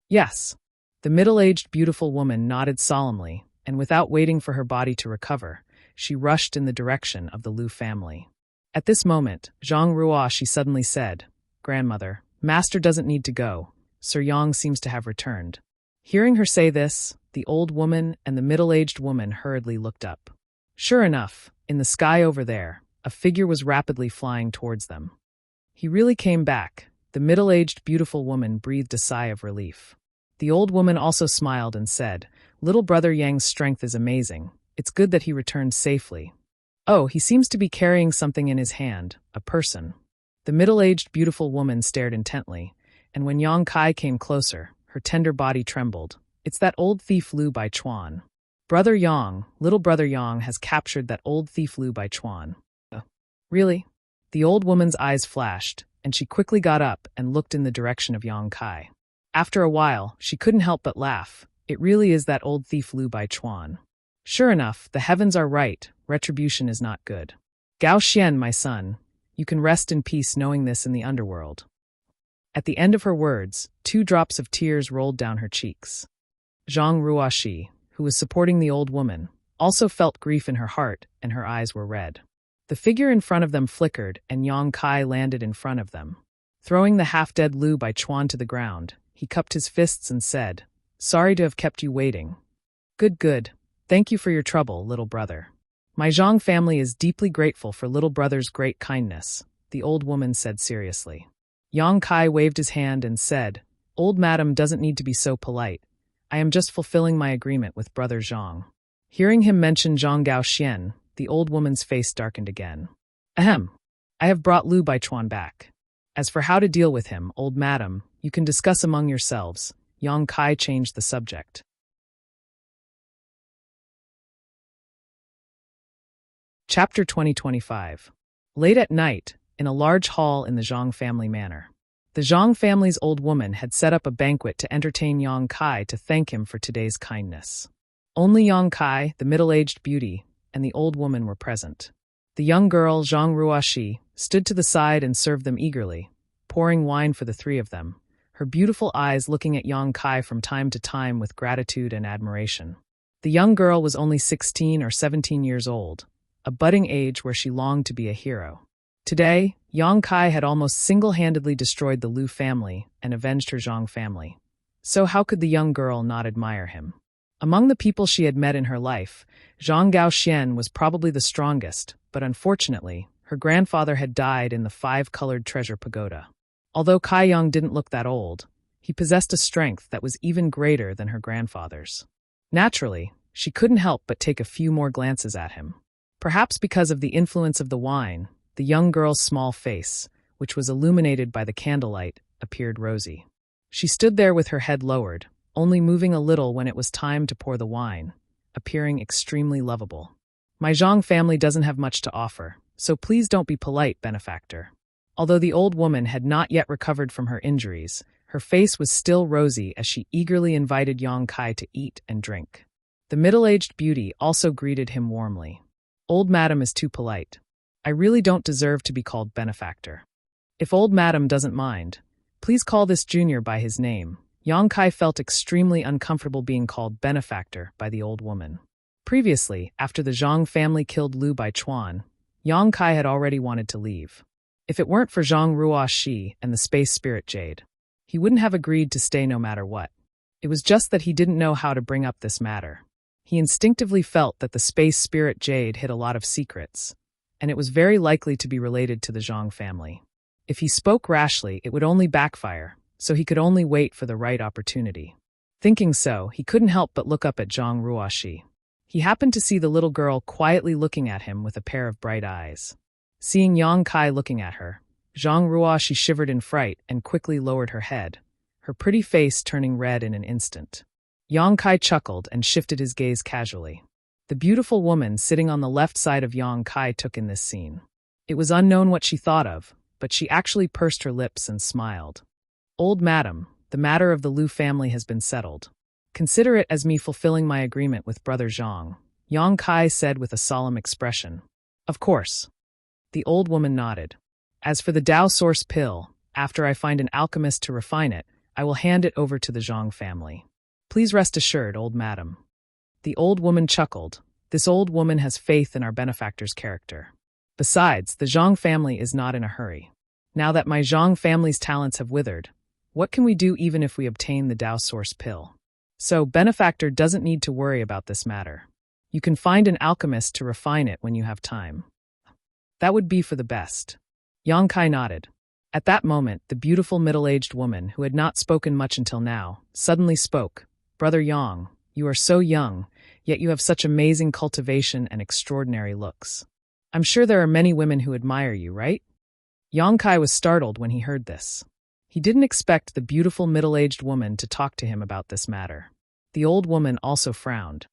"Yes." The middle-aged beautiful woman nodded solemnly, and without waiting for her body to recover, she rushed in the direction of the Lu family. At this moment, Zhang Ruoshi suddenly said, "Grandmother, Master doesn't need to go. Sir Yang seems to have returned." Hearing her say this, the old woman and the middle-aged woman hurriedly looked up. Sure enough, in the sky over there, a figure was rapidly flying towards them. "He really came back." The middle-aged beautiful woman breathed a sigh of relief. The old woman also smiled and said, "Little brother Yang's strength is amazing. It's good that he returned safely. Oh, he seems to be carrying something in his hand, a person." The middle-aged beautiful woman stared intently, and when Yang Kai came closer, her tender body trembled. "It's that old thief Lu Baichuan. Brother Yang, little brother Yang has captured that old thief Lu Baichuan." "Really?" The old woman's eyes flashed, and she quickly got up and looked in the direction of Yang Kai. After a while, she couldn't help but laugh. "It really is that old thief Lu Baichuan. Sure enough, the heavens are right, retribution is not good. Gao Xian, my son, you can rest in peace knowing this in the underworld." At the end of her words, 2 drops of tears rolled down her cheeks. Zhang Ruoshi, who was supporting the old woman, also felt grief in her heart, and her eyes were red. The figure in front of them flickered, and Yang Kai landed in front of them. Throwing the half-dead Lu Baichuan to the ground, he cupped his fists and said, "Sorry to have kept you waiting." Good. Thank you for your trouble, little brother. My Zhang family is deeply grateful for little brother's great kindness," the old woman said seriously. Yang Kai waved his hand and said, "Old madam doesn't need to be so polite. I am just fulfilling my agreement with brother Zhang." Hearing him mention Zhang Gao Xian, the old woman's face darkened again. "Ahem, I have brought Lu Baichuan back. As for how to deal with him, old madam, you can discuss among yourselves. Yang Kai changed the subject. Chapter 2025. Late at night, in a large hall in the Zhang family manor. The Zhang family's old woman had set up a banquet to entertain Yang Kai to thank him for today's kindness. Only Yang Kai, the middle-aged beauty, and the old woman were present. The young girl, Zhang Ruoxi, stood to the side and served them eagerly, pouring wine for the three of them, her beautiful eyes looking at Yang Kai from time to time with gratitude and admiration. The young girl was only 16 or 17 years old, a budding age where she longed to be a hero. Today, Yang Kai had almost single-handedly destroyed the Lu family and avenged her Zhang family. So how could the young girl not admire him? Among the people she had met in her life, Zhang Gaoxian was probably the strongest, but unfortunately, her grandfather had died in the five-colored treasure pagoda. Although Kai Yang didn't look that old, he possessed a strength that was even greater than her grandfather's. Naturally, she couldn't help but take a few more glances at him. Perhaps because of the influence of the wine, the young girl's small face, which was illuminated by the candlelight, appeared rosy. She stood there with her head lowered, only moving a little when it was time to pour the wine, appearing extremely lovable. My Zhang family doesn't have much to offer, so please don't be polite, benefactor. Although the old woman had not yet recovered from her injuries, her face was still rosy as she eagerly invited Yang Kai to eat and drink. The middle-aged beauty also greeted him warmly. Old madam is too polite. I really don't deserve to be called benefactor. If old madam doesn't mind, please call this junior by his name. Yang Kai felt extremely uncomfortable being called benefactor by the old woman. Previously, after the Zhang family killed Lu Baichuan, Yang Kai had already wanted to leave. If it weren't for Zhang Ruoxi and the space spirit Jade, he wouldn't have agreed to stay no matter what. It was just that he didn't know how to bring up this matter. He instinctively felt that the space spirit Jade hid a lot of secrets, and it was very likely to be related to the Zhang family. If he spoke rashly, it would only backfire, so he could only wait for the right opportunity. Thinking so, he couldn't help but look up at Zhang Ruoxi. He happened to see the little girl quietly looking at him with a pair of bright eyes. Seeing Yang Kai looking at her, Zhang Ruoxi shivered in fright and quickly lowered her head, her pretty face turning red in an instant. Yang Kai chuckled and shifted his gaze casually. The beautiful woman sitting on the left side of Yang Kai took in this scene. It was unknown what she thought of, but she actually pursed her lips and smiled. Old madam, the matter of the Lu family has been settled. Consider it as me fulfilling my agreement with brother Zhang, Yang Kai said with a solemn expression. Of course. The old woman nodded. As for the Tao Source pill, after I find an alchemist to refine it, I will hand it over to the Zhang family. Please rest assured, old madam. The old woman chuckled. This old woman has faith in our benefactor's character. Besides, the Zhang family is not in a hurry. Now that my Zhang family's talents have withered, what can we do even if we obtain the Tao Source pill? So, benefactor doesn't need to worry about this matter. You can find an alchemist to refine it when you have time. That would be for the best. Yang Kai nodded. At that moment, the beautiful middle-aged woman, who had not spoken much until now, suddenly spoke. Brother Yang, you are so young, yet you have such amazing cultivation and extraordinary looks. I'm sure there are many women who admire you, right? Yang Kai was startled when he heard this. He didn't expect the beautiful middle-aged woman to talk to him about this matter. The old woman also frowned.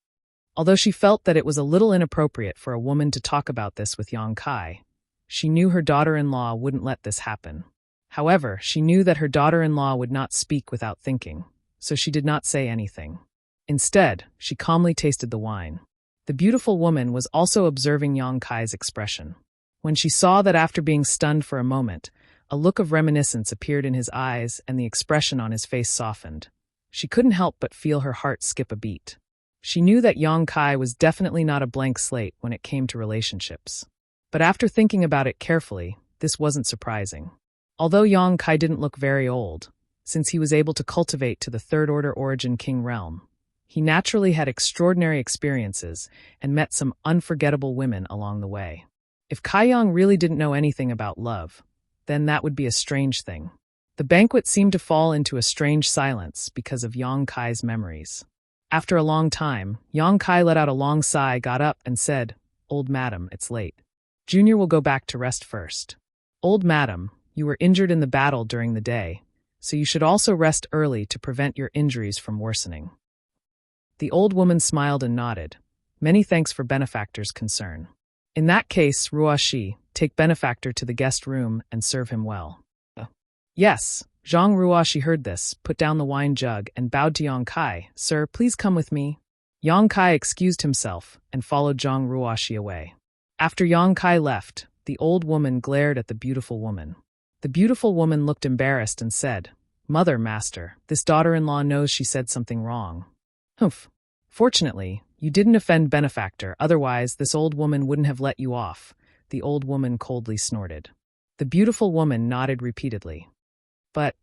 Although she felt that it was a little inappropriate for a woman to talk about this with Yang Kai, she knew her daughter-in-law wouldn't let this happen. However, she knew that her daughter-in-law would not speak without thinking, so she did not say anything. Instead, she calmly tasted the wine. The beautiful woman was also observing Yang Kai's expression. When she saw that after being stunned for a moment, a look of reminiscence appeared in his eyes and the expression on his face softened, she couldn't help but feel her heart skip a beat. She knew that Yang Kai was definitely not a blank slate when it came to relationships. But after thinking about it carefully, this wasn't surprising. Although Yang Kai didn't look very old, since he was able to cultivate to the third-order origin king realm, he naturally had extraordinary experiences and met some unforgettable women along the way. If Kai Yang really didn't know anything about love, then that would be a strange thing. The banquet seemed to fall into a strange silence because of Yang Kai's memories. After a long time, Yang Kai let out a long sigh, got up, and said, "Old madam, it's late. Junior will go back to rest first. Old madam, you were injured in the battle during the day, so you should also rest early to prevent your injuries from worsening. The old woman smiled and nodded. Many thanks for benefactor's concern. In that case, Ruoshi, take benefactor to the guest room and serve him well. Yes, Zhang Ruoshi heard this, put down the wine jug, and bowed to Yang Kai. Sir, please come with me. Yang Kai excused himself and followed Zhang Ruoshi away. After Yang Kai left, the old woman glared at the beautiful woman. The beautiful woman looked embarrassed and said, Mother, master, this daughter-in-law knows she said something wrong. Humph. Fortunately, you didn't offend benefactor, otherwise this old woman wouldn't have let you off, the old woman coldly snorted. The beautiful woman nodded repeatedly. But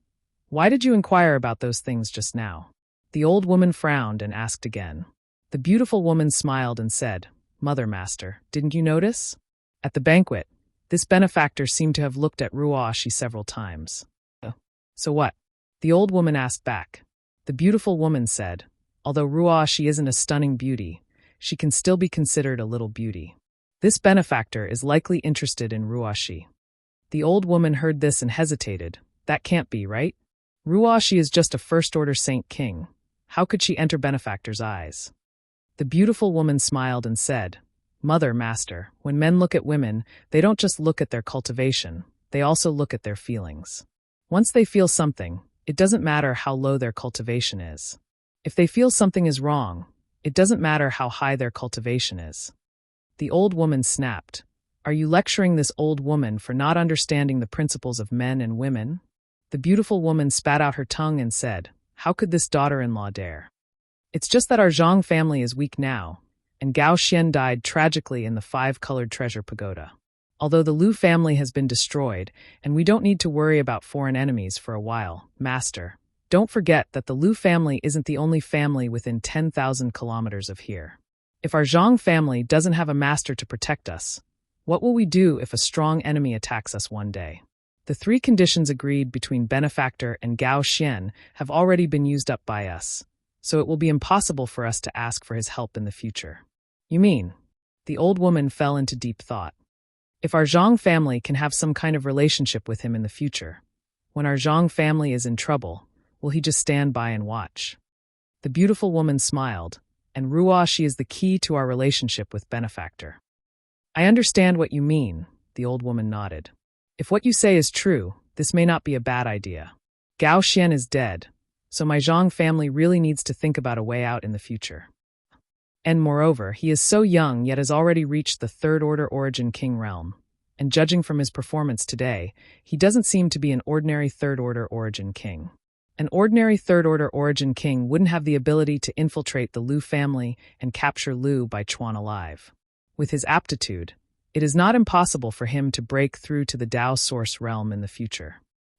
why did you inquire about those things just now? The old woman frowned and asked again. The beautiful woman smiled and said, Mother, master, didn't you notice? At the banquet, this benefactor seemed to have looked at Ruoshi several times. So what? The old woman asked back. The beautiful woman said, although Ruoshi isn't a stunning beauty, she can still be considered a little beauty. This benefactor is likely interested in Ruoshi. The old woman heard this and hesitated. That can't be, right? Ruoshi is just a first-order saint king. How could she enter benefactor's eyes? The beautiful woman smiled and said, Mother, master, when men look at women, they don't just look at their cultivation, they also look at their feelings. Once they feel something, it doesn't matter how low their cultivation is. If they feel something is wrong, it doesn't matter how high their cultivation is. The old woman snapped. Are you lecturing this old woman for not understanding the principles of men and women? The beautiful woman spat out her tongue and said, How could this daughter-in-law dare? It's just that our Zhang family is weak now, and Gao Xian died tragically in the five-colored treasure pagoda. Although the Lu family has been destroyed, and we don't need to worry about foreign enemies for a while, master, don't forget that the Lu family isn't the only family within 10,000 kilometers of here. If our Zhang family doesn't have a master to protect us, what will we do if a strong enemy attacks us one day? The three conditions agreed between benefactor and Gao Xian have already been used up by us, so it will be impossible for us to ask for his help in the future. You mean? The old woman fell into deep thought. If our Zhang family can have some kind of relationship with him in the future, when our Zhang family is in trouble, will he just stand by and watch? The beautiful woman smiled, and Ruoshi is the key to our relationship with benefactor. I understand what you mean, the old woman nodded. If what you say is true, this may not be a bad idea. Gao Xian is dead, so my Zhang family really needs to think about a way out in the future. And moreover, he is so young yet has already reached the third-order origin king realm, and judging from his performance today, he doesn't seem to be an ordinary third-order origin king. An ordinary third-order origin king wouldn't have the ability to infiltrate the Lu family and capture Lu by Chuan alive. With his aptitude, it is not impossible for him to break through to the Dao source realm in the future.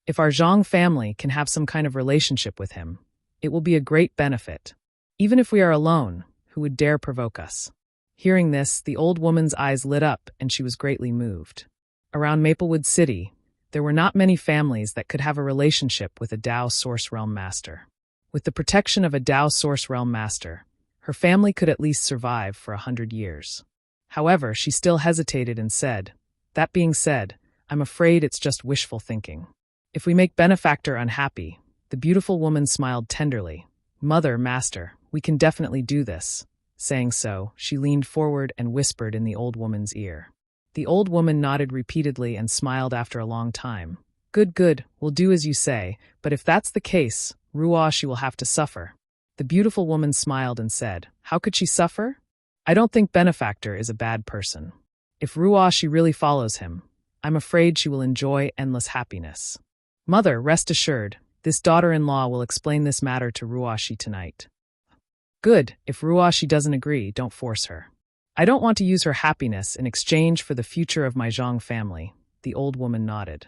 If our Zhang family can have some kind of relationship with him, it will be a great benefit. Even if we are alone, who would dare provoke us? Hearing this, the old woman's eyes lit up and she was greatly moved. Around Maplewood City, there were not many families that could have a relationship with a Dao Source Realm Master. With the protection of a Dao Source Realm Master, her family could at least survive for 100 years. However, she still hesitated and said, That being said, I'm afraid it's just wishful thinking. If we make benefactor unhappy, the beautiful woman smiled tenderly. Mother, master, we can definitely do this. Saying so, she leaned forward and whispered in the old woman's ear. The old woman nodded repeatedly and smiled after a long time. Good, we'll do as you say, but if that's the case, Ruoshi will have to suffer. The beautiful woman smiled and said, How could she suffer? I don't think benefactor is a bad person. If Ruoshi really follows him, I'm afraid she will enjoy endless happiness. Mother, rest assured, this daughter-in-law will explain this matter to Ruoshi tonight. Good, if Ruoshi doesn't agree, don't force her. I don't want to use her happiness in exchange for the future of my Zhang family, the old woman nodded.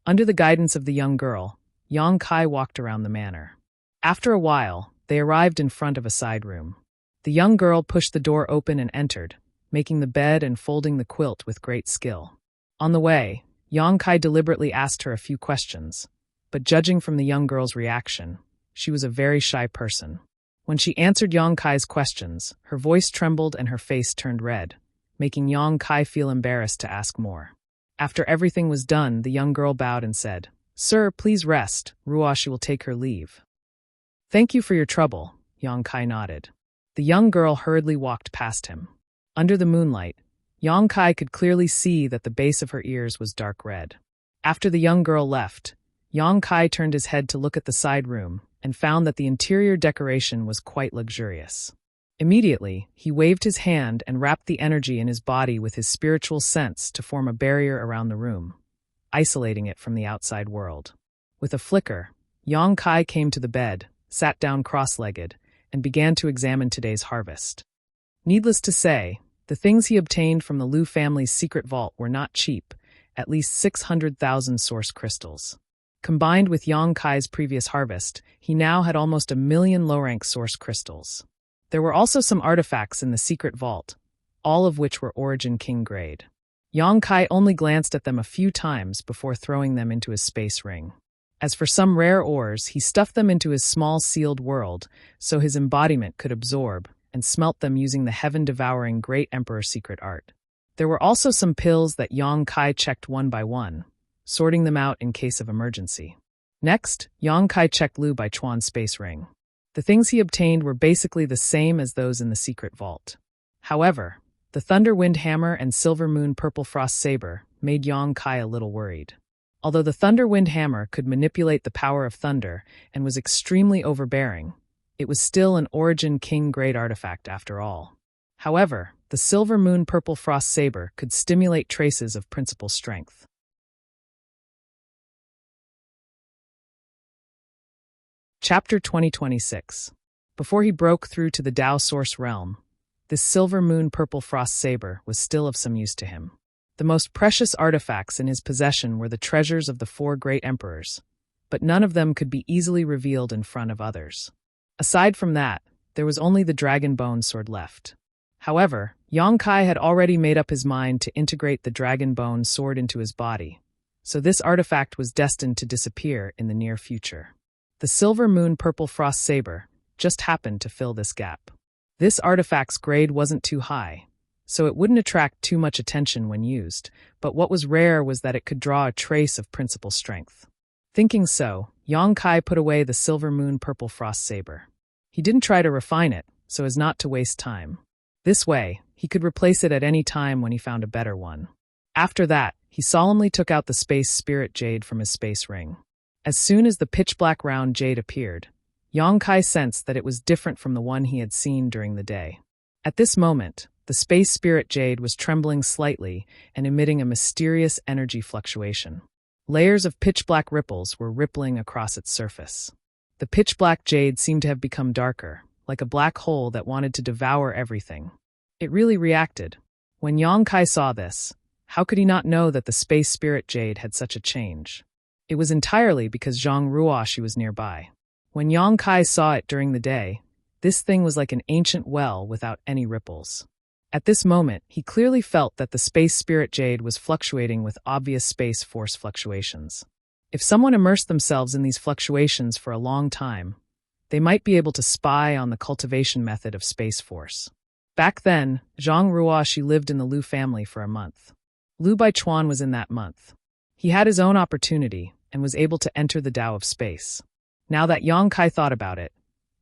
Under the guidance of the young girl, Yang Kai walked around the manor. After a while, they arrived in front of a side room. The young girl pushed the door open and entered, making the bed and folding the quilt with great skill. On the way, Yang Kai deliberately asked her a few questions, but judging from the young girl's reaction, she was a very shy person. When she answered Yang Kai's questions, her voice trembled and her face turned red, making Yang Kai feel embarrassed to ask more. After everything was done, the young girl bowed and said, "Sir, please rest. Ruoshi will take her leave." "Thank you for your trouble," Yongkai nodded. The young girl hurriedly walked past him. Under the moonlight, Yongkai could clearly see that the base of her ears was dark red. After the young girl left, Yongkai turned his head to look at the side room and found that the interior decoration was quite luxurious. Immediately, he waved his hand and wrapped the energy in his body with his spiritual sense to form a barrier around the room, isolating it from the outside world. With a flicker, Yongkai came to the bed, sat down cross-legged, and began to examine today's harvest. Needless to say, the things he obtained from the Liu family's secret vault were not cheap, at least 600,000 source crystals. Combined with Yongkai's previous harvest, he now had almost 1,000,000 low-rank source crystals. There were also some artifacts in the secret vault, all of which were Origin King grade. Yongkai only glanced at them a few times before throwing them into his space ring. As for some rare ores, he stuffed them into his small sealed world so his embodiment could absorb and smelt them using the heaven-devouring Great Emperor secret art. There were also some pills that Yongkai checked one by one, sorting them out in case of emergency. Next, Yongkai checked Liu Baichuan's space ring. The things he obtained were basically the same as those in the secret vault. However, the Thunder Wind Hammer and Silver Moon Purple Frost Saber made Yongkai a little worried. Although the Thunder Wind Hammer could manipulate the power of thunder and was extremely overbearing, it was still an Origin King grade artifact after all. However, the Silver Moon Purple Frost Saber could stimulate traces of principal strength. Chapter 2026. Before he broke through to the Tao Source realm, this Silver Moon Purple Frost Saber was still of some use to him. The most precious artifacts in his possession were the treasures of the 4 great emperors, but none of them could be easily revealed in front of others. Aside from that, there was only the Dragon Bone sword left. However, Yongkai had already made up his mind to integrate the Dragon Bone sword into his body, so this artifact was destined to disappear in the near future. The Silver Moon Purple Frost Saber just happened to fill this gap. This artifact's grade wasn't too high, so it wouldn't attract too much attention when used, but what was rare was that it could draw a trace of principal strength. Thinking so, Yongkai put away the Silver Moon Purple Frost Saber. He didn't try to refine it, so as not to waste time. This way, he could replace it at any time when he found a better one. After that, he solemnly took out the Space Spirit Jade from his space ring. As soon as the pitch-black round jade appeared, Yongkai sensed that it was different from the one he had seen during the day. At this moment, the Space Spirit Jade was trembling slightly and emitting a mysterious energy fluctuation. Layers of pitch-black ripples were rippling across its surface. The pitch-black jade seemed to have become darker, like a black hole that wanted to devour everything. It really reacted. When Yongkai saw this, how could he not know that the Space Spirit Jade had such a change? It was entirely because Zhang Ruoshi was nearby. When Yongkai saw it during the day, this thing was like an ancient well without any ripples. At this moment, he clearly felt that the Space Spirit Jade was fluctuating with obvious space force fluctuations. If someone immersed themselves in these fluctuations for a long time, they might be able to spy on the cultivation method of space force. Back then, Zhang Ruoshi lived in the Liu family for a month. Liu Baichuan was in that month. He had his own opportunity and was able to enter the Tao of space. Now that Yongkai thought about it,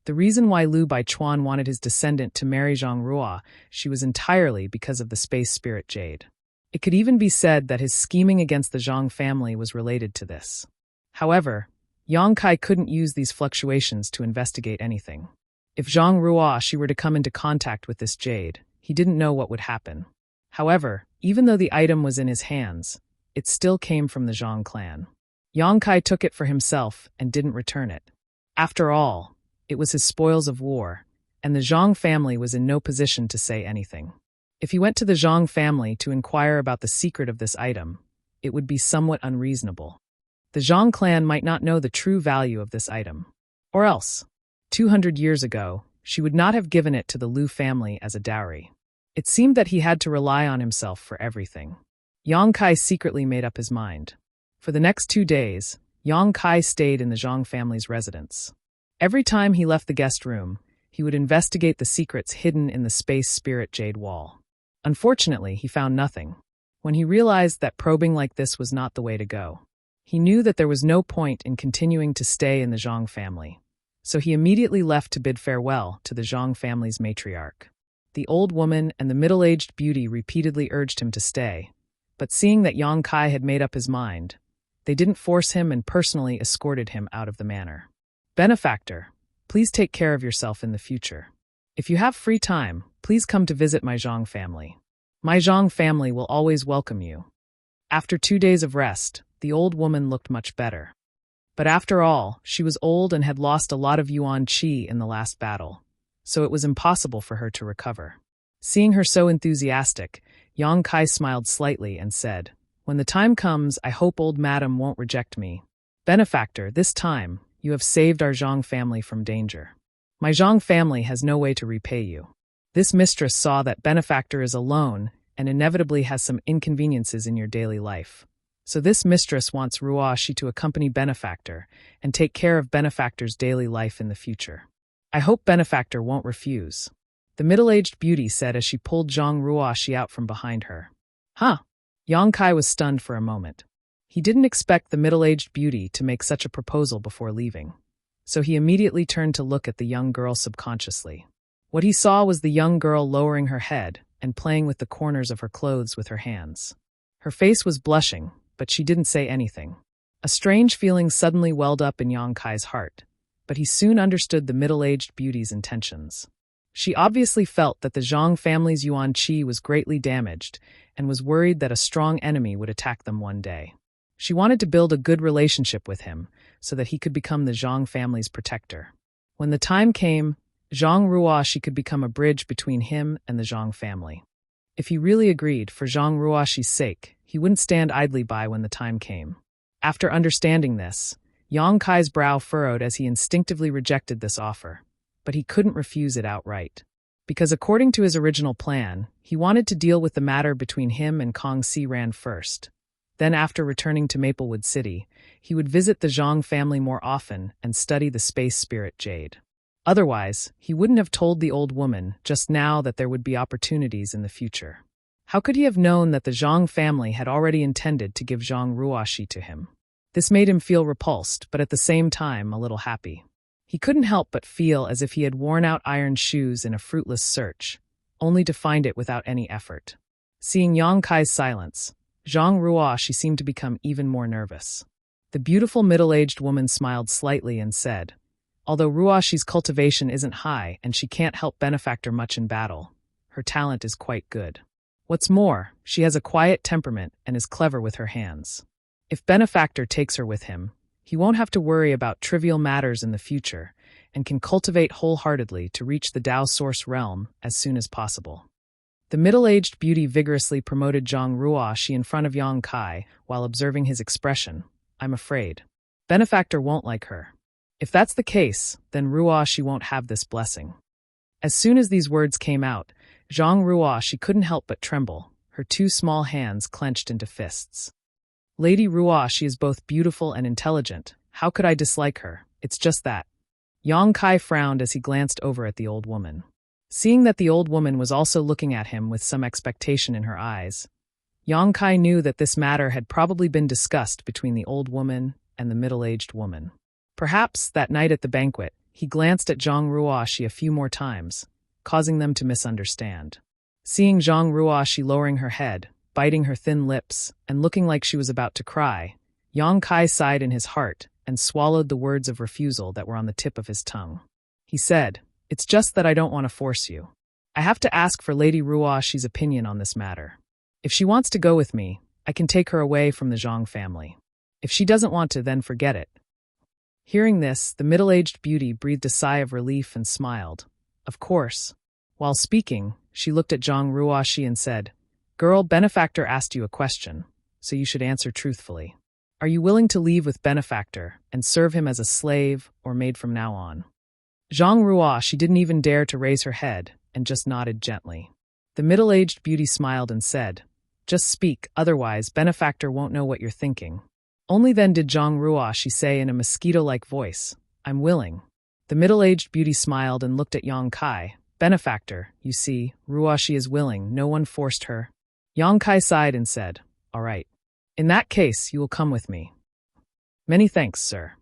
the reason why Liu Baichuan wanted his descendant to marry Zhang Ruoshi was entirely because of the Space Spirit Jade. It could even be said that his scheming against the Zhang family was related to this. However, Yongkai couldn't use these fluctuations to investigate anything. If Zhang Ruoshi were to come into contact with this jade, he didn't know what would happen. However, even though the item was in his hands, it still came from the Zhang clan. Yongkai took it for himself and didn't return it. After all, it was his spoils of war, and the Zhang family was in no position to say anything. If he went to the Zhang family to inquire about the secret of this item, it would be somewhat unreasonable. The Zhang clan might not know the true value of this item. Or else, 200 years ago, she would not have given it to the Liu family as a dowry. It seemed that he had to rely on himself for everything. Yongkai secretly made up his mind. For the next 2 days, Yongkai stayed in the Zhang family's residence. Every time he left the guest room, he would investigate the secrets hidden in the Space Spirit Jade wall. Unfortunately, he found nothing. when he realized that probing like this was not the way to go. He knew that there was no point in continuing to stay in the Zhang family, so he immediately left to bid farewell to the Zhang family's matriarch. The old woman and the middle-aged beauty repeatedly urged him to stay, but seeing that Yang Kai had made up his mind, they didn't force him and personally escorted him out of the manor. Benefactor, please take care of yourself in the future. If you have free time, please come to visit my Zhang family. My Zhang family will always welcome you. After 2 days of rest, the old woman looked much better. But after all, she was old and had lost a lot of yuan qi in the last battle, so it was impossible for her to recover. Seeing her so enthusiastic, Yang Kai smiled slightly and said, "When the time comes, I hope old madam won't reject me. Benefactor, this time, you have saved our Zhang family from danger. My Zhang family has no way to repay you." This mistress saw that Benefactor is alone and inevitably has some inconveniences in your daily life. So this mistress wants Ruashi to accompany Benefactor and take care of Benefactor's daily life in the future. I hope Benefactor won't refuse, the middle-aged beauty said as she pulled Zhang Ruashi out from behind her. Huh? Yang Kai was stunned for a moment. He didn't expect the middle-aged beauty to make such a proposal before leaving, so he immediately turned to look at the young girl subconsciously. What he saw was the young girl lowering her head and playing with the corners of her clothes with her hands. Her face was blushing, but she didn't say anything. A strange feeling suddenly welled up in Yang Kai's heart, but he soon understood the middle-aged beauty's intentions. She obviously felt that the Zhang family's yuan qi was greatly damaged and was worried that a strong enemy would attack them one day. She wanted to build a good relationship with him so that he could become the Zhang family's protector. When the time came, Zhang Ruashi could become a bridge between him and the Zhang family. If he really agreed, for Zhang Ruashi's sake, he wouldn't stand idly by when the time came. After understanding this, Yang Kai's brow furrowed as he instinctively rejected this offer, but he couldn't refuse it outright. Because according to his original plan, he wanted to deal with the matter between him and Kong Si-ran first. Then after returning to Maplewood City, he would visit the Zhang family more often and study the space spirit jade. Otherwise, he wouldn't have told the old woman just now that there would be opportunities in the future. How could he have known that the Zhang family had already intended to give Zhang Ruashi to him? This made him feel repulsed, but at the same time a little happy. He couldn't help but feel as if he had worn out iron shoes in a fruitless search, only to find it without any effort. Seeing Yang Kai's silence, Zhang Ruashi seemed to become even more nervous. The beautiful middle-aged woman smiled slightly and said, "Although Ruashi's cultivation isn't high and she can't help Benefactor much in battle, her talent is quite good. What's more, she has a quiet temperament and is clever with her hands. If Benefactor takes her with him, he won't have to worry about trivial matters in the future and can cultivate wholeheartedly to reach the Tao Source realm as soon as possible." The middle-aged beauty vigorously promoted Zhang Ruashi in front of Yang Kai while observing his expression. "I'm afraid Benefactor won't like her. If that's the case, then Ruashi won't have this blessing." As soon as these words came out, Zhang Ruashi couldn't help but tremble, her two small hands clenched into fists. "Lady Ruashi is both beautiful and intelligent. How could I dislike her? It's just that." Yang Kai frowned as he glanced over at the old woman. Seeing that the old woman was also looking at him with some expectation in her eyes, Yang Kai knew that this matter had probably been discussed between the old woman and the middle-aged woman. Perhaps, that night at the banquet, he glanced at Zhang Ruashi a few more times, causing them to misunderstand. Seeing Zhang Ruashi lowering her head, biting her thin lips, and looking like she was about to cry, Yang Kai sighed in his heart and swallowed the words of refusal that were on the tip of his tongue. He said, "It's just that I don't want to force you. I have to ask for Lady Ruashi's opinion on this matter. If she wants to go with me, I can take her away from the Zhang family. If she doesn't want to, then forget it." Hearing this, the middle-aged beauty breathed a sigh of relief and smiled. Of course. While speaking, she looked at Zhang Ruashi and said, "Girl, Benefactor asked you a question, so you should answer truthfully. Are you willing to leave with Benefactor and serve him as a slave or maid from now on?" Zhang Ruashi didn't even dare to raise her head and just nodded gently. The middle-aged beauty smiled and said, "Just speak, otherwise Benefactor won't know what you're thinking." Only then did Zhang Ruashi say in a mosquito-like voice, "I'm willing." The middle-aged beauty smiled and looked at Yang Kai. "Benefactor, you see, Ruashi is willing, no one forced her." Yang Kai sighed and said, "All right. In that case, you will come with me." "Many thanks, sir."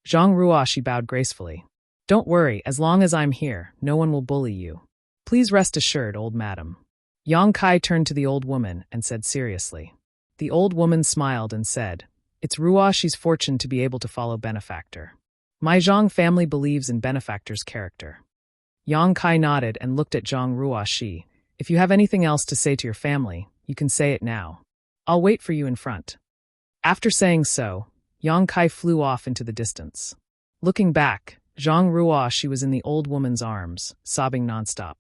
Zhang Ruoshi bowed gracefully. "Don't worry, as long as I'm here, no one will bully you. Please rest assured, old madam." Yang Kai turned to the old woman and said seriously. The old woman smiled and said, "It's Ruoshi's fortune to be able to follow benefactor. My Zhang family believes in benefactor's character." Yang Kai nodded and looked at Zhang Ruoshi. "If you have anything else to say to your family, you can say it now. I'll wait for you in front." After saying so, Yang Kai flew off into the distance. Looking back, Zhang Ruoshi was in the old woman's arms, sobbing nonstop.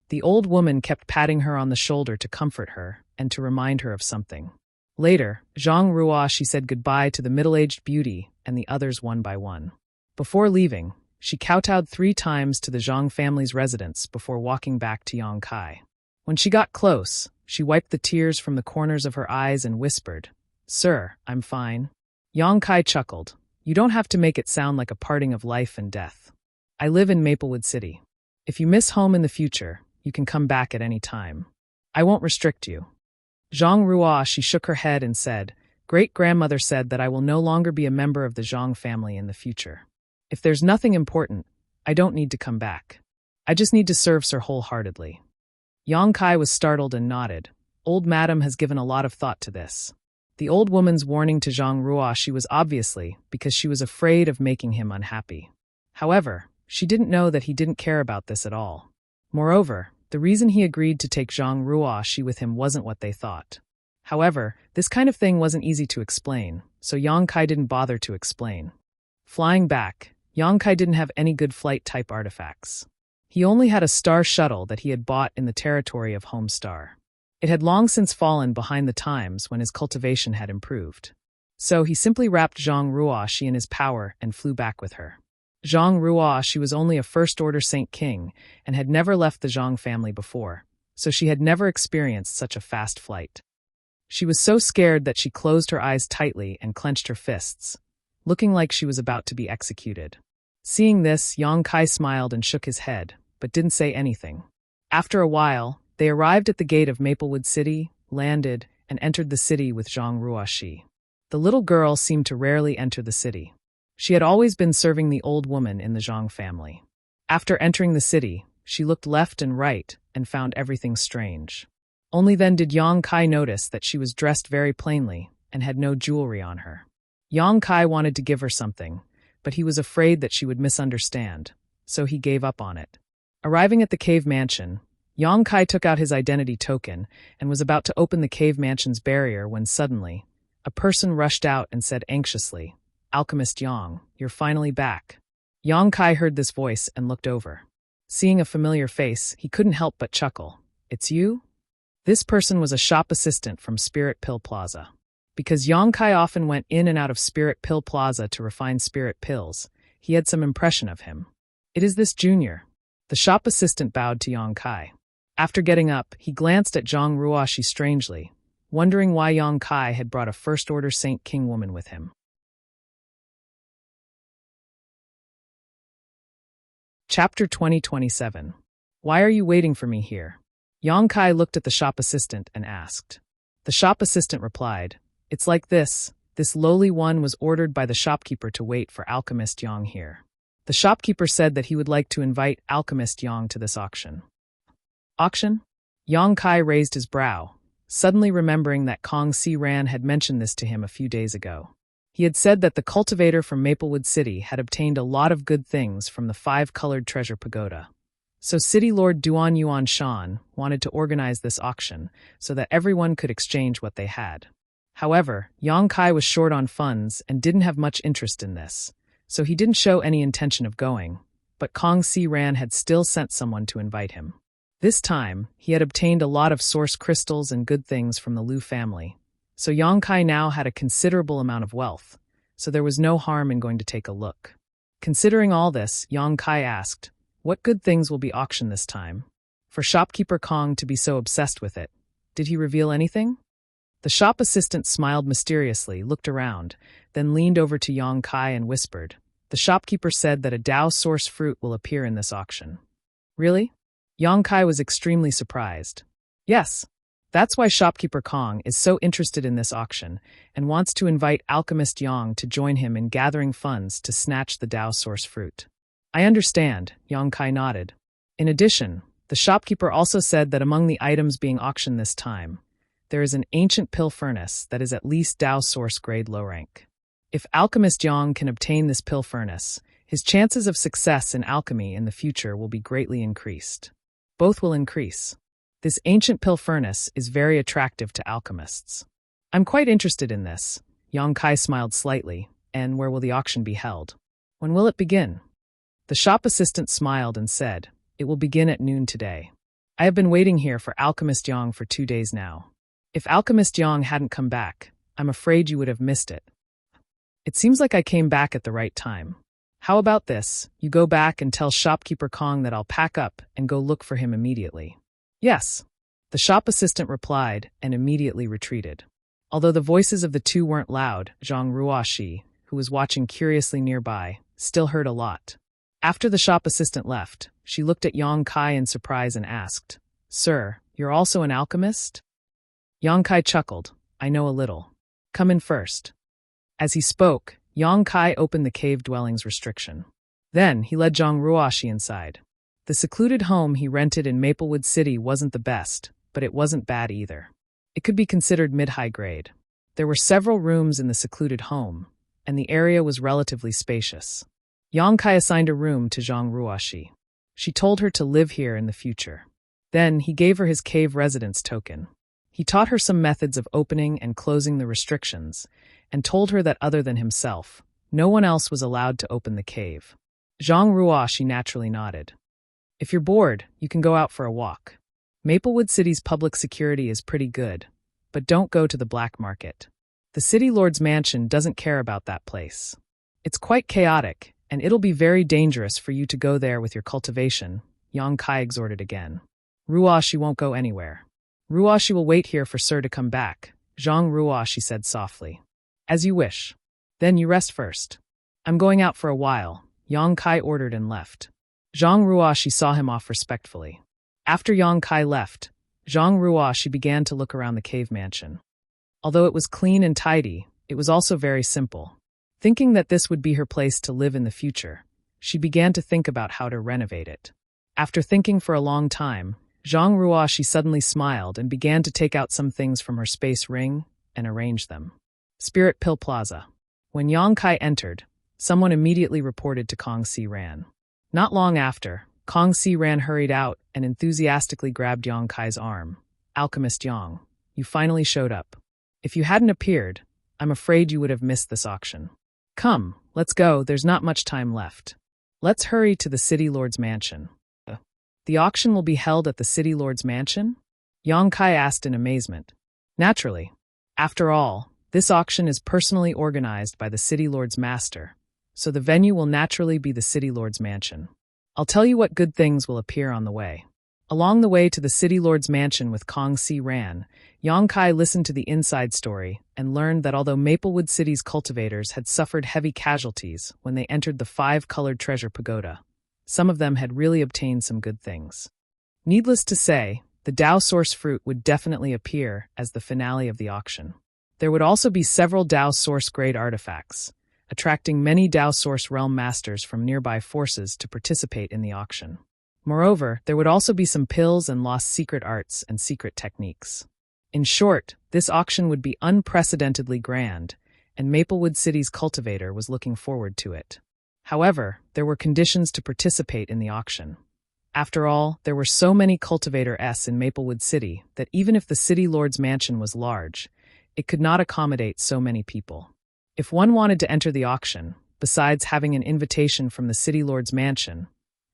The old woman kept patting her on the shoulder to comfort her and to remind her of something. Later, Zhang Ruoshi said goodbye to the middle-aged beauty and the others one by one. Before leaving, she kowtowed 3 times to the Zhang family's residence before walking back to Yang Kai. When she got close, she wiped the tears from the corners of her eyes and whispered, "Sir, I'm fine." Yang Kai chuckled. "You don't have to make it sound like a parting of life and death. I live in Maplewood City. If you miss home in the future, you can come back at any time. I won't restrict you." Zhang Ruoshi shook her head and said, "Great-grandmother said that I will no longer be a member of the Zhang family in the future. If there's nothing important, I don't need to come back. I just need to serve Sir wholeheartedly." Yang Kai was startled and nodded. Old madam has given a lot of thought to this. The old woman's warning to Zhang Ruoshi was obviously because she was afraid of making him unhappy. However, she didn't know that he didn't care about this at all. Moreover, the reason he agreed to take Zhang Ruoshi with him wasn't what they thought. However, this kind of thing wasn't easy to explain, so Yang Kai didn't bother to explain. Flying back, Yang Kai didn't have any good flight-type artifacts. He only had a star shuttle that he had bought in the territory of Homestar. It had long since fallen behind the times when his cultivation had improved. So he simply wrapped Zhang Ruoshi in his power and flew back with her. Zhang Ruoshi was only a first-order Saint King and had never left the Zhang family before, so she had never experienced such a fast flight. She was so scared that she closed her eyes tightly and clenched her fists, looking like she was about to be executed. Seeing this, Yang Kai smiled and shook his head, but didn't say anything. After a while, they arrived at the gate of Maplewood City, landed, and entered the city with Zhang Ruoshi. The little girl seemed to rarely enter the city. She had always been serving the old woman in the Zhang family. After entering the city, she looked left and right and found everything strange. Only then did Yang Kai notice that she was dressed very plainly and had no jewelry on her. Yang Kai wanted to give her something, but he was afraid that she would misunderstand, so he gave up on it. Arriving at the cave mansion, Yang Kai took out his identity token and was about to open the cave mansion's barrier when suddenly, a person rushed out and said anxiously, "Alchemist Yang, you're finally back." Yang Kai heard this voice and looked over. Seeing a familiar face, he couldn't help but chuckle. "It's you?" This person was a shop assistant from Spirit Pill Plaza. Because Yang Kai often went in and out of Spirit Pill Plaza to refine spirit pills, he had some impression of him. "It is this junior." The shop assistant bowed to Yang Kai. After getting up, he glanced at Zhang Ruoshi strangely, wondering why Yang Kai had brought a first-order Saint King woman with him. Chapter 2027. Why are you waiting for me here? Yang Kai looked at the shop assistant and asked. The shop assistant replied, "It's like this. This lowly one was ordered by the shopkeeper to wait for Alchemist Yang here. The shopkeeper said that he would like to invite Alchemist Yang to this auction." Auction? Yang Kai raised his brow, suddenly remembering that Kong Si Ran had mentioned this to him a few days ago. He had said that the cultivator from Maplewood City had obtained a lot of good things from the 5-colored treasure pagoda. So City Lord Duan Yuan Shan wanted to organize this auction so that everyone could exchange what they had. However, Yang Kai was short on funds and didn't have much interest in this, so he didn't show any intention of going, but Kong Si Ran had still sent someone to invite him. This time, he had obtained a lot of source crystals and good things from the Liu family, so Yang Kai now had a considerable amount of wealth, so there was no harm in going to take a look. Considering all this, Yang Kai asked, "What good things will be auctioned this time?" For shopkeeper Kong to be so obsessed with it, did he reveal anything? The shop assistant smiled mysteriously, looked around, then leaned over to Yang Kai and whispered, "The shopkeeper said that a Dao source fruit will appear in this auction." Really? Yang Kai was extremely surprised. Yes. That's why shopkeeper Kong is so interested in this auction and wants to invite alchemist Yang to join him in gathering funds to snatch the Dao source fruit. I understand, Yang Kai nodded. In addition, the shopkeeper also said that among the items being auctioned this time, there is an ancient pill furnace that is at least Dao source grade low rank. If alchemist Yang can obtain this pill furnace, his chances of success in alchemy in the future will be greatly increased. Both will increase. This ancient pill furnace is very attractive to alchemists. I'm quite interested in this. Yang Kai smiled slightly. And where will the auction be held? When will it begin? The shop assistant smiled and said, it will begin at noon today. I have been waiting here for alchemist Yang for 2 days now. If alchemist Yang hadn't come back, I'm afraid you would have missed it. It seems like I came back at the right time. How about this? You go back and tell shopkeeper Kong that I'll pack up and go look for him immediately. Yes, the shop assistant replied and immediately retreated. Although the voices of the two weren't loud, Zhang Ruoxi, who was watching curiously nearby, still heard a lot. After the shop assistant left, she looked at Yang Kai in surprise and asked, Sir, you're also an alchemist? Yang Kai chuckled, I know a little. Come in first. As he spoke, Yang Kai opened the cave dwelling's restriction. Then he led Zhang Ruoxi inside. The secluded home he rented in Maplewood City wasn't the best, but it wasn't bad either. It could be considered mid-high grade. There were several rooms in the secluded home, and the area was relatively spacious. Yang Kai assigned a room to Zhang Ruoxi. She told her to live here in the future. Then he gave her his cave residence token. He taught her some methods of opening and closing the restrictions, and told her that other than himself, no one else was allowed to open the cave. Zhang Ruoxi naturally nodded. If you're bored, you can go out for a walk. Maplewood City's public security is pretty good, but don't go to the black market. The City Lord's mansion doesn't care about that place. It's quite chaotic, and it'll be very dangerous for you to go there with your cultivation, Yang Kai exhorted again. Ruoxi won't go anywhere. Ruoxi will wait here for Sir to come back, Zhang Ruoxi said softly. As you wish. Then you rest first. I'm going out for a while, Yang Kai ordered and left. Zhang Ruoxi saw him off respectfully. After Yang Kai left, Zhang Ruoxi began to look around the cave mansion. Although it was clean and tidy, it was also very simple. Thinking that this would be her place to live in the future, she began to think about how to renovate it. After thinking for a long time, Zhang Ruoxi suddenly smiled and began to take out some things from her space ring and arrange them. Spirit Pill Plaza. When Yang Kai entered, someone immediately reported to Kong Si Ran. Not long after, Kong Si Ran hurried out and enthusiastically grabbed Yang Kai's arm. Alchemist Yang, you finally showed up. If you hadn't appeared, I'm afraid you would have missed this auction. Come, let's go, there's not much time left. Let's hurry to the City Lord's mansion. The auction will be held at the City Lord's mansion? Yang Kai asked in amazement. Naturally. After all, this auction is personally organized by the City Lord's master, so the venue will naturally be the City Lord's mansion. I'll tell you what good things will appear on the way. Along the way to the City Lord's mansion with Kong Si Ran, Yang Kai listened to the inside story and learned that although Maplewood City's cultivators had suffered heavy casualties when they entered the 5-colored treasure pagoda, some of them had really obtained some good things. Needless to say, the Dao Source fruit would definitely appear as the finale of the auction. There would also be several Dao Source grade artifacts, attracting many Dao Source realm masters from nearby forces to participate in the auction. Moreover, there would also be some pills and lost secret arts and secret techniques. In short, this auction would be unprecedentedly grand, and Maplewood City's cultivator was looking forward to it. However, there were conditions to participate in the auction. After all, there were so many cultivator-s in Maplewood City that even if the City Lord's mansion was large, it could not accommodate so many people. If one wanted to enter the auction, besides having an invitation from the City Lord's mansion,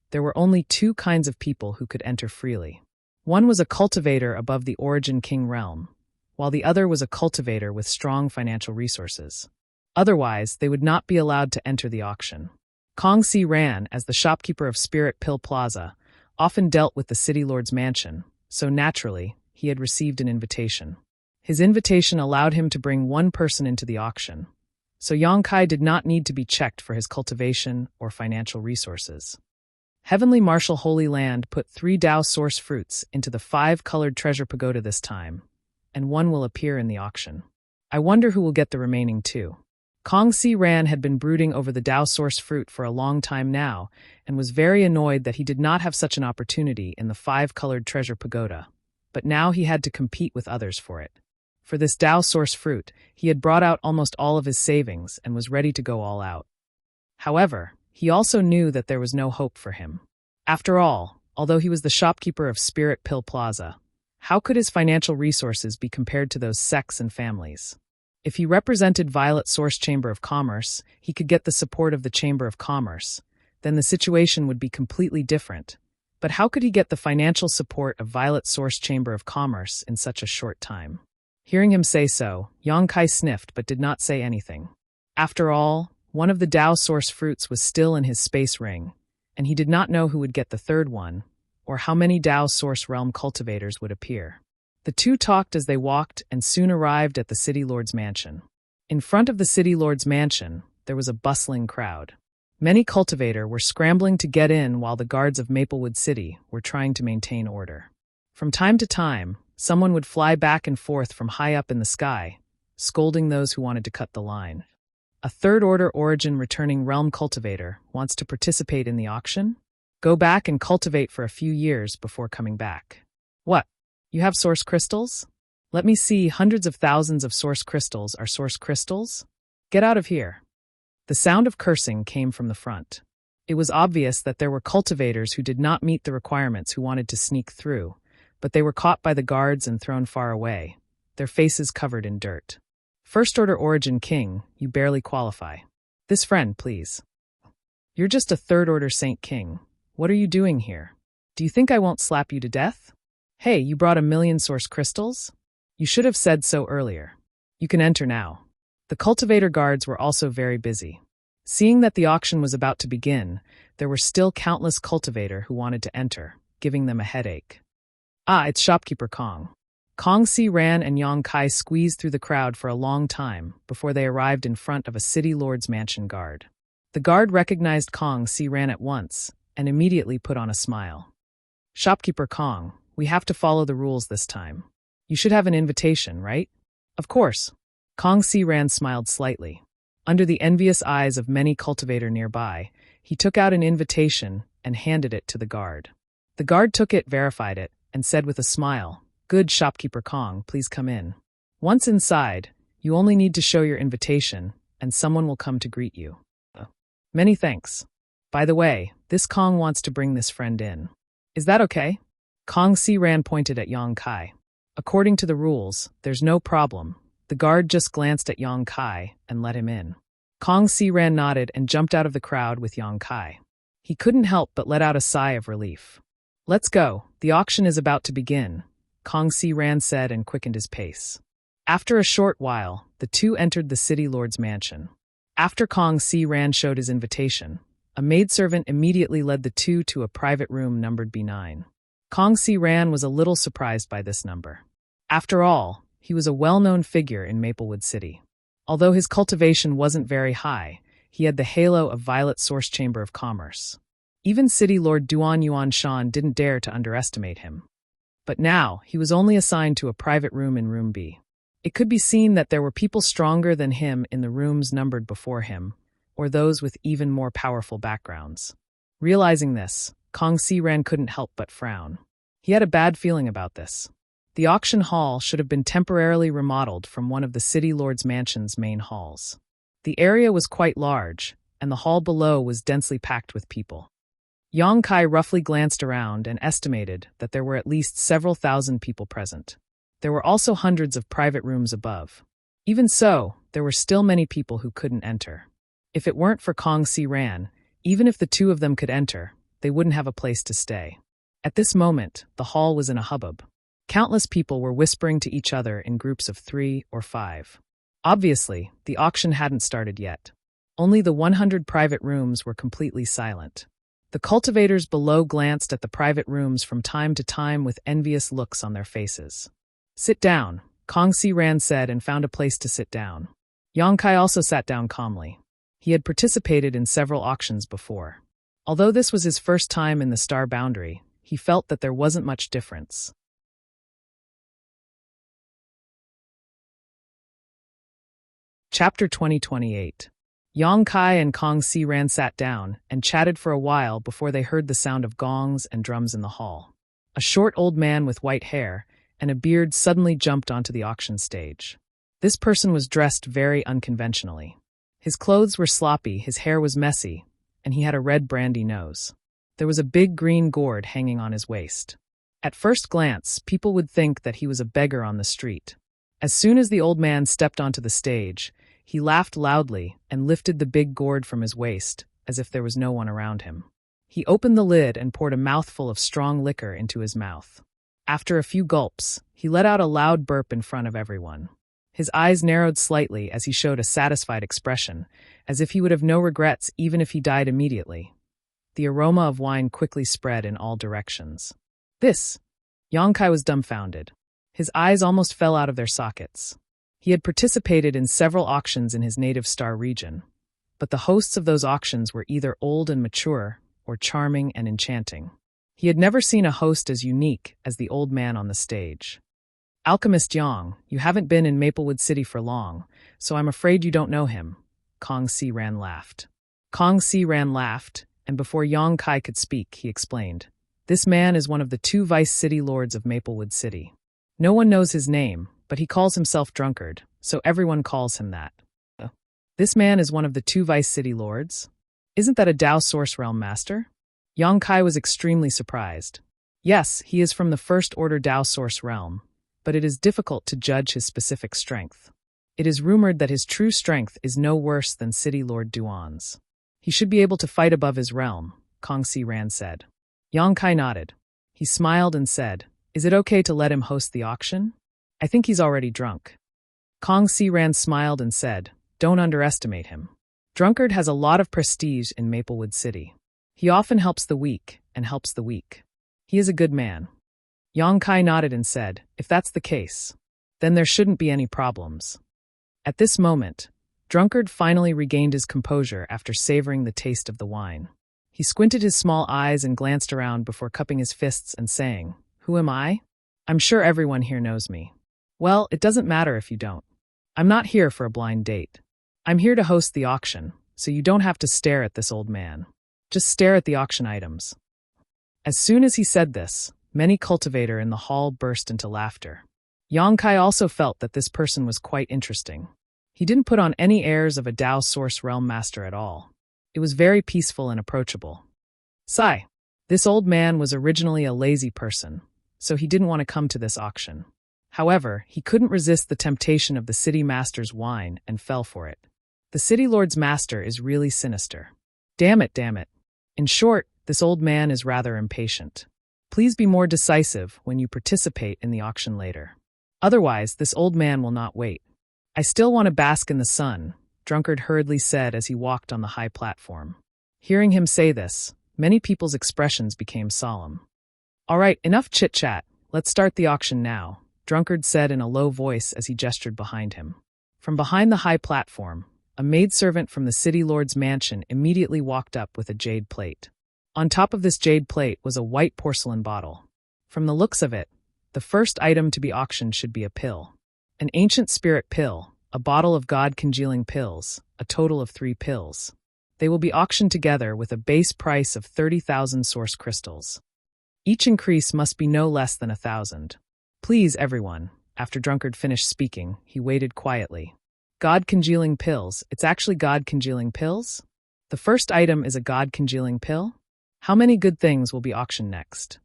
there were only 2 kinds of people who could enter freely. One was a cultivator above the Origin King realm, while the other was a cultivator with strong financial resources. Otherwise, they would not be allowed to enter the auction. Kong Si Ran, as the shopkeeper of Spirit Pill Plaza, often dealt with the City Lord's mansion, so naturally, he had received an invitation. His invitation allowed him to bring 1 person into the auction, so Yang Kai did not need to be checked for his cultivation or financial resources. Heavenly Marshal Holy Land put 3 Dao Source fruits into the 5-colored treasure pagoda this time, and one will appear in the auction. I wonder who will get the remaining two. Kong Si Ran had been brooding over the Dao Source fruit for a long time now, and was very annoyed that he did not have such an opportunity in the five-colored treasure pagoda. But now he had to compete with others for it. For this Dao Source fruit, he had brought out almost all of his savings and was ready to go all out. However, he also knew that there was no hope for him. After all, although he was the shopkeeper of Spirit Pill Plaza, how could his financial resources be compared to those sects and families? If he represented Violet Source Chamber of Commerce, he could get the support of the Chamber of Commerce. Then the situation would be completely different. But how could he get the financial support of Violet Source Chamber of Commerce in such a short time? Hearing him say so, Yang Kai sniffed but did not say anything. After all, one of the Dao Source fruits was still in his space ring, and he did not know who would get the third one, or how many Dao Source Realm cultivators would appear. The two talked as they walked and soon arrived at the City Lord's mansion. In front of the City Lord's mansion, there was a bustling crowd. Many cultivators were scrambling to get in while the guards of Maplewood City were trying to maintain order. From time to time, someone would fly back and forth from high up in the sky, scolding those who wanted to cut the line. A third-order origin returning realm cultivator wants to participate in the auction? Go back and cultivate for a few years before coming back. What? You have source crystals? Let me see, hundreds of thousands of source crystals are source crystals? Get out of here. The sound of cursing came from the front. It was obvious that there were cultivators who did not meet the requirements who wanted to sneak through, but they were caught by the guards and thrown far away, their faces covered in dirt. First-order origin king, you barely qualify. This friend, please. You're just a third-order Saint King. What are you doing here? Do you think I won't slap you to death? Hey, you brought 1,000,000 source crystals? You should have said so earlier. You can enter now. The cultivator guards were also very busy. Seeing that the auction was about to begin, there were still countless cultivators who wanted to enter, giving them a headache. Ah, it's shopkeeper Kong. Kong Si Ran and Yang Kai squeezed through the crowd for a long time before they arrived in front of a city lord's mansion guard. The guard recognized Kong Si Ran at once and immediately put on a smile. Shopkeeper Kong, we have to follow the rules this time. You should have an invitation, right? Of course. Kong Si Ran smiled slightly. Under the envious eyes of many cultivators nearby, he took out an invitation and handed it to the guard. The guard took it, verified it, and said with a smile, "Good, shopkeeper Kong, please come in. Once inside, you only need to show your invitation, and someone will come to greet you." Many thanks. By the way, this Kong wants to bring this friend in. Is that okay? Kong Si Ran pointed at Yang Kai. According to the rules, there's no problem. The guard just glanced at Yang Kai and let him in. Kong Si Ran nodded and jumped out of the crowd with Yang Kai. He couldn't help but let out a sigh of relief. Let's go, the auction is about to begin, Kong Si Ran said and quickened his pace. After a short while, the two entered the city lord's mansion. After Kong Si Ran showed his invitation, a maidservant immediately led the two to a private room numbered B9. Kong Si Ran was a little surprised by this number. After all, he was a well-known figure in Maplewood City. Although his cultivation wasn't very high, he had the halo of Violet Source Chamber of Commerce. Even City Lord Duan Yuan Shan didn't dare to underestimate him. But now, he was only assigned to a private room in Room B. It could be seen that there were people stronger than him in the rooms numbered before him, or those with even more powerful backgrounds. Realizing this, Kong Si Ran couldn't help but frown. He had a bad feeling about this. The auction hall should have been temporarily remodeled from one of the city lord's mansion's main halls. The area was quite large, and the hall below was densely packed with people. Yang Kai roughly glanced around and estimated that there were at least several thousand people present. There were also hundreds of private rooms above. Even so, there were still many people who couldn't enter. If it weren't for Kong Si Ran, even if the two of them could enter, they wouldn't have a place to stay. At this moment, the hall was in a hubbub. Countless people were whispering to each other in groups of 3 or 5. Obviously, the auction hadn't started yet. Only the 100 private rooms were completely silent. The cultivators below glanced at the private rooms from time to time with envious looks on their faces. Sit down, Kong Si Ran said and found a place to sit down. Yang Kai also sat down calmly. He had participated in several auctions before. Although this was his first time in the Star Boundary, he felt that there wasn't much difference. Chapter 2028. Yang Kai and Kong Si Ran sat down and chatted for a while before they heard the sound of gongs and drums in the hall. A short old man with white hair and a beard suddenly jumped onto the auction stage. This person was dressed very unconventionally. His clothes were sloppy, his hair was messy, and he had a red brandy nose. There was a big green gourd hanging on his waist. At first glance, people would think that he was a beggar on the street. As soon as the old man stepped onto the stage, he laughed loudly and lifted the big gourd from his waist, as if there was no one around him. He opened the lid and poured a mouthful of strong liquor into his mouth. After a few gulps, he let out a loud burp in front of everyone. His eyes narrowed slightly as he showed a satisfied expression, as if he would have no regrets even if he died immediately. The aroma of wine quickly spread in all directions. Yang Kai was dumbfounded. His eyes almost fell out of their sockets. He had participated in several auctions in his native star region, but the hosts of those auctions were either old and mature or charming and enchanting. He had never seen a host as unique as the old man on the stage. "Alchemist Yang, you haven't been in Maplewood City for long, so I'm afraid you don't know him," Kong Si Ran laughed. Kong Si Ran laughed, and before Yang Kai could speak, he explained, "This man is one of the 2 vice city lords of Maplewood City. No one knows his name, but he calls himself Drunkard, so everyone calls him that." "This man is one of the 2 vice city lords? Isn't that a Dao Source Realm Master?" Yang Kai was extremely surprised. Yes, he is from the First Order Dao Source Realm, but it is difficult to judge his specific strength. It is rumored that his true strength is no worse than City Lord Duan's. "He should be able to fight above his realm," Kong Si Ran said. Yang Kai nodded. He smiled and said, "Is it okay to let him host the auction? I think he's already drunk." Kong Si Ran smiled and said, "Don't underestimate him. Drunkard has a lot of prestige in Maplewood City. He often helps the weak and helps the weak. He is a good man." Yang Kai nodded and said, "If that's the case, then there shouldn't be any problems." At this moment, Drunkard finally regained his composure after savoring the taste of the wine. He squinted his small eyes and glanced around before cupping his fists and saying, "Who am I? I'm sure everyone here knows me. Well, it doesn't matter if you don't. I'm not here for a blind date. I'm here to host the auction, so you don't have to stare at this old man. Just stare at the auction items." As soon as he said this, many cultivator in the hall burst into laughter. Yang Kai also felt that this person was quite interesting. He didn't put on any airs of a Dao Source Realm Master at all. It was very peaceful and approachable. Sigh. This old man was originally a lazy person, so he didn't want to come to this auction. However, he couldn't resist the temptation of the city master's wine and fell for it. The city lord's master is really sinister. Damn it. In short, this old man is rather impatient. Please be more decisive when you participate in the auction later. Otherwise, this old man will not wait. "I still want to bask in the sun," Drunkard hurriedly said as he walked on the high platform. Hearing him say this, many people's expressions became solemn. "All right, enough chit-chat. Let's start the auction now," Drunkard said in a low voice as he gestured behind him. From behind the high platform, a maidservant from the city lord's mansion immediately walked up with a jade plate. On top of this jade plate was a white porcelain bottle. From the looks of it, the first item to be auctioned should be a pill. An ancient spirit pill, a bottle of god-congealing pills, a total of 3 pills. They will be auctioned together with a base price of 30,000 source crystals. Each increase must be no less than 1,000. "Please, everyone." After Drunkard finished speaking, he waited quietly. God-congealing pills, it's actually god-congealing pills? The first item is a god-congealing pill? How many good things will be auctioned next?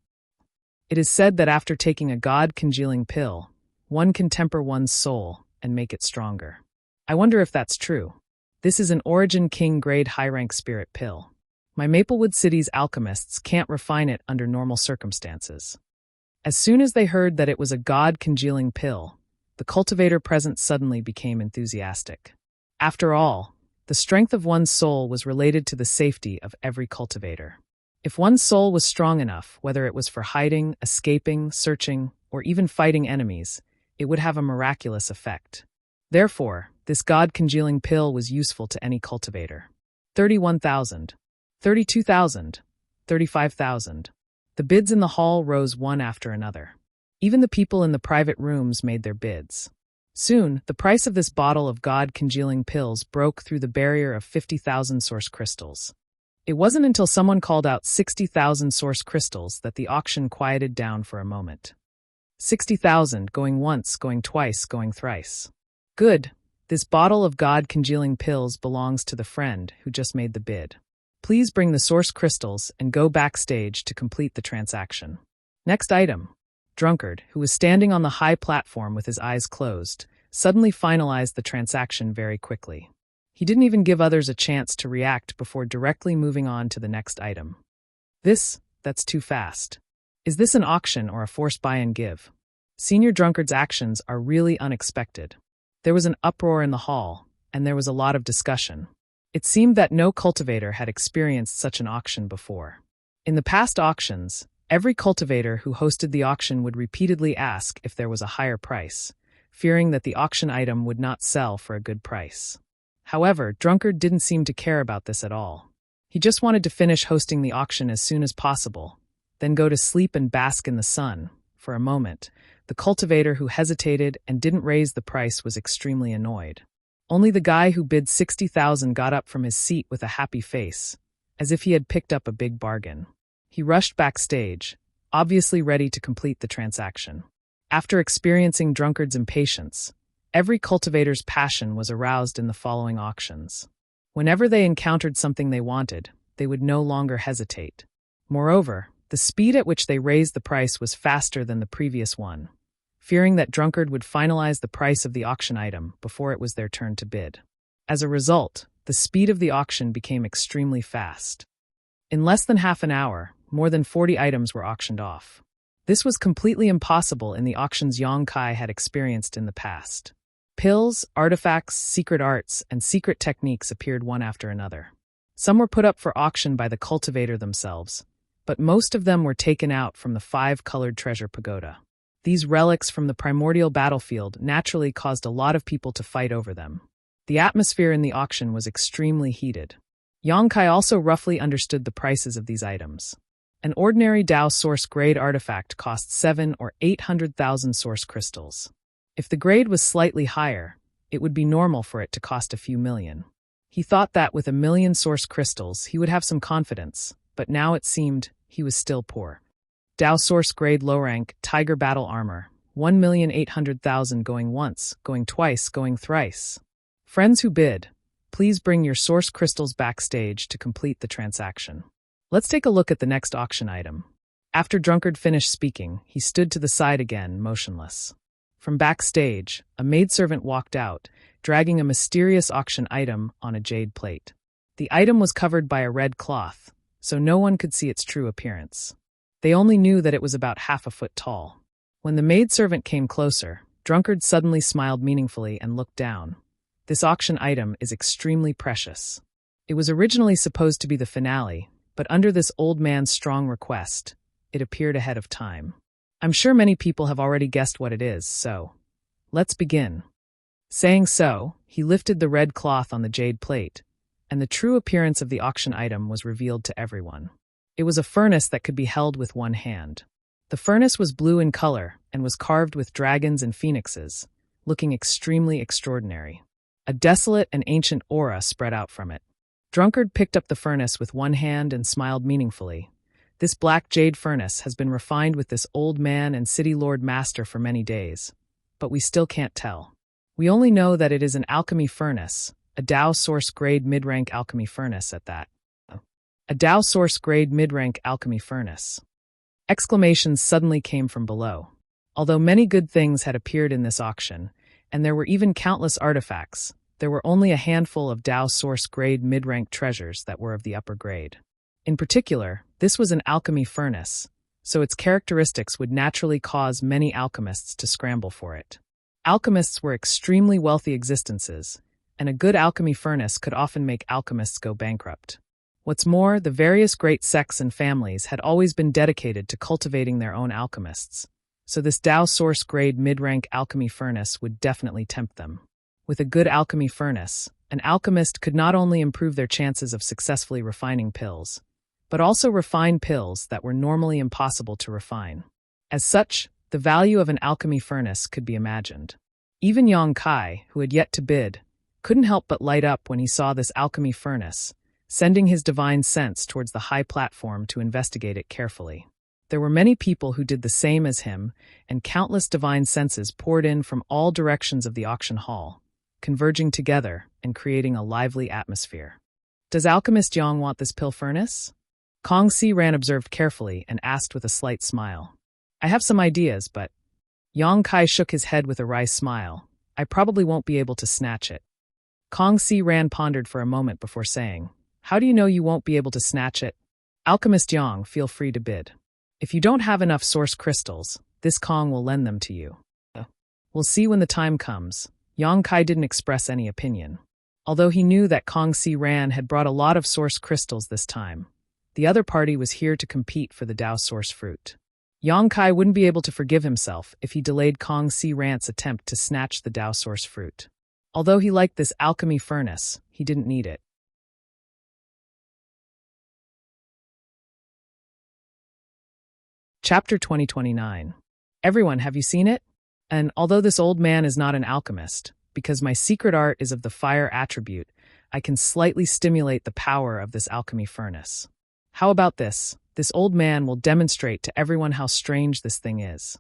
It is said that after taking a god-congealing pill, one can temper one's soul and make it stronger. I wonder if that's true. This is an Origin King grade high-rank spirit pill. My Maplewood City's alchemists can't refine it under normal circumstances. As soon as they heard that it was a god-congealing pill, the cultivator present suddenly became enthusiastic. After all, the strength of one's soul was related to the safety of every cultivator. If one's soul was strong enough, whether it was for hiding, escaping, searching, or even fighting enemies, it would have a miraculous effect. Therefore, this god-congealing pill was useful to any cultivator. 31,000. 32,000. 35,000. The bids in the hall rose one after another. Even the people in the private rooms made their bids. Soon, the price of this bottle of God-congealing pills broke through the barrier of 50,000 source crystals. It wasn't until someone called out 60,000 source crystals that the auction quieted down for a moment. 60,000, going once, going twice, going thrice. Good. This bottle of God-congealing pills belongs to the friend who just made the bid. Please bring the source crystals and go backstage to complete the transaction. Next item. Drunkard, who was standing on the high platform with his eyes closed, suddenly finalized the transaction very quickly. He didn't even give others a chance to react before directly moving on to the next item. That's too fast. Is this an auction or a forced buy and give? Senior Drunkard's actions are really unexpected. There was an uproar in the hall, and there was a lot of discussion. It seemed that no cultivator had experienced such an auction before. In the past auctions, every cultivator who hosted the auction would repeatedly ask if there was a higher price, fearing that the auction item would not sell for a good price. However, Drunkard didn't seem to care about this at all. He just wanted to finish hosting the auction as soon as possible, then go to sleep and bask in the sun. For a moment, the cultivator who hesitated and didn't raise the price was extremely annoyed. Only the guy who bid 60,000 got up from his seat with a happy face, as if he had picked up a big bargain. He rushed backstage, obviously ready to complete the transaction. After experiencing Drunkard's impatience, every cultivator's passion was aroused in the following auctions. Whenever they encountered something they wanted, they would no longer hesitate. Moreover, the speed at which they raised the price was faster than the previous one, fearing that Drunkard would finalize the price of the auction item before it was their turn to bid. As a result, the speed of the auction became extremely fast. In less than half an hour, more than 40 items were auctioned off. This was completely impossible in the auctions Yongkai had experienced in the past. Pills, artifacts, secret arts, and secret techniques appeared one after another. Some were put up for auction by the cultivator themselves, but most of them were taken out from the 5-colored treasure pagoda. These relics from the primordial battlefield naturally caused a lot of people to fight over them. The atmosphere in the auction was extremely heated. Yongkai also roughly understood the prices of these items. An ordinary Dao source grade artifact cost 7 or 800,000 source crystals. If the grade was slightly higher, it would be normal for it to cost a few million. He thought that with 1 million source crystals he would have some confidence, but now it seemed he was still poor. Dao source grade low rank Tiger battle armor, 1,800,000 going once, going twice, going thrice. Friends who bid, please bring your source crystals backstage to complete the transaction. Let's take a look at the next auction item. After Drunkard finished speaking, he stood to the side again, motionless. From backstage, a maidservant walked out, dragging a mysterious auction item on a jade plate. The item was covered by a red cloth, so no one could see its true appearance. They only knew that it was about half a foot tall. When the maidservant came closer, Drunkard suddenly smiled meaningfully and looked down. This auction item is extremely precious. It was originally supposed to be the finale, but under this old man's strong request, it appeared ahead of time. I'm sure many people have already guessed what it is, so let's begin. Saying so, he lifted the red cloth on the jade plate, and the true appearance of the auction item was revealed to everyone. It was a furnace that could be held with one hand. The furnace was blue in color and was carved with dragons and phoenixes, looking extremely extraordinary. A desolate and ancient aura spread out from it. Drunkard picked up the furnace with one hand and smiled meaningfully. This black jade furnace has been refined with this old man and city lord master for many days, but we still can't tell. We only know that it is an alchemy furnace, a Dao source grade mid-rank alchemy furnace at that. A Dao source grade mid-rank alchemy furnace. Exclamations suddenly came from below. Although many good things had appeared in this auction, and there were even countless artifacts, there were only a handful of Dao source grade mid-rank treasures that were of the upper grade. In particular, this was an alchemy furnace, so its characteristics would naturally cause many alchemists to scramble for it. Alchemists were extremely wealthy existences, and a good alchemy furnace could often make alchemists go bankrupt. What's more, the various great sects and families had always been dedicated to cultivating their own alchemists, so this Dao source grade mid-rank alchemy furnace would definitely tempt them. With a good alchemy furnace, an alchemist could not only improve their chances of successfully refining pills, but also refine pills that were normally impossible to refine. As such, the value of an alchemy furnace could be imagined. Even Yang Kai, who had yet to bid, couldn't help but light up when he saw this alchemy furnace, sending his divine sense towards the high platform to investigate it carefully. There were many people who did the same as him, and countless divine senses poured in from all directions of the auction hall, converging together and creating a lively atmosphere. "Does Alchemist Yang want this pill furnace?" Kong Si Ran observed carefully and asked with a slight smile. "I have some ideas, but—" Yang Kai shook his head with a wry smile. "I probably won't be able to snatch it." Kong Si Ran pondered for a moment before saying, "How do you know you won't be able to snatch it?" "Alchemist Yang, feel free to bid. If you don't have enough source crystals, this Kong will lend them to you. We'll see when the time comes." Yang Kai didn't express any opinion. Although he knew that Kong Si Ran had brought a lot of source crystals this time, the other party was here to compete for the Dao source fruit. Yang Kai wouldn't be able to forgive himself if he delayed Kong Si Ran's attempt to snatch the Dao source fruit. Although he liked this alchemy furnace, he didn't need it. Chapter 2029. Everyone, have you seen it? And although this old man is not an alchemist, because my secret art is of the fire attribute, I can slightly stimulate the power of this alchemy furnace. How about this? This old man will demonstrate to everyone how strange this thing is.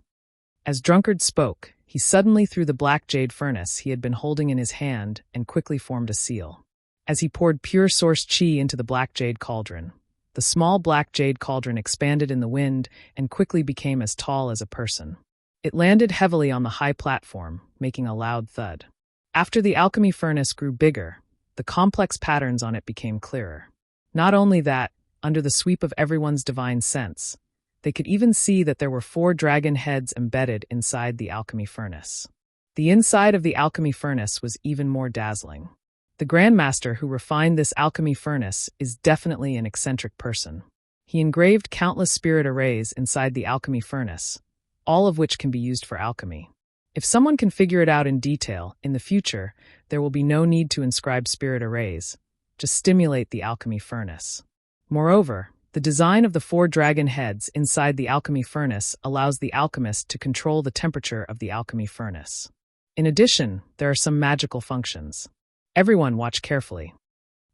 As Drunkard spoke, he suddenly threw the black jade furnace he had been holding in his hand and quickly formed a seal. As he poured pure source chi into the black jade cauldron, the small black jade cauldron expanded in the wind and quickly became as tall as a person. It landed heavily on the high platform, making a loud thud. After the alchemy furnace grew bigger, the complex patterns on it became clearer. Not only that, under the sweep of everyone's divine sense, they could even see that there were 4 dragon heads embedded inside the alchemy furnace. The inside of the alchemy furnace was even more dazzling. The Grandmaster who refined this alchemy furnace is definitely an eccentric person. He engraved countless spirit arrays inside the alchemy furnace, all of which can be used for alchemy. If someone can figure it out in detail, in the future, there will be no need to inscribe spirit arrays. Just stimulate the alchemy furnace. Moreover, the design of the 4 dragon heads inside the alchemy furnace allows the alchemist to control the temperature of the alchemy furnace. In addition, there are some magical functions. Everyone watch carefully.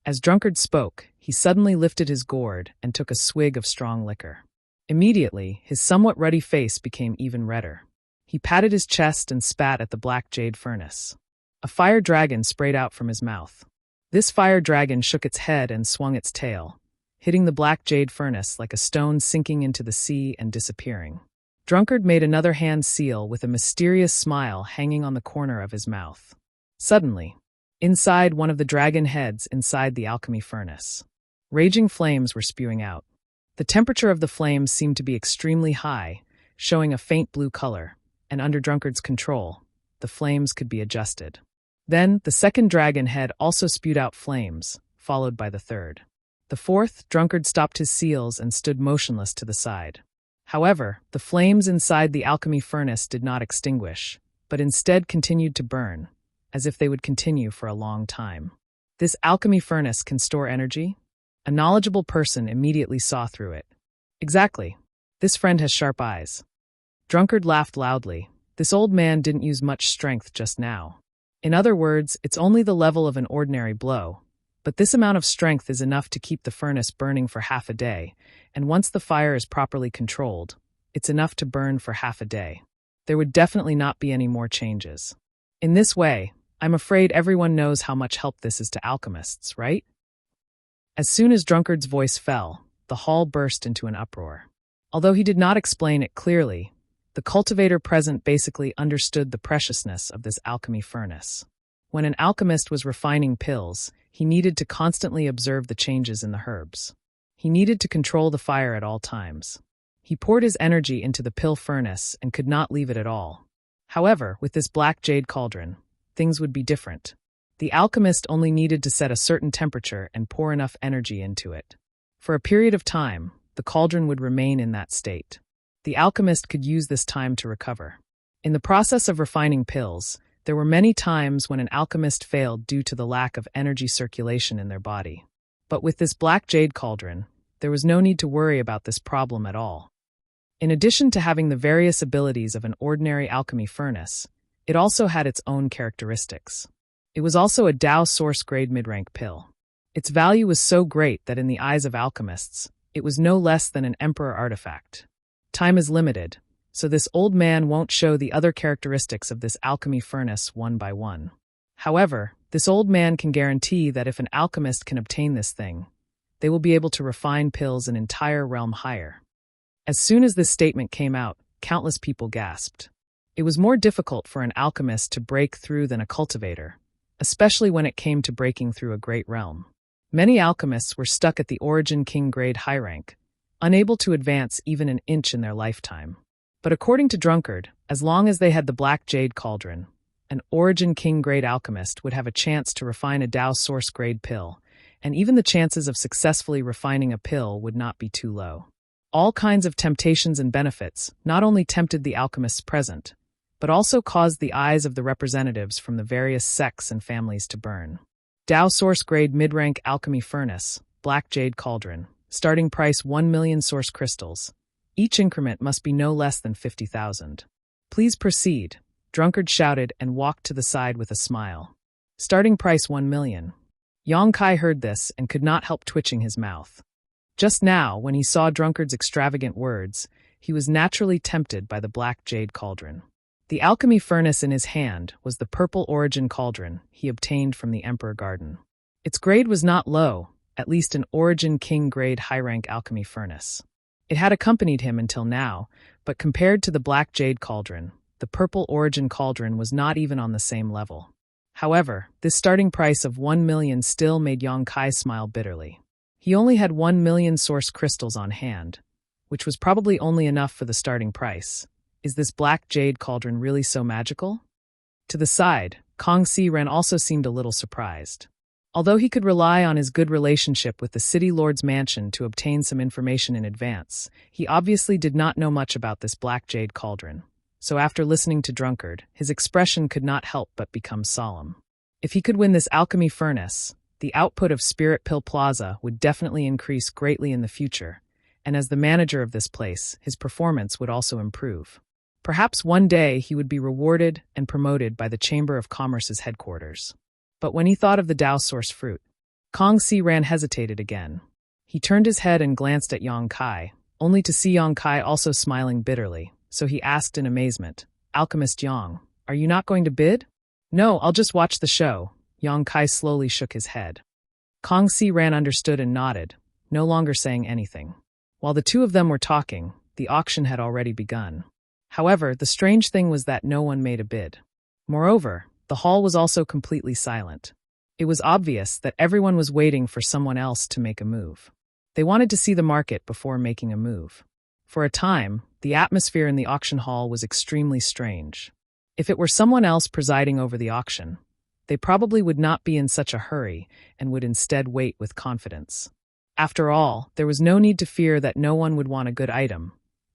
As Drunkard spoke, he suddenly lifted his gourd and took a swig of strong liquor. Immediately, his somewhat ruddy face became even redder. He patted his chest and spat at the black jade furnace. A fire dragon sprayed out from his mouth. This fire dragon shook its head and swung its tail, hitting the black jade furnace like a stone sinking into the sea and disappearing. Drunkard made another hand seal with a mysterious smile hanging on the corner of his mouth. Suddenly, inside one of the dragon heads inside the alchemy furnace, raging flames were spewing out. The temperature of the flames seemed to be extremely high, showing a faint blue color, and under Drunkard's control, the flames could be adjusted. Then, the second dragon head also spewed out flames, followed by the third. The fourth, Drunkard stopped his seals and stood motionless to the side. However, the flames inside the alchemy furnace did not extinguish, but instead continued to burn, as if they would continue for a long time. This alchemy furnace can store energy? A knowledgeable person immediately saw through it. Exactly. This friend has sharp eyes. Drunkard laughed loudly. This old man didn't use much strength just now. In other words, it's only the level of an ordinary blow, but this amount of strength is enough to keep the furnace burning for half a day, and once the fire is properly controlled, it's enough to burn for half a day. There would definitely not be any more changes. In this way, I'm afraid everyone knows how much help this is to alchemists, right? As soon as Drunkard's voice fell, the hall burst into an uproar. Although he did not explain it clearly, the cultivator present basically understood the preciousness of this alchemy furnace. When an alchemist was refining pills, he needed to constantly observe the changes in the herbs. He needed to control the fire at all times. He poured his energy into the pill furnace and could not leave it at all. However, with this black jade cauldron, things would be different. The alchemist only needed to set a certain temperature and pour enough energy into it. For a period of time, the cauldron would remain in that state. The alchemist could use this time to recover. In the process of refining pills, there were many times when an alchemist failed due to the lack of energy circulation in their body. But with this black jade cauldron, there was no need to worry about this problem at all. In addition to having the various abilities of an ordinary alchemy furnace, It also had its own characteristics. It was also a Tao source grade mid-rank pill. Its value was so great that in the eyes of alchemists, it was no less than an emperor artifact. Time is limited, so this old man won't show the other characteristics of this alchemy furnace one by one. However, this old man can guarantee that if an alchemist can obtain this thing, they will be able to refine pills an entire realm higher. As soon as this statement came out, countless people gasped. It was more difficult for an alchemist to break through than a cultivator, especially when it came to breaking through a great realm. Many alchemists were stuck at the Origin King grade high rank, unable to advance even an inch in their lifetime. But according to Drunkard, as long as they had the Black Jade Cauldron, an Origin King grade alchemist would have a chance to refine a Tao source grade pill, and even the chances of successfully refining a pill would not be too low. All kinds of temptations and benefits not only tempted the alchemists present, but also caused the eyes of the representatives from the various sects and families to burn. Tao source grade mid-rank alchemy furnace, Black Jade Cauldron, starting price 1 million source crystals. Each increment must be no less than 50,000. Please proceed, Drunkard shouted and walked to the side with a smile. Starting price 1 million. Yang Kai heard this and could not help twitching his mouth. Just now, when he saw Drunkard's extravagant words, he was naturally tempted by the Black Jade Cauldron. The alchemy furnace in his hand was the purple Origin Cauldron he obtained from the Emperor Garden. Its grade was not low, at least an Origin King grade high-rank alchemy furnace. It had accompanied him until now, but compared to the Black Jade Cauldron, the purple Origin Cauldron was not even on the same level. However, this starting price of 1 million still made Yang Kai smile bitterly. He only had 1 million source crystals on hand, which was probably only enough for the starting price. Is this Black Jade Cauldron really so magical? To the side, Kong Si-Ren also seemed a little surprised. Although he could rely on his good relationship with the City Lord's mansion to obtain some information in advance, he obviously did not know much about this Black Jade Cauldron. So after listening to Drunkard, his expression could not help but become solemn. If he could win this alchemy furnace, the output of Spirit Pill Plaza would definitely increase greatly in the future, and as the manager of this place, his performance would also improve. Perhaps one day he would be rewarded and promoted by the Chamber of Commerce's headquarters. But when he thought of the Tao source fruit, Kong Si-Ran hesitated again. He turned his head and glanced at Yang Kai, only to see Yang Kai also smiling bitterly, so he asked in amazement, "Alchemist Yang, are you not going to bid?" "No, I'll just watch the show." Yang Kai slowly shook his head. Kong Si-Ran understood and nodded, no longer saying anything. While the two of them were talking, the auction had already begun. However, the strange thing was that no one made a bid. Moreover, the hall was also completely silent. It was obvious that everyone was waiting for someone else to make a move. They wanted to see the market before making a move. For a time, the atmosphere in the auction hall was extremely strange. If it were someone else presiding over the auction, they probably would not be in such a hurry and would instead wait with confidence. After all, there was no need to fear that no one would want a good item.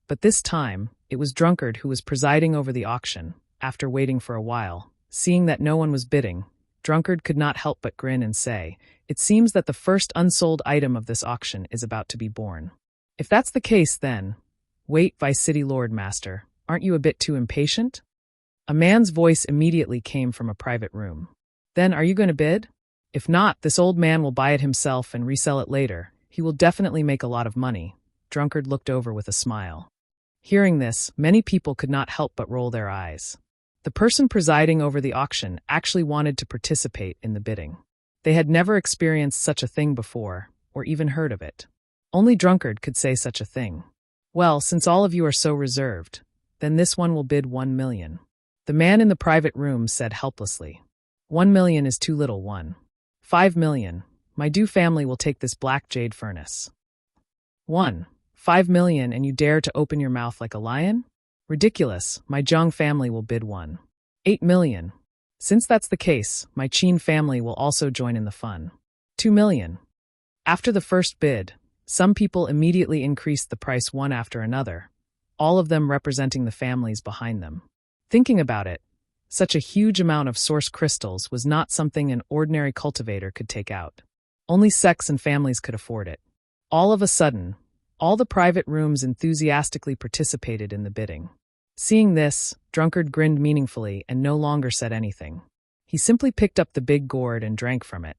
But this time, it was Drunkard who was presiding over the auction. After waiting for a while, seeing that no one was bidding, Drunkard could not help but grin and say, "It seems that the first unsold item of this auction is about to be born." "If that's the case, then, wait, Vice City Lord Master, aren't you a bit too impatient?" A man's voice immediately came from a private room. "Then are you going to bid? If not, this old man will buy it himself and resell it later. He will definitely make a lot of money." Drunkard looked over with a smile. Hearing this, many people could not help but roll their eyes. The person presiding over the auction actually wanted to participate in the bidding. They had never experienced such a thing before, or even heard of it. Only Drunkard could say such a thing. "Well, since all of you are so reserved, then this one will bid 1 million. The man in the private room said helplessly. 1 million is too little. 5 million. My Dew family will take this Black Jade furnace. 5 million, and you dare to open your mouth like a lion? Ridiculous. My Zhang family will bid 8 million. Since that's the case, my Qin family will also join in the fun. 2 million. After the first bid, some people immediately increased the price one after another, all of them representing the families behind them. Thinking about it, such a huge amount of source crystals was not something an ordinary cultivator could take out. Only sects and families could afford it. All of a sudden, all the private rooms enthusiastically participated in the bidding. Seeing this, Drunkard grinned meaningfully and no longer said anything. He simply picked up the big gourd and drank from it.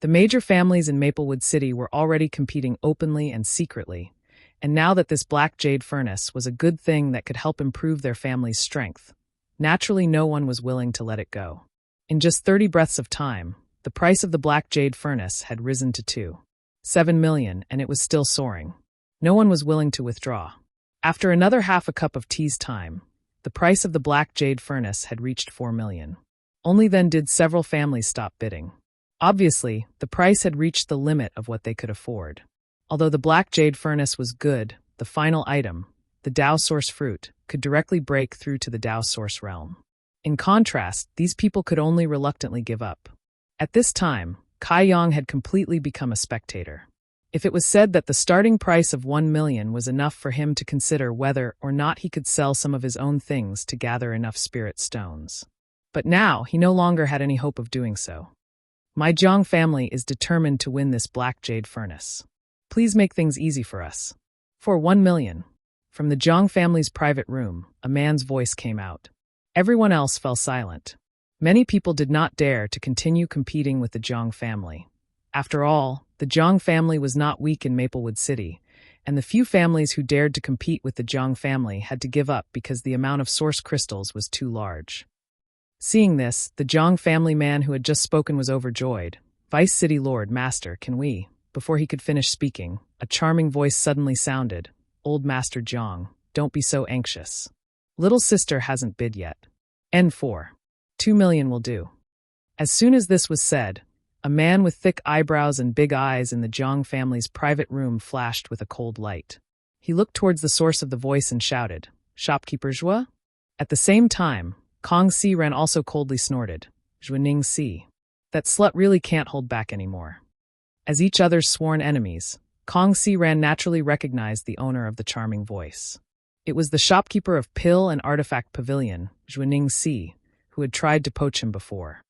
The major families in Maplewood City were already competing openly and secretly, and now that this black jade furnace was a good thing that could help improve their family's strength, naturally no one was willing to let it go. In just 30 breaths of time, the price of the black jade furnace had risen to $2.7 million, and it was still soaring. No one was willing to withdraw. After another half a cup of tea's time, the price of the black jade furnace had reached $4 million. Only then did several families stop bidding. Obviously, the price had reached the limit of what they could afford. Although the black jade furnace was good, the final item, the Tao Source fruit, could directly break through to the Tao Source realm. In contrast, these people could only reluctantly give up. At this time, Kai Yang had completely become a spectator. If it was said that the starting price of $1 million was enough for him to consider whether or not he could sell some of his own things to gather enough spirit stones. But now, he no longer had any hope of doing so. My Jiang family is determined to win this black jade furnace. Please make things easy for us. For $1 million. From the Jiang family's private room, a man's voice came out. Everyone else fell silent. Many people did not dare to continue competing with the Jiang family. After all, the Jiang family was not weak in Maplewood City, and the few families who dared to compete with the Jiang family had to give up because the amount of source crystals was too large. Seeing this, the Jiang family man who had just spoken was overjoyed. Vice City Lord, Master, can we? Before he could finish speaking, a charming voice suddenly sounded. Old Master Jiang, don't be so anxious. Little sister hasn't bid yet. N4. $2 million will do. As soon as this was said, a man with thick eyebrows and big eyes in the Jiang family's private room flashed with a cold light. He looked towards the source of the voice and shouted, Shopkeeper Zhua? At the same time, Kong Si Ran also coldly snorted, Zhuaning Si. That slut really can't hold back anymore. As each other's sworn enemies, Kong Si Ran naturally recognized the owner of the charming voice. It was the shopkeeper of Pill and Artifact Pavilion, Zhuaning Si, who had tried to poach him before.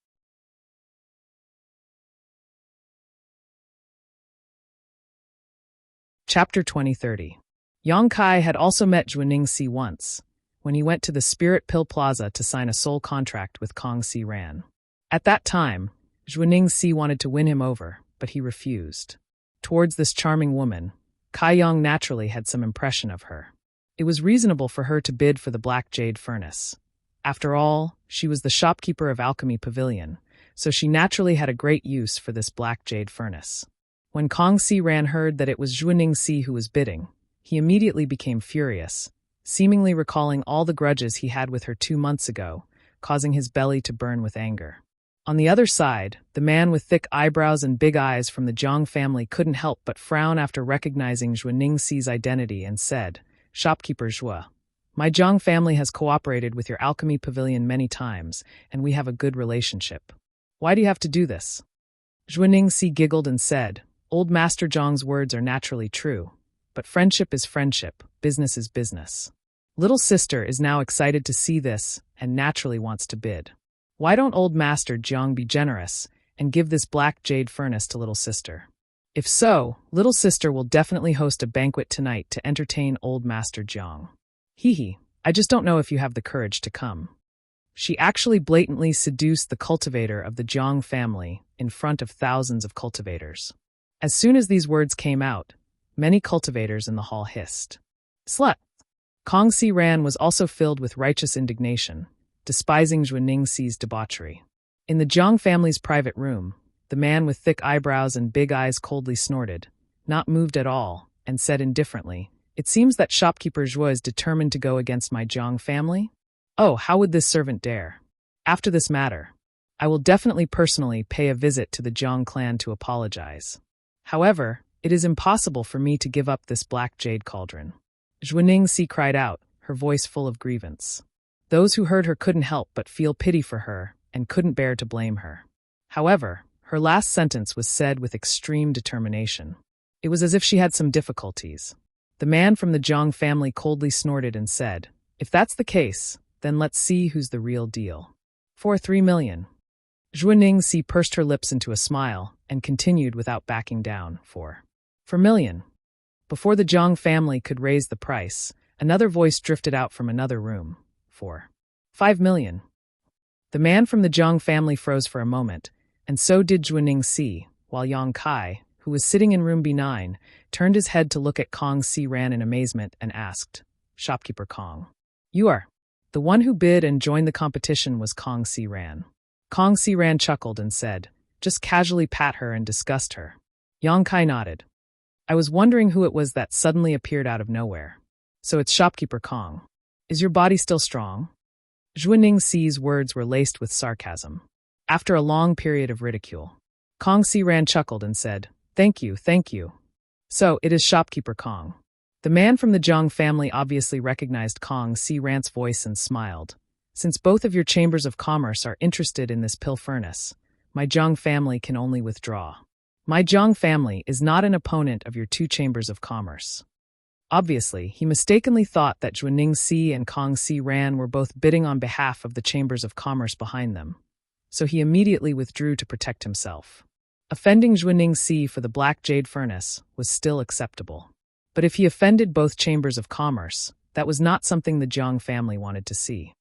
Chapter 2030. Yang Kai had also met Zhuaning Si once, when he went to the Spirit Pill Plaza to sign a soul contract with Kong Si Ran. At that time, Zhuaning Si wanted to win him over, but he refused. Towards this charming woman, Kai Yang naturally had some impression of her. It was reasonable for her to bid for the black jade furnace. After all, she was the shopkeeper of Alchemy Pavilion, so she naturally had a great use for this black jade furnace. When Kong Si Ran heard that it was Zhuaning Si who was bidding, he immediately became furious, seemingly recalling all the grudges he had with her 2 months ago, causing his belly to burn with anger. On the other side, the man with thick eyebrows and big eyes from the Jiang family couldn't help but frown after recognizing Zhuaning Si's identity and said, Shopkeeper Zhua, my Jiang family has cooperated with your Alchemy Pavilion many times, and we have a good relationship. Why do you have to do this? Zhuaning Si giggled and said, Old Master Jiang's words are naturally true, but friendship is friendship, business is business. Little sister is now excited to see this and naturally wants to bid. Why don't Old Master Jiang be generous and give this black jade furnace to little sister? If so, little sister will definitely host a banquet tonight to entertain Old Master Jiang. Hee, I just don't know if you have the courage to come. She actually blatantly seduced the cultivator of the Jiang family in front of thousands of cultivators. As soon as these words came out, many cultivators in the hall hissed. Slut! Kong Si Ran was also filled with righteous indignation, despising Zhuaning Si's debauchery. In the Jiang family's private room, the man with thick eyebrows and big eyes coldly snorted, not moved at all, and said indifferently, It seems that shopkeeper Zhua is determined to go against my Jiang family? Oh, how would this servant dare? After this matter, I will definitely personally pay a visit to the Jiang clan to apologize. However, it is impossible for me to give up this black jade cauldron. Zhuaning Si cried out, her voice full of grievance. Those who heard her couldn't help but feel pity for her and couldn't bear to blame her. However, her last sentence was said with extreme determination. It was as if she had some difficulties. The man from the Jiang family coldly snorted and said, If that's the case, then let's see who's the real deal. For $3 million. Zhuaning Si pursed her lips into a smile and continued without backing down. For million. Before the Jiang family could raise the price, another voice drifted out from another room. for 5 million. The man from the Zhang family froze for a moment, and so did Zhuaning Si, while Yang Kai, who was sitting in room B9, turned his head to look at Kong Si Ran in amazement and asked, "Shopkeeper Kong, you are?" The one who bid and joined the competition was Kong Si Ran. Kong Si Ran chuckled and said, "Just casually pat her and disgust her." Yang Kai nodded. "I was wondering who it was that suddenly appeared out of nowhere. So it's Shopkeeper Kong. Is your body still strong?" Zhuaning Si's words were laced with sarcasm. After a long period of ridicule, Kong Si Ran chuckled and said, Thank you. So, it is Shopkeeper Kong." The man from the Zhang family obviously recognized Kong Si Ran's voice and smiled. "Since both of your chambers of commerce are interested in this pill furnace, my Zhang family can only withdraw. My Zhang family is not an opponent of your two chambers of commerce." Obviously, he mistakenly thought that Zhuaning Si and Kong Si Ran were both bidding on behalf of the chambers of commerce behind them, so he immediately withdrew to protect himself. Offending Zhuaning Si for the Black Jade Furnace was still acceptable. But if he offended both chambers of commerce, that was not something the Zhang family wanted to see.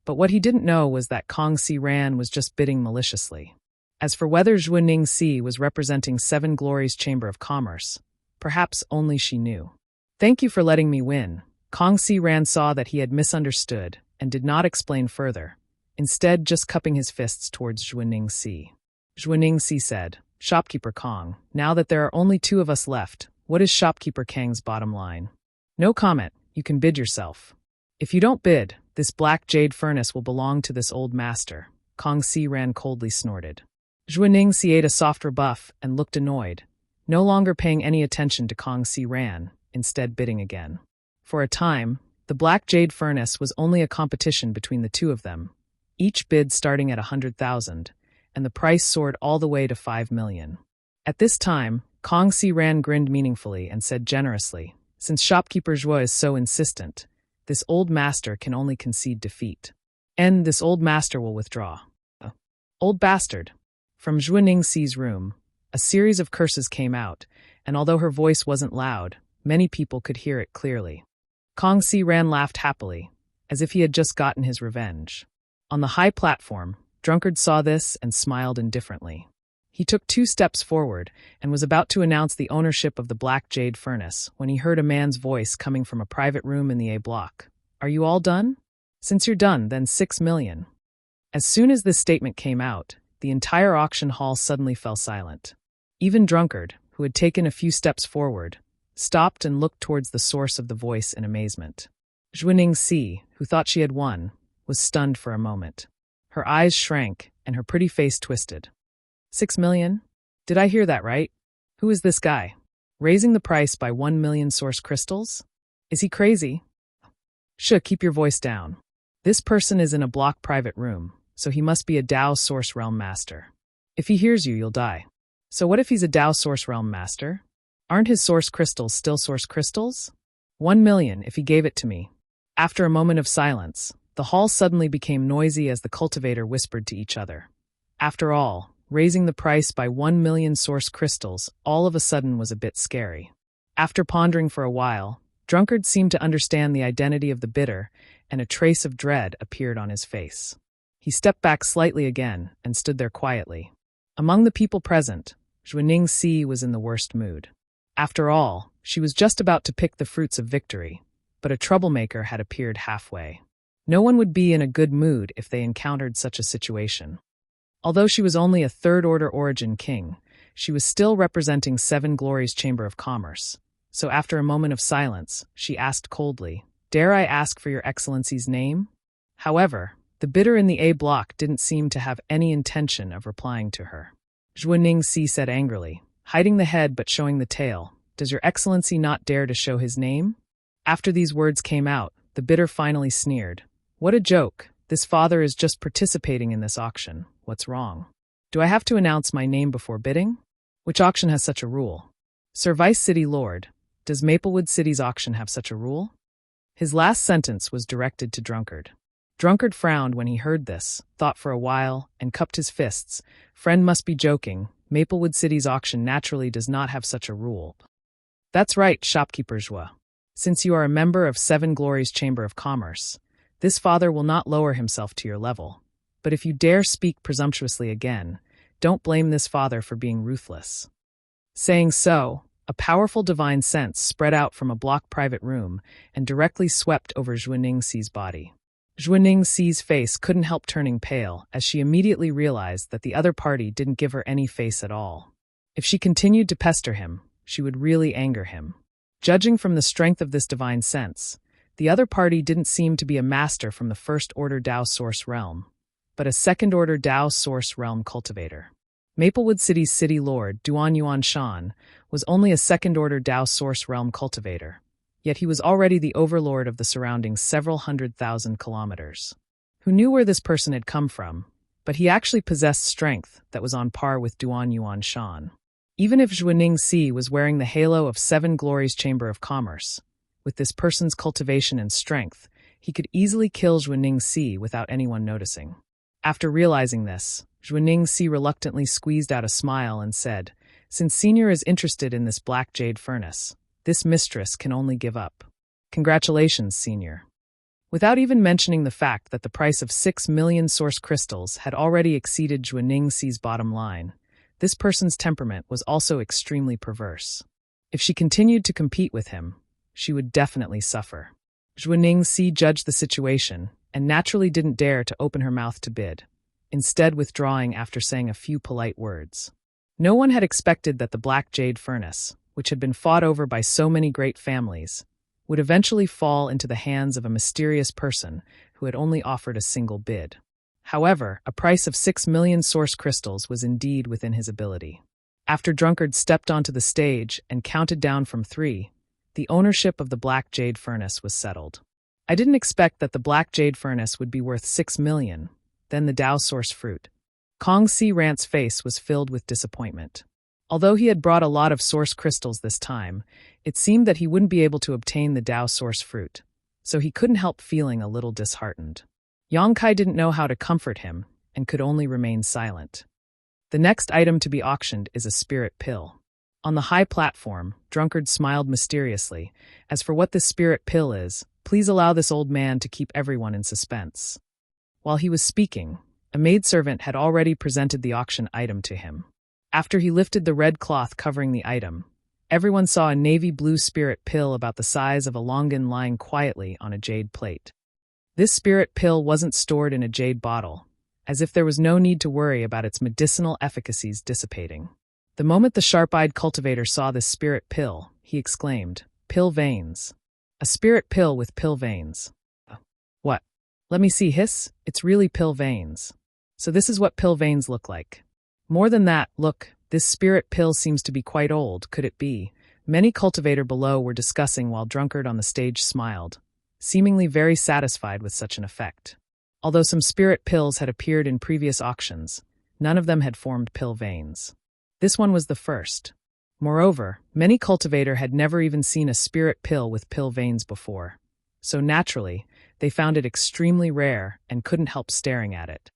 But what he didn't know was that Kong Si Ran was just bidding maliciously. As for whether Zhuaning Si was representing Seven Glories Chamber of Commerce, perhaps only she knew. "Thank you for letting me win." Kong Si Ran saw that he had misunderstood and did not explain further, instead just cupping his fists towards Zhuaning Si. Zhuaning Si said, "Shopkeeper Kong, now that there are only two of us left, what is Shopkeeper Kang's bottom line?" "No comment, you can bid yourself." "If you don't bid, this Black Jade Furnace will belong to this old master," Kong Si Ran coldly snorted. Zhuaning Si ate a soft rebuff and looked annoyed, no longer paying any attention to Kong Si Ran, instead bidding again. For a time, the Black Jade Furnace was only a competition between the two of them, each bid starting at 100,000, and the price soared all the way to 5 million. At this time, Kong Si Ran grinned meaningfully and said generously, "Since Shopkeeper Zhua is so insistent, this old master can only concede defeat. And this old master will withdraw." "Old bastard." From Zhuaning Si's room, a series of curses came out, and although her voice wasn't loud, many people could hear it clearly. Kong Si Ran laughed happily, as if he had just gotten his revenge. On the high platform, Drunkard saw this and smiled indifferently. He took 2 steps forward and was about to announce the ownership of the Black Jade Furnace when he heard a man's voice coming from a private room in the A block. "Are you all done? Since you're done, then 6 million. As soon as this statement came out, the entire auction hall suddenly fell silent. Even Drunkard, who had taken a few steps forward, stopped and looked towards the source of the voice in amazement. Zhuaning Si, who thought she had won, was stunned for a moment. Her eyes shrank, and her pretty face twisted. 6 million? Did I hear that right? Who is this guy? Raising the price by 1 million source crystals? Is he crazy? Keep your voice down. This person is in a block private room, so he must be a Dao Source Realm Master. If he hears you, you'll die. So what if he's a Dao Source Realm Master? Aren't his source crystals still source crystals? 1 million if he gave it to me. After a moment of silence, the hall suddenly became noisy as the cultivator whispered to each other. After all, raising the price by 1 million source crystals all of a sudden was a bit scary. After pondering for a while, Drunkard seemed to understand the identity of the bidder, and a trace of dread appeared on his face. He stepped back slightly again and stood there quietly. Among the people present, Zhuaning Si was in the worst mood. After all, she was just about to pick the fruits of victory, but a troublemaker had appeared halfway. No one would be in a good mood if they encountered such a situation. Although she was only a third-order origin king, she was still representing Seven Glories Chamber of Commerce. So after a moment of silence, she asked coldly, "Dare I ask for your excellency's name?" However, the bidder in the A block didn't seem to have any intention of replying to her. Zhuaning Si said angrily, hiding the head but showing the tail, "Does your excellency not dare to show his name?" After these words came out, the bidder finally sneered. "What a joke. This father is just participating in this auction. What's wrong? Do I have to announce my name before bidding? Which auction has such a rule? Sir Vice City Lord, does Maplewood City's auction have such a rule?" His last sentence was directed to Drunkard. Drunkard frowned when he heard this, thought for a while, and cupped his fists. Friend must be joking. Maplewood City's auction naturally does not have such a rule. "That's right, Shopkeeper Zhua. Since you are a member of Seven Glories Chamber of Commerce, This father will not lower himself to your level. But if you dare speak presumptuously again, don't blame this father for being ruthless." Saying so, a powerful divine sense spread out from a blocked private room and directly swept over Zhuaningxi's body. Zhuaningxi's face couldn't help turning pale as she immediately realized that the other party didn't give her any face at all. If she continued to pester him, she would really anger him. Judging from the strength of this divine sense, the other party didn't seem to be a master from the first-order Dao Source realm, but a second-order Dao Source realm cultivator. Maplewood City's city lord, Duan Yuan Shan, was only a second-order Dao Source realm cultivator, yet he was already the overlord of the surrounding several 100,000 kilometers. Who knew where this person had come from, but he actually possessed strength that was on par with Duan Yuan Shan. Even if Zhuaningxi was wearing the halo of Seven Glories Chamber of Commerce, with this person's cultivation and strength, he could easily kill Zhuaningxi without anyone noticing. After realizing this, Zhuaningxi reluctantly squeezed out a smile and said, "Since Senior is interested in this black jade furnace, this mistress can only give up. Congratulations, Senior." Without even mentioning the fact that the price of 6 million source crystals had already exceeded Zhuaningxi's bottom line, this person's temperament was also extremely perverse. If she continued to compete with him, she would definitely suffer. Zhuaningxi judged the situation and naturally didn't dare to open her mouth to bid, instead withdrawing after saying a few polite words. No one had expected that the Black Jade Furnace, which had been fought over by so many great families, would eventually fall into the hands of a mysterious person who had only offered a single bid. However, a price of 6 million source crystals was indeed within his ability. After Drunkard stepped onto the stage and counted down from 3, the ownership of the Black Jade Furnace was settled. "I didn't expect that the Black Jade Furnace would be worth 6 million, then the Dao Source Fruit." Kong Si Rant's face was filled with disappointment. Although he had brought a lot of source crystals this time, it seemed that he wouldn't be able to obtain the Dao Source Fruit, so he couldn't help feeling a little disheartened. Yang Kai didn't know how to comfort him and could only remain silent. The next item to be auctioned is a spirit pill. On the high platform, Drunkard smiled mysteriously. "As for what this spirit pill is, please allow this old man to keep everyone in suspense." While he was speaking, a maidservant had already presented the auction item to him. After he lifted the red cloth covering the item, everyone saw a navy blue spirit pill about the size of a longan lying quietly on a jade plate. This spirit pill wasn't stored in a jade bottle, as if there was no need to worry about its medicinal efficacies dissipating. The moment the sharp-eyed cultivator saw this spirit pill, he exclaimed, "Pill veins. A spirit pill with pill veins. What? Let me see, hiss, it's really pill veins. So this is what pill veins look like. More than that, look, this spirit pill seems to be quite old, could it be?" Many cultivator below were discussing while Drunkard on the stage smiled, seemingly very satisfied with such an effect. Although some spirit pills had appeared in previous auctions, none of them had formed pill veins. This one was the first. Moreover, many cultivator had never even seen a spirit pill with pill veins before, so naturally, they found it extremely rare and couldn't help staring at it.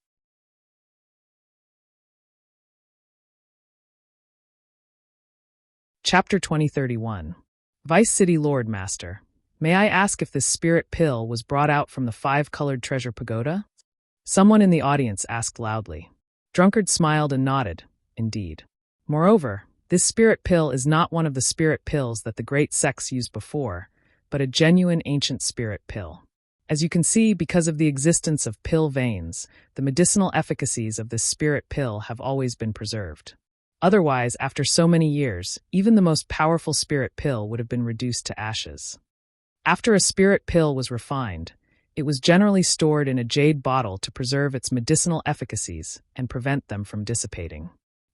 Chapter 2031. Vice City Lord Master, may I ask if this spirit pill was brought out from the 5-colored treasure pagoda? Someone in the audience asked loudly. Drunkard smiled and nodded, indeed. Moreover, this spirit pill is not one of the spirit pills that the great sects used before, but a genuine ancient spirit pill. As you can see, because of the existence of pill veins, the medicinal efficacies of this spirit pill have always been preserved. Otherwise, after so many years, even the most powerful spirit pill would have been reduced to ashes. After a spirit pill was refined, it was generally stored in a jade bottle to preserve its medicinal efficacies and prevent them from dissipating.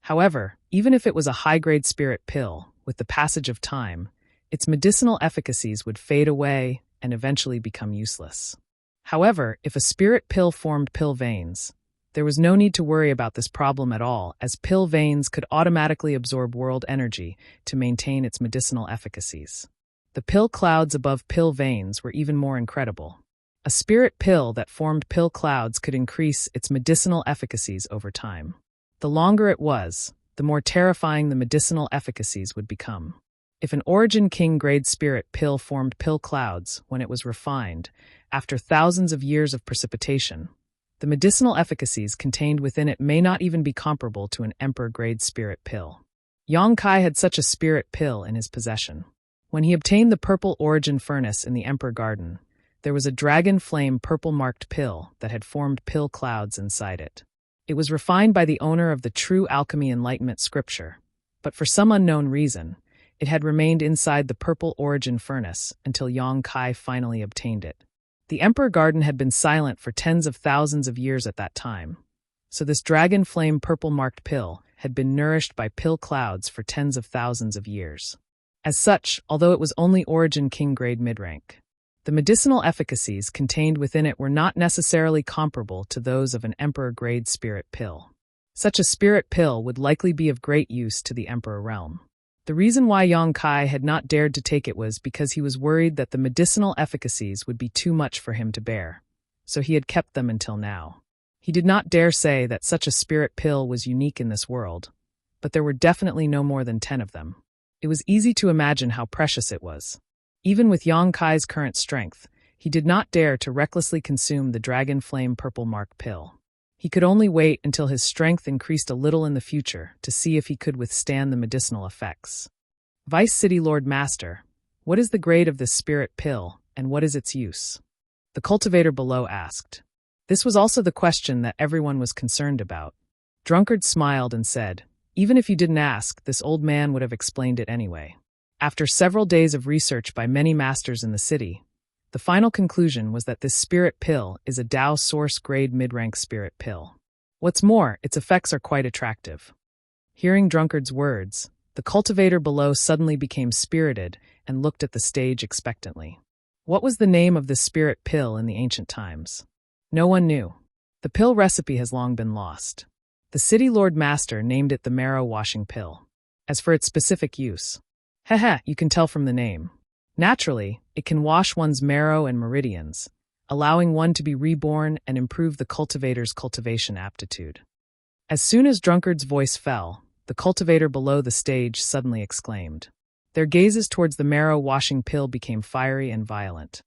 However, even if it was a high-grade spirit pill, with the passage of time, its medicinal efficacies would fade away and eventually become useless. However, if a spirit pill formed pill veins, there was no need to worry about this problem at all, as pill veins could automatically absorb world energy to maintain its medicinal efficacies. The pill clouds above pill veins were even more incredible. A spirit pill that formed pill clouds could increase its medicinal efficacies over time. The longer it was, the more terrifying the medicinal efficacies would become. If an Origin King grade spirit pill formed pill clouds when it was refined, after thousands of years of precipitation, the medicinal efficacies contained within it may not even be comparable to an Emperor grade spirit pill. Yang Kai had such a spirit pill in his possession. When he obtained the purple Origin furnace in the Emperor Garden, there was a dragon flame purple-marked pill that had formed pill clouds inside it. It was refined by the owner of the true alchemy enlightenment scripture, but for some unknown reason, it had remained inside the purple Origin furnace until Yang Kai finally obtained it. The Emperor Garden had been silent for tens of thousands of years at that time, so this dragon flame purple-marked pill had been nourished by pill clouds for tens of thousands of years. As such, although it was only Origin King grade mid-rank, the medicinal efficacies contained within it were not necessarily comparable to those of an Emperor grade spirit pill. Such a spirit pill would likely be of great use to the Emperor realm. The reason why Yang Kai had not dared to take it was because he was worried that the medicinal efficacies would be too much for him to bear, so he had kept them until now. He did not dare say that such a spirit pill was unique in this world, but there were definitely no more than 10 of them. It was easy to imagine how precious it was. Even with Yang Kai's current strength, he did not dare to recklessly consume the dragon flame purple mark pill. He could only wait until his strength increased a little in the future to see if he could withstand the medicinal effects. Vice City Lord Master, what is the grade of this spirit pill, and what is its use? The cultivator below asked. This was also the question that everyone was concerned about. Drunkard smiled and said, even if you didn't ask, this old man would have explained it anyway. After several days of research by many masters in the city, the final conclusion was that this spirit pill is a Tao Source grade mid-rank spirit pill. What's more, its effects are quite attractive. Hearing Drunkard's words, the cultivator below suddenly became spirited and looked at the stage expectantly. What was the name of this spirit pill in the ancient times? No one knew. The pill recipe has long been lost. The city lord master named it the marrow washing pill. As for its specific use, you can tell from the name. Naturally, it can wash one's marrow and meridians, allowing one to be reborn and improve the cultivator's cultivation aptitude. As soon as Drunkard's voice fell, the cultivator below the stage suddenly exclaimed. Their gazes towards the marrow-washing pill became fiery and violent.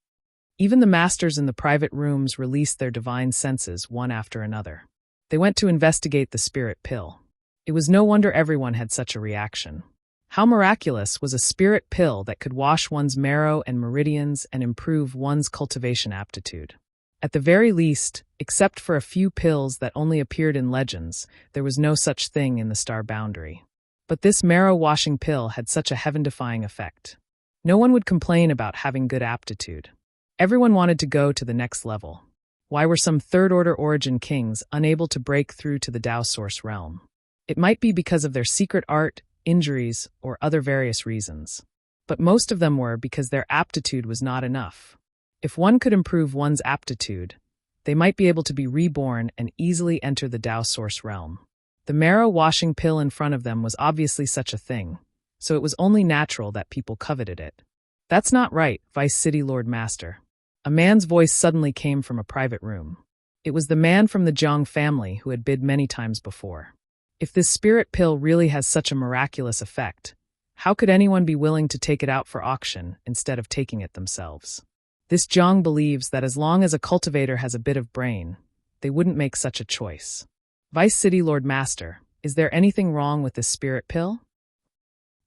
Even the masters in the private rooms released their divine senses one after another. They went to investigate the spirit pill. It was no wonder everyone had such a reaction. How miraculous was a spirit pill that could wash one's marrow and meridians and improve one's cultivation aptitude? At the very least, except for a few pills that only appeared in legends, there was no such thing in the star boundary. But this marrow-washing pill had such a heaven-defying effect. No one would complain about having good aptitude. Everyone wanted to go to the next level. Why were some third-order Origin Kings unable to break through to the Tao Source realm? It might be because of their secret art, injuries, or other various reasons. But most of them were because their aptitude was not enough. If one could improve one's aptitude, they might be able to be reborn and easily enter the Tao Source realm. The marrow-washing pill in front of them was obviously such a thing, so it was only natural that people coveted it. That's not right, Vice City Lord Master. A man's voice suddenly came from a private room. It was the man from the Jiang family who had bid many times before. If this spirit pill really has such a miraculous effect, how could anyone be willing to take it out for auction instead of taking it themselves? This Jiang believes that as long as a cultivator has a bit of brain, they wouldn't make such a choice. Vice City Lord Master, is there anything wrong with this spirit pill?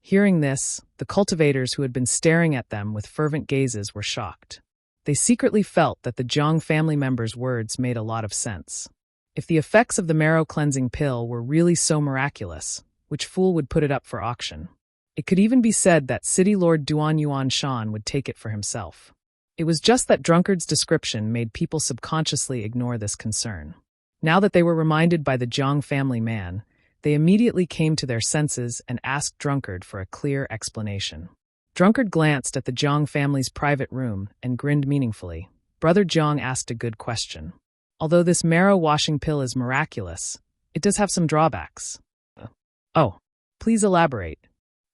Hearing this, the cultivators who had been staring at them with fervent gazes were shocked. They secretly felt that the Jiang family members' words made a lot of sense. If the effects of the marrow-cleansing pill were really so miraculous, which fool would put it up for auction? It could even be said that City Lord Duan Yuan Shan would take it for himself. It was just that Drunkard's description made people subconsciously ignore this concern. Now that they were reminded by the Jiang family man, they immediately came to their senses and asked Drunkard for a clear explanation. Drunkard glanced at the Jiang family's private room and grinned meaningfully. Brother Jiang asked a good question. Although this marrow-washing pill is miraculous, it does have some drawbacks. Oh, please elaborate.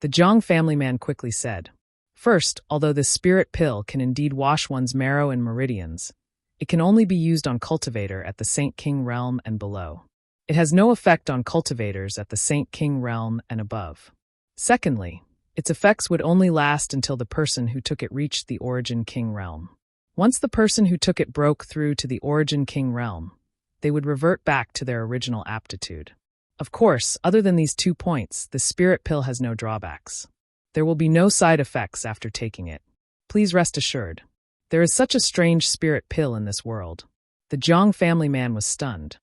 The Jiang family man quickly said. First, although this spirit pill can indeed wash one's marrow and meridians, it can only be used on cultivator at the Saint King realm and below. It has no effect on cultivators at the Saint King realm and above. Secondly, Its effects would only last until the person who took it reached the Origin King realm. Once the person who took it broke through to the Origin King realm, they would revert back to their original aptitude. Of course, other than these 2 points, the spirit pill has no drawbacks. There will be no side effects after taking it. Please rest assured. There is such a strange spirit pill in this world. The Jiang family man was stunned.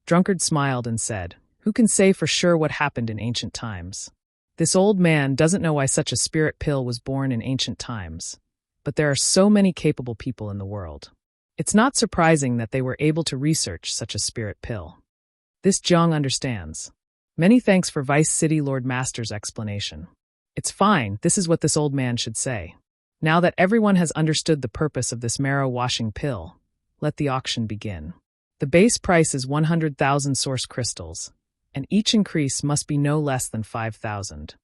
Drunkard smiled and said, "Who can say for sure what happened in ancient times? This old man doesn't know why such a spirit pill was born in ancient times. But there are so many capable people in the world. It's not surprising that they were able to research such a spirit pill. This Jiang understands. Many thanks for Vice City Lord Master's explanation. It's fine, this is what this old man should say. Now that everyone has understood the purpose of this marrow-washing pill, let the auction begin. The base price is 100,000 source crystals, and each increase must be no less than 5,000.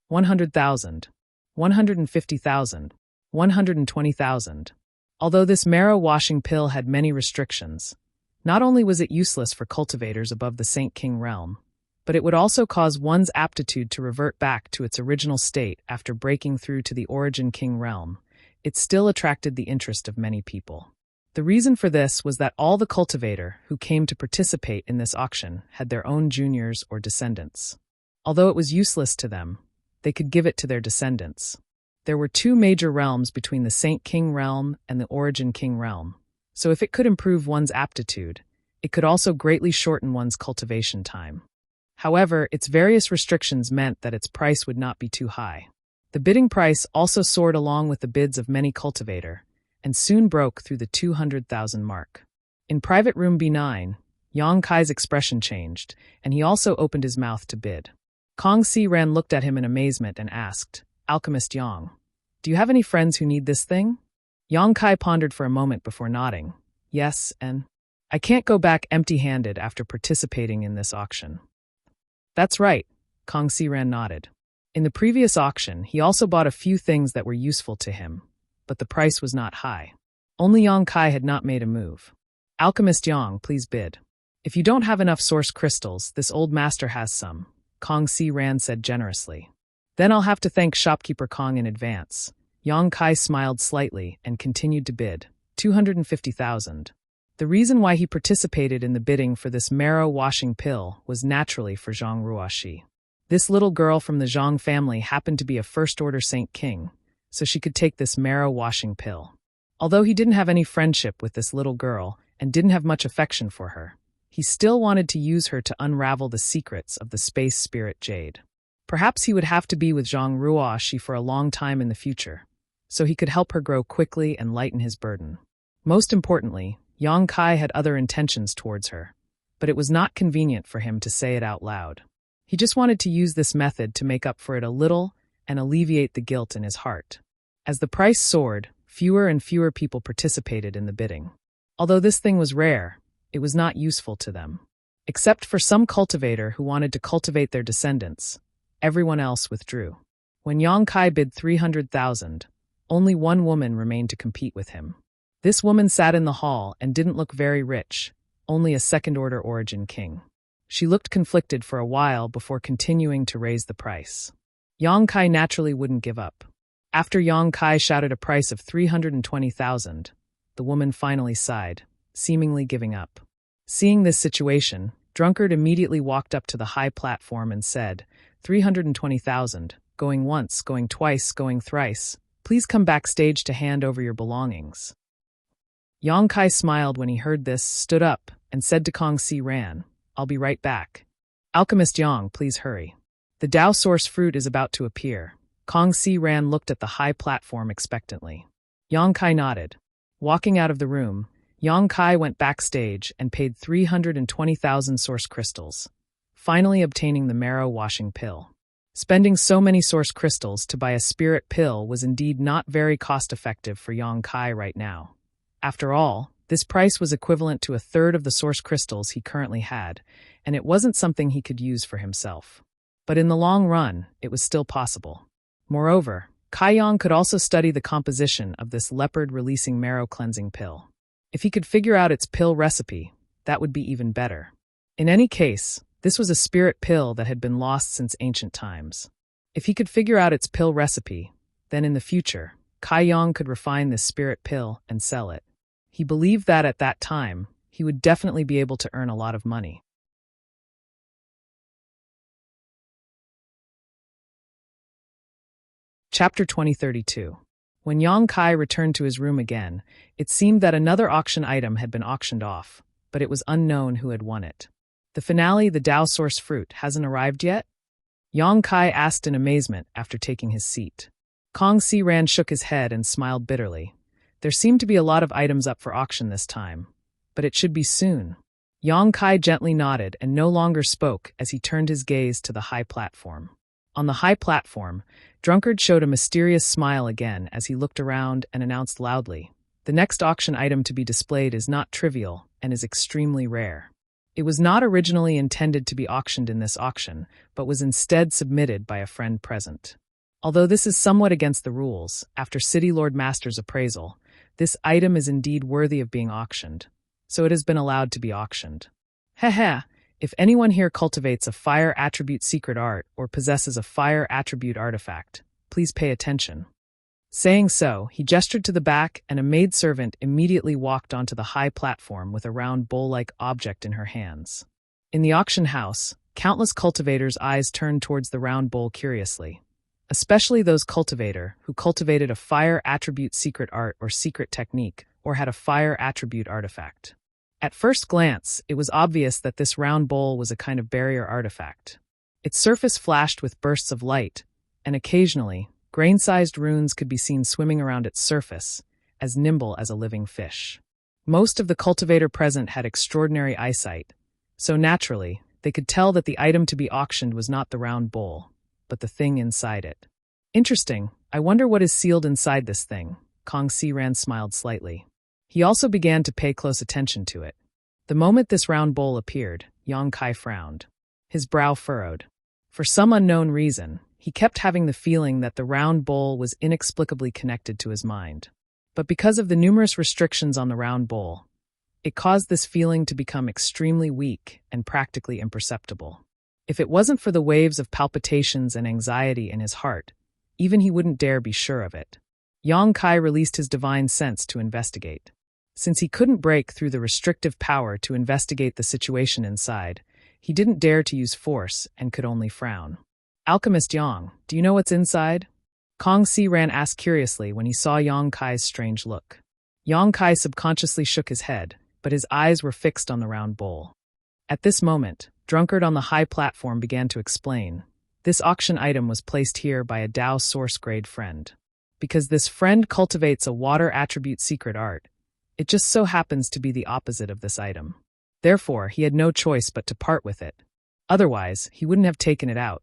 100,000, 150,000, 120,000. Although this marrow-washing pill had many restrictions, not only was it useless for cultivators above the Saint King realm, but it would also cause one's aptitude to revert back to its original state after breaking through to the Origin King realm. It still attracted the interest of many people. The reason for this was that all the cultivator who came to participate in this auction had their own juniors or descendants. Although it was useless to them, they could give it to their descendants. There were 2 major realms between the Saint King realm and the Origin King realm, so if it could improve one's aptitude, it could also greatly shorten one's cultivation time. However, its various restrictions meant that its price would not be too high. The bidding price also soared along with the bids of many cultivator, and soon broke through the 200,000 mark. In private room B9, Yang Kai's expression changed, and he also opened his mouth to bid. Kong Si Ran looked at him in amazement and asked, "Alchemist Yang, do you have any friends who need this thing?" Yang Kai pondered for a moment before nodding. "Yes, and I can't go back empty-handed after participating in this auction." "That's right," Kong Si Ran nodded. In the previous auction, he also bought a few things that were useful to him, but the price was not high. Only Yang Kai had not made a move. "Alchemist Yang, please bid." "If you don't have enough source crystals, this old master has some," Kong Si Ran said generously. "Then I'll have to thank shopkeeper Kong in advance." Yang Kai smiled slightly and continued to bid, 250,000. The reason why he participated in the bidding for this marrow-washing pill was naturally for Zhang Ruoxi. This little girl from the Zhang family happened to be a first-order Saint King, so she could take this marrow-washing pill. Although he didn't have any friendship with this little girl and didn't have much affection for her, he still wanted to use her to unravel the secrets of the space spirit jade. Perhaps he would have to be with Zhang Ruoxi for a long time in the future, so he could help her grow quickly and lighten his burden. Most importantly, Yang Kai had other intentions towards her, but it was not convenient for him to say it out loud. He just wanted to use this method to make up for it a little and alleviate the guilt in his heart. As the price soared, fewer and fewer people participated in the bidding. Although this thing was rare, it was not useful to them. Except for some cultivator who wanted to cultivate their descendants, everyone else withdrew. When Yang Kai bid 300,000, only one woman remained to compete with him. This woman sat in the hall and didn't look very rich, only a second-order Origin King. She looked conflicted for a while before continuing to raise the price. Yang Kai naturally wouldn't give up. After Yang Kai shouted a price of 320,000, the woman finally sighed, seemingly giving up. Seeing this situation, Drunkard immediately walked up to the high platform and said, 320,000, going once, going twice, going thrice. Please come backstage to hand over your belongings. Yang Kai smiled when he heard this, stood up, and said to Kong Si Ran, "I'll be right back. Alchemist Yang, please hurry. The Tao Source fruit is about to appear." Kong Si Ran looked at the high platform expectantly. Yang Kai nodded. Walking out of the room, Yang Kai went backstage and paid 320,000 source crystals, finally obtaining the marrow-washing pill. Spending so many source crystals to buy a spirit pill was indeed not very cost-effective for Yang Kai right now. After all, this price was equivalent to a third of the source crystals he currently had, and it wasn't something he could use for himself. But in the long run, it was still possible. Moreover, Kai Yang could also study the composition of this leopard-releasing marrow-cleansing pill. If he could figure out its pill recipe, that would be even better. In any case, this was a spirit pill that had been lost since ancient times. If he could figure out its pill recipe, then in the future, Kai Yong could refine this spirit pill and sell it. He believed that at that time, he would definitely be able to earn a lot of money. Chapter 2032. When Yang Kai returned to his room again, it seemed that another auction item had been auctioned off, but it was unknown who had won it. The finale, the Dao Source fruit, hasn't arrived yet? Yang Kai asked in amazement after taking his seat. Kong Si Ran shook his head and smiled bitterly. There seemed to be a lot of items up for auction this time, but it should be soon. Yang Kai gently nodded and no longer spoke as he turned his gaze to the high platform. On the high platform, Drunkard showed a mysterious smile again as he looked around and announced loudly, "The next auction item to be displayed is not trivial and is extremely rare." It was not originally intended to be auctioned in this auction, but was instead submitted by a friend present. Although this is somewhat against the rules, after City Lord Master's appraisal, this item is indeed worthy of being auctioned, so it has been allowed to be auctioned. Heh. If anyone here cultivates a fire attribute secret art or possesses a fire attribute artifact, please pay attention. Saying so, he gestured to the back and a maidservant immediately walked onto the high platform with a round bowl-like object in her hands. In the auction house, countless cultivators' eyes turned towards the round bowl curiously, especially those cultivator who cultivated a fire attribute secret art or secret technique or had a fire attribute artifact. At first glance, it was obvious that this round bowl was a kind of barrier artifact. Its surface flashed with bursts of light, and occasionally, grain-sized runes could be seen swimming around its surface, as nimble as a living fish. Most of the cultivator present had extraordinary eyesight, so naturally, they could tell that the item to be auctioned was not the round bowl, but the thing inside it. Interesting, I wonder what is sealed inside this thing. Kong Si Ran smiled slightly. He also began to pay close attention to it. The moment this round bowl appeared, Yang Kai frowned. His brow furrowed. For some unknown reason, he kept having the feeling that the round bowl was inexplicably connected to his mind. But because of the numerous restrictions on the round bowl, it caused this feeling to become extremely weak and practically imperceptible. If it wasn't for the waves of palpitations and anxiety in his heart, even he wouldn't dare be sure of it. Yang Kai released his divine sense to investigate. Since he couldn't break through the restrictive power to investigate the situation inside, he didn't dare to use force and could only frown. "Alchemist Yang, do you know what's inside?" Kong Si Ran asked curiously when he saw Yang Kai's strange look. Yang Kai subconsciously shook his head, but his eyes were fixed on the round bowl. At this moment, Drunkard on the high platform began to explain. This auction item was placed here by a Dao Source grade friend. Because this friend cultivates a water attribute secret art, it just so happens to be the opposite of this item. Therefore, he had no choice but to part with it. Otherwise, he wouldn't have taken it out.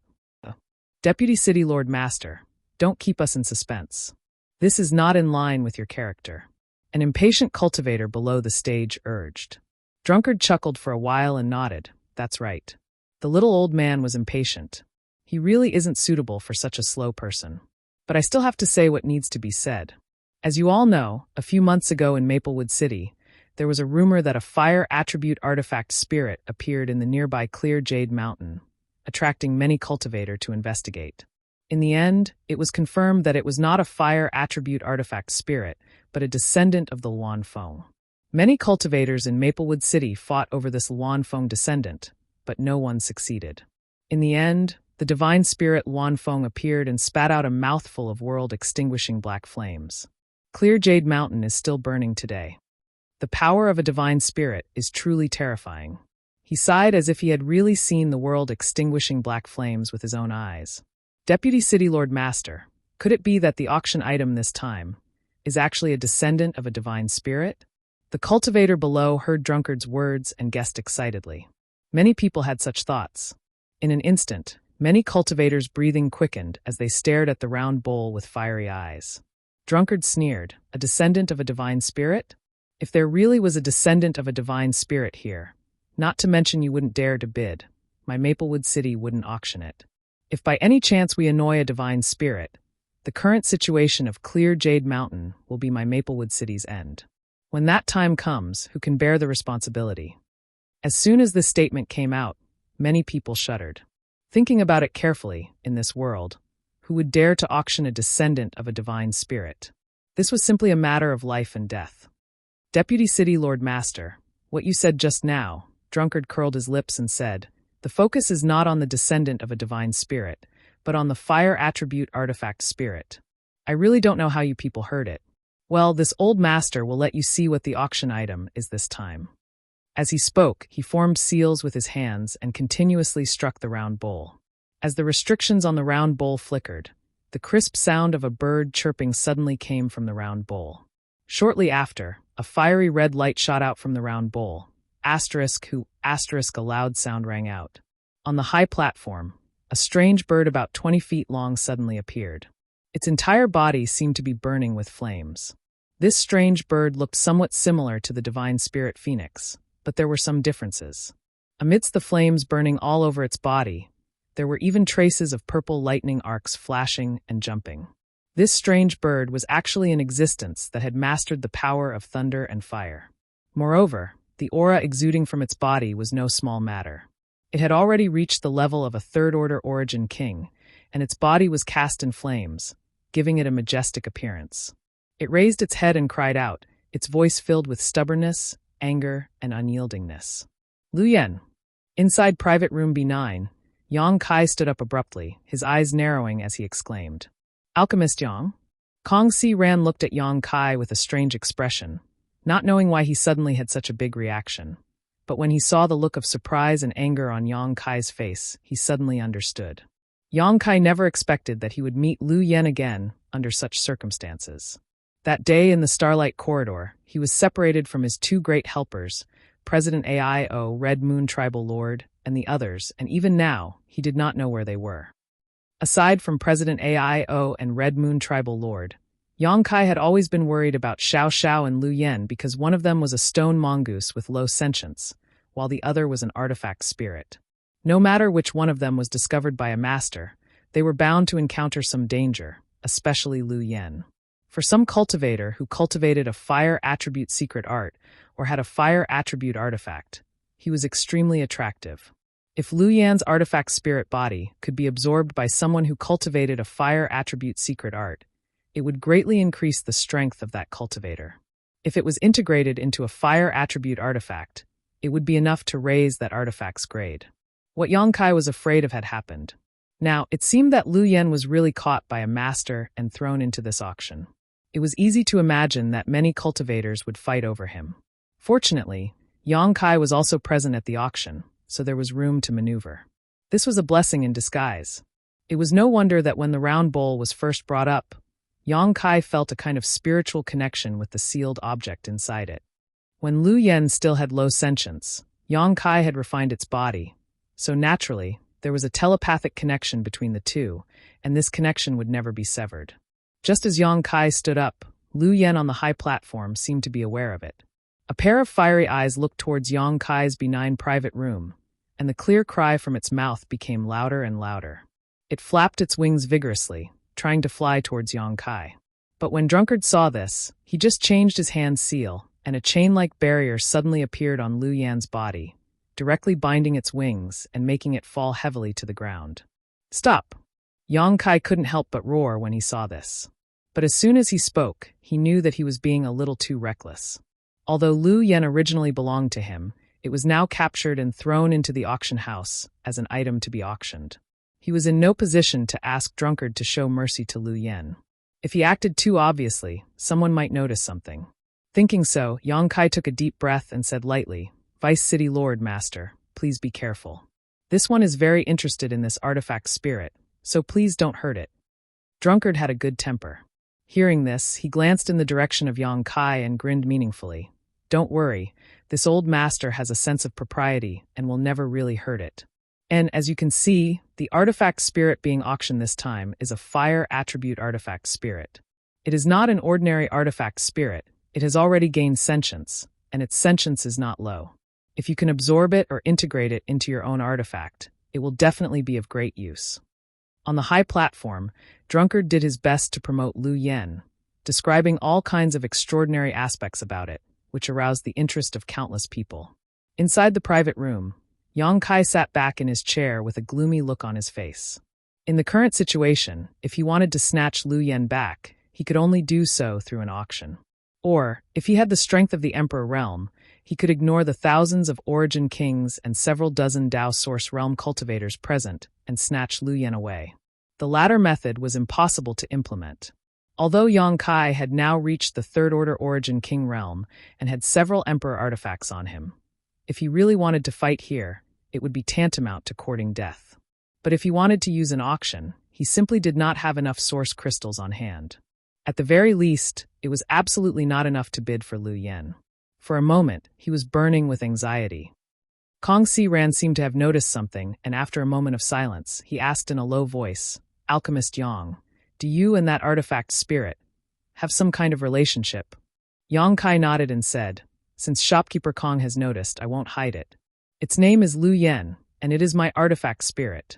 Deputy City Lord Master, don't keep us in suspense. This is not in line with your character. An impatient cultivator below the stage urged. Drunkard chuckled for a while and nodded. That's right. The little old man was impatient. He really isn't suitable for such a slow person. But I still have to say what needs to be said. As you all know, a few months ago in Maplewood City, there was a rumor that a fire attribute artifact spirit appeared in the nearby Clear Jade Mountain, attracting many cultivators to investigate. In the end, it was confirmed that it was not a fire attribute artifact spirit, but a descendant of the Luan Feng. Many cultivators in Maplewood City fought over this Luan Feng descendant, but no one succeeded. In the end, the divine spirit Luan Feng appeared and spat out a mouthful of world-extinguishing black flames. Clear Jade Mountain is still burning today. The power of a divine spirit is truly terrifying. He sighed as if he had really seen the world-extinguishing black flames with his own eyes. Deputy City Lord Master, could it be that the auction item this time is actually a descendant of a divine spirit? The cultivator below heard Drunkard's words and guessed excitedly. Many people had such thoughts. In an instant, many cultivators' breathing quickened as they stared at the round bowl with fiery eyes. Drunkard sneered, a descendant of a divine spirit? If there really was a descendant of a divine spirit here, not to mention you wouldn't dare to bid, my Maplewood City wouldn't auction it. If by any chance we annoy a divine spirit, the current situation of Clear Jade Mountain will be my Maplewood City's end. When that time comes, who can bear the responsibility? As soon as this statement came out, many people shuddered. Thinking about it carefully, in this world, who would dare to auction a descendant of a divine spirit? This was simply a matter of life and death. Deputy City Lord Master, what you said just now, Drunkard curled his lips and said, the focus is not on the descendant of a divine spirit, but on the fire attribute artifact spirit. I really don't know how you people heard it. Well, this old master will let you see what the auction item is this time. As he spoke, he formed seals with his hands and continuously struck the round bowl. As the restrictions on the round bowl flickered, the crisp sound of a bird chirping suddenly came from the round bowl. Shortly after, a fiery red light shot out from the round bowl. A loud sound rang out. On the high platform, a strange bird about 20 feet long suddenly appeared. Its entire body seemed to be burning with flames. This strange bird looked somewhat similar to the divine spirit phoenix, but there were some differences. Amidst the flames burning all over its body, there were even traces of purple lightning arcs flashing and jumping. This strange bird was actually an existence that had mastered the power of thunder and fire. Moreover, the aura exuding from its body was no small matter. It had already reached the level of a third-order origin king, and its body was cast in flames, giving it a majestic appearance. It raised its head and cried out, its voice filled with stubbornness, anger, and unyieldingness. Lu Yen. Inside private room B9, Yang Kai stood up abruptly, his eyes narrowing as he exclaimed, Alchemist Yang? Kong Si Ran looked at Yang Kai with a strange expression, not knowing why he suddenly had such a big reaction. But when he saw the look of surprise and anger on Yang Kai's face, he suddenly understood. Yang Kai never expected that he would meet Lu Yen again under such circumstances. That day in the Starlight Corridor, he was separated from his two great helpers, President AIO, Red Moon Tribal Lord, and the others, and even now, he did not know where they were. Aside from President AIO and Red Moon Tribal Lord, Yang Kai had always been worried about Xiao Xiao and Lu Yen because one of them was a stone mongoose with low sentience, while the other was an artifact spirit. No matter which one of them was discovered by a master, they were bound to encounter some danger, especially Lu Yen. For some cultivator who cultivated a fire attribute secret art or had a fire attribute artifact, he was extremely attractive. If Lu Yan's artifact spirit body could be absorbed by someone who cultivated a fire attribute secret art, it would greatly increase the strength of that cultivator. If it was integrated into a fire attribute artifact, it would be enough to raise that artifact's grade. What Yang Kai was afraid of had happened. Now, it seemed that Lu Yen was really caught by a master and thrown into this auction. It was easy to imagine that many cultivators would fight over him. Fortunately, Yang Kai was also present at the auction, so there was room to maneuver. This was a blessing in disguise. It was no wonder that when the round bowl was first brought up, Yang Kai felt a kind of spiritual connection with the sealed object inside it. When Lu Yen still had low sentience, Yang Kai had refined its body, so naturally, there was a telepathic connection between the two, and this connection would never be severed. Just as Yang Kai stood up, Lu Yen on the high platform seemed to be aware of it. A pair of fiery eyes looked towards Yang Kai's benign private room, and the clear cry from its mouth became louder and louder. It flapped its wings vigorously, trying to fly towards Yang Kai. But when Drunkard saw this, he just changed his hand's seal, and a chain-like barrier suddenly appeared on Lu Yan's body, directly binding its wings and making it fall heavily to the ground. Stop! Yang Kai couldn't help but roar when he saw this. But as soon as he spoke, he knew that he was being a little too reckless. Although Lu Yen originally belonged to him, it was now captured and thrown into the auction house as an item to be auctioned. He was in no position to ask Drunkard to show mercy to Lu Yen. If he acted too obviously, someone might notice something. Thinking so, Yang Kai took a deep breath and said lightly, Vice City Lord Master, please be careful. This one is very interested in this artifact spirit, so please don't hurt it. Drunkard had a good temper. Hearing this, he glanced in the direction of Yang Kai and grinned meaningfully. Don't worry, this old master has a sense of propriety and will never really hurt it. And as you can see, the artifact spirit being auctioned this time is a fire attribute artifact spirit. It is not an ordinary artifact spirit, it has already gained sentience, and its sentience is not low. If you can absorb it or integrate it into your own artifact, it will definitely be of great use. On the high platform, Drunkard did his best to promote Lu Yen, describing all kinds of extraordinary aspects about it, which aroused the interest of countless people. Inside the private room, Yang Kai sat back in his chair with a gloomy look on his face. In the current situation, if he wanted to snatch Lu Yen back, he could only do so through an auction. Or, if he had the strength of the Emperor Realm, he could ignore the thousands of Origin Kings and several dozen Dao Source Realm cultivators present and snatch Lu Yen away. The latter method was impossible to implement. Although Yang Kai had now reached the Third Order Origin King realm and had several Emperor artifacts on him, if he really wanted to fight here, it would be tantamount to courting death. But if he wanted to use an auction, he simply did not have enough source crystals on hand. At the very least, it was absolutely not enough to bid for Lu Yen. For a moment, he was burning with anxiety. Kong Si Ran seemed to have noticed something, and after a moment of silence, he asked in a low voice, "Alchemist Yang, do you and that artifact spirit have some kind of relationship?" Yang Kai nodded and said, "Since shopkeeper Kong has noticed, I won't hide it. Its name is Lu Yen, and it is my artifact spirit."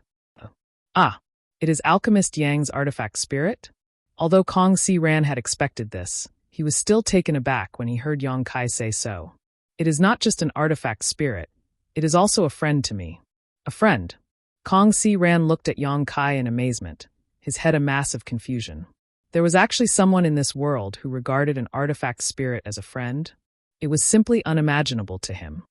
Ah, it is Alchemist Yang's artifact spirit? Although Kong Si Ran had expected this, he was still taken aback when he heard Yang Kai say so. "It is not just an artifact spirit, it is also a friend to me." "A friend?" Kong Si Ran looked at Yang Kai in amazement, his head a mass of confusion. There was actually someone in this world who regarded an artifact spirit as a friend? It was simply unimaginable to him.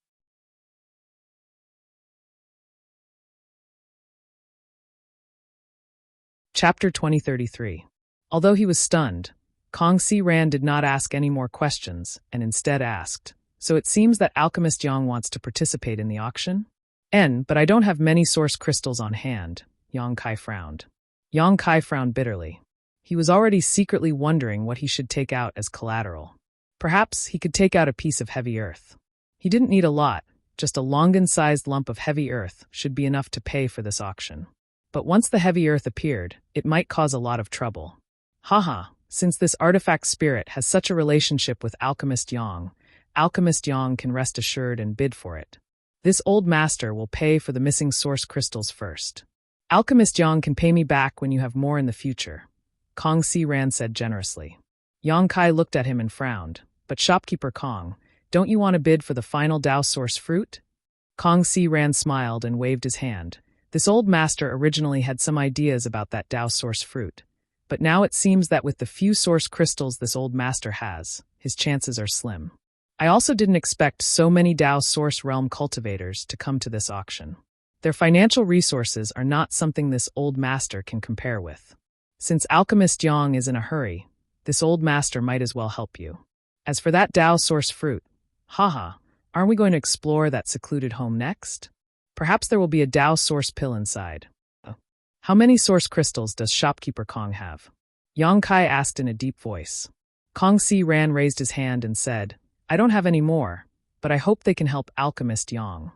Chapter 2033. Although he was stunned, Kong Si Ran did not ask any more questions and instead asked, "So it seems that Alchemist Yang wants to participate in the auction?" But I don't have many source crystals on hand," Yang Kai frowned. Yang Kai frowned bitterly. He was already secretly wondering what he should take out as collateral. Perhaps he could take out a piece of heavy earth. He didn't need a lot, just a Longan-sized lump of heavy earth should be enough to pay for this auction. But once the heavy earth appeared, it might cause a lot of trouble. Haha, since this artifact spirit has such a relationship with Alchemist Yang can rest assured and bid for it. This old master will pay for the missing source crystals first. Alchemist Yang can pay me back when you have more in the future, Kong Si Ran said generously. Yang Kai looked at him and frowned. "But shopkeeper Kong, don't you want to bid for the final Dao source fruit?" Kong Si Ran smiled and waved his hand. This old master originally had some ideas about that Dao source fruit, but now it seems that with the few source crystals this old master has, his chances are slim. I also didn't expect so many Dao source realm cultivators to come to this auction. Their financial resources are not something this old master can compare with. Since Alchemist Yang is in a hurry, this old master might as well help you. As for that Dao source fruit, haha, aren't we going to explore that secluded home next? Perhaps there will be a Dao source pill inside. How many source crystals does shopkeeper Kong have? Yang Kai asked in a deep voice. Kong Si Ran raised his hand and said, "I don't have any more, but I hope they can help Alchemist Yang."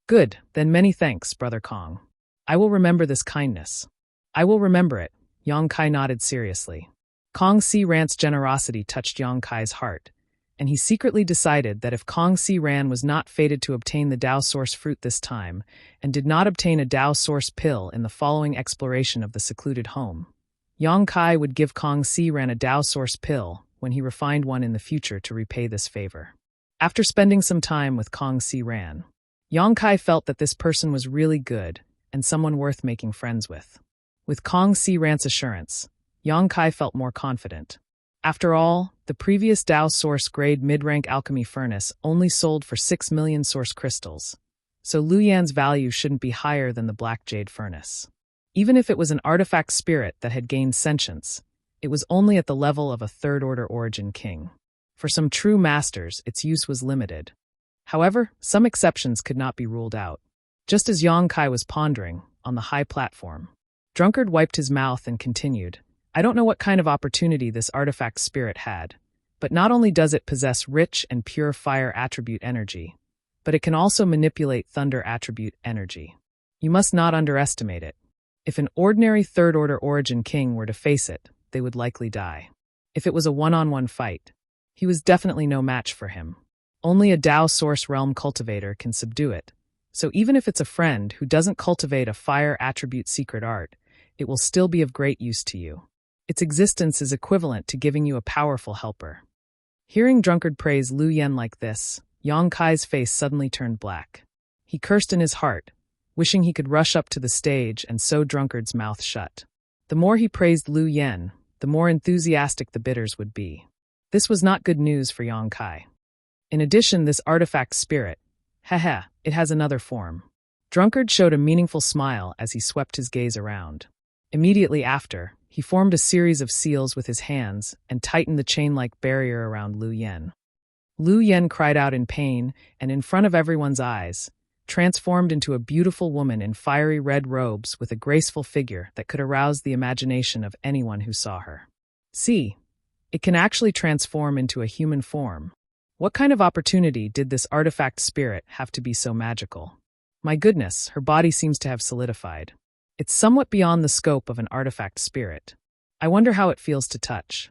"Good, then many thanks, Brother Kong. I will remember this kindness." "I will remember it," Yang Kai nodded seriously. Kong Si Ran's generosity touched Yang Kai's heart, and he secretly decided that if Kong Si Ran was not fated to obtain the Dao source fruit this time, and did not obtain a Dao source pill in the following exploration of the secluded home, Yang Kai would give Kong Si Ran a Dao source pill when he refined one in the future to repay this favor. After spending some time with Kong Si Ran, Yang Kai felt that this person was really good and someone worth making friends with. With Kong Si Ran's assurance, Yang Kai felt more confident. After all, the previous Dao source grade mid-rank alchemy furnace only sold for 6 million source crystals, so Lu Yan's value shouldn't be higher than the Black Jade furnace. Even if it was an artifact spirit that had gained sentience, it was only at the level of a third-order origin king. For some true masters, its use was limited. However, some exceptions could not be ruled out. Just as Yang Kai was pondering, on the high platform, Drunkard wiped his mouth and continued, "I don't know what kind of opportunity this artifact spirit had, but not only does it possess rich and pure fire attribute energy, but it can also manipulate thunder attribute energy. You must not underestimate it. If an ordinary third-order origin king were to face it, they would likely die. If it was a one-on-one fight, he was definitely no match for him. Only a Dao source realm cultivator can subdue it, so even if it's a friend who doesn't cultivate a fire attribute secret art, it will still be of great use to you. Its existence is equivalent to giving you a powerful helper." Hearing Drunkard praise Lu Yen like this, Yang Kai's face suddenly turned black. He cursed in his heart, wishing he could rush up to the stage and sew Drunkard's mouth shut. The more he praised Lu Yen, the more enthusiastic the bidders would be. This was not good news for Yang Kai. In addition, this artifact spirit, it has another form. Drunkard showed a meaningful smile as he swept his gaze around. Immediately after, he formed a series of seals with his hands and tightened the chain-like barrier around Lu Yen. Lu Yen cried out in pain and, in front of everyone's eyes, transformed into a beautiful woman in fiery red robes with a graceful figure that could arouse the imagination of anyone who saw her. See, it can actually transform into a human form. What kind of opportunity did this artifact spirit have to be so magical? My goodness, her body seems to have solidified. It's somewhat beyond the scope of an artifact spirit. I wonder how it feels to touch.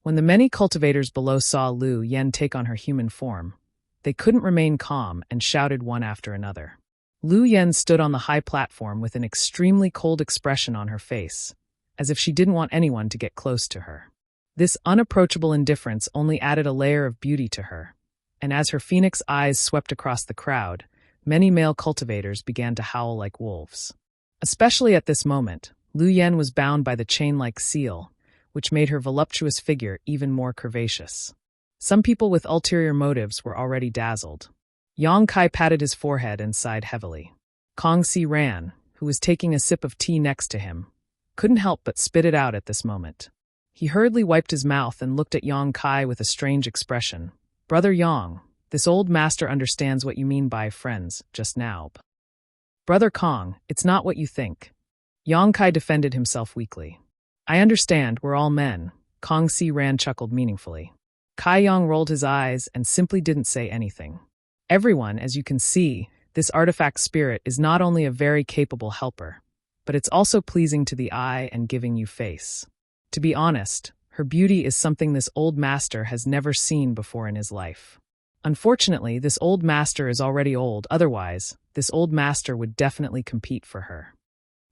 When the many cultivators below saw Lu Yen take on her human form, they couldn't remain calm and shouted one after another. Lu Yen stood on the high platform with an extremely cold expression on her face, as if she didn't want anyone to get close to her. This unapproachable indifference only added a layer of beauty to her, and as her phoenix eyes swept across the crowd, many male cultivators began to howl like wolves. Especially at this moment, Lu Yen was bound by the chain-like seal, which made her voluptuous figure even more curvaceous. Some people with ulterior motives were already dazzled. Yang Kai patted his forehead and sighed heavily. Kong Si Ran, who was taking a sip of tea next to him, couldn't help but spit it out at this moment. He hurriedly wiped his mouth and looked at Yang Kai with a strange expression. "Brother Yang, this old master understands what you mean by friends just now." "Brother Kong, it's not what you think." Yang Kai defended himself weakly. "I understand, we're all men." Kong Si Ran chuckled meaningfully. Kai Yang rolled his eyes and simply didn't say anything. Everyone, as you can see, this artifact spirit is not only a very capable helper, but it's also pleasing to the eye and giving you face. To be honest, her beauty is something this old master has never seen before in his life. Unfortunately, this old master is already old, otherwise, this old master would definitely compete for her.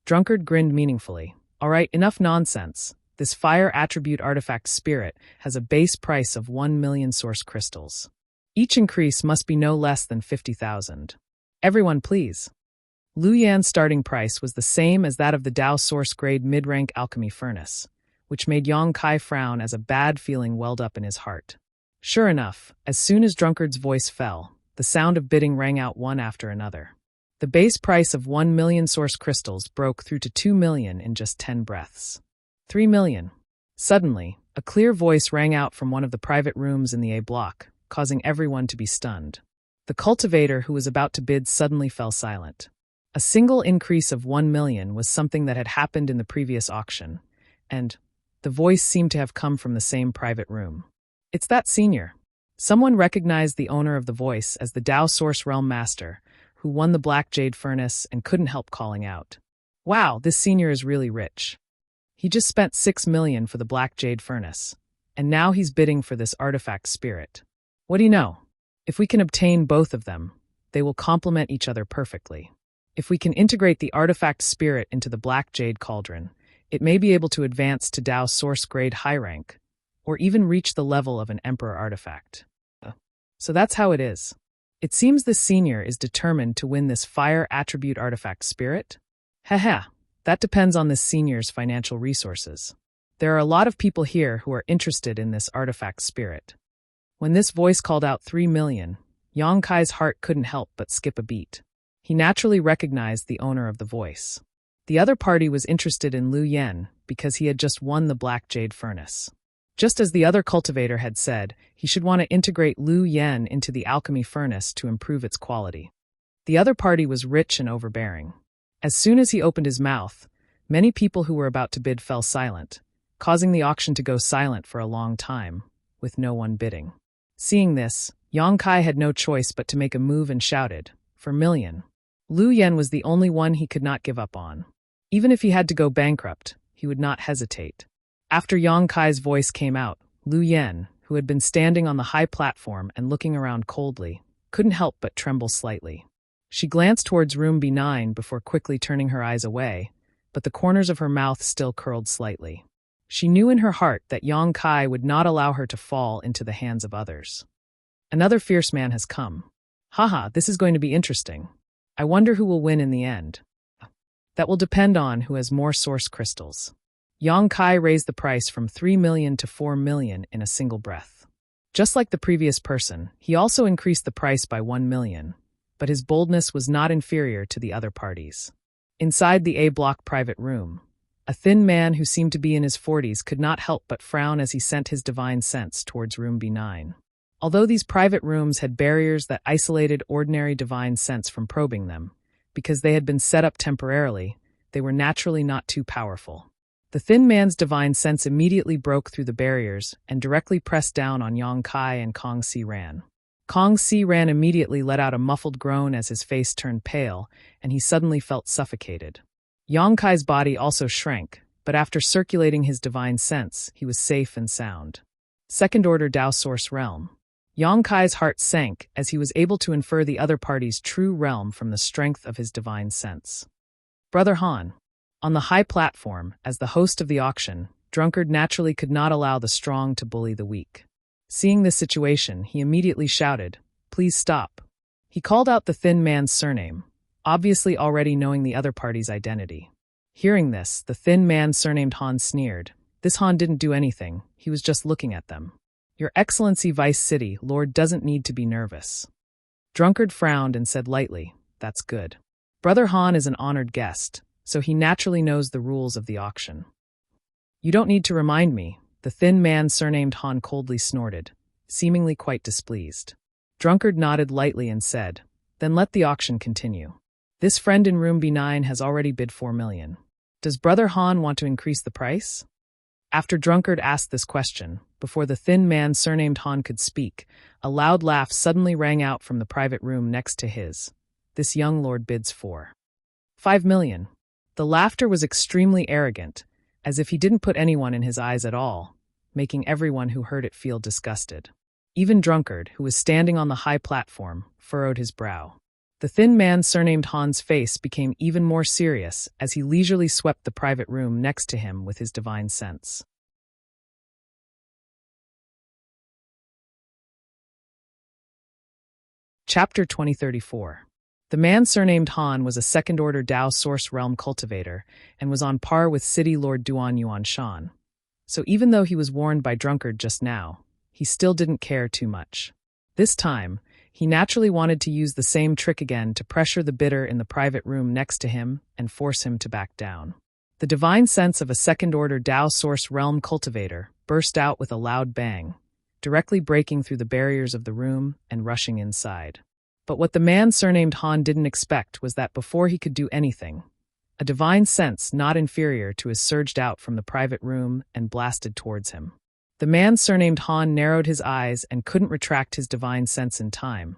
Drunkard grinned meaningfully. "All right, enough nonsense. This fire attribute artifact spirit has a base price of 1 million source crystals. Each increase must be no less than 50,000. Everyone, please." Lu Yan's starting price was the same as that of the Dao source grade mid-rank alchemy furnace, which made Yang Kai frown as a bad feeling welled up in his heart. Sure enough, as soon as Drunkard's voice fell, the sound of bidding rang out one after another. The base price of 1 million source crystals broke through to 2 million in just 10 breaths. 3 million. Suddenly, a clear voice rang out from one of the private rooms in the A block, causing everyone to be stunned. The cultivator who was about to bid suddenly fell silent. A single increase of 1 million was something that had happened in the previous auction, and the voice seemed to have come from the same private room. "It's that senior." Someone recognized the owner of the voice as the Dao Source Realm Master, who won the Black Jade Furnace and couldn't help calling out, "Wow, this senior is really rich. He just spent 6 million for the Black Jade Furnace, and now he's bidding for this artifact spirit. What do you know? If we can obtain both of them, they will complement each other perfectly. If we can integrate the artifact spirit into the Black Jade Cauldron, it may be able to advance to Dao Source Grade High Rank, or even reach the level of an Emperor artifact." So that's how it is. It seems this senior is determined to win this fire attribute artifact spirit? That depends on this senior's financial resources. There are a lot of people here who are interested in this artifact spirit. When this voice called out 3 million, Yang Kai's heart couldn't help but skip a beat. He naturally recognized the owner of the voice. The other party was interested in Lu Yen because he had just won the Black Jade Furnace. Just as the other cultivator had said, he should want to integrate Lu Yen into the alchemy furnace to improve its quality. The other party was rich and overbearing. As soon as he opened his mouth, many people who were about to bid fell silent, causing the auction to go silent for a long time, with no one bidding. Seeing this, Yang Kai had no choice but to make a move and shouted, "For million." Lu Yen was the only one he could not give up on. Even if he had to go bankrupt, he would not hesitate. After Yang Kai's voice came out, Lu Yen, who had been standing on the high platform and looking around coldly, couldn't help but tremble slightly. She glanced towards room B9 before quickly turning her eyes away, but the corners of her mouth still curled slightly. She knew in her heart that Yang Kai would not allow her to fall into the hands of others. Another fierce man has come. Haha, this is going to be interesting. I wonder who will win in the end. That will depend on who has more source crystals. Yang Kai raised the price from 3 million to 4 million in a single breath. Just like the previous person, he also increased the price by 1 million, but his boldness was not inferior to the other parties. Inside the A-block private room, a thin man who seemed to be in his 40s could not help but frown as he sent his divine sense towards room B9. Although these private rooms had barriers that isolated ordinary divine sense from probing them, because they had been set up temporarily, they were naturally not too powerful. The thin man's divine sense immediately broke through the barriers and directly pressed down on Yang Kai and Kong Si Ran. Kong Si Ran immediately let out a muffled groan as his face turned pale, and he suddenly felt suffocated. Yang Kai's body also shrank, but after circulating his divine sense, he was safe and sound. Second-order Tao Source Realm. Yang Kai's heart sank as he was able to infer the other party's true realm from the strength of his divine sense. Brother Han. On the high platform, as the host of the auction, Drunkard naturally could not allow the strong to bully the weak. Seeing this situation, he immediately shouted, "Please stop." He called out the thin man's surname, obviously already knowing the other party's identity. Hearing this, the thin man surnamed Han sneered. This Han didn't do anything, he was just looking at them. "Your Excellency Vice City Lord doesn't need to be nervous." Drunkard frowned and said lightly, "That's good. Brother Han is an honored guest, so he naturally knows the rules of the auction." "You don't need to remind me," the thin man surnamed Han coldly snorted, seemingly quite displeased. Drunkard nodded lightly and said, "Then let the auction continue. This friend in room B9 has already bid 4 million. Does Brother Han want to increase the price?" After Drunkard asked this question, before the thin man surnamed Han could speak, a loud laugh suddenly rang out from the private room next to his. "This young lord bids for 5 million. The laughter was extremely arrogant, as if he didn't put anyone in his eyes at all, making everyone who heard it feel disgusted. Even Drunkard, who was standing on the high platform, furrowed his brow. The thin man surnamed Han's face became even more serious as he leisurely swept the private room next to him with his divine sense. Chapter 2034. The man surnamed Han was a second-order Tao Source Realm cultivator and was on par with City Lord Duan Yuan Shan. So even though he was warned by Drunkard just now, he still didn't care too much. This time, he naturally wanted to use the same trick again to pressure the bidder in the private room next to him and force him to back down. The divine sense of a second-order Tao Source Realm cultivator burst out with a loud bang, directly breaking through the barriers of the room and rushing inside. But what the man surnamed Han didn't expect was that before he could do anything, a divine sense not inferior to his surged out from the private room and blasted towards him. The man surnamed Han narrowed his eyes and couldn't retract his divine sense in time,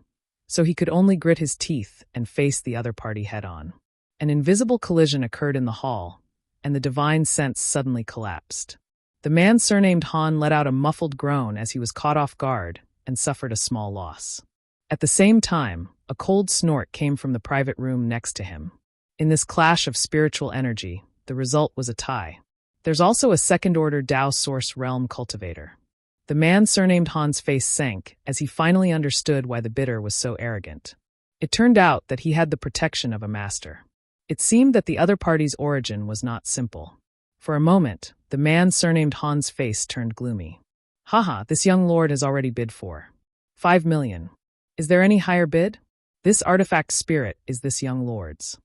so he could only grit his teeth and face the other party head-on. An invisible collision occurred in the hall, and the divine sense suddenly collapsed. The man surnamed Han let out a muffled groan as he was caught off guard and suffered a small loss. At the same time, a cold snort came from the private room next to him. In this clash of spiritual energy, the result was a tie. There's also a second-order Tao Source Realm cultivator. The man surnamed Han's face sank as he finally understood why the bidder was so arrogant. It turned out that he had the protection of a master. It seemed that the other party's origin was not simple. For a moment, the man surnamed Han's face turned gloomy. "Haha, this young lord has already bid for 5 million. Is there any higher bid? This artifact spirit is this young lord's."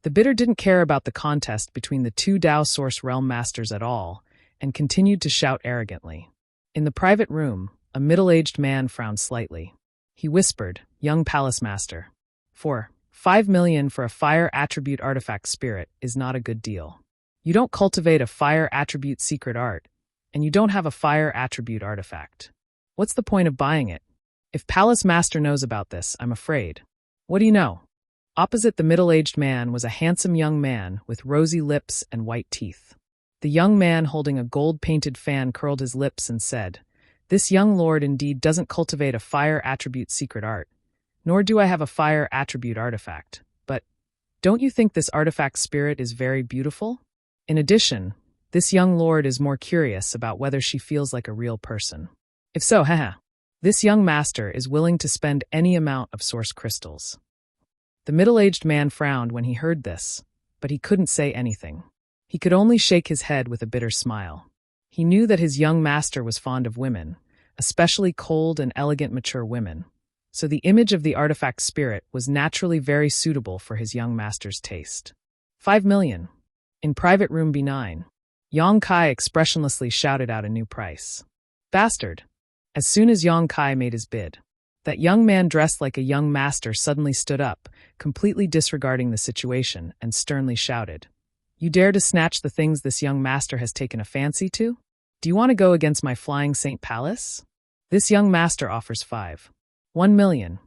The bidder didn't care about the contest between the two Tao Source Realm masters at all, and continued to shout arrogantly. In the private room, a middle-aged man frowned slightly. He whispered, "Young palace master, for 5 million for a fire attribute artifact spirit is not a good deal. You don't cultivate a fire attribute secret art, and you don't have a fire attribute artifact. What's the point of buying it? If palace master knows about this, I'm afraid. What do you know?" Opposite the middle-aged man was a handsome young man with rosy lips and white teeth. The young man holding a gold-painted fan curled his lips and said, "This young lord indeed doesn't cultivate a fire attribute secret art, nor do I have a fire attribute artifact. But don't you think this artifact spirit is very beautiful? In addition, this young lord is more curious about whether she feels like a real person. If so, haha, this young master is willing to spend any amount of source crystals." The middle-aged man frowned when he heard this, but he couldn't say anything. He could only shake his head with a bitter smile. He knew that his young master was fond of women, especially cold and elegant mature women, so the image of the artifact spirit was naturally very suitable for his young master's taste. 5 million. In private room B9, Yang Kai expressionlessly shouted out a new price. Bastard! As soon as Yang Kai made his bid, that young man dressed like a young master suddenly stood up, completely disregarding the situation, and sternly shouted, "You dare to snatch the things this young master has taken a fancy to? Do you want to go against my flying Saint Palace? This young master offers 1 million.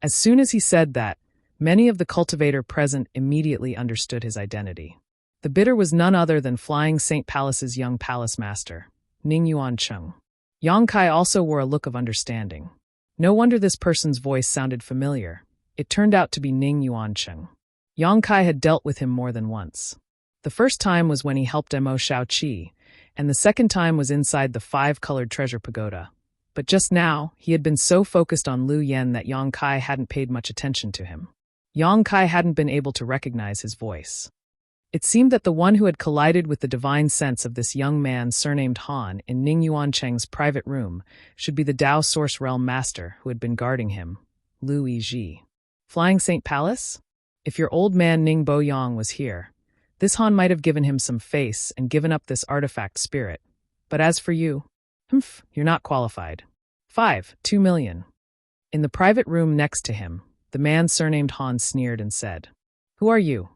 As soon as he said that, many of the cultivator present immediately understood his identity. The bidder was none other than Flying Saint Palace's young palace master, Ning Yuancheng. Yang Kai also wore a look of understanding. No wonder this person's voice sounded familiar. It turned out to be Ning Yuancheng. Yang Kai had dealt with him more than once. The first time was when he helped Mo Shaoqi, and the second time was inside the 5-colored treasure pagoda. But just now, he had been so focused on Lu Yen that Yang Kai hadn't paid much attention to him. Yang Kai hadn't been able to recognize his voice. It seemed that the one who had collided with the divine sense of this young man surnamed Han in Ning Yuancheng's private room should be the Dao Source Realm Master who had been guarding him, Lu Yizhi. Flying Saint Palace? If your old man Ning Boyang was here, this Han might have given him some face and given up this artifact spirit. But as for you, you're not qualified. 2 million. In the private room next to him, the man surnamed Han sneered and said, "Who are you?"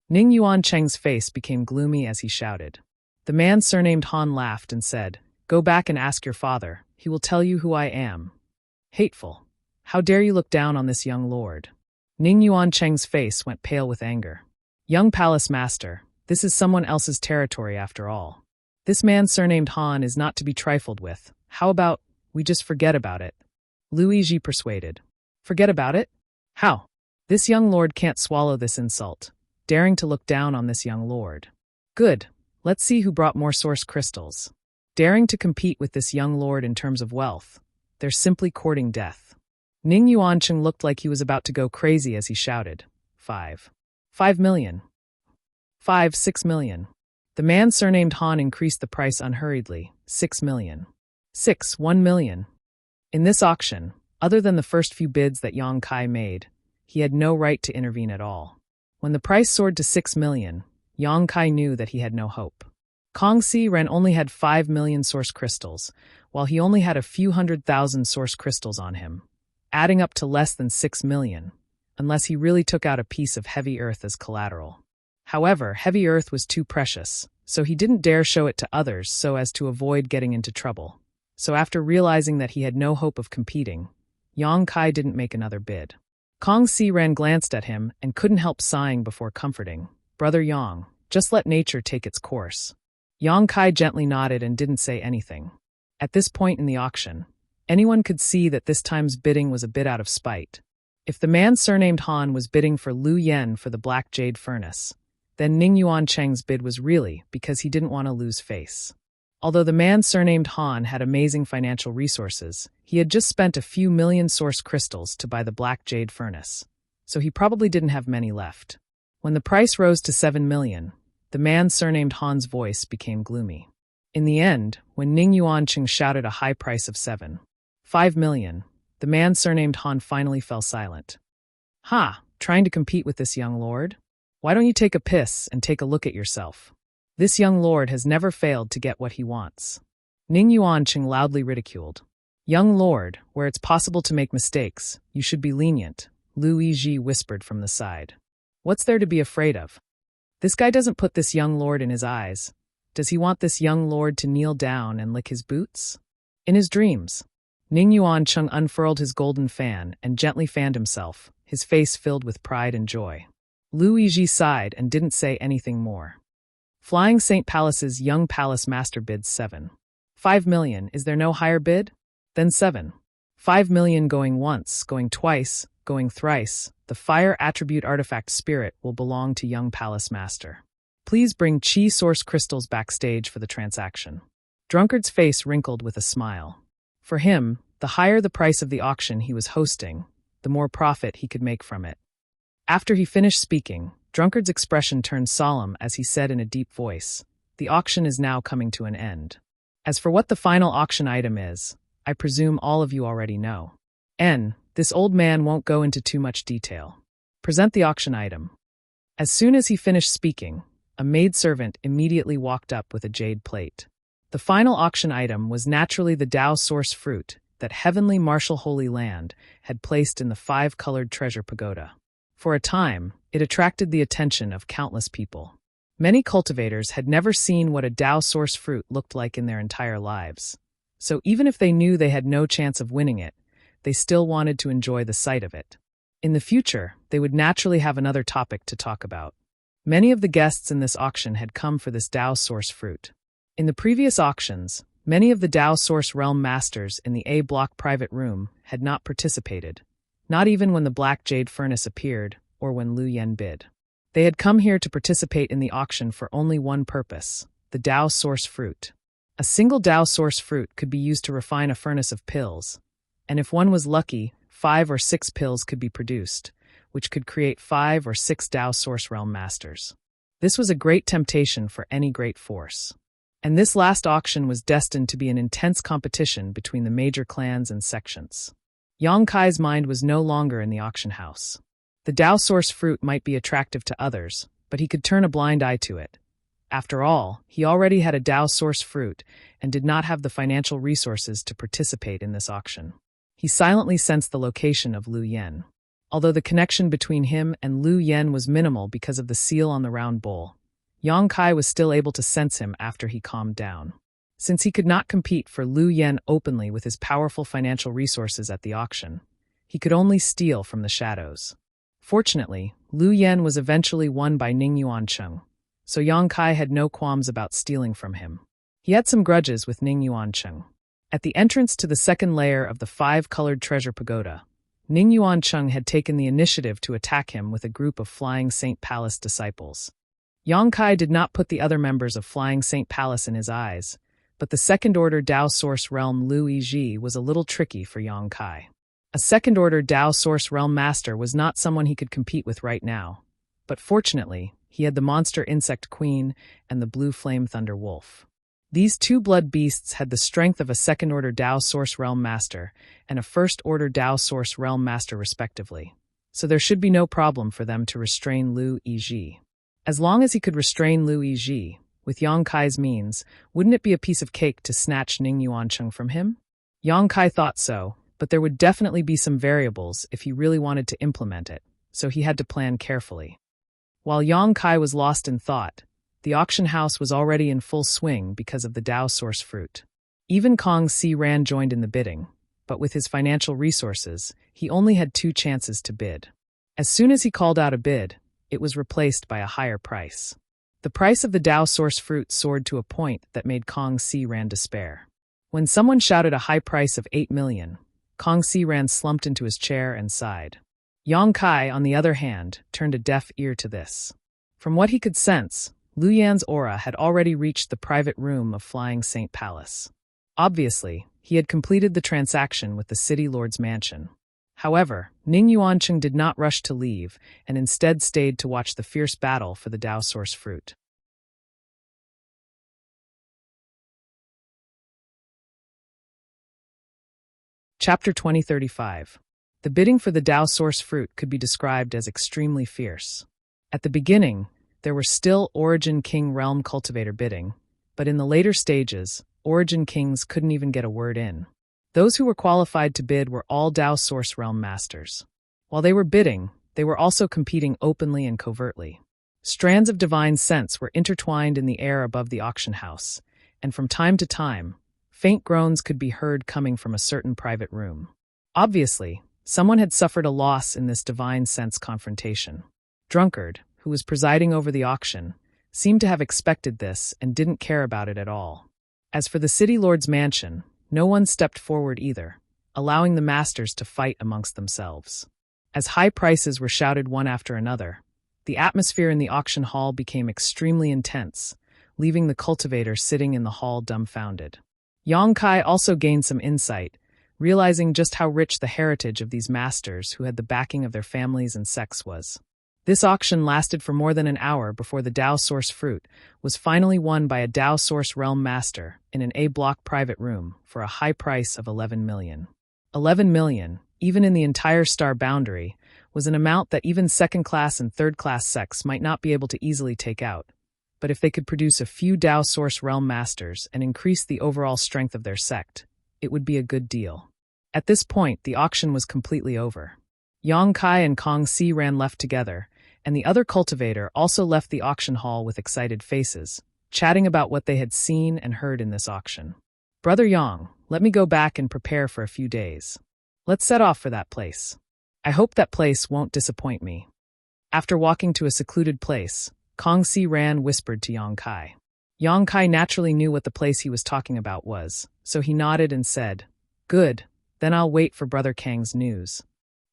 Ning Yuancheng's face became gloomy as he shouted. The man surnamed Han laughed and said, "Go back and ask your father. He will tell you who I am." Hateful. How dare you look down on this young lord? Ning Yuancheng's face went pale with anger. Young palace master, this is someone else's territory after all. This man surnamed Han is not to be trifled with. How about we just forget about it? Lu Yizhi persuaded. Forget about it? How? This young lord can't swallow this insult, daring to look down on this young lord. Good, let's see who brought more source crystals. Daring to compete with this young lord in terms of wealth, they're simply courting death. Ning Yuancheng looked like he was about to go crazy as he shouted, 5 million. 6 million. The man surnamed Han increased the price unhurriedly, 6 million. 1 million. In this auction, other than the first few bids that Yang Kai made, he had no right to intervene at all. When the price soared to 6 million, Yang Kai knew that he had no hope. Kong Si Ren only had 5 million source crystals, while he only had a few 100,000 source crystals on him, adding up to less than 6 million, unless he really took out a piece of heavy earth as collateral. However, heavy earth was too precious, so he didn't dare show it to others so as to avoid getting into trouble. So after realizing that he had no hope of competing, Yang Kai didn't make another bid. Kong Si Ren glanced at him and couldn't help sighing before comforting. "Brother Yang, just let nature take its course." Yang Kai gently nodded and didn't say anything. At this point in the auction, anyone could see that this time's bidding was a bit out of spite. If the man surnamed Han was bidding for Lu Yen for the Black Jade Furnace, then Ning Yuancheng's bid was really because he didn't want to lose face. Although the man surnamed Han had amazing financial resources, he had just spent a few million source crystals to buy the Black Jade Furnace, so he probably didn't have many left. When the price rose to 7 million, the man surnamed Han's voice became gloomy. In the end, when Ning Yuancheng shouted a high price of 5 million, the man surnamed Han finally fell silent. Trying to compete with this young lord? Why don't you take a piss and take a look at yourself? This young lord has never failed to get what he wants. Ning Yuancheng loudly ridiculed. Young lord, where it's possible to make mistakes, you should be lenient, Lu Yizhi whispered from the side. What's there to be afraid of? This guy doesn't put this young lord in his eyes. Does he want this young lord to kneel down and lick his boots? In his dreams, Ning Yuancheng unfurled his golden fan and gently fanned himself, his face filled with pride and joy. Lu Yizhi sighed and didn't say anything more. Flying Saint Palace's young palace master bids 5 million. Is there no higher bid? Then 5 million going once, going twice, going thrice. The fire attribute artifact spirit will belong to young palace master. Please bring Qi source crystals backstage for the transaction. Drunkard's face wrinkled with a smile. For him, the higher the price of the auction he was hosting, the more profit he could make from it. After he finished speaking, Drunkard's expression turned solemn as he said in a deep voice, "The auction is now coming to an end. As for what the final auction item is, I presume all of you already know. This old man won't go into too much detail. Present the auction item." As soon as he finished speaking, a maidservant immediately walked up with a jade plate. The final auction item was naturally the Tao source fruit that Heavenly Martial Holy Land had placed in the 5-colored treasure pagoda. For a time, it attracted the attention of countless people. Many cultivators had never seen what a Tao source fruit looked like in their entire lives. So even if they knew they had no chance of winning it, they still wanted to enjoy the sight of it. In the future, they would naturally have another topic to talk about. Many of the guests in this auction had come for this Tao source fruit. In the previous auctions, many of the Tao source realm masters in the A block private room had not participated, not even when the black jade furnace appeared or when Lu Yen bid. They had come here to participate in the auction for only one purpose, the Tao source fruit. A single Tao source fruit could be used to refine a furnace of pills, and if one was lucky, 5 or 6 pills could be produced, which could create 5 or 6 Tao source realm masters. This was a great temptation for any great force. And this last auction was destined to be an intense competition between the major clans and sections. Yang Kai's mind was no longer in the auction house. The Tao source fruit might be attractive to others, but he could turn a blind eye to it. After all, he already had a Tao source fruit and did not have the financial resources to participate in this auction. He silently sensed the location of Lu Yen. Although the connection between him and Lu Yen was minimal because of the seal on the round bowl, Yang Kai was still able to sense him after he calmed down. Since he could not compete for Lu Yen openly with his powerful financial resources at the auction, he could only steal from the shadows. Fortunately, Lu Yen was eventually won by Ning Yuancheng, so Yang Kai had no qualms about stealing from him. He had some grudges with Ning Yuancheng. At the entrance to the second layer of the 5-colored treasure pagoda, Ning Yuancheng had taken the initiative to attack him with a group of Flying Saint Palace disciples. Yang Kai did not put the other members of Flying Saint Palace in his eyes, but the second-order Tao source realm Lu Yizhi was a little tricky for Yang Kai. A second-order Tao source realm master was not someone he could compete with right now, but fortunately, he had the monster insect queen and the blue flame thunder wolf. These two blood beasts had the strength of a second-order Tao source realm master and a first-order Tao source realm master respectively, so there should be no problem for them to restrain Lu Yizhi. As long as he could restrain Lu Yizhi, with Yang Kai's means, wouldn't it be a piece of cake to snatch Ning Yuancheng from him? Yang Kai thought so, but there would definitely be some variables if he really wanted to implement it, so he had to plan carefully. While Yang Kai was lost in thought, the auction house was already in full swing because of the Tao source fruit. Even Kong Si Ran joined in the bidding, but with his financial resources, he only had 2 chances to bid. As soon as he called out a bid, it was replaced by a higher price. The price of the Tao source fruit soared to a point that made Kong Si Ran despair. When someone shouted a high price of 8 million, Kong Si Ran slumped into his chair and sighed. Yang Kai, on the other hand, turned a deaf ear to this. From what he could sense, Lu Yan's aura had already reached the private room of Flying Saint Palace. Obviously, he had completed the transaction with the City Lord's mansion. However, Ning Yuancheng did not rush to leave and instead stayed to watch the fierce battle for the Tao source fruit. Chapter 2035. The bidding for the Tao source fruit could be described as extremely fierce. At the beginning, there were still Origin King Realm Cultivator bidding, but in the later stages, Origin Kings couldn't even get a word in. Those who were qualified to bid were all Tao source realm masters. While they were bidding, they were also competing openly and covertly. Strands of divine sense were intertwined in the air above the auction house, and from time to time, faint groans could be heard coming from a certain private room. Obviously, someone had suffered a loss in this divine sense confrontation. Drunkard, who was presiding over the auction, seemed to have expected this and didn't care about it at all. As for the City Lord's mansion, no one stepped forward either, allowing the masters to fight amongst themselves. As high prices were shouted one after another, the atmosphere in the auction hall became extremely intense, leaving the cultivator sitting in the hall dumbfounded. Yang Kai also gained some insight, realizing just how rich the heritage of these masters who had the backing of their families and sects was. This auction lasted for more than an hour before the Dao Source fruit was finally won by a Dao Source Realm Master in an A-block private room for a high price of 11 million. 11 million, even in the entire star boundary, was an amount that even second-class and third-class sects might not be able to easily take out. But if they could produce a few Dao Source Realm Masters and increase the overall strength of their sect, it would be a good deal. At this point, the auction was completely over. Yang Kai and Kong Si ran left together, and the other cultivator also left the auction hall with excited faces, chatting about what they had seen and heard in this auction. "Brother Yang, let me go back and prepare for a few days. Let's set off for that place. I hope that place won't disappoint me." After walking to a secluded place, Kong Si Ran whispered to Yang Kai. Yang Kai naturally knew what the place he was talking about was, so he nodded and said, "Good, then I'll wait for Brother Kang's news.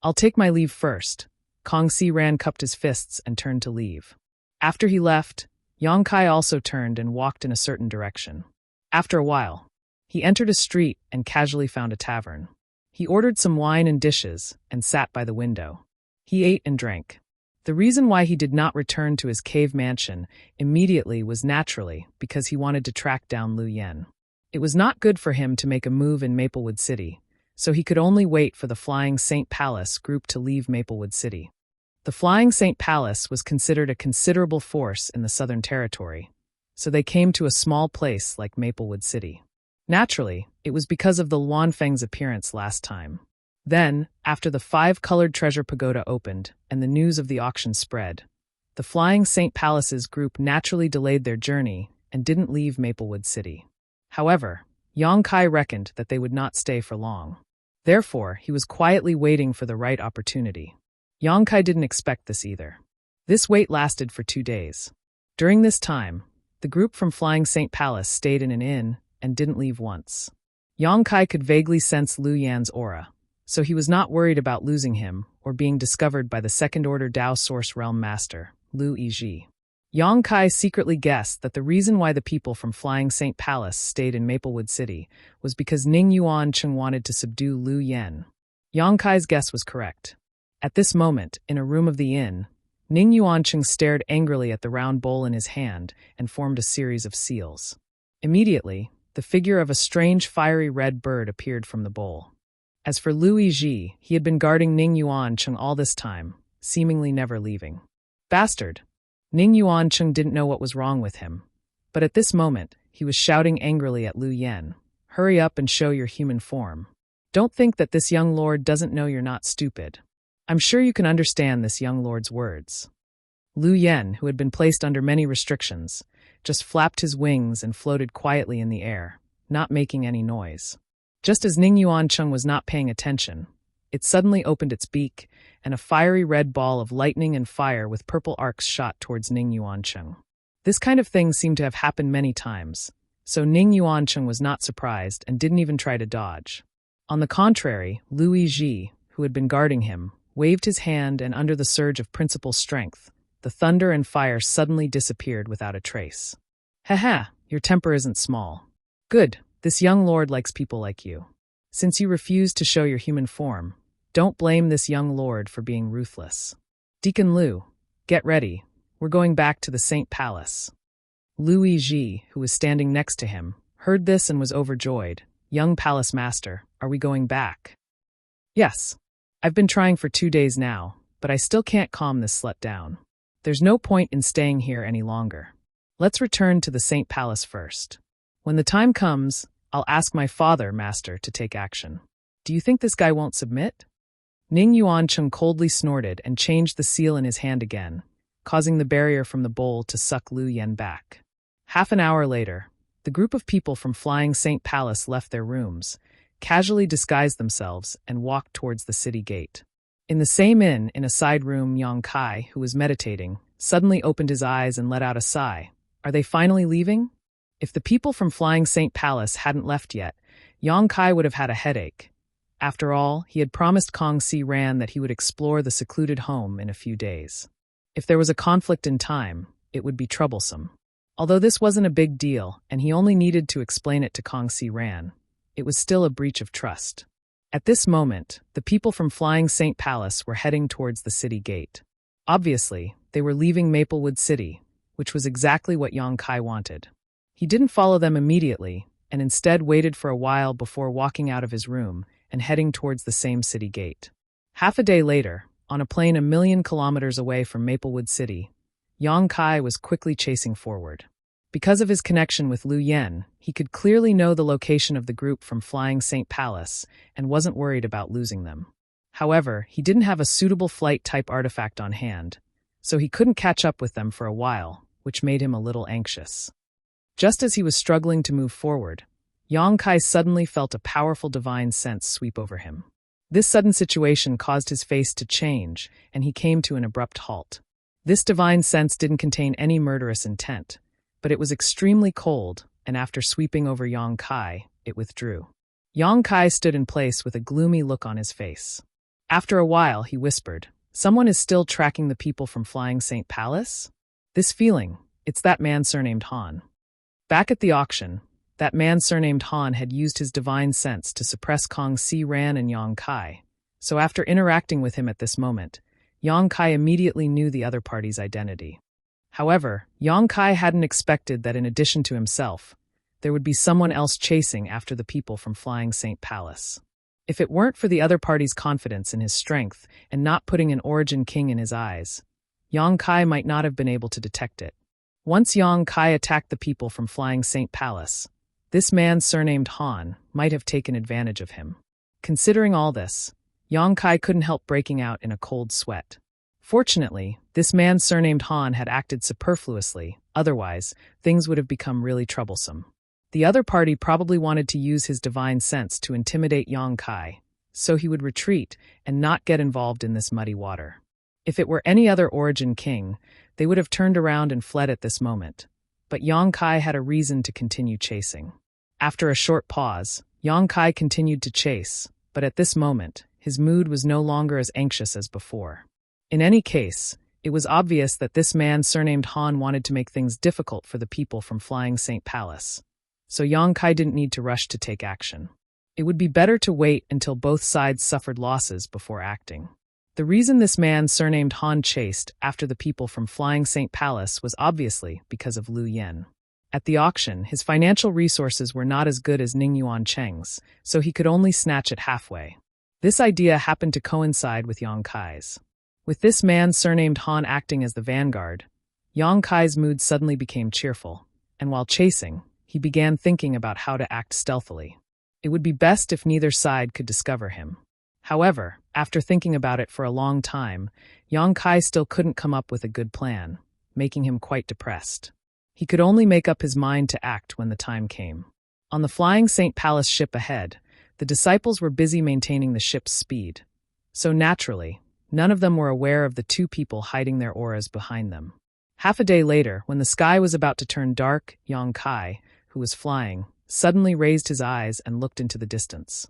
I'll take my leave first." Kong Si Ran cupped his fists and turned to leave. After he left, Yang Kai also turned and walked in a certain direction. After a while, he entered a street and casually found a tavern. He ordered some wine and dishes and sat by the window. He ate and drank. The reason why he did not return to his cave mansion immediately was naturally because he wanted to track down Lu Yen. It was not good for him to make a move in Maplewood City, so he could only wait for the Flying Saint Palace group to leave Maplewood City. The Flying Saint Palace was considered a considerable force in the Southern Territory, so they came to a small place like Maplewood City. Naturally, it was because of the Luanfeng's appearance last time. Then, after the 5-colored treasure pagoda opened and the news of the auction spread, the Flying Saint Palace's group naturally delayed their journey and didn't leave Maplewood City. However, Yang Kai reckoned that they would not stay for long. Therefore, he was quietly waiting for the right opportunity. Yang Kai didn't expect this either. This wait lasted for 2 days. During this time, the group from Flying Saint Palace stayed in an inn and didn't leave once. Yang Kai could vaguely sense Lu Yan's aura, so he was not worried about losing him or being discovered by the second-order Dao Source Realm Master, Lu Yizhi. Yang Kai secretly guessed that the reason why the people from Flying Saint Palace stayed in Maplewood City was because Ning Yuancheng wanted to subdue Lu Yen. Yang Kai's guess was correct. At this moment, in a room of the inn, Ning Yuancheng stared angrily at the round bowl in his hand and formed a series of seals. Immediately, the figure of a strange fiery red bird appeared from the bowl. As for Lu Yizhi, he had been guarding Ning Yuancheng all this time, seemingly never leaving. Bastard! Ning Yuancheng didn't know what was wrong with him, but at this moment, he was shouting angrily at Lu Yen, "Hurry up and show your human form. Don't think that this young lord doesn't know you're not stupid. I'm sure you can understand this young lord's words." Lu Yen, who had been placed under many restrictions, just flapped his wings and floated quietly in the air, not making any noise. Just as Ning Yuancheng was not paying attention, it suddenly opened its beak, and a fiery red ball of lightning and fire with purple arcs shot towards Ning Yuancheng. This kind of thing seemed to have happened many times, so Ning Yuancheng was not surprised and didn't even try to dodge. On the contrary, Lu Yizhi, who had been guarding him, waved his hand, and under the surge of principal strength, the thunder and fire suddenly disappeared without a trace. "Ha, your temper isn't small. Good, this young lord likes people like you. Since you refuse to show your human form, don't blame this young lord for being ruthless. Deacon Lu, get ready, we're going back to the Saint Palace." Lu Yizhi, who was standing next to him, heard this and was overjoyed. "Young palace master, are we going back?" "Yes. I've been trying for 2 days now, but I still can't calm this slut down. There's no point in staying here any longer. Let's return to the Saint Palace first. When the time comes, I'll ask my father, master, to take action. Do you think this guy won't submit?" Ning Yuancheng coldly snorted and changed the seal in his hand again, causing the barrier from the bowl to suck Lu Yen back. Half an hour later, the group of people from Flying Saint Palace left their rooms, casually disguised themselves, and walked towards the city gate. In the same inn, in a side room, Yang Kai, who was meditating, suddenly opened his eyes and let out a sigh. Are they finally leaving? If the people from Flying Saint Palace hadn't left yet, Yang Kai would have had a headache. After all, he had promised Kong Si Ran that he would explore the secluded home in a few days. If there was a conflict in time, it would be troublesome. Although this wasn't a big deal, and he only needed to explain it to Kong Si Ran, it was still a breach of trust. At this moment, the people from Flying Saint Palace were heading towards the city gate. Obviously, they were leaving Maplewood City, which was exactly what Yang Kai wanted. He didn't follow them immediately, and instead waited for a while before walking out of his room and heading towards the same city gate. Half a day later, on a plane 1,000,000 kilometers away from Maplewood City, Yang Kai was quickly chasing forward. Because of his connection with Liu Yan, he could clearly know the location of the group from Flying Saint Palace and wasn't worried about losing them. However, he didn't have a suitable flight-type artifact on hand, so he couldn't catch up with them for a while, which made him a little anxious. Just as he was struggling to move forward, Yang Kai suddenly felt a powerful divine sense sweep over him. This sudden situation caused his face to change, and he came to an abrupt halt. This divine sense didn't contain any murderous intent, but it was extremely cold, and after sweeping over Yang Kai, it withdrew. Yang Kai stood in place with a gloomy look on his face. After a while, he whispered, "Someone is still tracking the people from Flying Saint Palace? This feeling, it's that man surnamed Han." Back at the auction, that man surnamed Han had used his divine sense to suppress Kong Si Ran and Yang Kai, so after interacting with him at this moment, Yang Kai immediately knew the other party's identity. However, Yang Kai hadn't expected that in addition to himself, there would be someone else chasing after the people from Flying Saint Palace. If it weren't for the other party's confidence in his strength and not putting an Origin King in his eyes, Yang Kai might not have been able to detect it. Once Yang Kai attacked the people from Flying Saint Palace, this man surnamed Han might have taken advantage of him. Considering all this, Yang Kai couldn't help breaking out in a cold sweat. Fortunately, this man surnamed Han had acted superfluously, otherwise, things would have become really troublesome. The other party probably wanted to use his divine sense to intimidate Yang Kai, so he would retreat and not get involved in this muddy water. If it were any other Origin King, they would have turned around and fled at this moment, but Yang Kai had a reason to continue chasing. After a short pause, Yang Kai continued to chase, but at this moment, his mood was no longer as anxious as before. In any case, it was obvious that this man surnamed Han wanted to make things difficult for the people from Flying Saint Palace, so Yang Kai didn't need to rush to take action. It would be better to wait until both sides suffered losses before acting. The reason this man surnamed Han chased after the people from Flying Saint Palace was obviously because of Liu Yan. At the auction, his financial resources were not as good as Ning Yuan Cheng's, so he could only snatch it halfway. This idea happened to coincide with Yang Kai's. With this man surnamed Han acting as the vanguard, Yang Kai's mood suddenly became cheerful, and while chasing, he began thinking about how to act stealthily. It would be best if neither side could discover him. However, after thinking about it for a long time, Yang Kai still couldn't come up with a good plan, making him quite depressed. He could only make up his mind to act when the time came. On the Flying Saint Palace ship ahead, the disciples were busy maintaining the ship's speed. So naturally, none of them were aware of the two people hiding their auras behind them. Half a day later, when the sky was about to turn dark, Yang Kai, who was flying, suddenly raised his eyes and looked into the distance.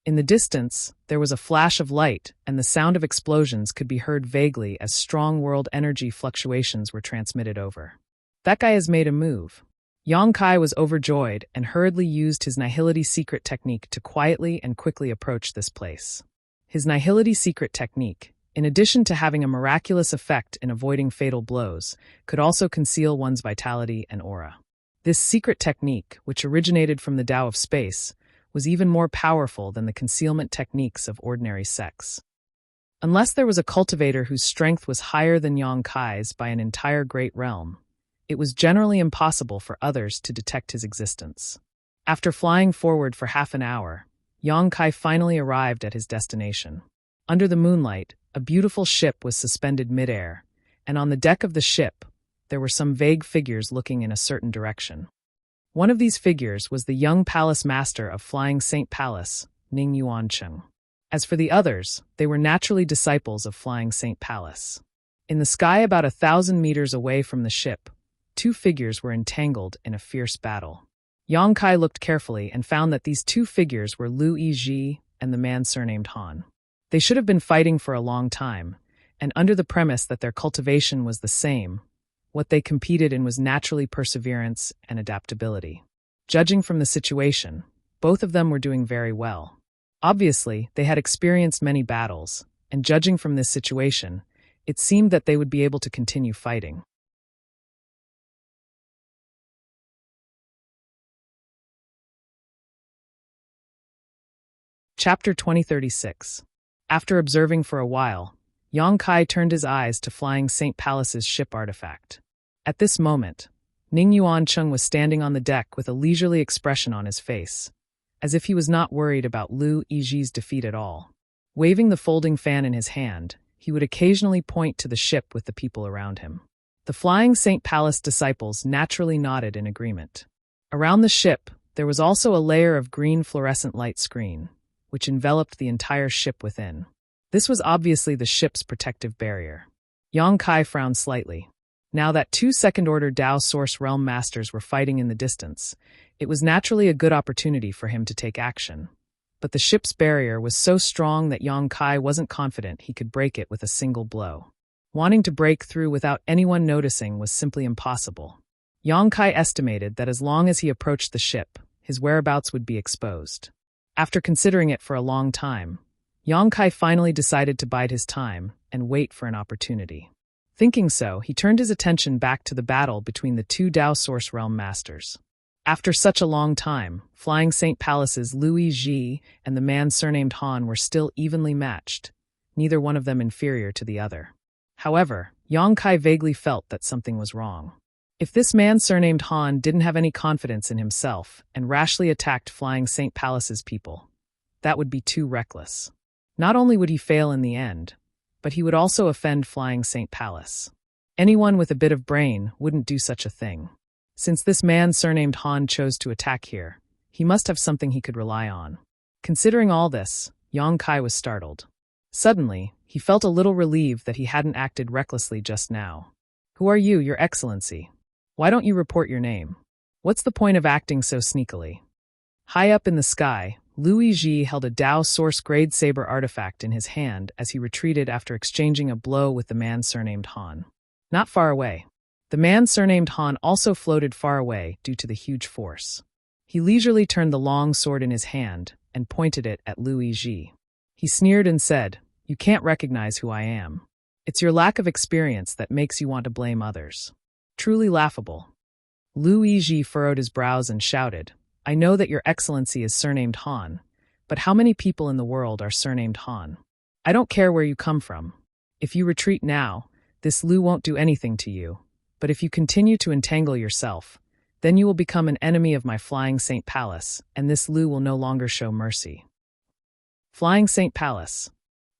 In the distance, there was a flash of light, and the sound of explosions could be heard vaguely as strong world energy fluctuations were transmitted over. That guy has made a move. Yang Kai was overjoyed and hurriedly used his Nihility secret technique to quietly and quickly approach this place. His Nihility secret technique, in addition to having a miraculous effect in avoiding fatal blows, could also conceal one's vitality and aura. This secret technique, which originated from the Tao of space, was even more powerful than the concealment techniques of ordinary sects. Unless there was a cultivator whose strength was higher than Yang Kai's by an entire great realm, it was generally impossible for others to detect his existence. After flying forward for half an hour, Yang Kai finally arrived at his destination. Under the moonlight, a beautiful ship was suspended mid-air, and on the deck of the ship, there were some vague figures looking in a certain direction. One of these figures was the young palace master of Flying Saint Palace, Ning Yuan Cheng. As for the others, they were naturally disciples of Flying Saint Palace. In the sky about 1,000 meters away from the ship, two figures were entangled in a fierce battle. Yang Kai looked carefully and found that these two figures were Liu Yizhi and the man surnamed Han. They should have been fighting for a long time, and under the premise that their cultivation was the same, what they competed in was naturally perseverance and adaptability. Judging from the situation, both of them were doing very well. Obviously, they had experienced many battles, and judging from this situation, it seemed that they would be able to continue fighting. Chapter 2036. After observing for a while, Yang Kai turned his eyes to Flying Saint Palace's ship artifact. At this moment, Ning Yuancheng was standing on the deck with a leisurely expression on his face, as if he was not worried about Lu Yiji's defeat at all. Waving the folding fan in his hand, he would occasionally point to the ship with the people around him. The Flying Saint Palace disciples naturally nodded in agreement. Around the ship, there was also a layer of green fluorescent light screen, which enveloped the entire ship within. This was obviously the ship's protective barrier. Yang Kai frowned slightly. Now that two second-order Dao Source Realm Masters were fighting in the distance, it was naturally a good opportunity for him to take action. But the ship's barrier was so strong that Yang Kai wasn't confident he could break it with a single blow. Wanting to break through without anyone noticing was simply impossible. Yang Kai estimated that as long as he approached the ship, his whereabouts would be exposed. After considering it for a long time, Yang Kai finally decided to bide his time and wait for an opportunity. Thinking so, he turned his attention back to the battle between the two Dao Source Realm Masters. After such a long time, Flying Saint Palace's Lu Yiji and the man surnamed Han were still evenly matched, neither one of them inferior to the other. However, Yang Kai vaguely felt that something was wrong. If this man surnamed Han didn't have any confidence in himself and rashly attacked Flying Saint Palace's people, that would be too reckless. Not only would he fail in the end, but he would also offend Flying Saint Palace. Anyone with a bit of brain wouldn't do such a thing. Since this man surnamed Han chose to attack here, he must have something he could rely on. Considering all this, Yang Kai was startled. Suddenly, he felt a little relieved that he hadn't acted recklessly just now. "Who are you, Your Excellency? Why don't you report your name? What's the point of acting so sneakily?" High up in the sky, Lu Yiji held a Dao Source Grade Saber artifact in his hand as he retreated after exchanging a blow with the man surnamed Han. Not far away. The man surnamed Han also floated far away due to the huge force. He leisurely turned the long sword in his hand and pointed it at Lu Yiji. He sneered and said, "You can't recognize who I am. It's your lack of experience that makes you want to blame others. Truly laughable." Lu Yiji furrowed his brows and shouted, "I know that Your Excellency is surnamed Han, but how many people in the world are surnamed Han? I don't care where you come from. If you retreat now, this Lu won't do anything to you, but if you continue to entangle yourself, then you will become an enemy of my Flying Saint Palace, and this Lu will no longer show mercy." Flying Saint Palace.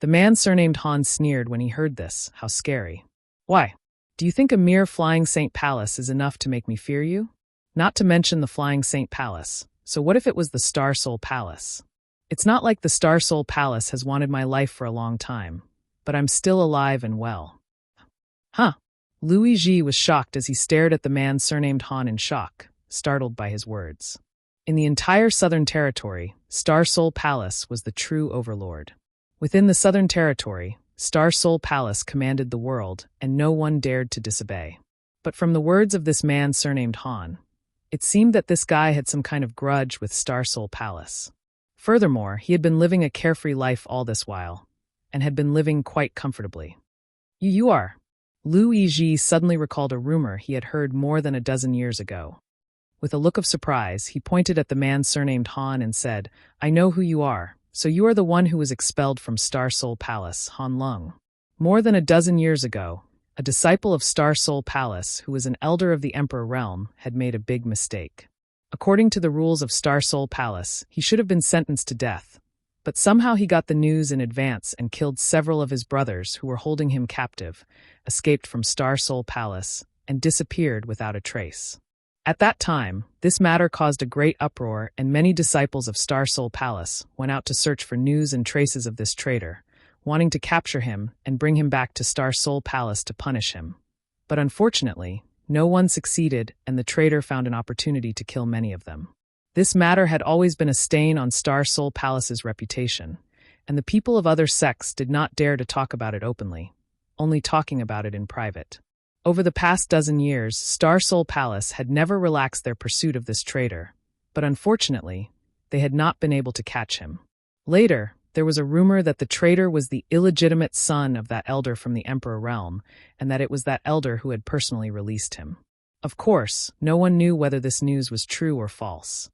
The man surnamed Han sneered when he heard this. How scary. "Why? Do you think a mere Flying Saint Palace is enough to make me fear you? Not to mention the Flying Saint Palace, so what if it was the Star Soul Palace? It's not like the Star Soul Palace has wanted my life for a long time, but I'm still alive and well." "Huh?" Lu Yiji was shocked as he stared at the man surnamed Han in shock, startled by his words. In the entire Southern Territory, Star Soul Palace was the true overlord. Within the Southern Territory, Star Soul Palace commanded the world, and no one dared to disobey. But from the words of this man surnamed Han, it seemed that this guy had some kind of grudge with Star Soul Palace. Furthermore, he had been living a carefree life all this while, and had been living quite comfortably. You are. Lu Yiji suddenly recalled a rumor he had heard more than a dozen years ago. With a look of surprise, he pointed at the man surnamed Han and said, "I know who you are. So you are the one who was expelled from Star Soul Palace, Han Lung." More than a dozen years ago, a disciple of Star Soul Palace, who was an elder of the Emperor Realm, had made a big mistake. According to the rules of Star Soul Palace, he should have been sentenced to death, but somehow he got the news in advance and killed several of his brothers who were holding him captive, escaped from Star Soul Palace, and disappeared without a trace. At that time, this matter caused a great uproar, and many disciples of Star Soul Palace went out to search for news and traces of this traitor, wanting to capture him and bring him back to Star Soul Palace to punish him. But unfortunately, no one succeeded, and the traitor found an opportunity to kill many of them. This matter had always been a stain on Star Soul Palace's reputation, and the people of other sects did not dare to talk about it openly, only talking about it in private. Over the past dozen years, Star Soul Palace had never relaxed their pursuit of this traitor, but unfortunately, they had not been able to catch him. Later, There was a rumor that the traitor was the illegitimate son of that elder from the Emperor realm, and that it was that elder who had personally released him. Of course, no one knew whether this news was true or false.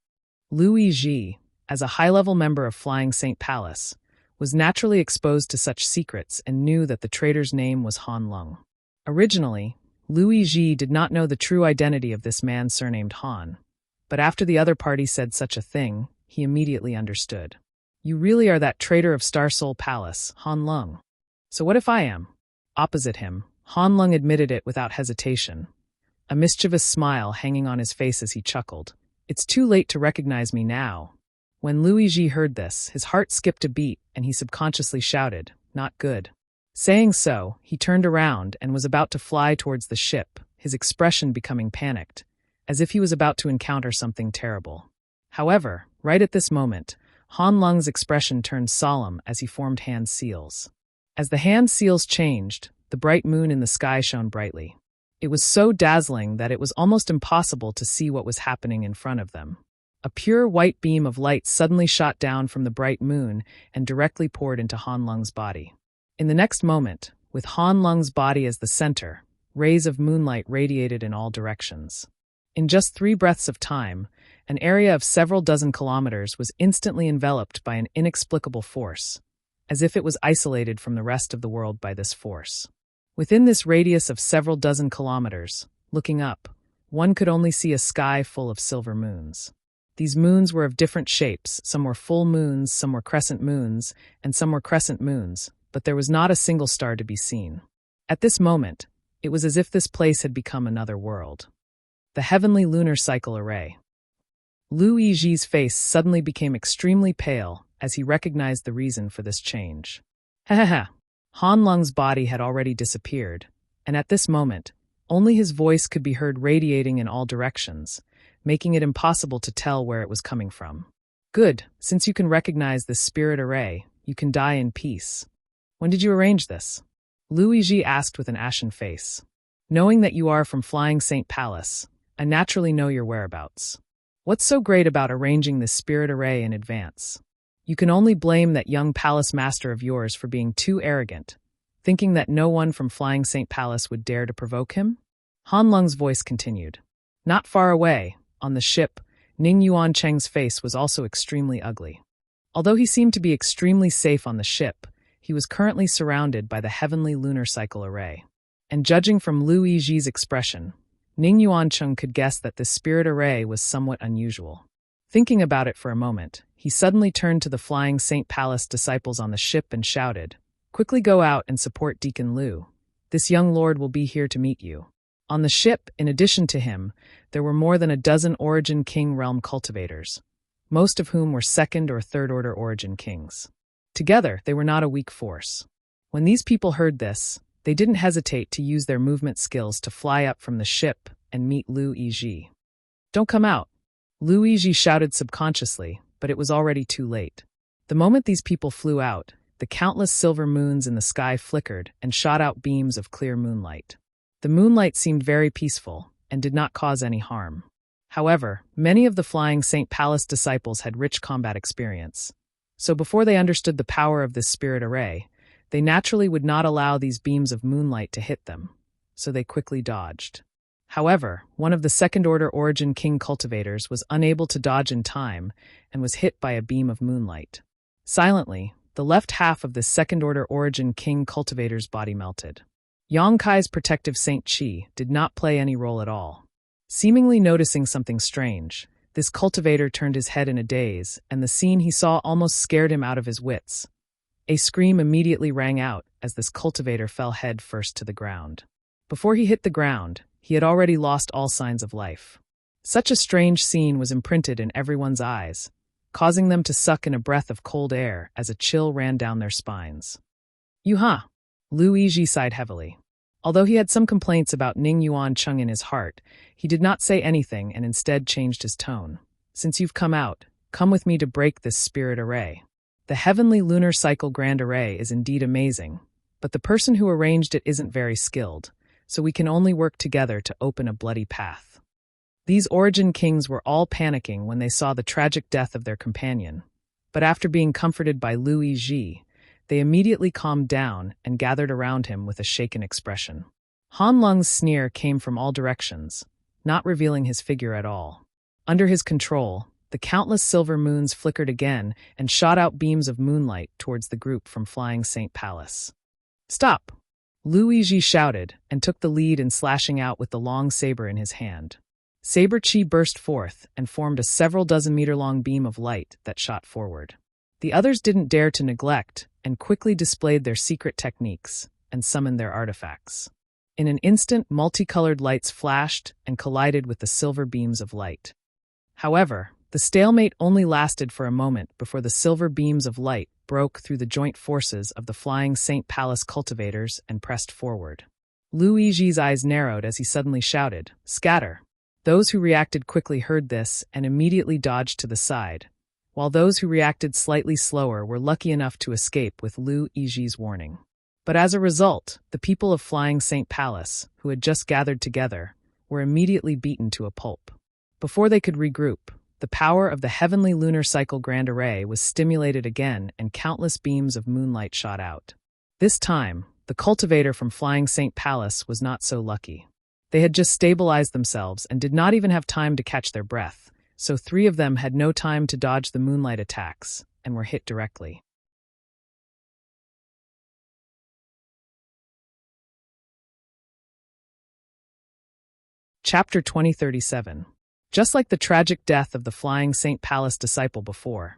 Louis Ji, as a high-level member of Flying Saint Palace, was naturally exposed to such secrets and knew that the traitor's name was Han Lung. Originally, Louis Ji did not know the true identity of this man surnamed Han, but after the other party said such a thing, he immediately understood. You really are that traitor of Star Soul Palace, Han Lung. So what if I am? Opposite him, Han Lung admitted it without hesitation, a mischievous smile hanging on his face as he chuckled. It's too late to recognize me now. When Louis Ji heard this, his heart skipped a beat and he subconsciously shouted, "Not good." Saying so, he turned around and was about to fly towards the ship, his expression becoming panicked, as if he was about to encounter something terrible. However, right at this moment, Han Lung's expression turned solemn as he formed hand seals. As the hand seals changed, the bright moon in the sky shone brightly. It was so dazzling that it was almost impossible to see what was happening in front of them. A pure white beam of light suddenly shot down from the bright moon and directly poured into Han Lung's body. In the next moment, with Han Lung's body as the center, rays of moonlight radiated in all directions. In just 3 breaths of time, an area of several dozen kilometers was instantly enveloped by an inexplicable force, as if it was isolated from the rest of the world by this force. Within this radius of several dozen kilometers, looking up, one could only see a sky full of silver moons. These moons were of different shapes, some were full moons, some were crescent moons, and some were crescent moons, but there was not a single star to be seen. At this moment, it was as if this place had become another world. The heavenly lunar cycle array. Louis Ji's face suddenly became extremely pale as he recognized the reason for this change. Ha. Han Lung's body had already disappeared, and at this moment, only his voice could be heard radiating in all directions, making it impossible to tell where it was coming from. Good, since you can recognize this spirit array, you can die in peace. When did you arrange this? Louis Ji asked with an ashen face. Knowing that you are from Flying Saint Palace, I naturally know your whereabouts. What's so great about arranging this spirit array in advance? You can only blame that young palace master of yours for being too arrogant, thinking that no one from Flying Saint Palace would dare to provoke him? Han Lung's voice continued. Not far away, on the ship, Ning Yuan Cheng's face was also extremely ugly. Although he seemed to be extremely safe on the ship, he was currently surrounded by the heavenly lunar cycle array. And judging from Louis Ji's expression, Ning Yuancheng could guess that this spirit array was somewhat unusual. Thinking about it for a moment, he suddenly turned to the Flying Saint Palace disciples on the ship and shouted, "Quickly go out and support Deacon Liu. This young lord will be here to meet you." On the ship, in addition to him, there were more than a dozen Origin King realm cultivators, most of whom were second or third order Origin Kings. Together, they were not a weak force. When these people heard this, they didn't hesitate to use their movement skills to fly up from the ship and meet Liu Yiji. "Don't come out," Liu Yiji shouted subconsciously, but it was already too late. The moment these people flew out, the countless silver moons in the sky flickered and shot out beams of clear moonlight. The moonlight seemed very peaceful and did not cause any harm. However, many of the Flying Saint Palace disciples had rich combat experience, so before they understood the power of this spirit array, they naturally would not allow these beams of moonlight to hit them, so they quickly dodged. However, one of the second-order Origin King cultivators was unable to dodge in time and was hit by a beam of moonlight. Silently, the left half of this second-order Origin King cultivator's body melted. Yongkai's protective Saint Qi did not play any role at all. Seemingly noticing something strange, this cultivator turned his head in a daze, and the scene he saw almost scared him out of his wits. A scream immediately rang out as this cultivator fell head first to the ground. Before he hit the ground, he had already lost all signs of life. Such a strange scene was imprinted in everyone's eyes, causing them to suck in a breath of cold air as a chill ran down their spines. "Yuha!" Liu Yiji sighed heavily. Although he had some complaints about Ning Yuan Cheng in his heart, he did not say anything and instead changed his tone. "Since you've come out, come with me to break this spirit array. The heavenly lunar cycle grand array is indeed amazing, but the person who arranged it isn't very skilled, so we can only work together to open a bloody path." These Origin Kings were all panicking when they saw the tragic death of their companion, But after being comforted by Lu Yizhi, they immediately calmed down and gathered around him with a shaken expression. Han Lung's sneer came from all directions, not revealing his figure at all. Under his control, the countless silver moons flickered again and shot out beams of moonlight towards the group from Flying Saint Palace. "Stop!" Lu Yizhi shouted and took the lead in slashing out with the long saber in his hand. Saber chi burst forth and formed a several dozen-meter-long beam of light that shot forward. The others didn't dare to neglect and quickly displayed their secret techniques and summoned their artifacts. In an instant, multicolored lights flashed and collided with the silver beams of light. However, the stalemate only lasted for a moment before the silver beams of light broke through the joint forces of the Flying Saint Palace cultivators and pressed forward. Lu Yizhi's eyes narrowed as he suddenly shouted, "Scatter!" Those who reacted quickly heard this and immediately dodged to the side, while those who reacted slightly slower were lucky enough to escape with Lu Yizhi's warning. But as a result, the people of Flying Saint Palace, who had just gathered together, were immediately beaten to a pulp. Before they could regroup, the power of the heavenly lunar cycle grand array was stimulated again and countless beams of moonlight shot out. This time, the cultivator from Flying Saint Palace was not so lucky. They had just stabilized themselves and did not even have time to catch their breath, so 3 of them had no time to dodge the moonlight attacks and were hit directly. Chapter 2037. Just like the tragic death of the Flying Saint Palace disciple before,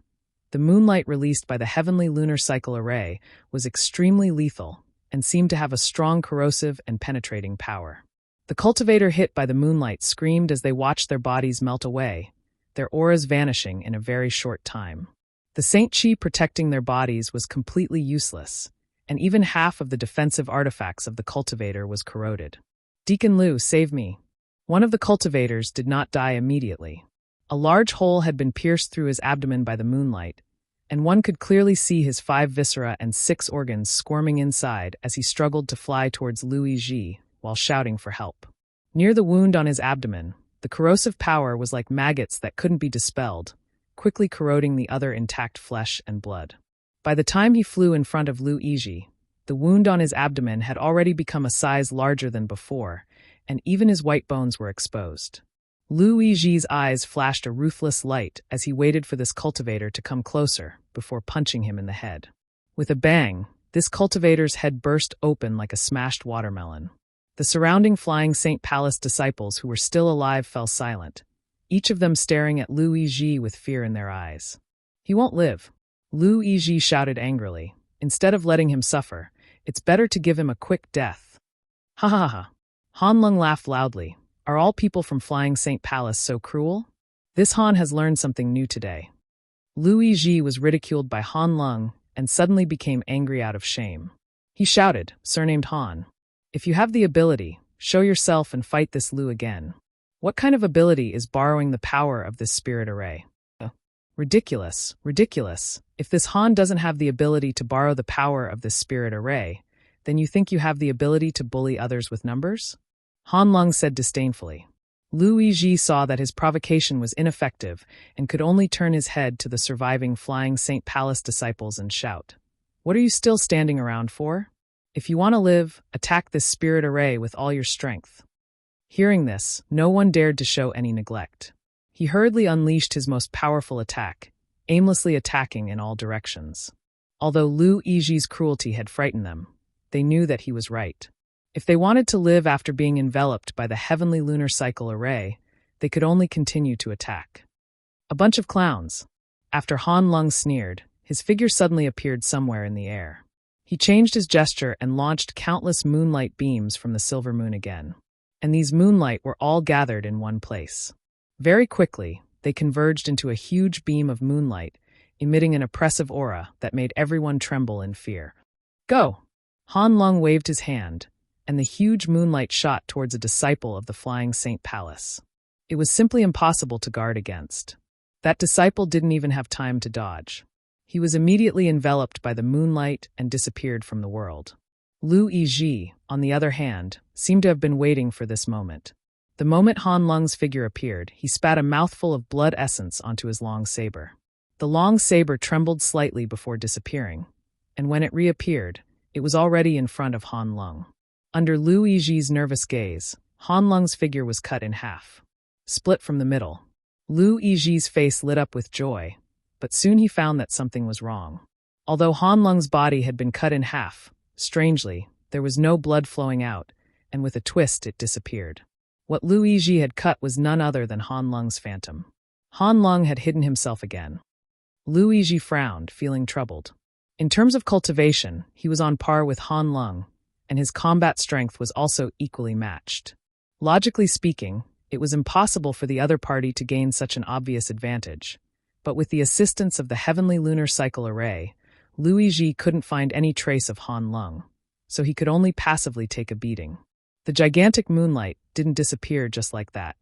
the moonlight released by the heavenly lunar cycle array was extremely lethal and seemed to have a strong corrosive and penetrating power. The cultivator hit by the moonlight screamed as they watched their bodies melt away, their auras vanishing in a very short time. The Saint Chi protecting their bodies was completely useless, and even half of the defensive artifacts of the cultivator was corroded. "Deacon Lu, save me." One of the cultivators did not die immediately. A large hole had been pierced through his abdomen by the moonlight, and one could clearly see his 5 viscera and 6 organs squirming inside as he struggled to fly towards Lu Yizhi while shouting for help. Near the wound on his abdomen, the corrosive power was like maggots that couldn't be dispelled, quickly corroding the other intact flesh and blood. By the time he flew in front of Lu Yizhi, the wound on his abdomen had already become a size larger than before, and even his white bones were exposed. Lu Yizhi's eyes flashed a ruthless light as he waited for this cultivator to come closer before punching him in the head. With a bang, this cultivator's head burst open like a smashed watermelon. The surrounding Flying Saint Palace disciples who were still alive fell silent, each of them staring at Lu Yizhi with fear in their eyes. "He won't live," Lu Yizhi shouted angrily. "Instead of letting him suffer, it's better to give him a quick death." "Ha ha ha." Han Lung laughed loudly. "Are all people from Flying Saint Palace so cruel? This Han has learned something new today." Lu Yizhi was ridiculed by Han Lung and suddenly became angry out of shame. He shouted, surnamed Han, "If you have the ability, show yourself and fight this Lu again. What kind of ability is borrowing the power of this spirit array?" Ridiculous, ridiculous. If this Han doesn't have the ability to borrow the power of this spirit array, then you think you have the ability to bully others with numbers? Han Lung said disdainfully. Lu Yizhi saw that his provocation was ineffective and could only turn his head to the surviving Flying Saint Palace disciples and shout, "What are you still standing around for? If you want to live, attack this spirit array with all your strength." Hearing this, no one dared to show any neglect. He hurriedly unleashed his most powerful attack, aimlessly attacking in all directions. Although Lu Yizhi's cruelty had frightened them, they knew that he was right. If they wanted to live after being enveloped by the heavenly lunar cycle array, they could only continue to attack. A bunch of clowns. After Han Lung sneered, his figure suddenly appeared somewhere in the air. He changed his gesture and launched countless moonlight beams from the silver moon again. And these moonlight were all gathered in one place. Very quickly, they converged into a huge beam of moonlight, emitting an oppressive aura that made everyone tremble in fear. "Go!" Han Lung waved his hand, and the huge moonlight shot towards a disciple of the Flying Saint Palace. It was simply impossible to guard against. That disciple didn't even have time to dodge. He was immediately enveloped by the moonlight and disappeared from the world. Lu Yizhi, on the other hand, seemed to have been waiting for this moment. The moment Han Lung's figure appeared, he spat a mouthful of blood essence onto his long saber. The long saber trembled slightly before disappearing, and when it reappeared, it was already in front of Han Lung. Under Lu Yiji's nervous gaze, Han Lung's figure was cut in half, split from the middle. Lu Yiji's face lit up with joy, but soon he found that something was wrong. Although Han Lung's body had been cut in half, strangely, there was no blood flowing out, and with a twist it disappeared. What Lu Yiji had cut was none other than Han Lung's phantom. Han Lung had hidden himself again. Lu Yiji frowned, feeling troubled. In terms of cultivation, he was on par with Han Lung, and his combat strength was also equally matched. Logically speaking, it was impossible for the other party to gain such an obvious advantage, but with the assistance of the heavenly lunar cycle array, Lu Yiji couldn't find any trace of Han Lung, so he could only passively take a beating. The gigantic moonlight didn't disappear just like that.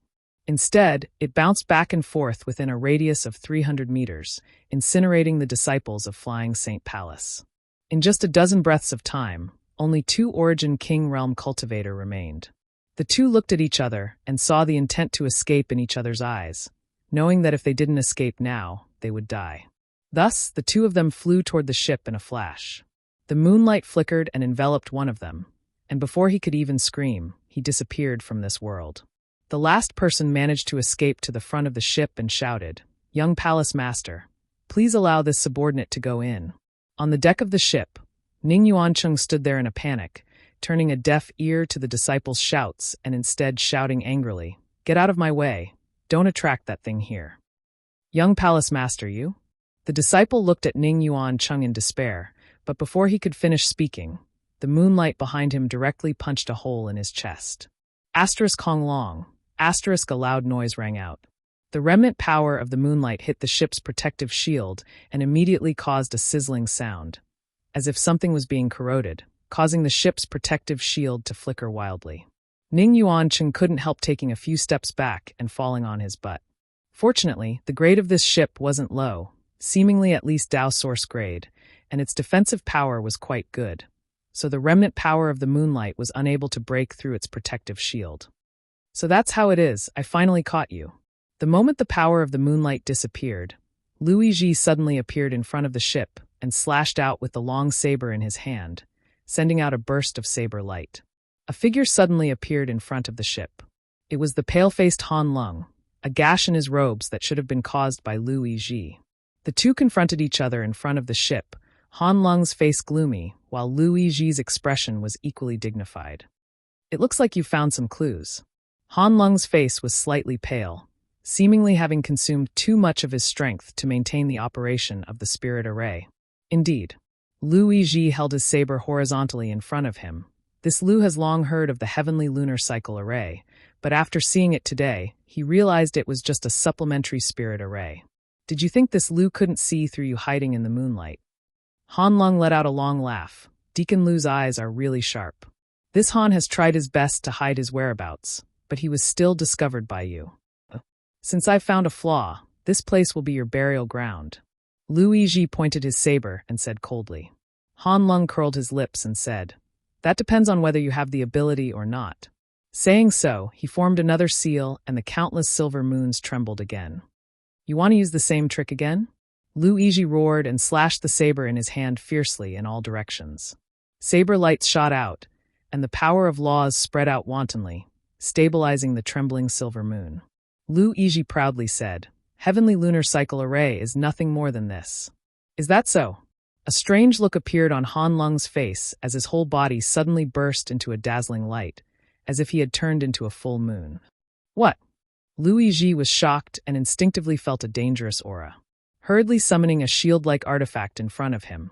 Instead, it bounced back and forth within a radius of 300 meters, incinerating the disciples of Flying Saint Palace. In just a dozen breaths of time, only 2 Origin King Realm Cultivator remained. The 2 looked at each other and saw the intent to escape in each other's eyes, knowing that if they didn't escape now, they would die. Thus, the 2 of them flew toward the ship in a flash. The moonlight flickered and enveloped one of them, and before he could even scream, he disappeared from this world. The last person managed to escape to the front of the ship and shouted, "Young Palace Master, please allow this subordinate to go in." On the deck of the ship, Ning Yuancheng stood there in a panic, turning a deaf ear to the disciples' shouts and instead shouting angrily, "Get out of my way, don't attract that thing here." "Young Palace Master, you?" The disciple looked at Ning Yuancheng in despair, but before he could finish speaking, the moonlight behind him directly punched a hole in his chest. Kong Long, a loud noise rang out. The remnant power of the moonlight hit the ship's protective shield and immediately caused a sizzling sound, as if something was being corroded, causing the ship's protective shield to flicker wildly. Ning Yuancheng couldn't help taking a few steps back and falling on his butt. Fortunately, the grade of this ship wasn't low, seemingly at least Dow Source grade, and its defensive power was quite good, so the remnant power of the moonlight was unable to break through its protective shield. "So that's how it is, I finally caught you." The moment the power of the moonlight disappeared, Lu Yiji suddenly appeared in front of the ship and slashed out with the long saber in his hand, sending out a burst of saber light. A figure suddenly appeared in front of the ship. It was the pale-faced Han Lung, a gash in his robes that should have been caused by Lu Yiji. The 2 confronted each other in front of the ship, Han Lung's face gloomy, while Lu Yiji's expression was equally dignified. "It looks like you've found some clues." Han Lung's face was slightly pale, seemingly having consumed too much of his strength to maintain the operation of the spirit array. Indeed, Lu Yiji held his saber horizontally in front of him. This Lu has long heard of the heavenly lunar cycle array, but after seeing it today, he realized it was just a supplementary spirit array. "Did you think this Lu couldn't see through you hiding in the moonlight?" Han Lung let out a long laugh. "Deacon Lu's eyes are really sharp. This Han has tried his best to hide his whereabouts, but he was still discovered by you. Since I've found a flaw, this place will be your burial ground." Lu Yiji pointed his saber and said coldly. Han Lung curled his lips and said, "That depends on whether you have the ability or not." Saying so, he formed another seal and the countless silver moons trembled again. "You want to use the same trick again?" Lu Yiji roared and slashed the saber in his hand fiercely in all directions. Saber lights shot out, and the power of laws spread out wantonly, stabilizing the trembling silver moon. Lu Yiji proudly said, "Heavenly lunar cycle array is nothing more than this." "Is that so?" A strange look appeared on Han Lung's face as his whole body suddenly burst into a dazzling light, as if he had turned into a full moon. "What?" Lu Yiji was shocked and instinctively felt a dangerous aura. Hurriedly summoning a shield-like artifact in front of him,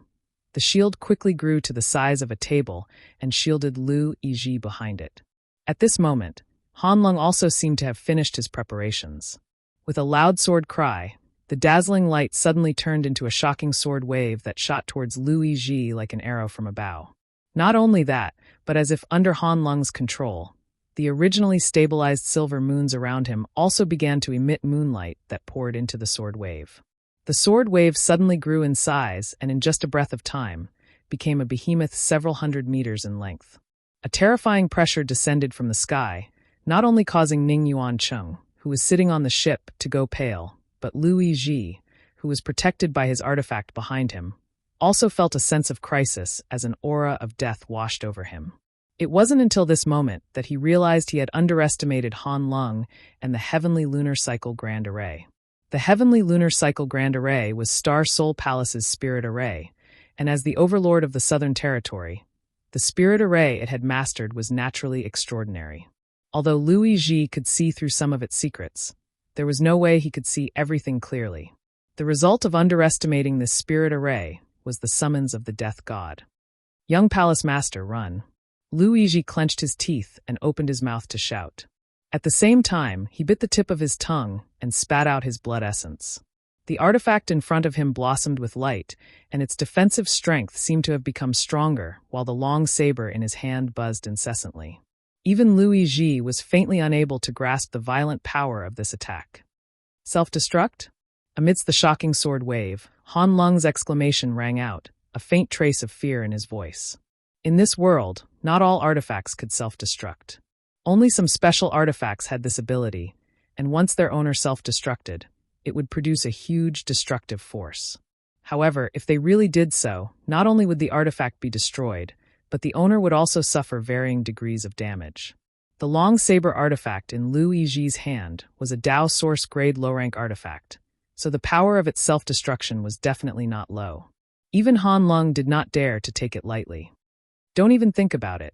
the shield quickly grew to the size of a table and shielded Lu Yiji behind it. At this moment, Han Lung also seemed to have finished his preparations. With a loud sword cry, the dazzling light suddenly turned into a shocking sword wave that shot towards Lu Yiji like an arrow from a bow. Not only that, but as if under Han Lung's control, the originally stabilized silver moons around him also began to emit moonlight that poured into the sword wave. The sword wave suddenly grew in size and in just a breath of time, became a behemoth several hundred meters in length. A terrifying pressure descended from the sky, not only causing Ning Yuancheng, who was sitting on the ship, to go pale, but Lu Yiji, who was protected by his artifact behind him, also felt a sense of crisis as an aura of death washed over him. It wasn't until this moment that he realized he had underestimated Han Lung and the Heavenly Lunar Cycle Grand Array. The Heavenly Lunar Cycle Grand Array was Star Soul Palace's spirit array, and as the overlord of the Southern Territory, the spirit array it had mastered was naturally extraordinary. Although Liu Yizhi could see through some of its secrets, there was no way he could see everything clearly. The result of underestimating this spirit array was the summons of the Death God. "Young Palace Master, run." Liu Yizhi clenched his teeth and opened his mouth to shout. At the same time, he bit the tip of his tongue and spat out his blood essence. The artifact in front of him blossomed with light, and its defensive strength seemed to have become stronger, while the long saber in his hand buzzed incessantly. Even Liu Yizhi was faintly unable to grasp the violent power of this attack. Self-destruct? Amidst the shocking sword wave, Han Lung's exclamation rang out, a faint trace of fear in his voice. In this world, not all artifacts could self-destruct. Only some special artifacts had this ability, and once their owner self-destructed, it would produce a huge destructive force. However, if they really did so, not only would the artifact be destroyed, but the owner would also suffer varying degrees of damage. The long saber artifact in Liu Yizhi's hand was a Dao Source grade low-rank artifact, so the power of its self-destruction was definitely not low. Even Han Lung did not dare to take it lightly. "Don't even think about it."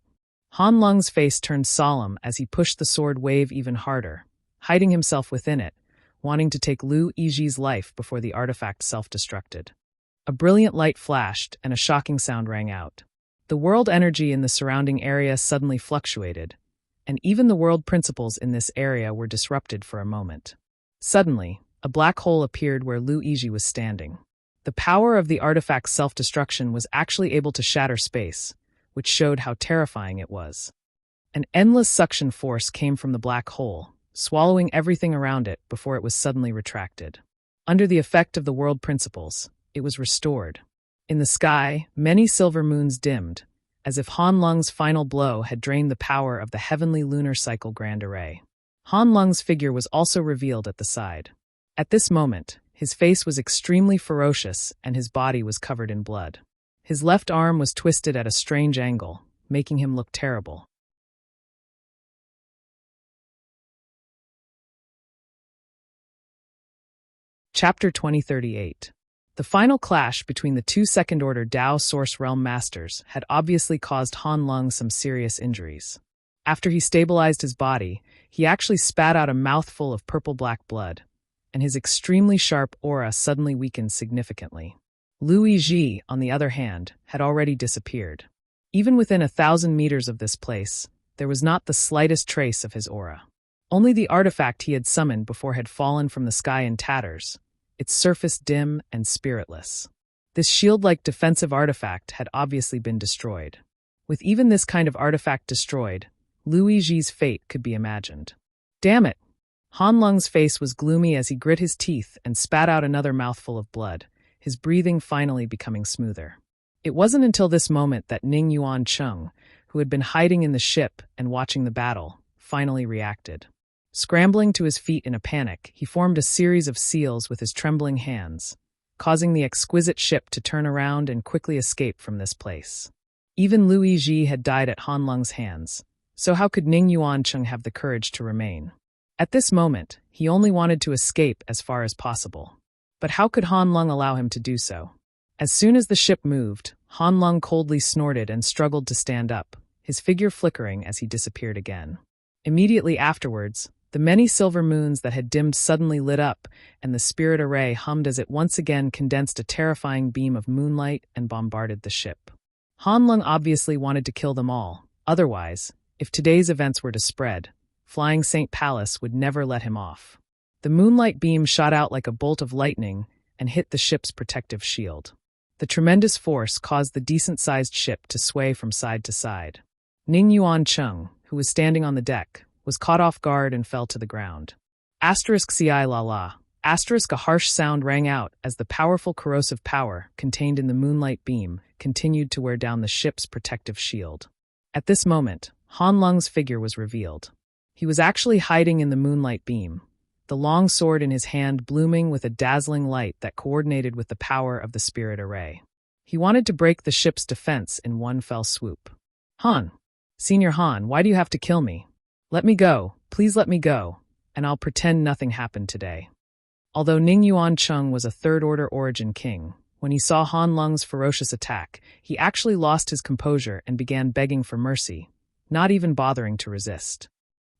Han Lung's face turned solemn as he pushed the sword wave even harder, hiding himself within it, wanting to take Liu Yizhi's life before the artifact self-destructed. A brilliant light flashed and a shocking sound rang out. The world energy in the surrounding area suddenly fluctuated, and even the world principles in this area were disrupted for a moment. Suddenly, a black hole appeared where Liu Yizhi was standing. The power of the artifact's self-destruction was actually able to shatter space, which showed how terrifying it was. An endless suction force came from the black hole, swallowing everything around it before it was suddenly retracted. Under the effect of the world principles, it was restored. In the sky, many silver moons dimmed, as if Han Lung's final blow had drained the power of the Heavenly Lunar Cycle Grand Array. Han Lung's figure was also revealed at the side. At this moment, his face was extremely ferocious and his body was covered in blood. His left arm was twisted at a strange angle, making him look terrible. Chapter 2038. The final clash between the two second-order Dao Source Realm Masters had obviously caused Han Lung some serious injuries. After he stabilized his body, he actually spat out a mouthful of purple-black blood, and his extremely sharp aura suddenly weakened significantly. Liu Yizhi, on the other hand, had already disappeared. Even within 1,000 meters of this place, there was not the slightest trace of his aura. Only the artifact he had summoned before had fallen from the sky in tatters, its surface dim and spiritless. This shield-like defensive artifact had obviously been destroyed. With even this kind of artifact destroyed, Liu Yizhi's fate could be imagined. Damn it! Han Lung's face was gloomy as he grit his teeth and spat out another mouthful of blood, his breathing finally becoming smoother. It wasn't until this moment that Ning Yuan Chung, who had been hiding in the ship and watching the battle, finally reacted. Scrambling to his feet in a panic, he formed a series of seals with his trembling hands, causing the exquisite ship to turn around and quickly escape from this place. Even Liu Yizhi had died at Han Lung's hands, so how could Ning Yuan Chung have the courage to remain? At this moment, he only wanted to escape as far as possible. But how could Han Lung allow him to do so? As soon as the ship moved, Han Lung coldly snorted and struggled to stand up, his figure flickering as he disappeared again. Immediately afterwards, the many silver moons that had dimmed suddenly lit up, and the spirit array hummed as it once again condensed a terrifying beam of moonlight and bombarded the ship. Han Lung obviously wanted to kill them all. Otherwise, if today's events were to spread, Flying Saint Palace would never let him off. The moonlight beam shot out like a bolt of lightning and hit the ship's protective shield. The tremendous force caused the decent-sized ship to sway from side to side. Ning Yuan Chung, who was standing on the deck, was caught off guard and fell to the ground. Ci la la. A harsh sound rang out as the powerful corrosive power contained in the moonlight beam continued to wear down the ship's protective shield. At this moment, Han Lung's figure was revealed. He was actually hiding in the moonlight beam. the long sword in his hand blooming with a dazzling light that coordinated with the power of the spirit array. He wanted to break the ship's defense in one fell swoop. Han, Senior Han, why do you have to kill me? Let me go, please let me go, and I'll pretend nothing happened today. Although Ning Yuan Cheng was a third-order origin king, when he saw Han Lung's ferocious attack, he actually lost his composure and began begging for mercy, not even bothering to resist.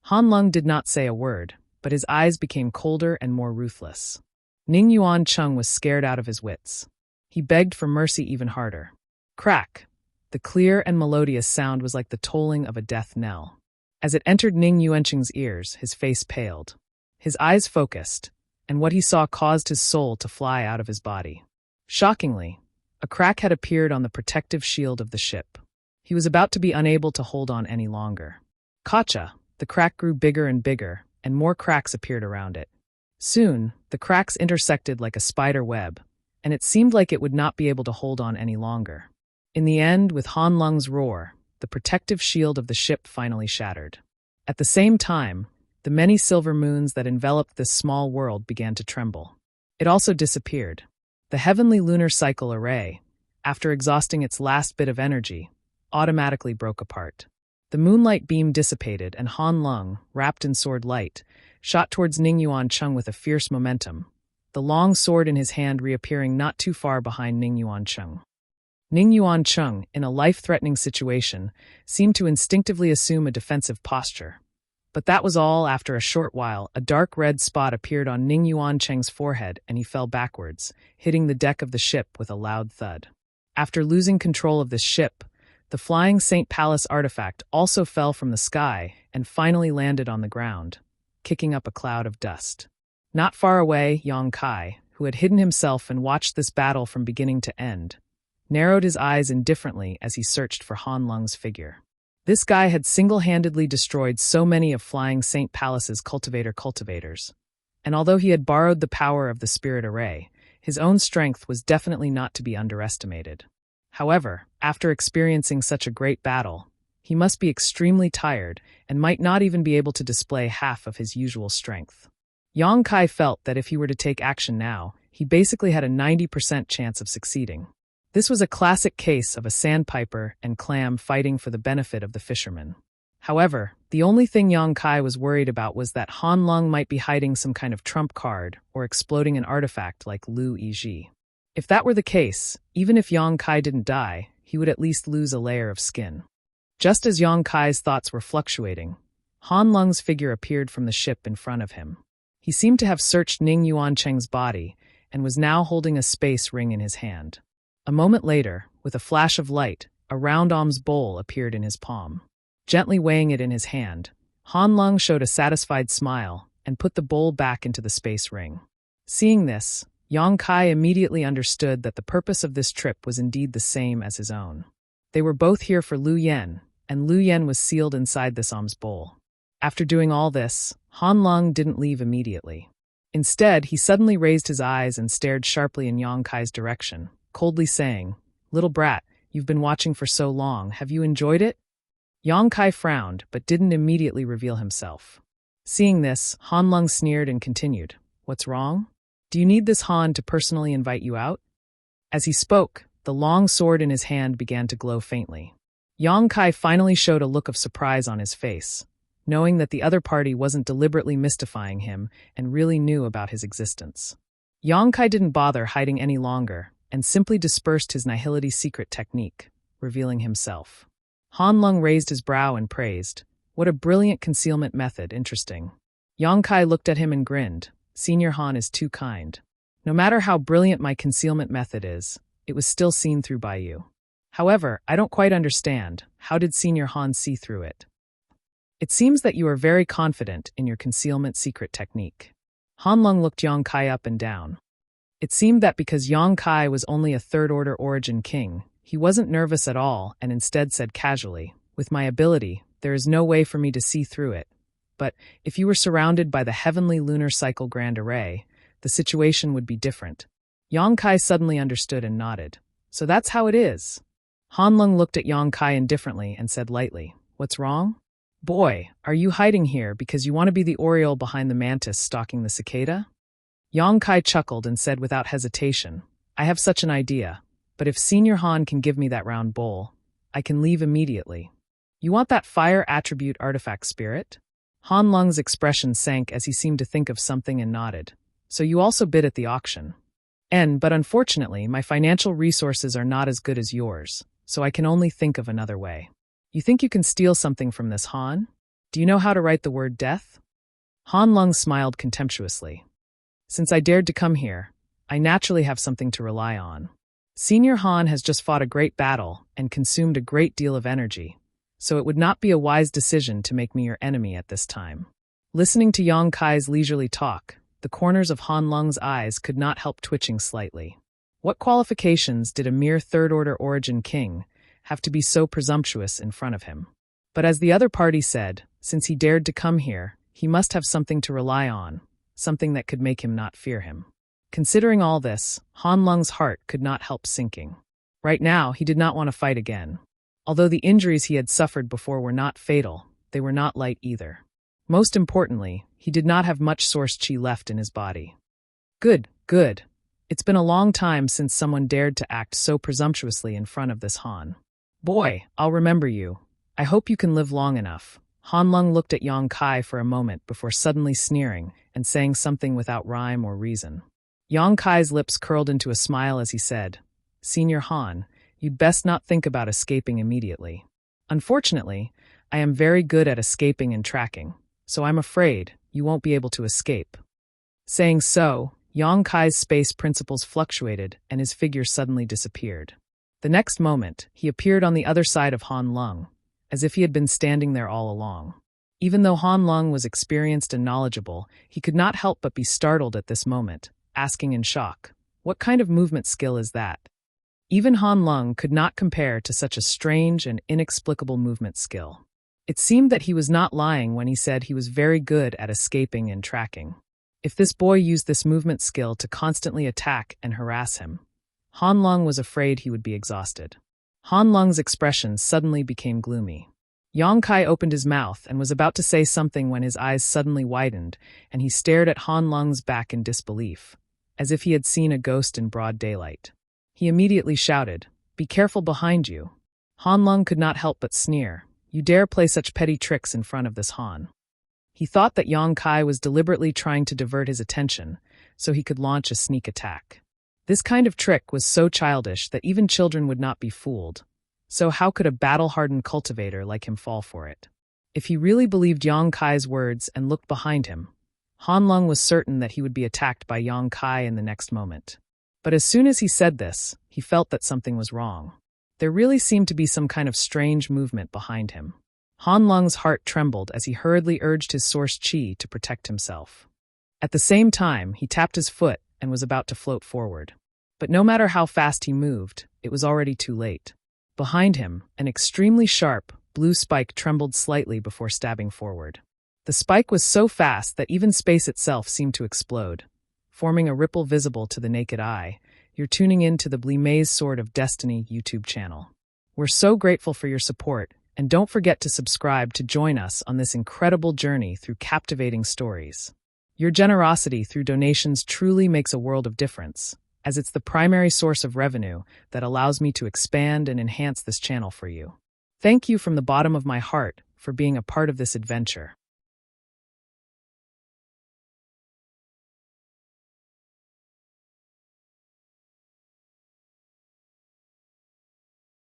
Han Lung did not say a word, but his eyes became colder and more ruthless. Ning Yuan Cheng was scared out of his wits. He begged for mercy even harder. Crack! The clear and melodious sound was like the tolling of a death knell. As it entered Ning Yuancheng's ears, his face paled. His eyes focused, and what he saw caused his soul to fly out of his body. Shockingly, a crack had appeared on the protective shield of the ship. He was about to be unable to hold on any longer. Gotcha! The crack grew bigger and bigger, and more cracks appeared around it. Soon, the cracks intersected like a spider web, and it seemed like it would not be able to hold on any longer. In the end, with Han Lung's roar, the protective shield of the ship finally shattered. At the same time, the many silver moons that enveloped this small world began to tremble. It also disappeared. The heavenly lunar cycle array, after exhausting its last bit of energy, automatically broke apart. The moonlight beam dissipated, and Han Lung, wrapped in sword light, shot towards Ning Yuan Cheng with a fierce momentum, the long sword in his hand reappearing not too far behind Ning Yuan Cheng. Ning Yuan Cheng, in a life-threatening situation, seemed to instinctively assume a defensive posture. But that was all. After a short while, a dark red spot appeared on Ning Yuan Cheng's forehead and he fell backwards, hitting the deck of the ship with a loud thud. After losing control of this ship, the flying St. Palace artifact also fell from the sky and finally landed on the ground, kicking up a cloud of dust. Not far away, Yang Kai, who had hidden himself and watched this battle from beginning to end, narrowed his eyes indifferently as he searched for Han Lung's figure. This guy had single-handedly destroyed so many of Flying St. Palace's cultivators, and although he had borrowed the power of the spirit array, his own strength was definitely not to be underestimated. However, after experiencing such a great battle, he must be extremely tired and might not even be able to display half of his usual strength. Yang Kai felt that if he were to take action now, he basically had a 90% chance of succeeding. This was a classic case of a sandpiper and clam fighting for the benefit of the fishermen. However, the only thing Yang Kai was worried about was that Han Lung might be hiding some kind of trump card or exploding an artifact like Lu Yiji. If that were the case, even if Yang Kai didn't die, he would at least lose a layer of skin. Just as Yang Kai's thoughts were fluctuating, Han Lung's figure appeared from the ship in front of him. He seemed to have searched Ning Yuan Cheng's body and was now holding a space ring in his hand. A moment later, with a flash of light, a round alms bowl appeared in his palm. Gently weighing it in his hand, Han Lung showed a satisfied smile and put the bowl back into the space ring. Seeing this, Yang Kai immediately understood that the purpose of this trip was indeed the same as his own. They were both here for Lu Yen, and Lu Yen was sealed inside this alms bowl. After doing all this, Han Lung didn't leave immediately. Instead, he suddenly raised his eyes and stared sharply in Yang Kai's direction, coldly saying, "Little brat, you've been watching for so long, have you enjoyed it?" Yang Kai frowned, but didn't immediately reveal himself. Seeing this, Han Lung sneered and continued, "What's wrong? Do you need this Han to personally invite you out?" As he spoke, the long sword in his hand began to glow faintly. Yang Kai finally showed a look of surprise on his face, knowing that the other party wasn't deliberately mystifying him and really knew about his existence. Yang Kai didn't bother hiding any longer and simply dispersed his nihility secret technique, revealing himself. Han Lung raised his brow and praised, "What a brilliant concealment method, interesting." Yang Kai looked at him and grinned, "Senior Han is too kind. No matter how brilliant my concealment method is, it was still seen through by you. However, I don't quite understand, how did Senior Han see through it? It seems that you are very confident in your concealment secret technique." Han Lung looked Yang Kai up and down. It seemed that because Yang Kai was only a third-order origin king, he wasn't nervous at all and instead said casually, "With my ability, there is no way for me to see through it. But if you were surrounded by the heavenly lunar cycle grand array, the situation would be different." Yang Kai suddenly understood and nodded. "So that's how it is." Han Lung looked at Yang Kai indifferently and said lightly, "What's wrong?" Boy, are you hiding here because you want to be the oriole behind the mantis stalking the cicada? Yongkai chuckled and said without hesitation, I have such an idea, but if Senior Han can give me that round bowl, I can leave immediately. You want that fire attribute artifact spirit? Han Lung's expression sank as he seemed to think of something and nodded. So you also bid at the auction. But unfortunately, my financial resources are not as good as yours, so I can only think of another way. You think you can steal something from this Han? Do you know how to write the word death? Han Lung smiled contemptuously. Since I dared to come here, I naturally have something to rely on. Senior Han has just fought a great battle and consumed a great deal of energy, so it would not be a wise decision to make me your enemy at this time. Listening to Yang Kai's leisurely talk, the corners of Han Lung's eyes could not help twitching slightly. What qualifications did a mere third-order origin king have to be so presumptuous in front of him? But as the other party said, since he dared to come here, he must have something to rely on, something that could make him not fear him. Considering all this, Han Lung's heart could not help sinking. Right now, he did not want to fight again. Although the injuries he had suffered before were not fatal, they were not light either. Most importantly, he did not have much source chi left in his body. Good. It's been a long time since someone dared to act so presumptuously in front of this Han. Boy, I'll remember you. I hope you can live long enough. Han Lung looked at Yang Kai for a moment before suddenly sneering and saying something without rhyme or reason. Yang Kai's lips curled into a smile as he said, Senior Han, you'd best not think about escaping immediately. Unfortunately, I am very good at escaping and tracking, so I'm afraid you won't be able to escape. Saying so, Yang Kai's space principles fluctuated and his figure suddenly disappeared. The next moment, he appeared on the other side of Han Lung, as if he had been standing there all along. Even though Han Lung was experienced and knowledgeable, he could not help but be startled at this moment, asking in shock, what kind of movement skill is that? Even Han Lung could not compare to such a strange and inexplicable movement skill. It seemed that he was not lying when he said he was very good at escaping and tracking. If this boy used this movement skill to constantly attack and harass him, Han Lung was afraid he would be exhausted. Han Lung's expression suddenly became gloomy. Yang Kai opened his mouth and was about to say something when his eyes suddenly widened, and he stared at Han Lung's back in disbelief, as if he had seen a ghost in broad daylight. He immediately shouted, Be careful behind you. Han Lung could not help but sneer. You dare play such petty tricks in front of this Han. He thought that Yang Kai was deliberately trying to divert his attention, so he could launch a sneak attack. This kind of trick was so childish that even children would not be fooled. So how could a battle-hardened cultivator like him fall for it? If he really believed Yang Kai's words and looked behind him, Han Lung was certain that he would be attacked by Yang Kai in the next moment. But as soon as he said this, he felt that something was wrong. There really seemed to be some kind of strange movement behind him. Han Lung's heart trembled as he hurriedly urged his source chi to protect himself. At the same time, he tapped his foot and was about to float forward. But no matter how fast he moved, it was already too late. Behind him, an extremely sharp, blue spike trembled slightly before stabbing forward. The spike was so fast that even space itself seemed to explode, forming a ripple visible to the naked eye. You're tuning in to the Blime's Sword of Destiny YouTube channel. We're so grateful for your support, and don't forget to subscribe to join us on this incredible journey through captivating stories. Your generosity through donations truly makes a world of difference, as it's the primary source of revenue that allows me to expand and enhance this channel for you. Thank you from the bottom of my heart for being a part of this adventure.